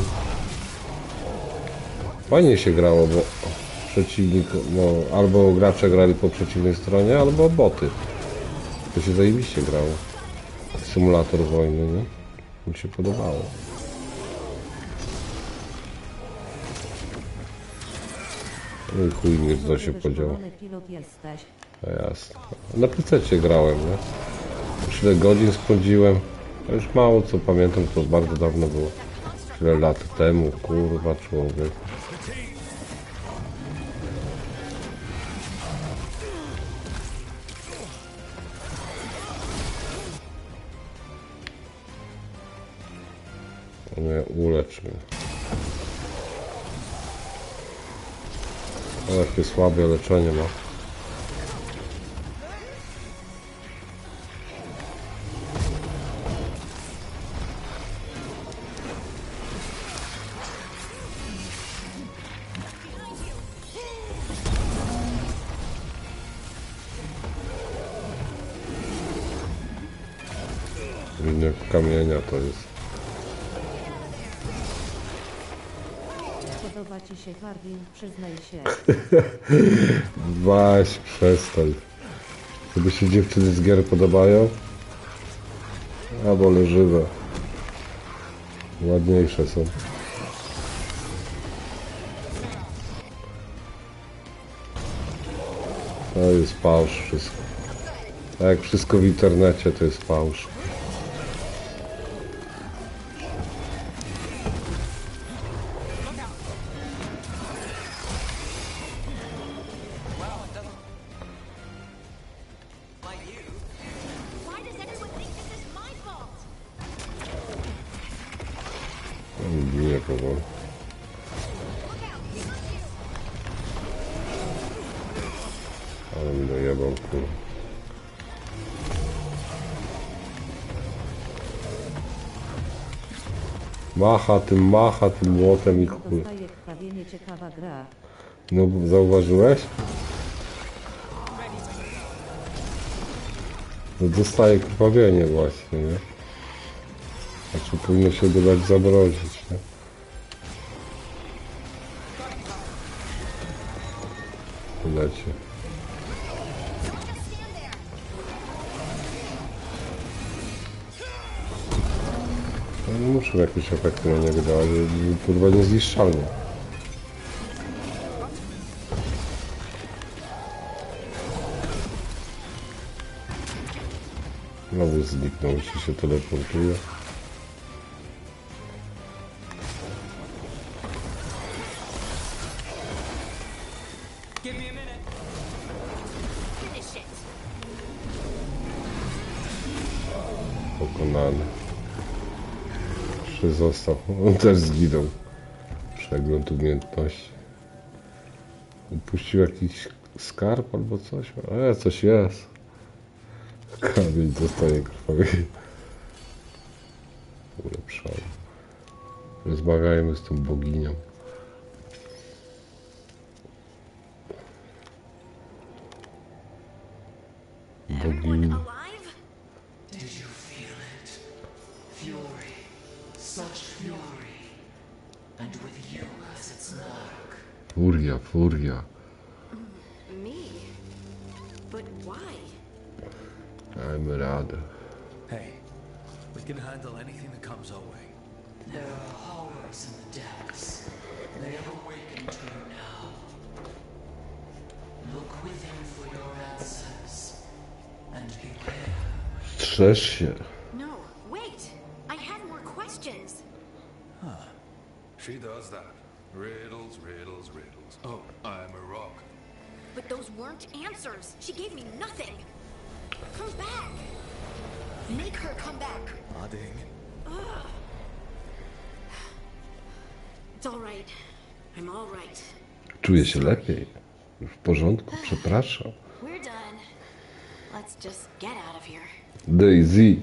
Fajnie się grało, bo przeciwnik, no, albo gracze grali po przeciwnej stronie, albo boty. To się zajebiście grało. Symulator wojny, nie? Mi się podobało. No i chuj mnie w się podział. A jasne. Na PC grałem, nie? Już ile godzin spędziłem. A już mało co pamiętam, to bardzo dawno było. Tyle lat temu, kurwa człowiek. Nie, ulecz mnie. O, jakie słabe leczenie ma. Nie kamienia to jest. Podoba ci się Hardin, przyznaj się. Weź, przestań. Tobie się dziewczyny z gier podobają? A wolę żywe. Ładniejsze są. To jest fałsz wszystko. Tak jak wszystko w internecie to jest fałsz. Nie powoli. Ale mi dojebał, kurwa. Macha tym młotem i chuj. No zauważyłeś? No dostaje krwawienie właśnie, nie? Znaczy powinno się go dać zamrozić, nie? Lecie. No nie muszę jakieś efekty na niego dawać, kurwa niezniszczalny. Znowu zniknął, jeśli się teleportuje. Pokonany. Jeszcze został. On też zginął. Przegląd umiejętności. Upuścił jakiś skarb albo coś? Coś jest. Kamień dostaje krwawienie. Ulepszony. Rozmawiajmy z tą boginią. Bogini. Furia. Me? But why? Dajmy radę. Hey, we can handle anything that comes our way. There are horrors in the depths. They have awakened to you now. Look within for your answers. And beware. Strzeż się. No, wait! I have more questions. She does that. Riddles. Oh, I'm a rock. But those weren't answers. She gave me nothing. Come back. Make her come back. Harding. It's all right. I'm all right. Czuję się lepiej. W porządku, przepraszam. We're done. Let's just get out of here. Daisy.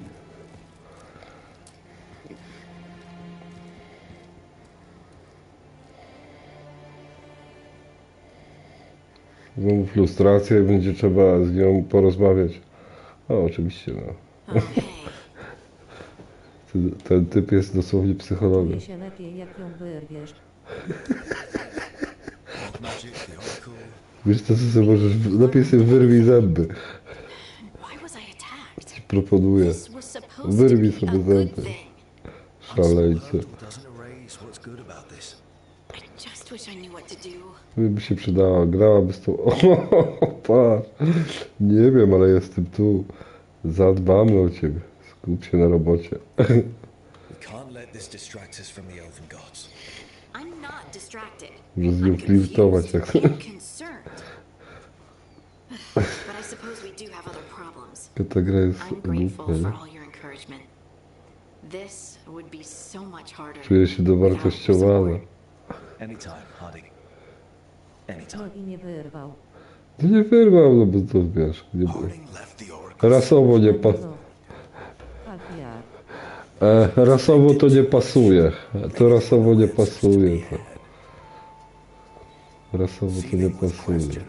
Znowu frustracja i będzie trzeba z nią porozmawiać. O, oczywiście, no. Ten typ jest dosłownie psychologiem. Czuję się lepiej, jak ją wyrwiesz. Wiesz co sobie możesz... Lepiej sobie wyrwij zęby. Ci proponuję. Wyrwij sobie zęby. Szaleńcy. By się przydała, grałaby z tą... O, patrz. Nie wiem, ale jestem tu. Zadbamy o ciebie. Skup się na robocie. Może z nią flirtować jak... Ta gra jest głupia, nie? Czuję się dowartościowana. No i nie wyrwał. No nie wyrwał, no bo to wiesz, nie było. Rasowo nie rasowo to nie pasuje. To rasowo nie pasuje. To. Rasowo to nie pasuje.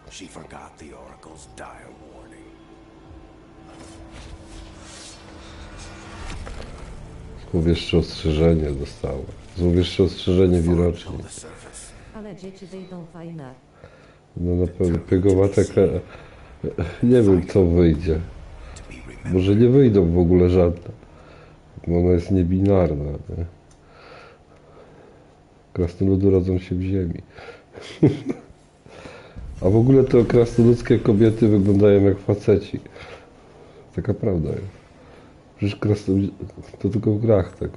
She forgot the Oracle's dire warning. Złowieszcze ostrzeżenie dostała. Złowieszcze ostrzeżenie wiroczni. Ale dzieci wyjdą fajne. No na pewno piegowatek. Nie wiem co wyjdzie. Może nie wyjdą w ogóle żadne. Bo ona jest niebinarna. Nie? Krasnoludy rodzą się w ziemi. A w ogóle to krasnoludzkie kobiety wyglądają jak faceci. Taka prawda jest. Przecież to tylko w grach tak.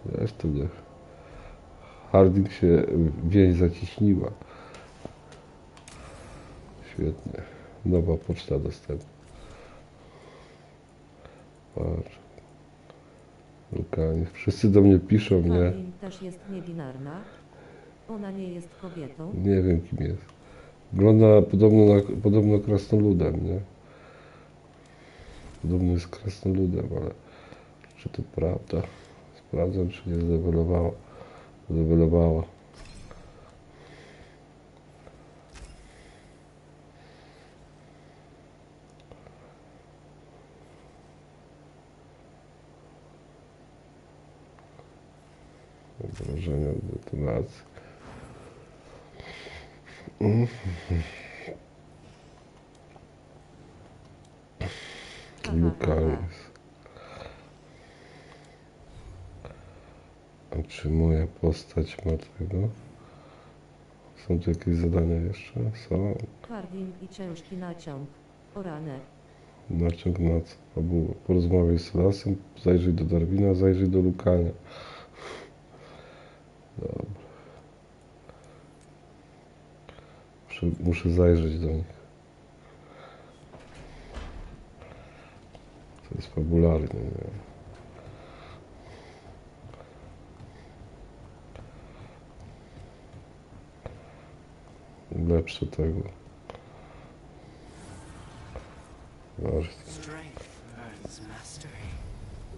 Wiesz, to nie. Harding się więź zaciśniła. Świetnie. Nowa poczta dostępna. Patrz. Lukanie. Wszyscy do mnie piszą, nie? Harding też jest niebinarna. Ona nie jest kobietą. Nie wiem kim jest. Wygląda podobno krasnoludem, nie? Podobno jest krasnoludem, ale czy to prawda? Sprawdzam, czy nie zdewelowała. Zdewelowała. Obrażenia, detonacji. Lukalis. A czy moja postać ma tego? Są tu jakieś zadania jeszcze? Są. Harding i ciężki naciąg. O ranę. Naciąg na co? Fabuła. Porozmawiaj z Lasem, zajrzyj do Darwina, zajrzyj do Lukania. Dobra. Muszę zajrzeć do nich. To jest fabularne, nie? Lepsze tego.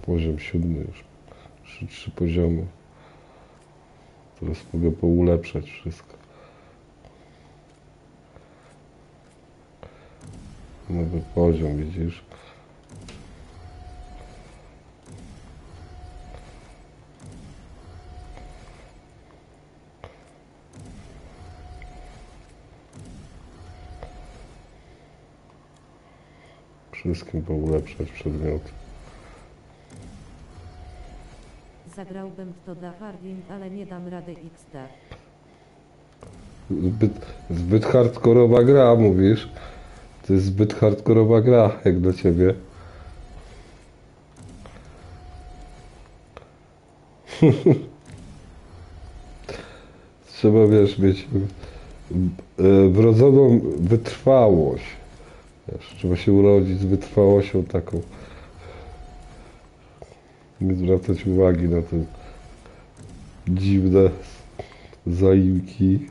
Poziom 7 już. 3 poziomy. Teraz mogę poulepszać wszystko. Nowy poziom, widzisz? Wszystkim poulepszać przedmioty. Zagrałbym w to dla Harding, ale nie dam rady XD. Zbyt hardkorowa gra, mówisz? To jest zbyt hardkorowa gra, jak dla ciebie. Trzeba, wiesz, mieć wrodzoną wytrwałość. Wiesz, trzeba się urodzić z wytrwałością taką. Nie zwracać uwagi na te dziwne zaimki.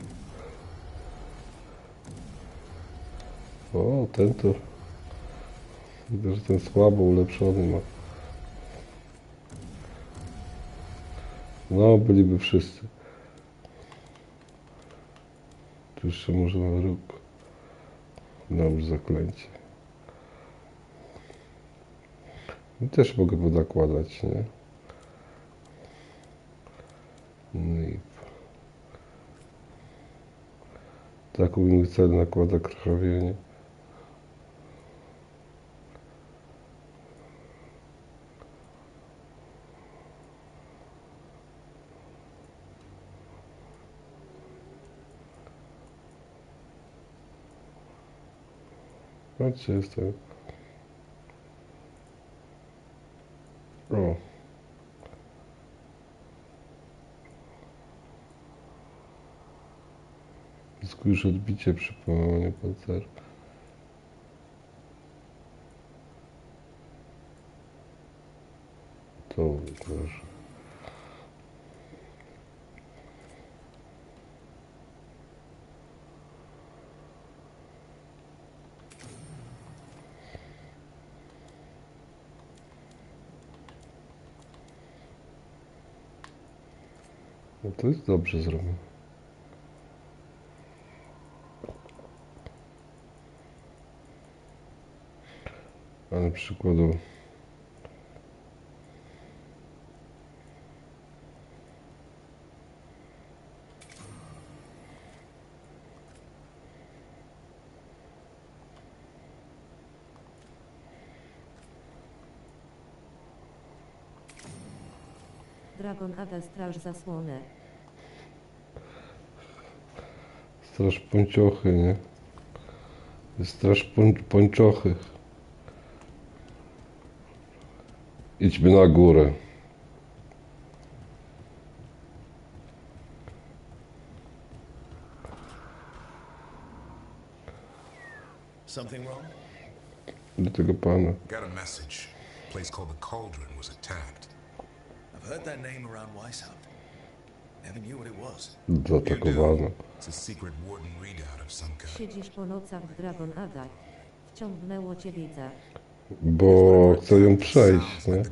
O, ten to... Widzę, że ten słabo ulepszony ma. No, byliby wszyscy. Tu jeszcze może na róg. Nałóż zaklęcie. I też mogę podakładać, nie? No i... Taką inny cel nakłada krwawienie. Patrzcie, jestem. O. Zyskujesz odbicie przy połamaniu pancerza. To proszę. No to jest dobrze zrobione. Ale przykładowo. Dragon Ada Straż Zasłony. Straż pończochy, nie? Jest straż pończochy. Idźmy na górę. Something wrong? Do tego pana. Got a message. A place called the Cauldron was attacked. I've heard that name around Weishaupt. Never knew what it was. Zaatakowano. It's a secret warden readout of some kind. Siedzisz po nocach w Dragon Ada. Wciągnęło cię widzę. Bo chcę ją przejść, nie?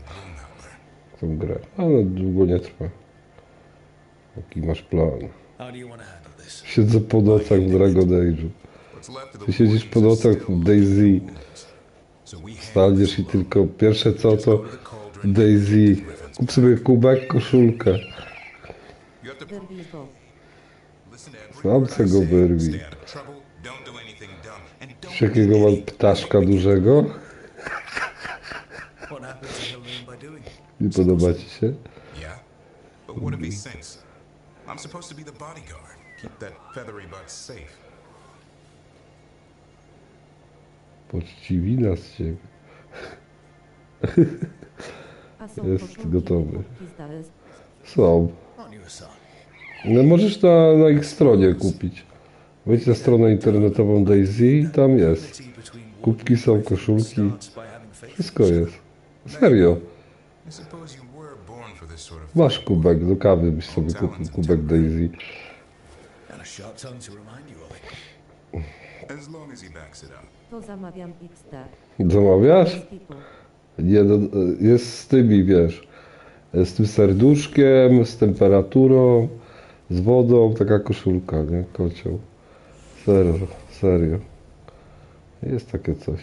Tą grę. Ale długo nie trwa. Jaki masz plan? How do you want to handle this? Siedzę po nocach w Dragon Age'u. Ty siedzisz po nocach w DayZ. Staniesz i tylko pierwsze co to DayZ. Kup sobie kubek, koszulkę. Sam se go wyrwij. Wiesz jakiego mam ptaszka dużego? Nie podoba ci się? I'm supposed to be the bodyguard. Keep that feathery butt safe. Poczciwi nas z ciebie. Jest gotowy. Są. No możesz na ich stronie kupić. Wejdź na stronę internetową DayZ i tam jest. Kubki są, koszulki. Wszystko jest. Serio. Masz kubek do kawy, byś sobie kupił kubek DayZ. To zamawiam XD. Zamawiasz? Nie, no, jest z tymi, wiesz, z tym serduszkiem, z temperaturą, z wodą, taka koszulka, nie? Kocioł. Serio. Jest takie coś.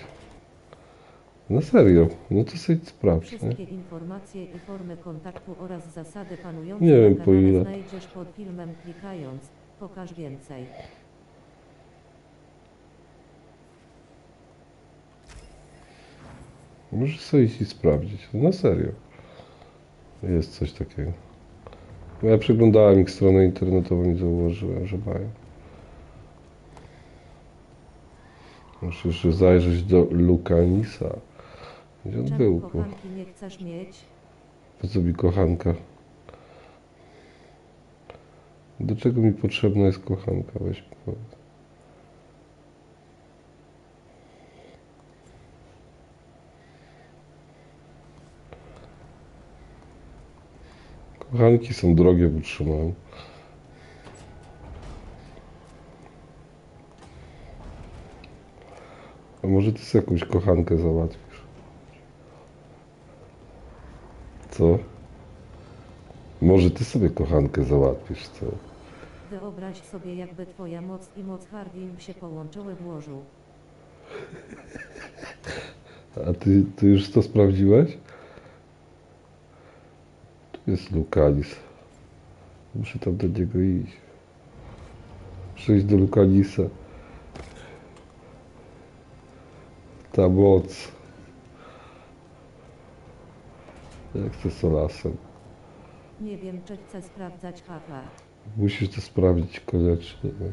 No serio, no to sobie sprawdź, nie? Wszystkie informacje i formy kontaktu oraz zasady panujące Nie wiem, na po kanale ile. znajdziesz pod filmem klikając pokaż więcej. Możesz sobie iść i sprawdzić. No serio. Jest coś takiego. Ja przeglądałem ich stronę internetową i zauważyłem, że mają. Muszę jeszcze zajrzeć do Lucanisa. Gdzie on był? Kochanki nie chcesz mieć? Po co mi kochanka? Do czego mi potrzebna jest kochanka? Weź mi powiedz. Kochanki są drogie w utrzymaniu. A może ty sobie jakąś kochankę załatwisz? Co? Może ty sobie kochankę załatwisz, co? Wyobraź sobie, jakby twoja moc i moc Hardin się połączyły w łożu. A ty już to sprawdziłeś? Tu jest Lucanis. Muszę tam do niego iść. Muszę iść do Lucanisa. Ta moc. Jak chcę solasem. Nie wiem, czy chcę sprawdzać HP. Musisz to sprawdzić koniecznie. Nie?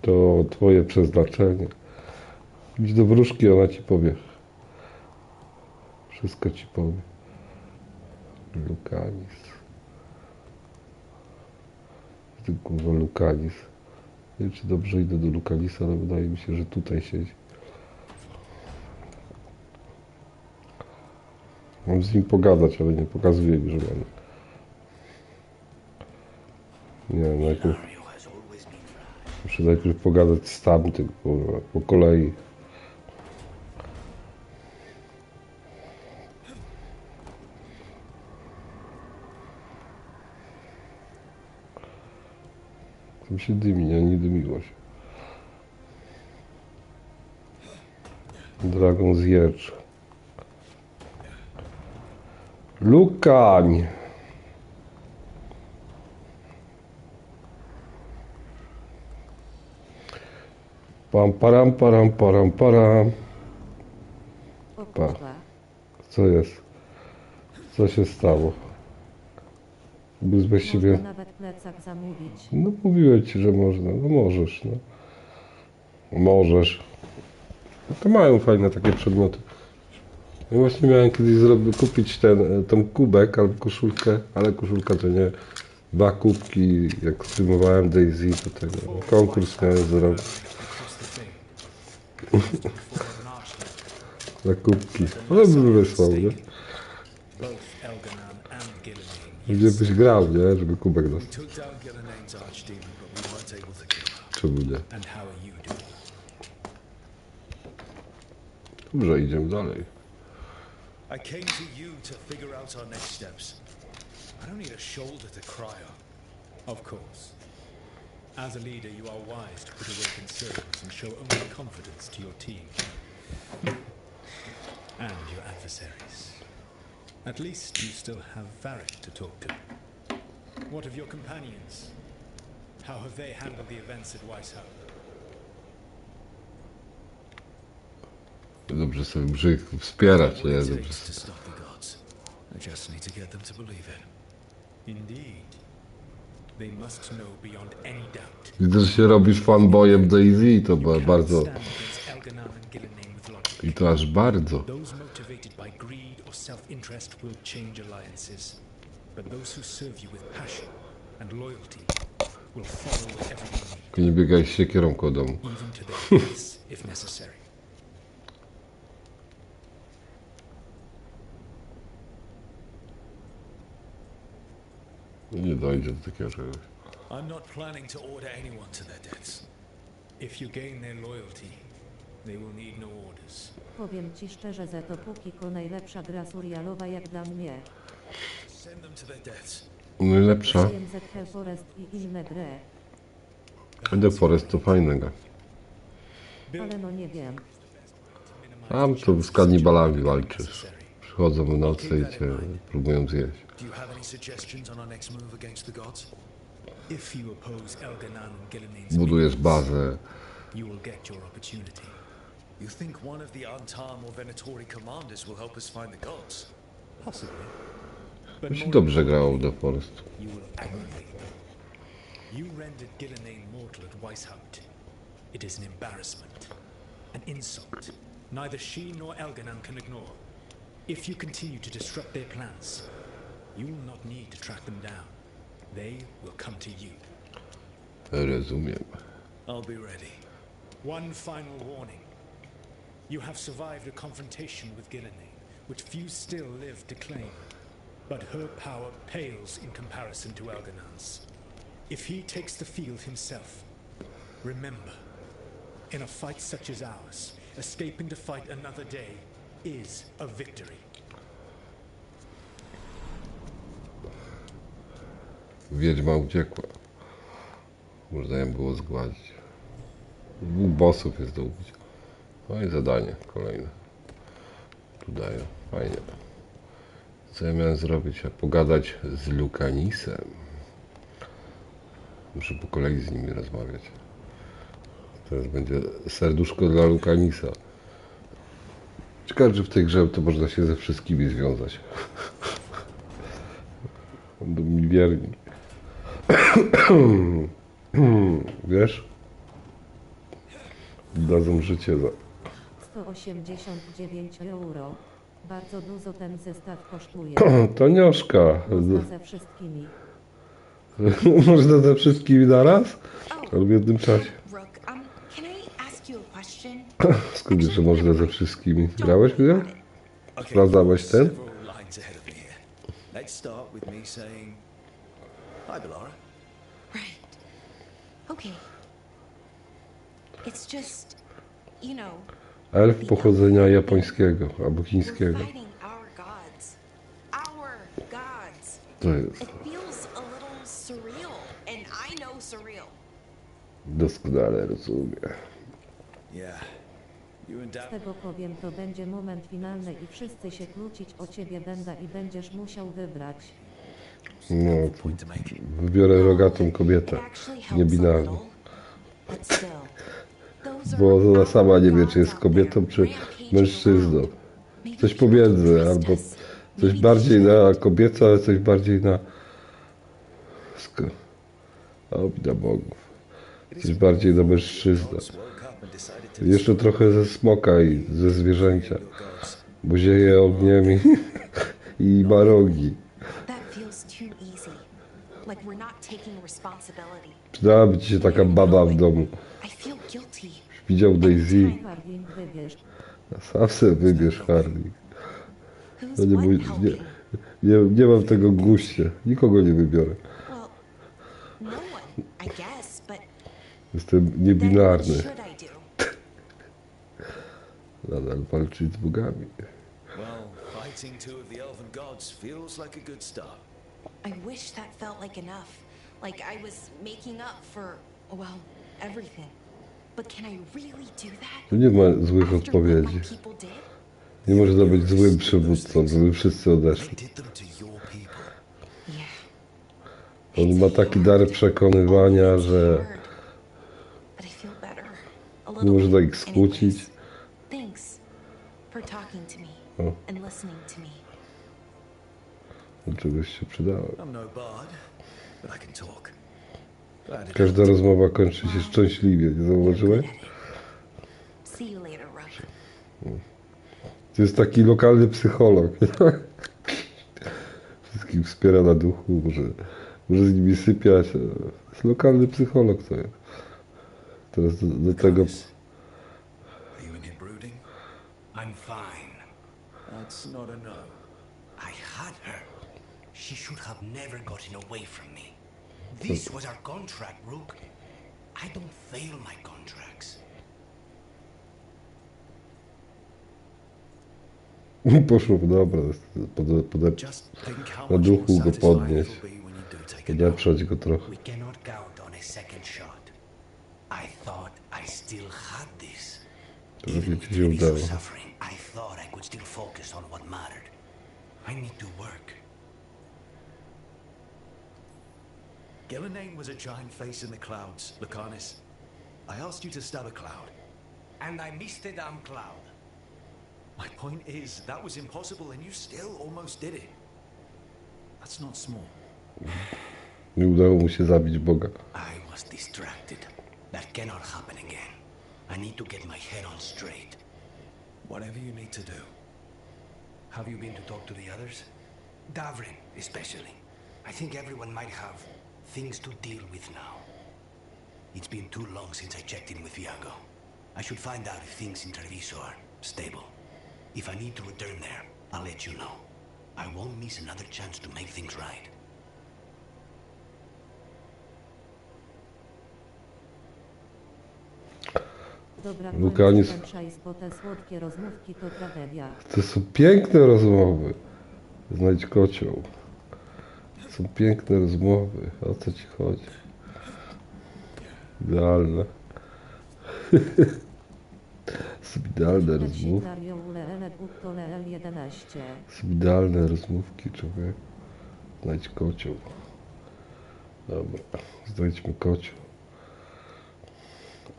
To twoje przeznaczenie. Idź do wróżki, ona ci powie. Wszystko ci powie. Lucanis. Ty kurwa Lucanis. Nie wiem, czy dobrze idę do Lucanisa, ale wydaje mi się, że tutaj siedzi. Mam z nim pogadać, ale nie pokazuje mi, że mam. Nie, muszę najpierw pogadać z tamtym, kurwa, po kolei. Tam się dymi, nie dymiło się. Dragon zjedz. Lukań! Pam, param, param, param, param. Pa. Co jest? Co się stało? Bez właściwie... nawet plecak zamówić. No mówiłem ci, że można. No możesz, no. Możesz. No to mają fajne takie przedmioty. Ja właśnie miałem kiedyś kupić tą kubek albo koszulkę, ale koszulka to nie. 2 kubki, jak streamowałem Daisy, to tego. Konkurs miałem zrobić. Za kubki. Ale bym wysłał, nie? Gdzie byś grał, nie? Żeby kubek dostał. Czemu nie? Dobrze, idziemy dalej. I came to you to figure out our next steps. I don't need a shoulder to cry on. Of course. As a leader, you are wise to put away concerns and show only confidence to your team. And your adversaries. At least you still have Varric to talk to. What of your companions? How have they handled the events at Weishaupt? Dobrze sobie brzyk wspierać, nie? Dobrze. I just need to get them to believe it. Indeed. They must know beyond any doubt. Widzę, że się robisz fanboyem Daisy, to bardzo... I to aż bardzo. Those motivated by greed or self-interest will change alliances. But those who serve you with passion and loyalty will follow wherever you need. Tylko nie biegaj z siekierą koło domu. Even to their deaths, if necessary. Nie dojdzie do takiego czegoś. I'm not planning to order anyone to their deaths. If you gain their loyalty, they will need no orders. Powiem ci szczerze, że to póki ko najlepsza gra surrealowa jak dla mnie. Send them to their deaths. Najlepsza. The Forest i inne gry. The Forest to fajna gra. Ale no nie wiem. Tam to z kanibalami walczysz. Przychodzą w nocy i cię próbują zjeść. Do you have any suggestions on our next move against the gods? If you oppose Elganan and Gilliman's Budujesz bazę. you will get your opportunity. You think one of the Antam or Venatori commanders will help us find the gods? Possibly. To się dobrze grało w The Forest. You will aggravate them. You rendered Gilliman mortal at Weishaupt. It is an embarrassment, an insult. Neither she nor Elganan can ignore. If you continue to disrupt their plans, you will not need to track them down. They will come to you. Rozumiem. I'll be ready. One final warning. You have survived a confrontation with Gilliman, which few still live to claim. But her power pales in comparison to Elganan's. If he takes the field himself, remember, in a fight such as ours, escaping to fight another day is a victory. Wiedźma uciekła. Można ją było zgładzić. 2 bossów jest do ubicia. No i zadanie kolejne. Tu daję. Fajnie. Co ja miałem zrobić? Pogadać z Lukanisem. Muszę po kolei z nimi rozmawiać. Teraz będzie serduszko dla Lukanisa. Ciekawe, że w tej grze to można się ze wszystkimi związać. Będą mi wierni. Wiesz? Dadzą życie za... 189 €. Bardzo dużo ten zestaw kosztuje. Tanioszka. Można ze wszystkimi. Można ze wszystkimi naraz? Ale w jednym czasie. Skąd że można ze wszystkimi? Grałeś gdzie? Sprawdzałeś ten? Let's start with me saying, hi, Bellara. Right. Okay. It's just, you know. Elf pochodzenia japońskiego albo chińskiego. Our gods. To jest. It feels a little surreal, and I know surreal. Doskonale rozumiem. Z tego powiem, to będzie moment finalny i wszyscy się kłócić o ciebie będą i będziesz musiał wybrać. No, wybiorę rogatą kobietę, niebinarną. Bo ona sama nie wie, czy jest kobietą, czy mężczyzną. Coś pomiędzy, albo coś bardziej na kobiecę, ale coś bardziej na... na bogów. Coś bardziej na mężczyznę. Jeszcze trochę ze smoka i ze zwierzęcia. Bo zieje ogniem i ma rogi. Przydałaby ci się taka baba w domu. Widział Daisy. Sam sobie wybierz, Harley. No nie mam tego w guście. Nikogo nie wybiorę. Jestem niebinarny. Nadal walczyć z bogami. I wish that felt like enough. Like I was making up for, well, everything. But can I really do that? Tu nie ma złych odpowiedzi. Nie można być złym przywódcą, żeby wszyscy odeszli. On ma taki dar przekonywania, że nie można ich skłócić. O. Do czegoś się przydało. Każda rozmowa kończy się szczęśliwie, nie zauważyłeś? To jest taki lokalny psycholog. Wszystkich wspiera na duchu, może z nimi sypiać. To jest lokalny psycholog to jest. Teraz do tego... I'm fine. That's not a no. I had her. She should have never gotten away from me. This was our contract, Rook. I don't fail my contracts. Poszło w dobro. Na duchu go podnieść. Podeprzeć go trochę. We cannot count on a second shot. I thought I still had this. Prawie ci się udało. I thought I could still focus on what mattered. I need to work. Gelenane was a giant face in the clouds, Lucanus. I asked you to stab a cloud. And I missed the damn cloud. My point is, that was impossible and you still almost did it. That's not small. Nie udało mu się zabić Boga. I was distracted. That cannot happen again. I need to get my head on straight. Whatever you need to do. Have you been to talk to the others? Davrin, especially. I think everyone might have things to deal with now. It's been too long since I checked in with Iago. I should find out if things in Treviso are stable. If I need to return there, I'll let you know. I won't miss another chance to make things right. Dobra, Lukanis. bo te słodkie rozmówki to tragedia. To są piękne rozmowy. Znajdź kocioł. To są piękne rozmowy. O co ci chodzi? Idealne. Są idealne rozmówki. Są idealne rozmówki, człowiek. Znajdź kocioł. Dobra, znajdźmy kocioł.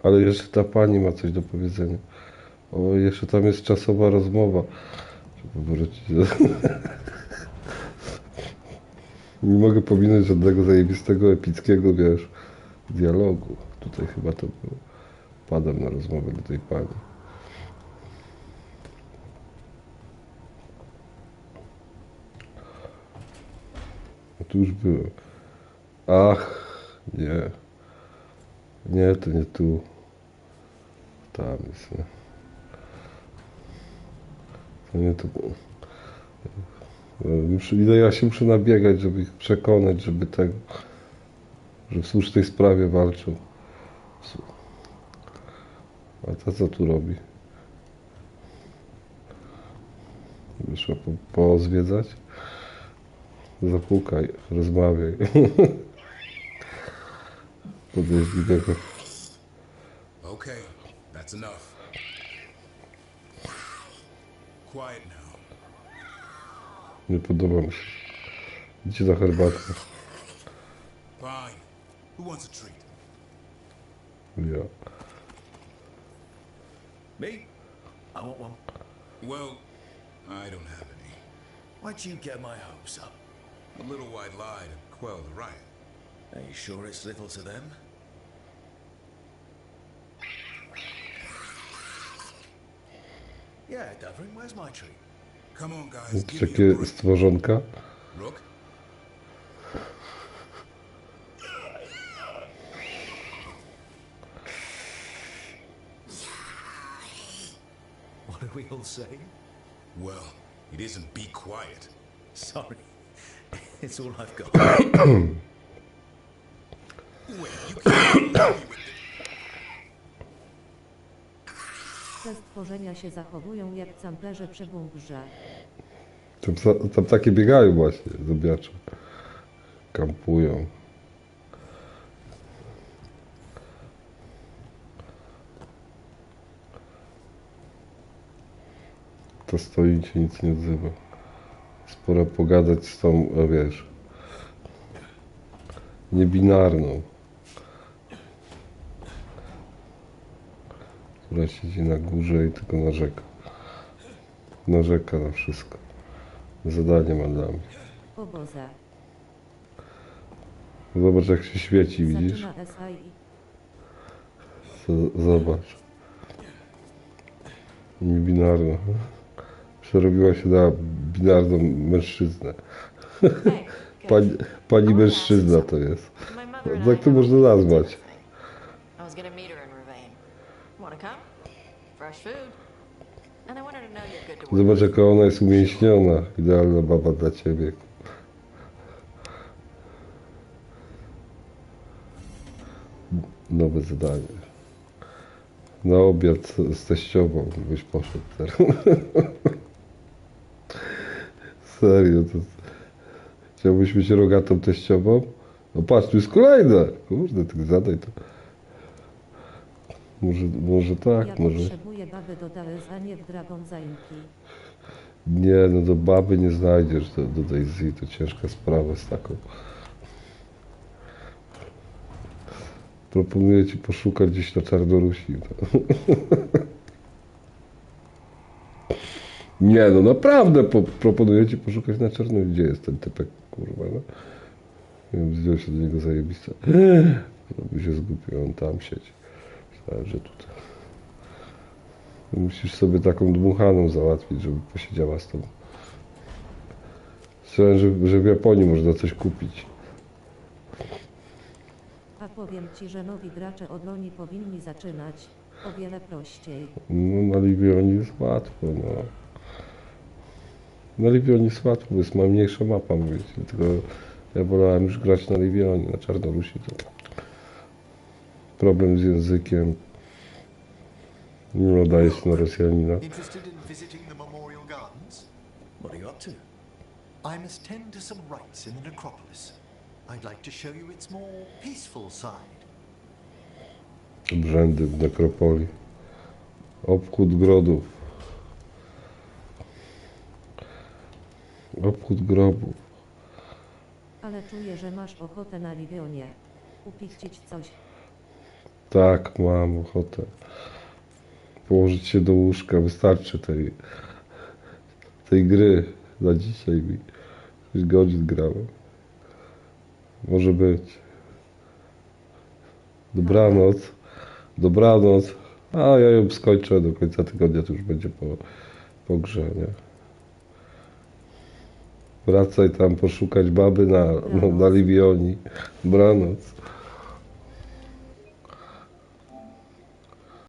Ale jeszcze ta pani ma coś do powiedzenia. O, jeszcze tam jest czasowa rozmowa. Żeby wrócić do... Nie mogę pominąć żadnego zajebistego, epickiego, wiesz, dialogu. Tutaj chyba to było. Padam na rozmowę do tej pani. A tu już byłem. Ach, nie. Nie, to nie tu. Tam jest, nie. To nie tu. Ile ja się muszę nabiegać, żeby ich przekonać, żeby tego, że w słusznej sprawie walczył. A ta co tu robi? Wyszła pozwiedzać? Zapukaj, rozmawiaj. Podejrz do tego Okay, that's enough. Quiet now. Nie podoba mi się. Idźcie za herbatę. Fine. Who wants a treat? Ja. Me? I want one. Well, I don't have any. Why'd you get my hopes up? A little white lie to quell the riot. Are you sure it's little to them? Yeah, Davrin, where's my treat? Come on, guys. Jest takie stworzonka. Rook? What are we all saying? Well, it isn't be quiet. Sorry. It's all I've got. Wait, you can't tell me with this. Te stworzenia się zachowują jak camplerze przy bunkrze. Tam takie biegają właśnie, zobaczę. Kampują. To stoicie, nic nie odzywa. Sporo pogadać z tą, wiesz, niebinarną, która siedzi na górze i tylko narzeka. Narzeka na wszystko. Zadanie ma dla mnie. Oboza. Zobacz, jak się świeci, widzisz? Zobacz. Niebinarna. Przerobiła się na binarną mężczyznę. Pani mężczyzna to jest. Jak to można nazwać? Zobacz, jaka ona jest umięśniona. Idealna baba dla ciebie. Nowe zadanie. Na obiad z teściową byś poszedł teraz. Serio, to... Chciałbyś mieć rogatą teściową? No patrz, tu jest kolejne! Kurde, ty zadaj to. Może tak, ja może... potrzebuję baby do Daisy, a nie w Dragon Zaimki. Nie, no do baby nie znajdziesz, do Daisy to ciężka sprawa z taką. Proponuję ci poszukać gdzieś na Czarnorusi. Nie, no naprawdę proponuję ci poszukać na Czarnorusi. Gdzie jest ten typek, kurwa, no? Nie wiem, zdjął się do niego zajebiste. No by się zgubił, on tam siedzi. Myślałem, że tutaj. Musisz sobie taką dmuchaną załatwić, żeby posiedziała z tobą. Myślałem, że w Japonii można coś kupić. A powiem ci, że nowi gracze od Loni powinni zaczynać o wiele prościej. No na Livionii jest łatwo, no. Na Livionii jest łatwo, bo jest mniejsza mapa, mówię, tylko ja wolałem już grać na Livionii, na Czarnorusi to problem z językiem. Nie nadaje się na Rosjanina. Interested in visiting the memorial gardens? What are you up to? I must tend to some rites in the necropolis. I'd like to show you its more peaceful side. Obrzędy w nekropolii. Obchód grodów. Obchód grobów. Ale czuję, że masz ochotę na Livionie. Upichcić coś. Tak, mam ochotę. Położyć się do łóżka. Wystarczy tej gry. Na dzisiaj mi 6 godzin grałem. Może być. Dobranoc. Dobranoc. A ja ją skończę do końca tygodnia, to już będzie po grze, nie? Wracaj tam poszukać baby na Livionii. Dobranoc.